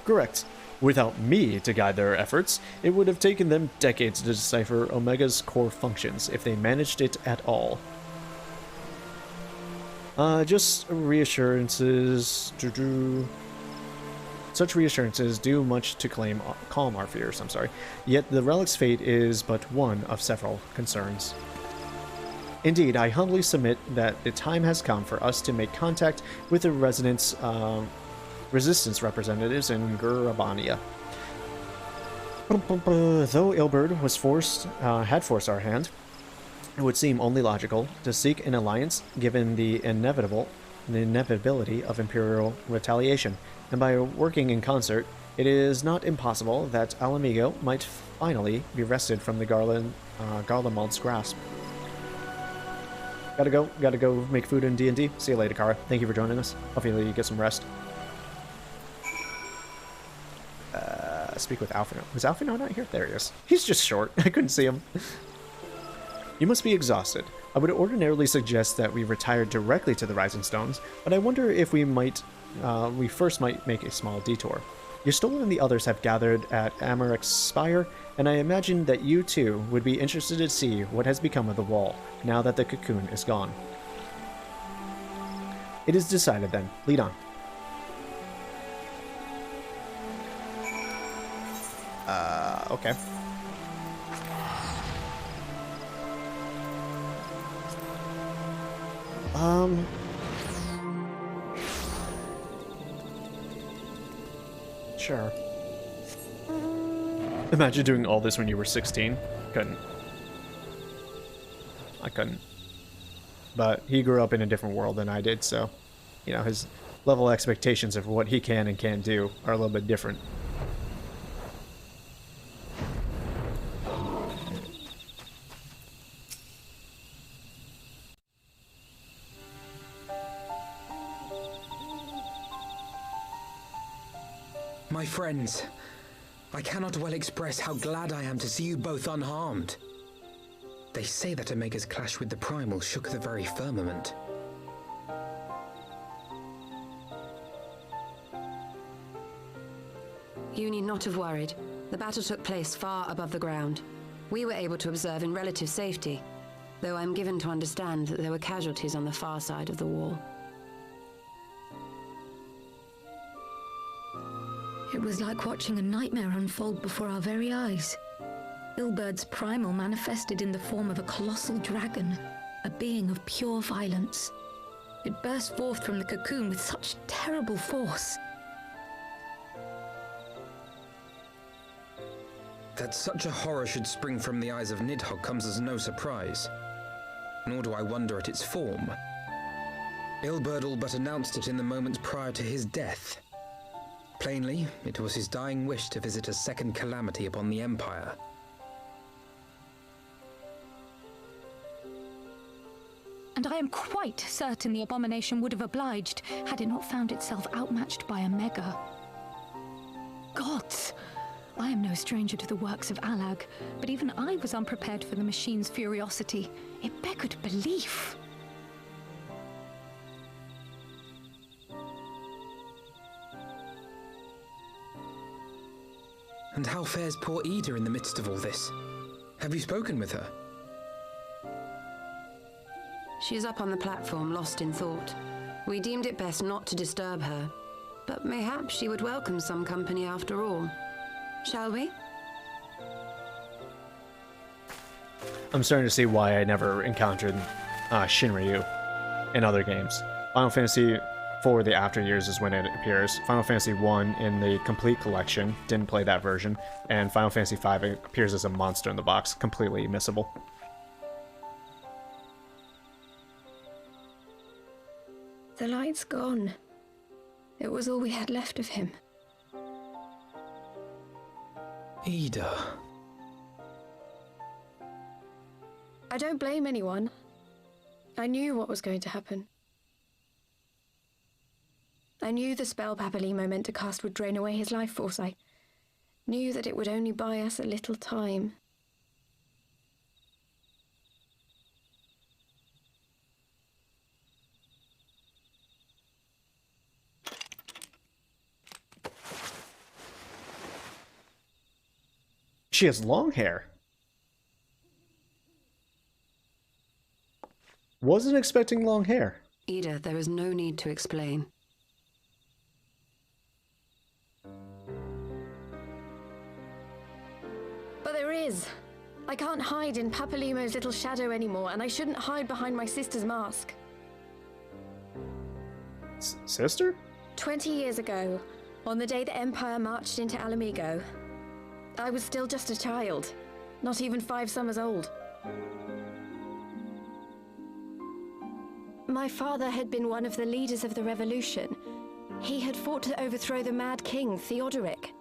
Correct. Without me to guide their efforts, it would have taken them decades to decipher Omega's core functions, if they managed it at all. Just reassurances... Such reassurances do much to calm our fears, Yet the relic's fate is but one of several concerns. Indeed, I humbly submit that the time has come for us to make contact with the resistance representatives in Gurabania. Though Ilberd had forced our hand, it would seem only logical to seek an alliance given the inevitability of Imperial retaliation. And by working in concert, it is not impossible that Alamigo might finally be wrested from the Garlemald's grasp. Gotta go make food in D&D. See you later, Kara. Thank you for joining us. Hopefully you get some rest. Speak with Alfino. Was Alfino not here? There he is. He's just short. I couldn't see him. You must be exhausted. I would ordinarily suggest that we retire directly to the Rising Stones, but I wonder if we might we first might make a small detour. Your Stolen and the others have gathered at Amarek's Spire, and I imagine that you too would be interested to see what has become of the wall, now that the cocoon is gone. It is decided then. Lead on. Okay. Sure. Imagine doing all this when you were 16. Couldn't. I couldn't. But he grew up in a different world than I did, so, you know, his level of expectations of what he can and can't do are a little bit different. My friends, I cannot well express how glad I am to see you both unharmed. They say that Omega's clash with the Primal shook the very firmament. You need not have worried. The battle took place far above the ground. We were able to observe in relative safety, though I'm given to understand that there were casualties on the far side of the wall. It was like watching a nightmare unfold before our very eyes. Ilburd's primal manifested in the form of a colossal dragon, a being of pure violence. It burst forth from the cocoon with such terrible force. That such a horror should spring from the eyes of Nidhogg comes as no surprise. Nor do I wonder at its form. Ilberd all but announced it in the moments prior to his death. Plainly, it was his dying wish to visit a second calamity upon the Empire. And I am quite certain the abomination would have obliged had it not found itself outmatched by Omega. Gods! I am no stranger to the works of Alag, but even I was unprepared for the machine's furiosity. It beggared belief. And how fares poor Ida in the midst of all this? Have you spoken with her? She is up on the platform, lost in thought. We deemed it best not to disturb her, but mayhap she would welcome some company after all. Shall we? I'm starting to see why I never encountered Shinryu in other games. Final Fantasy IV, the After Years is when it appears. Final Fantasy I in the Complete Collection, didn't play that version. And Final Fantasy V, it appears as a monster in the box, completely missable. The light's gone. It was all we had left of him. Ida. I don't blame anyone. I knew what was going to happen. I knew the spell Papalimo meant to cast would drain away his life force. I knew that it would only buy us a little time. She has long hair. Wasn't expecting long hair. Ida, there is no need to explain. But there is. I can't hide in Papalimo's little shadow anymore, and I shouldn't hide behind my sister's mask. Sister? 20 years ago, on the day the Empire marched into Alamigo, I was still just a child, not even 5 summers old. My father had been one of the leaders of the revolution. He had fought to overthrow the Mad King, Theodoric.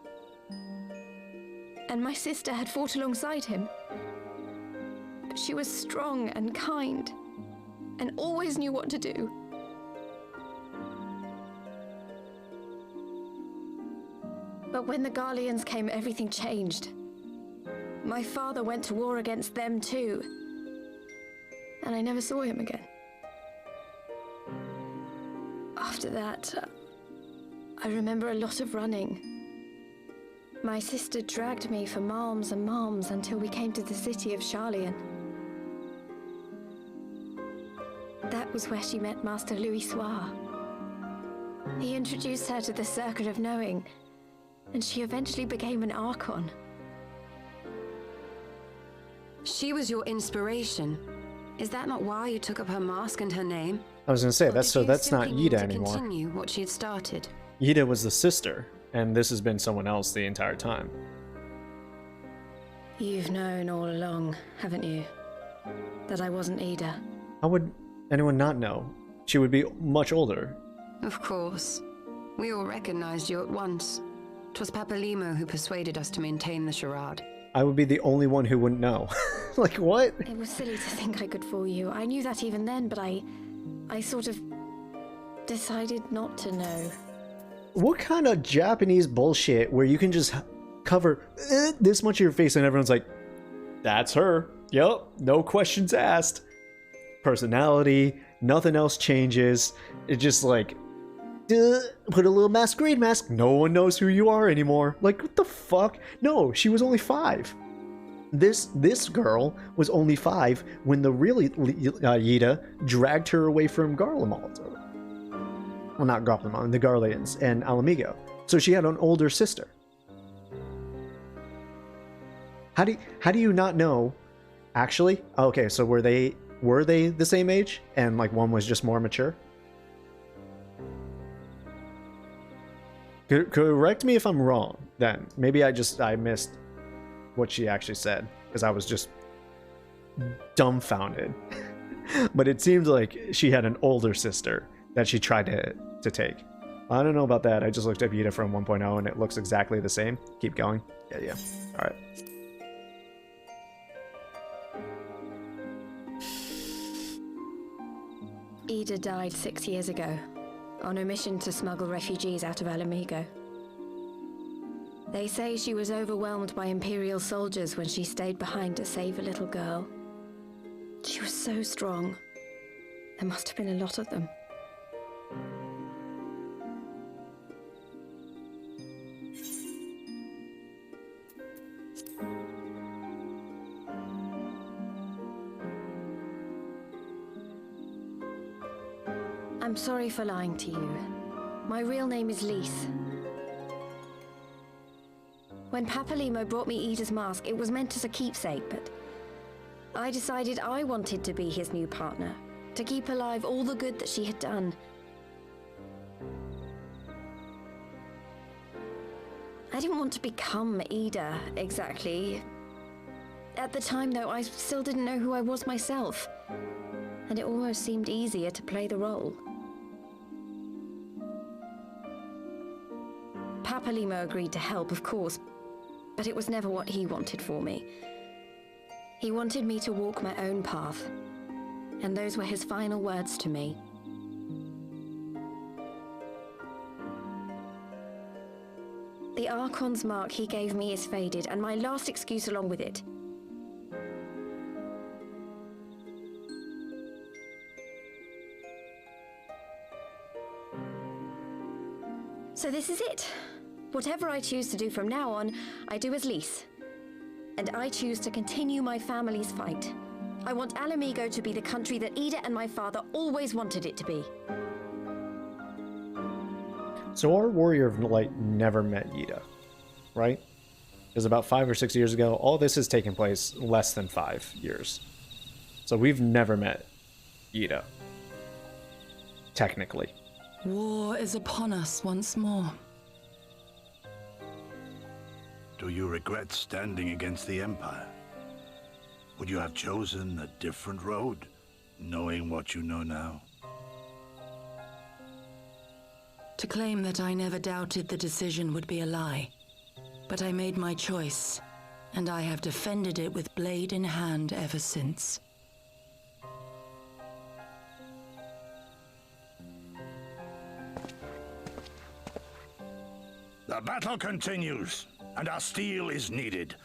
And my sister had fought alongside him. But she was strong and kind, and always knew what to do. But when the Garleans came, everything changed. My father went to war against them too, and I never saw him again. After that, I remember a lot of running. My sister dragged me for malms and malms until we came to the city of Charlian. That was where she met Master Louis Soir. He introduced her to the Circle of Knowing, and she eventually became an Archon. She was your inspiration. Is that not why you took up her mask and her name? I was gonna say, that's not Simply Yida to anymore. Continue what she had started. Yida was the sister, and this has been someone else the entire time. You've known all along, haven't you? That I wasn't Ida. How would anyone not know? She would be much older. Of course. We all recognized you at once. 'Twas Papalimo who persuaded us to maintain the charade. I would be the only one who wouldn't know. Like, what? It was silly to think I could fool you. I knew that even then, but I sort of decided not to know. What kind of Japanese bullshit where you can just cover this much of your face and everyone's like, that's her. Yup, no questions asked. Personality, nothing else changes. It's just like, put a little masquerade mask. No one knows who you are anymore. Like, what the fuck? No, she was only 5. This girl was only 5 when the really Yida dragged her away from Garlemald. Well, not Garlemald, the Garleans and Alamigo. So she had an older sister. How do you not know? Actually, okay, so were they the same age, and like one was just more mature? Correct me if I'm wrong. Then maybe I missed what she actually said because I was just dumbfounded. But it seemed like she had an older sister that she tried to take. I don't know about that. I just looked up Yida from 1.0 and it looks exactly the same. Keep going. Yeah. All right. Ida died 6 years ago, on a mission to smuggle refugees out of Alamigo. They say she was overwhelmed by Imperial soldiers when she stayed behind to save a little girl. She was so strong. There must have been a lot of them. I'm sorry for lying to you. My real name is Lise. When Papalimo brought me Ida's mask, it was meant as a keepsake, but I decided I wanted to be his new partner, to keep alive all the good that she had done. I didn't want to become Ida, exactly. At the time, though, I still didn't know who I was myself, and it almost seemed easier to play the role. Papalimo agreed to help, of course, but it was never what he wanted for me. He wanted me to walk my own path, and those were his final words to me. The Archon's mark he gave me is faded, and my last excuse along with it. So this is it. Whatever I choose to do from now on, I do as Lise. And I choose to continue my family's fight. I want Alamigo to be the country that Ida and my father always wanted it to be. So our Warrior of Light never met Ida, right? Because about 5 or 6 years ago, all this has taken place less than 5 years. So we've never met Ida. Technically. War is upon us once more. Do you regret standing against the Empire? Would you have chosen a different road, knowing what you know now? To claim that I never doubted the decision would be a lie. But I made my choice, and I have defended it with blade in hand ever since. The battle continues, and our steel is needed.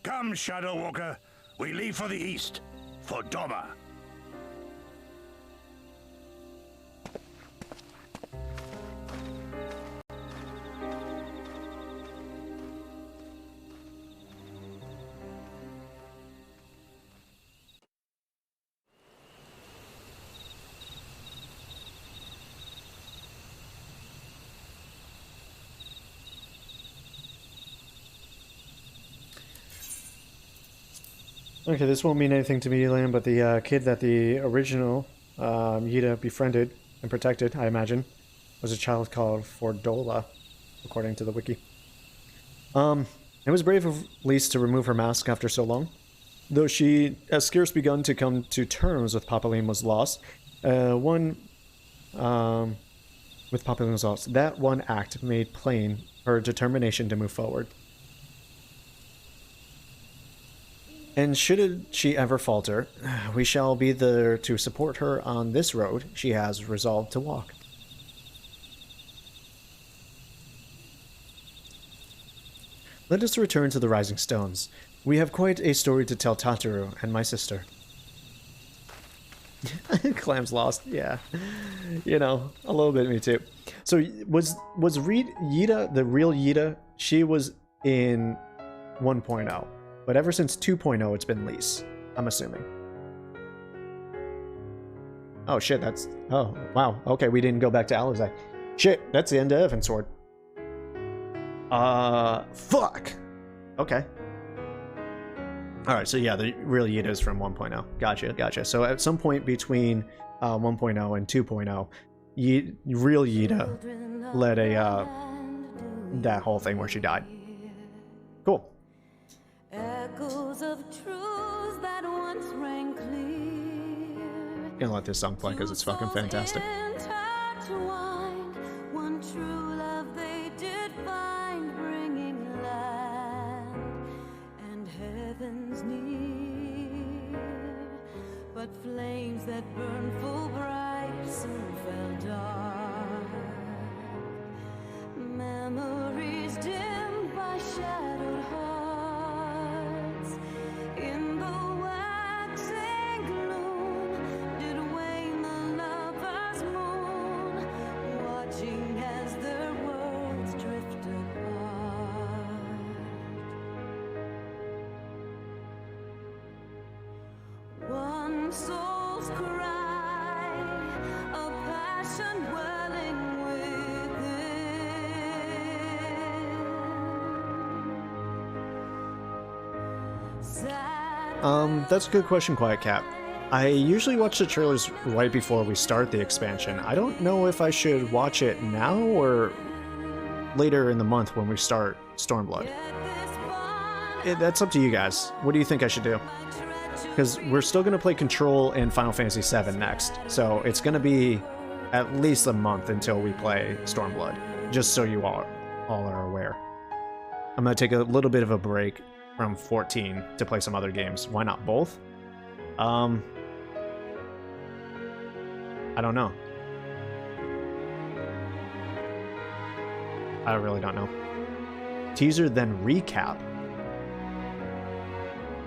Come, Shadow Walker, we leave for the east, for Doma. Okay, this won't mean anything to me, Liam, but the kid that the original Yida befriended and protected, I imagine, was a child called Fordola, according to the wiki. It was brave of Lise to remove her mask after so long. Though she has scarce begun to come to terms with Papalim's loss, that one act made plain her determination to move forward. And should she ever falter, we shall be there to support her on this road she has resolved to walk. Let us return to the Rising Stones. We have quite a story to tell Tataru and my sister. Clam's lost, yeah. You know, a little bit me too. So was Yida, the real Yida, she was in 1.0. But ever since 2.0 it's been Lise, I'm assuming. Oh shit, that's... Oh, wow. Okay, we didn't go back to Alizai. Shit, that's the end of Heavensward. Fuck! Okay. Alright, so yeah, the real Yida is from 1.0. Gotcha. So at some point between 1.0 and 2.0, real Yida led that whole thing where she died. Cool. Echoes of truths that once rang clear. Gonna let this song play because it's fucking fantastic. Intertwined, one true love they did find, bringing land and heavens near. But flames that burned full bright soon fell dark. Memories dimmed by shadowed hearts. In the waxing gloom did wane the lover's moon, watching as their worlds drift apart. One soul's cry, a passion welling within. That's a good question, Quiet Cat. I usually watch the trailers right before we start the expansion. I don't know if I should watch it now or later in the month when we start Stormblood. That's up to you guys. What do you think I should do? Because we're still going to play Control and Final Fantasy VII next, so it's going to be at least a month until we play Stormblood, just so you all are aware. I'm going to take a little bit of a break from 14 to play some other games. Why not both? I don't know. I really don't know. Teaser, then recap.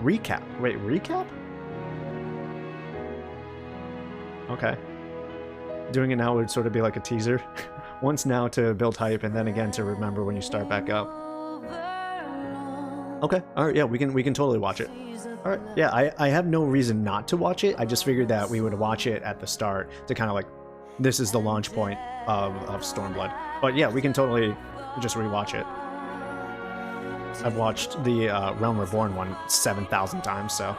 Recap. Wait, recap? Okay. Doing it now would sort of be like a teaser. Once now to build hype, and then again to remember when you start back up. Okay. All right. Yeah, we can totally watch it. All right. Yeah, I have no reason not to watch it. I just figured that we would watch it at the start to kind of like, this is the launch point of Stormblood. But yeah, we can totally just rewatch it. I've watched the Realm Reborn one 7,000 times, so.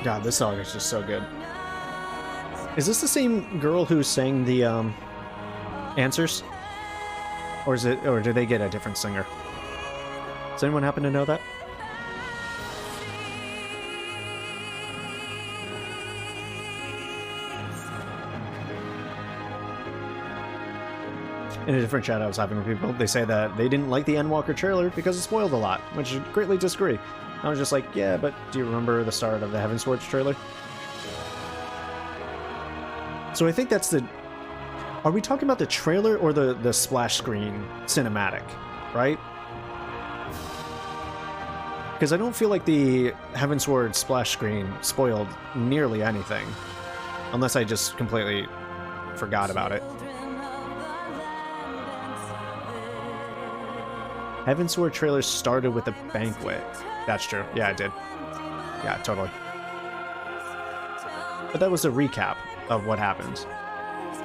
God, this song is just so good. Is this the same girl who sang the answers? Or did they get a different singer? Does anyone happen to know that? In a different chat I was having with people, they say that they didn't like the Endwalker trailer because it spoiled a lot, which I greatly disagree. I was just like, yeah, but do you remember the start of the Heavensward trailer? So I think that's the... Are we talking about the trailer or the splash screen cinematic, right? Because I don't feel like the Heavensward splash screen spoiled nearly anything. Unless I just completely forgot about it. Heavensward trailer started with a banquet. That's true. Yeah, it did. Yeah, totally. But that was a recap of what happened.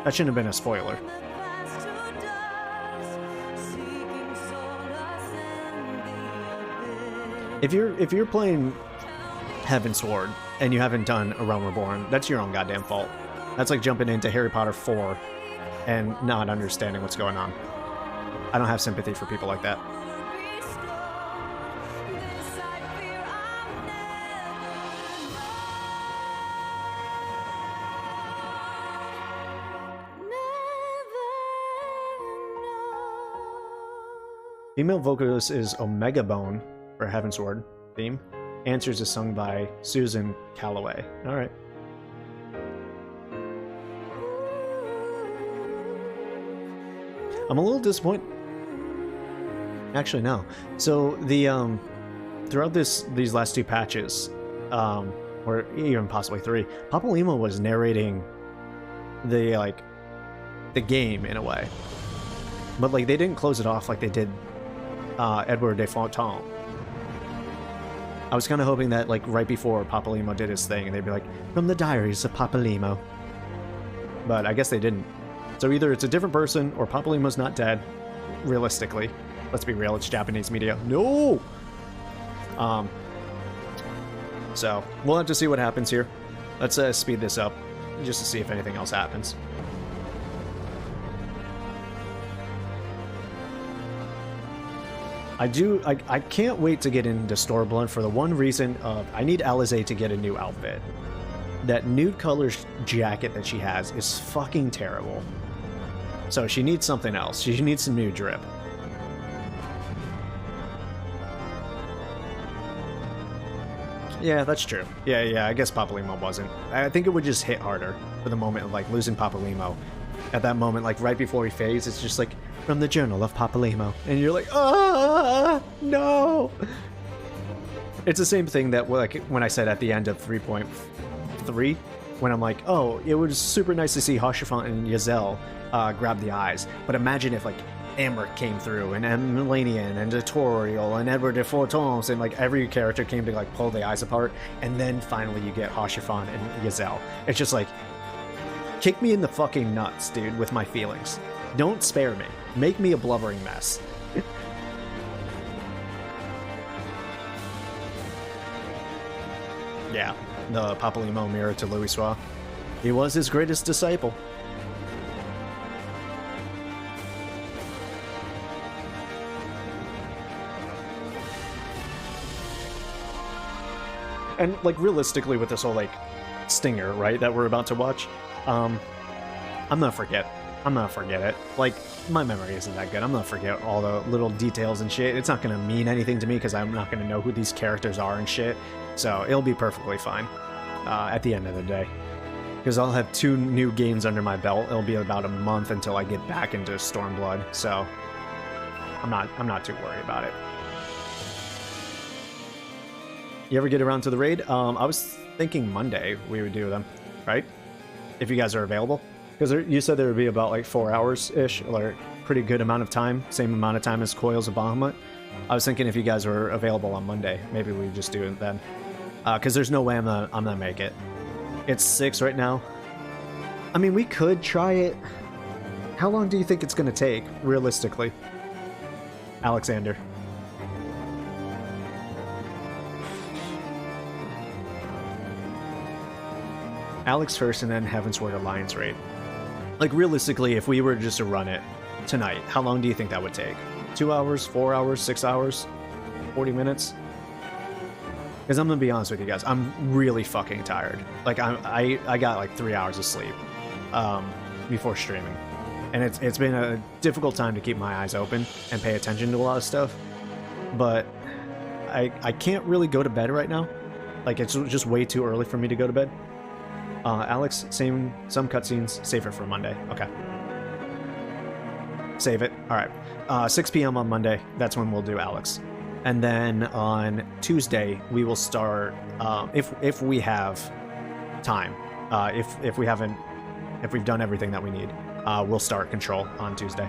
That shouldn't have been a spoiler. If you're playing Heavensward and you haven't done A Realm Reborn, that's your own goddamn fault. That's like jumping into Harry Potter 4 and not understanding what's going on. I don't have sympathy for people like that. Female vocalist is Omega Bone for Heavensward theme. Answers is sung by Susan Calloway. Alright. I'm a little disappointed. Actually, no. So the throughout these last two patches, or even possibly three, Papa Lima was narrating the game in a way, but like they didn't close it off like they did Edward de Fontaine. I was kind of hoping that like right before Papa Limo did his thing, and they'd be like, "From the Diaries of Papa Limo," but I guess they didn't. So either it's a different person or Papa Limo's not dead. Realistically, let's be real, it's Japanese media. No. So we'll have to see what happens here. Let's speed this up just to see if anything else happens. I can't wait to get into Stormblood for the one reason of I need Alizé to get a new outfit. That nude color jacket that she has is fucking terrible. So she needs something else. She needs some new drip. Yeah, that's true. Yeah, I guess Papa Limo wasn't. I think it would just hit harder for the moment of like losing Papa Limo. At that moment, like right before he fades, it's just like, from the Journal of Papa Limo. And you're like, ah, no. It's the same thing that like when I said at the end of 3.3, when I'm like, oh, it was super nice to see Haurchefant and Giselle grab the eyes. But imagine if like Amric came through, and Melanian, and Tutorial, and Edward de Fortons, and like every character came to like pull the eyes apart, and then finally you get Haurchefant and Giselle. It's just like, kick me in the fucking nuts, dude, with my feelings. Don't spare me. Make me a blubbering mess. Yeah, the Papa Limo mirror to Louisoix. He was his greatest disciple. And like realistically with this whole like stinger, right, that we're about to watch, I'm gonna forget it. Like, my memory isn't that good. I'm gonna forget all the little details and shit. It's not gonna mean anything to me because I'm not gonna know who these characters are and shit. So it'll be perfectly fine at the end of the day. Because I'll have 2 new games under my belt. It'll be about a month until I get back into Stormblood. So I'm not too worried about it. You ever get around to the raid? I was thinking Monday we would do them, right? If you guys are available. Because you said there would be about like 4 hours-ish, or pretty good amount of time, same amount of time as Coils of Bahamut. I was thinking if you guys were available on Monday, maybe we just do it then. Because there's no way I'm gonna make it. It's 6 right now. I mean, we could try it. How long do you think it's gonna take, realistically? Alexander. Alex first and then Heavensward Alliance raid. Like, realistically, if we were just to run it tonight, how long do you think that would take? 2 hours, 4 hours, 6 hours, 40 minutes? Because I'm gonna be honest with you guys, I'm really fucking tired. Like, I got like 3 hours of sleep before streaming. And it's been a difficult time to keep my eyes open and pay attention to a lot of stuff. But I can't really go to bed right now. Like, it's just way too early for me to go to bed. Alex, some cutscenes, save it for Monday. Okay. Save it. Alright. 6 p.m. on Monday, that's when we'll do Alex. And then on Tuesday, we will start, if we have time, if we've done everything that we need, we'll start Control on Tuesday.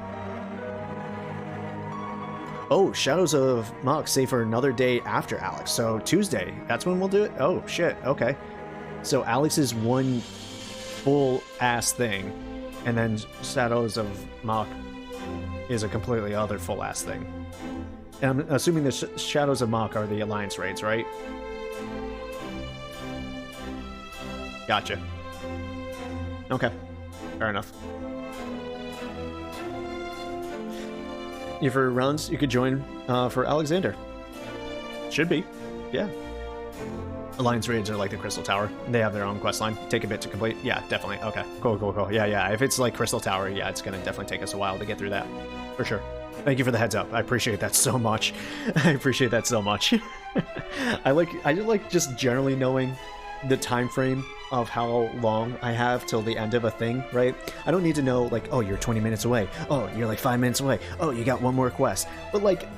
Oh, Shadows of Mach save for another day after Alex. So Tuesday, that's when we'll do it? Oh, shit, okay. So Alex is one full-ass thing, and then Shadows of Mach is a completely other full-ass thing. And I'm assuming the Shadows of Mach are the Alliance raids, right? Gotcha. Okay, fair enough. For rounds, you could join for Alexander. Should be, yeah. Alliance raids are like the Crystal Tower. They have their own quest line. Take a bit to complete. Yeah, definitely. Okay, cool, cool, cool. Yeah. If it's like Crystal Tower, yeah, it's gonna definitely take us a while to get through that, for sure. Thank you for the heads up. I appreciate that so much. I appreciate that so much. I like just generally knowing the time frame of how long I have till the end of a thing, right? I don't need to know, like, oh, you're 20 minutes away. Oh, you're like 5 minutes away. Oh, you got one more quest. But, like,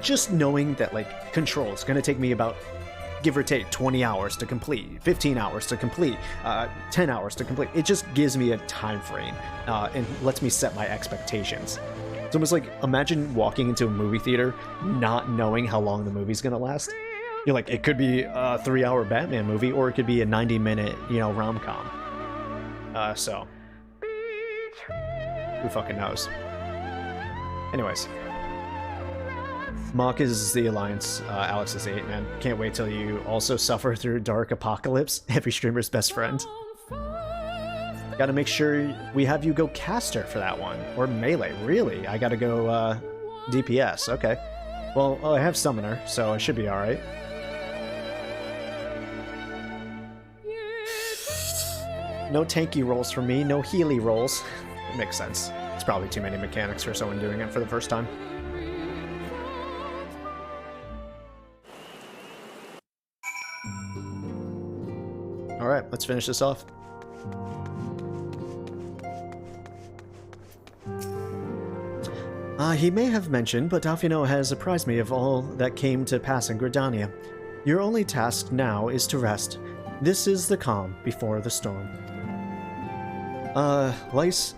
just knowing that, like, Control is going to take me about, give or take, 20 hours to complete, 15 hours to complete, 10 hours to complete. It just gives me a time frame and lets me set my expectations. It's almost like, imagine walking into a movie theater not knowing how long the movie's going to last. You're like, it could be a 3-hour Batman movie, or it could be a 90-minute, rom-com. So, who fucking knows? Anyways. Mach is the Alliance, Alex is the 8-man. Can't wait till you also suffer through Dark Apocalypse, every streamer's best friend. Gotta make sure we have you go caster for that one. Or melee, really? I gotta go, DPS, okay. Well, I have Summoner, so I should be alright. No tanky rolls for me, no Healy rolls. It makes sense. It's probably too many mechanics for someone doing it for the first time. Alright, let's finish this off. He may have mentioned, but Alfino has apprised me of all that came to pass in Gridania. Your only task now is to rest. This is the calm before the storm. Lise.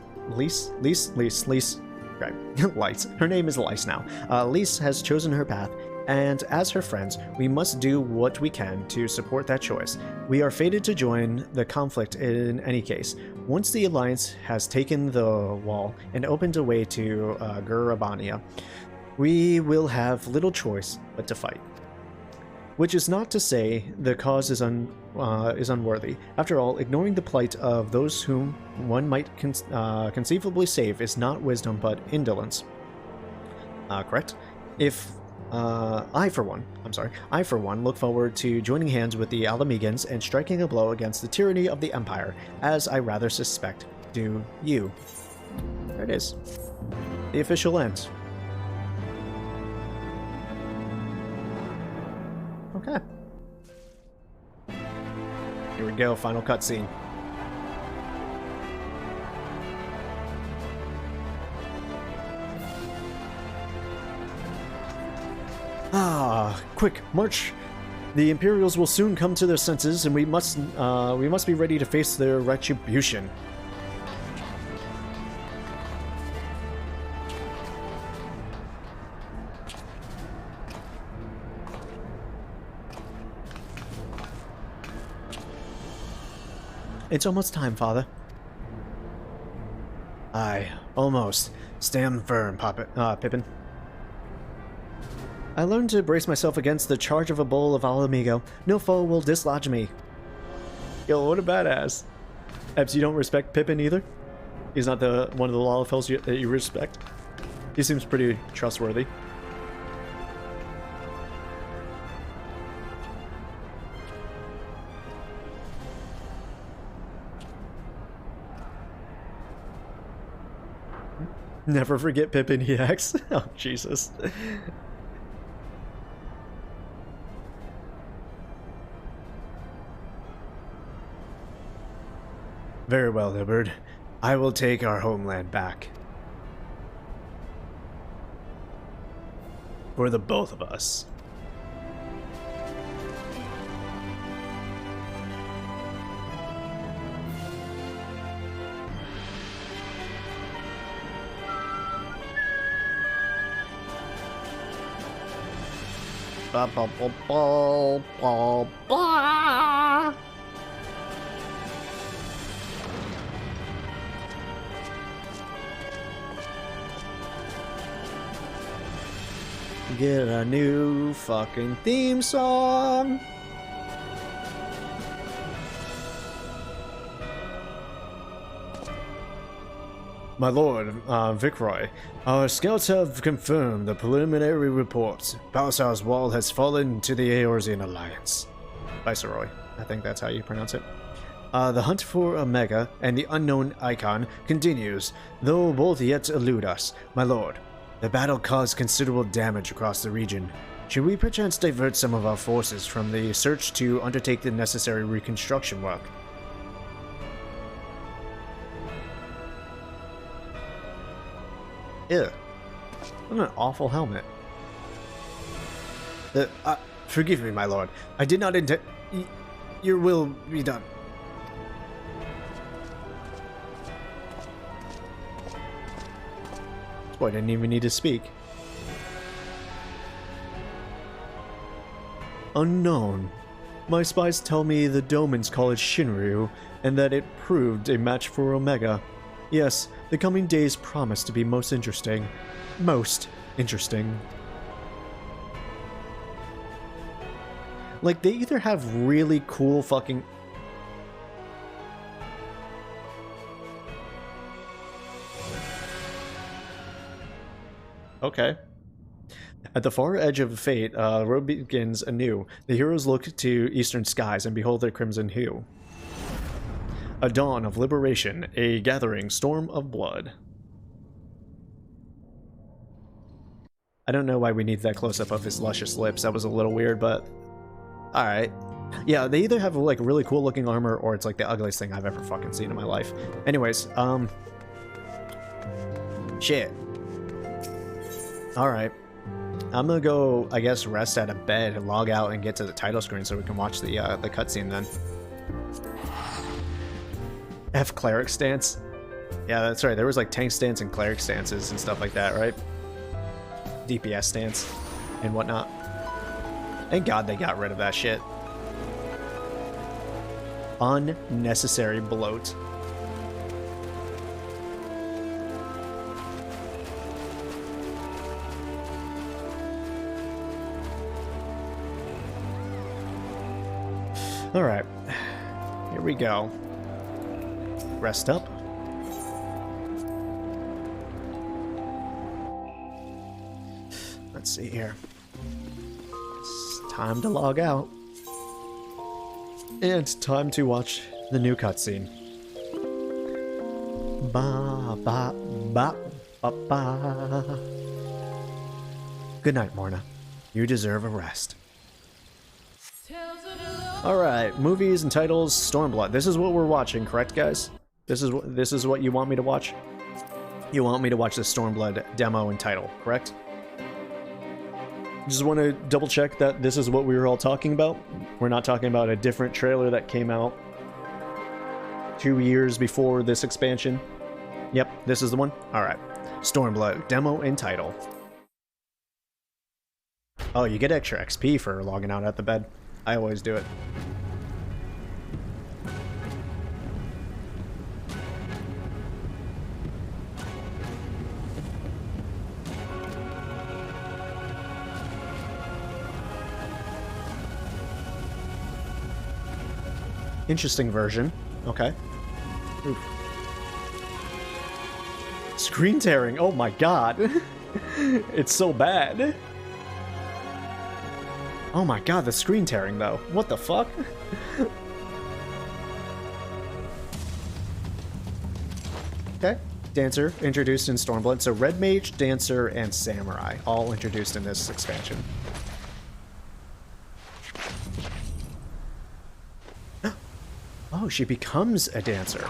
Right, Lise. Her name is Lise now. Lise has chosen her path, and as her friends, we must do what we can to support that choice. We are fated to join the conflict in any case. Once the Alliance has taken the wall and opened a way to Gurabania, we will have little choice but to fight. Which is not to say the cause is unworthy. After all, ignoring the plight of those whom one might conceivably save is not wisdom but indolence. Correct? I for one look forward to joining hands with the Alamegans and striking a blow against the tyranny of the Empire, as I rather suspect do you. There it is. The official end. Okay. Here we go, final cutscene. Quick, march! The Imperials will soon come to their senses, and we must be ready to face their retribution. It's almost time, Father. Aye, almost. Stand firm, Pippin. I learned to brace myself against the charge of a bull of Alamigo. No foe will dislodge me. Yo, what a badass. Ebbs, you don't respect Pippin either? He's not one of the Lalafels that you respect? He seems pretty trustworthy. Never forget Pippin EX. Oh, Jesus. Very well, Hilbert. I will take our homeland back. For the both of us. Ba, ba, ba, ba, ba, ba. Get a new fucking theme song. My lord, Vicroy, our scouts have confirmed the preliminary reports. Balsar's wall has fallen to the Eorzean Alliance. Viceroy, I think that's how you pronounce it. The hunt for Omega and the unknown icon continues, though both yet elude us. My lord, the battle caused considerable damage across the region. Should we perchance divert some of our forces from the search to undertake the necessary reconstruction work? Ew. What an awful helmet. Forgive me, my lord. I did not intend... Your will be done. This boy didn't even need to speak. Unknown. My spies tell me the Domans call it Shinryu, and that it proved a match for Omega. Yes, the coming days promise to be most interesting. Most interesting. Like, they either have really cool fucking... Okay. At the far edge of fate, the road begins anew. The heroes look to eastern skies and behold their crimson hue. A dawn of liberation, a gathering storm of blood. I don't know why we need that close-up of his luscious lips. That was a little weird, but... Alright. Yeah, they either have, like, really cool-looking armor, or it's, like, the ugliest thing I've ever fucking seen in my life. Anyways, shit. Alright. I'm gonna go, I guess, rest at a bed and log out and get to the title screen so we can watch the cutscene then. F cleric stance? Yeah, that's right. There was like tank stance and cleric stances and stuff like that, right? DPS stance and whatnot. Thank God they got rid of that shit. Unnecessary bloat. Alright. Here we go. Rest up. Let's see here. It's time to log out. And time to watch the new cutscene. Ba ba ba ba ba. Good night, Morna. You deserve a rest. Alright, movies and titles, Stormblood. This is what we're watching, correct, guys? This is what you want me to watch? You want me to watch the Stormblood demo and title, correct? Just want to double check that this is what we were all talking about. We're not talking about a different trailer that came out 2 years before this expansion. Yep, this is the one? Alright. Stormblood, demo and title. Oh, you get extra XP for logging out at the bed. I always do it. Interesting version. Okay. Oof. Screen tearing. Oh my god. It's so bad. Oh my god, the screen tearing though. What the fuck? Okay. Dancer introduced in Stormblood. So Red Mage, Dancer, and Samurai all introduced in this expansion. Oh, she becomes a dancer.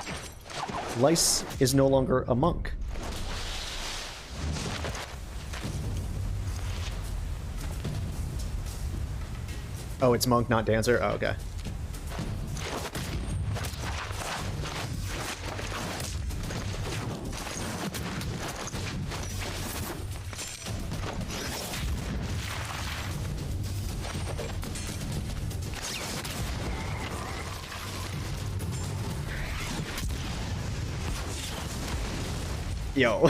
Lyce is no longer a monk. Oh, it's monk, not dancer? Oh, okay. Yo.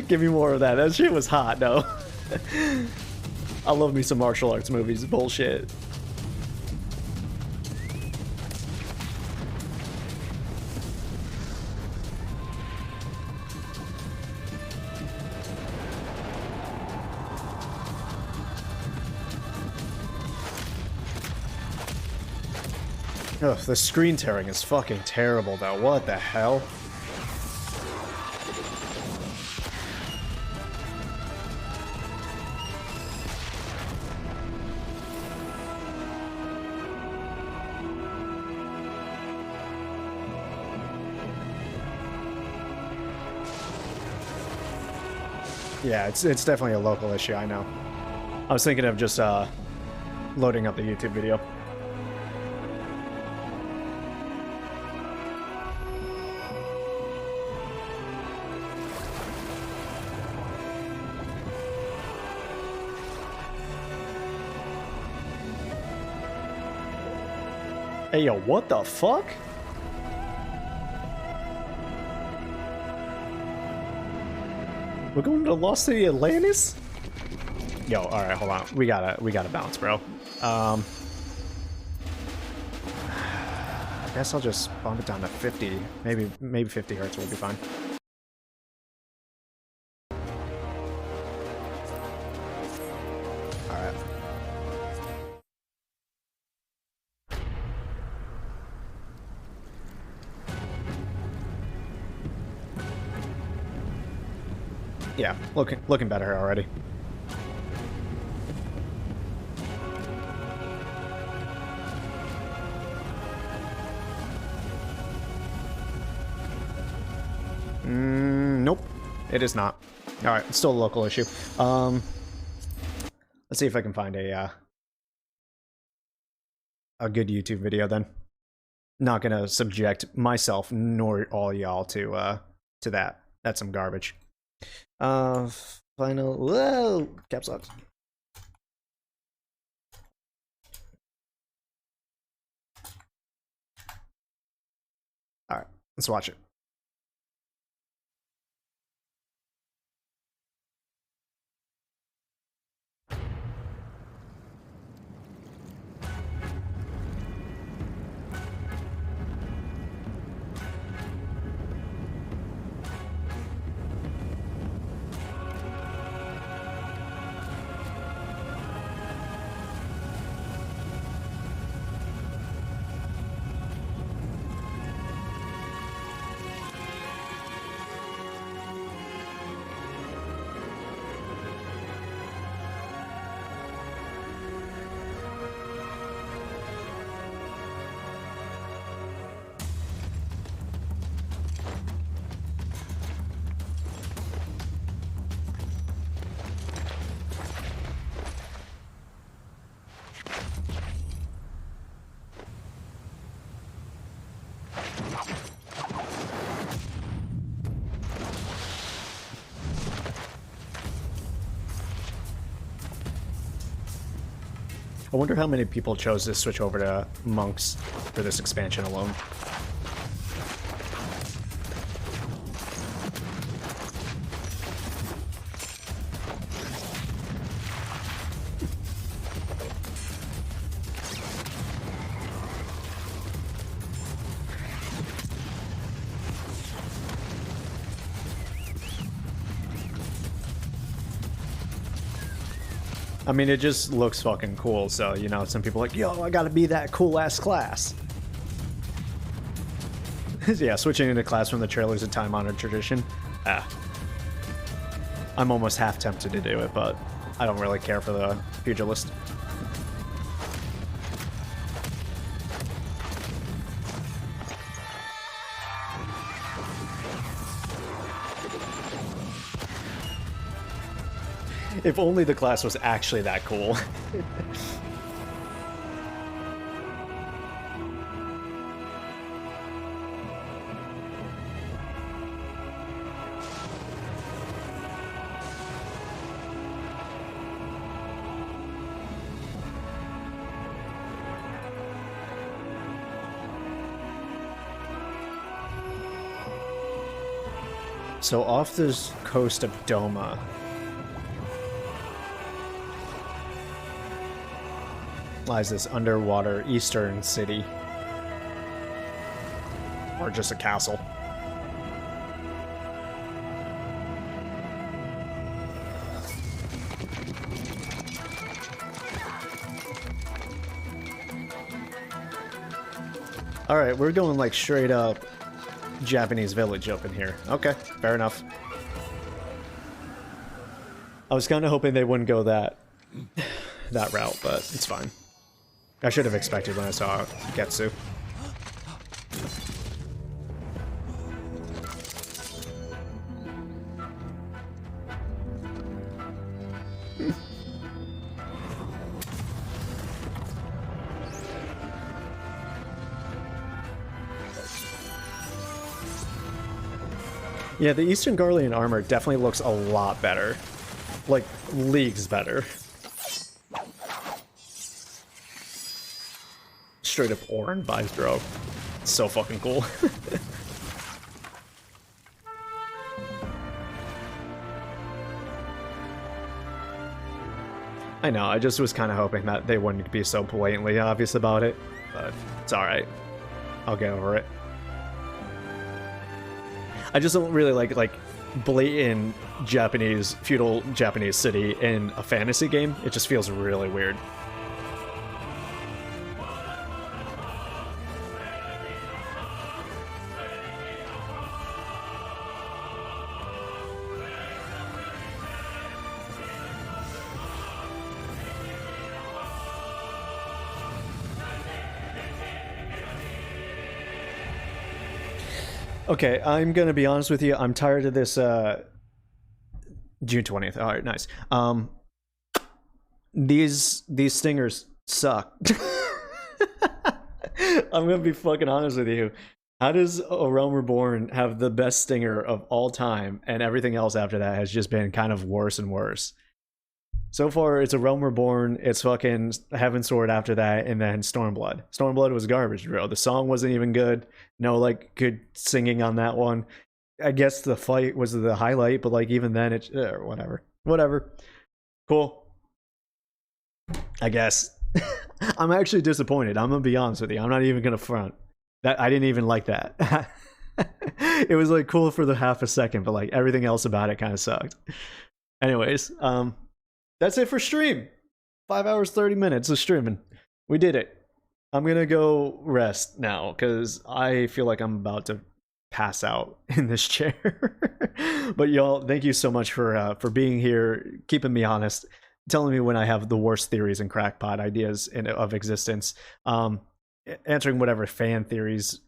Give me more of that. That shit was hot, though. I love me some martial arts movies. Bullshit. Ugh, the screen tearing is fucking terrible, though. What the hell? Yeah, it's definitely a local issue, I know. I was thinking of just loading up the YouTube video. Hey yo, what the fuck? We're going to Lost City Atlantis? Yo, alright, hold on. We gotta bounce, bro. I guess I'll just bump it down to 50. Maybe 50 hertz will be fine. Alright. Yeah, looking better already. Nope, it is not. All right, it's still a local issue. Let's see if I can find a good YouTube video then. Not gonna subject myself nor all y'all to that. That's some garbage. Final. Whoa! Caps locked. Alright, let's watch it. I wonder how many people chose to switch over to monks for this expansion alone. I mean, it just looks fucking cool, so, you know, some people are like, yo, I gotta be that cool-ass class. Yeah, switching into class from the trailer is a time-honored tradition. I'm almost half tempted to do it, but I don't really care for the pugilist. If only the class was actually that cool. So off the coast of Doma, lies this underwater eastern city. Or just a castle. Alright, we're going like straight up Japanese village up in here. Okay, fair enough. I was kind of hoping they wouldn't go that route, but it's fine. I should have expected when I saw Getsu. Yeah, the Eastern Garlean armor definitely looks a lot better. Like, leagues better. Straight up Orin vibes, bro. So fucking cool. I know, I just was kind of hoping that they wouldn't be so blatantly obvious about it, but it's alright. I'll get over it. I just don't really like blatant Japanese, feudal Japanese city in a fantasy game. It just feels really weird. Okay, I'm gonna be honest with you. I'm tired of this. June 20th. All right, nice. These stingers suck. I'm gonna be fucking honest with you. How does A Realm Reborn have the best stinger of all time, and everything else after that has just been kind of worse and worse? So far, it's A Realm Reborn, it's fucking Heavensward after that, and then Stormblood. Stormblood was garbage, bro. The song wasn't even good. No, like, good singing on that one. I guess the fight was the highlight, but, like, even then, it's... whatever. Whatever. Cool. I guess. I'm actually disappointed. I'm gonna be honest with you. I'm not even gonna front. I didn't even like that. It was, like, cool for the half a second, but, like, everything else about it kind of sucked. Anyways, that's it for stream. 5 hours, 30 minutes of streaming. We did it. I'm gonna go rest now because I feel like I'm about to pass out in this chair. But y'all, thank you so much for being here, keeping me honest, telling me when I have the worst theories and crackpot ideas of existence, answering whatever fan theories,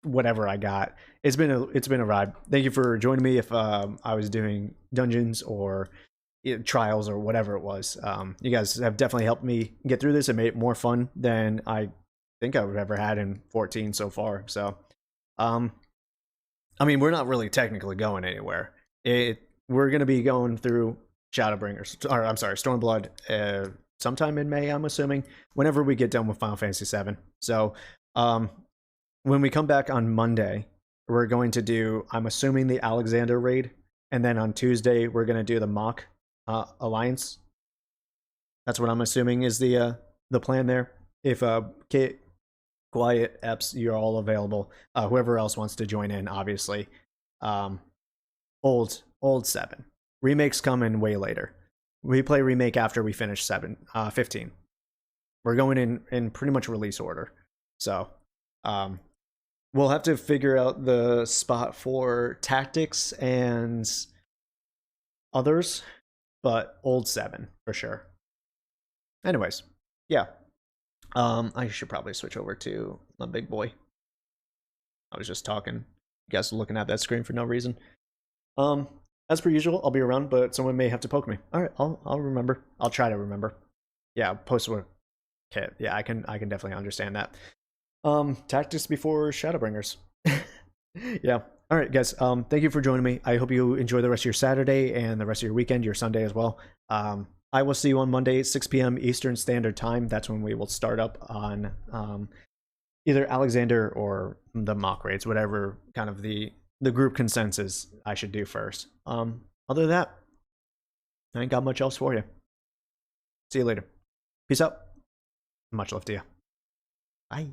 whatever I got. It's been a ride. Thank you for joining me. If I was doing dungeons or trials or whatever it was, you guys have definitely helped me get through this and made it more fun than I think I've ever had in 14 so far. So I mean, we're not really technically going anywhere. We're gonna be going through Shadowbringers, or I'm sorry, Stormblood, sometime in May, I'm assuming, whenever we get done with Final Fantasy VII. So when we come back on Monday, we're going to do, I'm assuming, the Alexander raid, and then on Tuesday we're gonna do the Mock Alliance. That's what I'm assuming is the plan there. If Kit, Quiet, Epps, you're all available. Whoever else wants to join in, obviously. Old 7. Remakes come in way later. We play remake after we finish 15. We're going in pretty much release order. So we'll have to figure out the spot for tactics and others, but old 7 for sure. Anyways, yeah. I should probably switch over to my big boy. I was just talking. You guys are looking at that screen for no reason. As per usual, I'll be around, but someone may have to poke me. All right, I'll remember. I'll try to remember. Yeah, post work. Okay, yeah, I can definitely understand that. Tactics before Shadowbringers. Yeah. All right, guys. Thank you for joining me. I hope you enjoy the rest of your Saturday and the rest of your weekend, your Sunday as well. I will see you on Monday, 6 p.m. Eastern Standard Time. That's when we will start up on either Alexander or the mock raids, whatever kind of the the group consensus I should do first. Other than that, I ain't got much else for you. See you later. Peace out. Much love to you. Bye.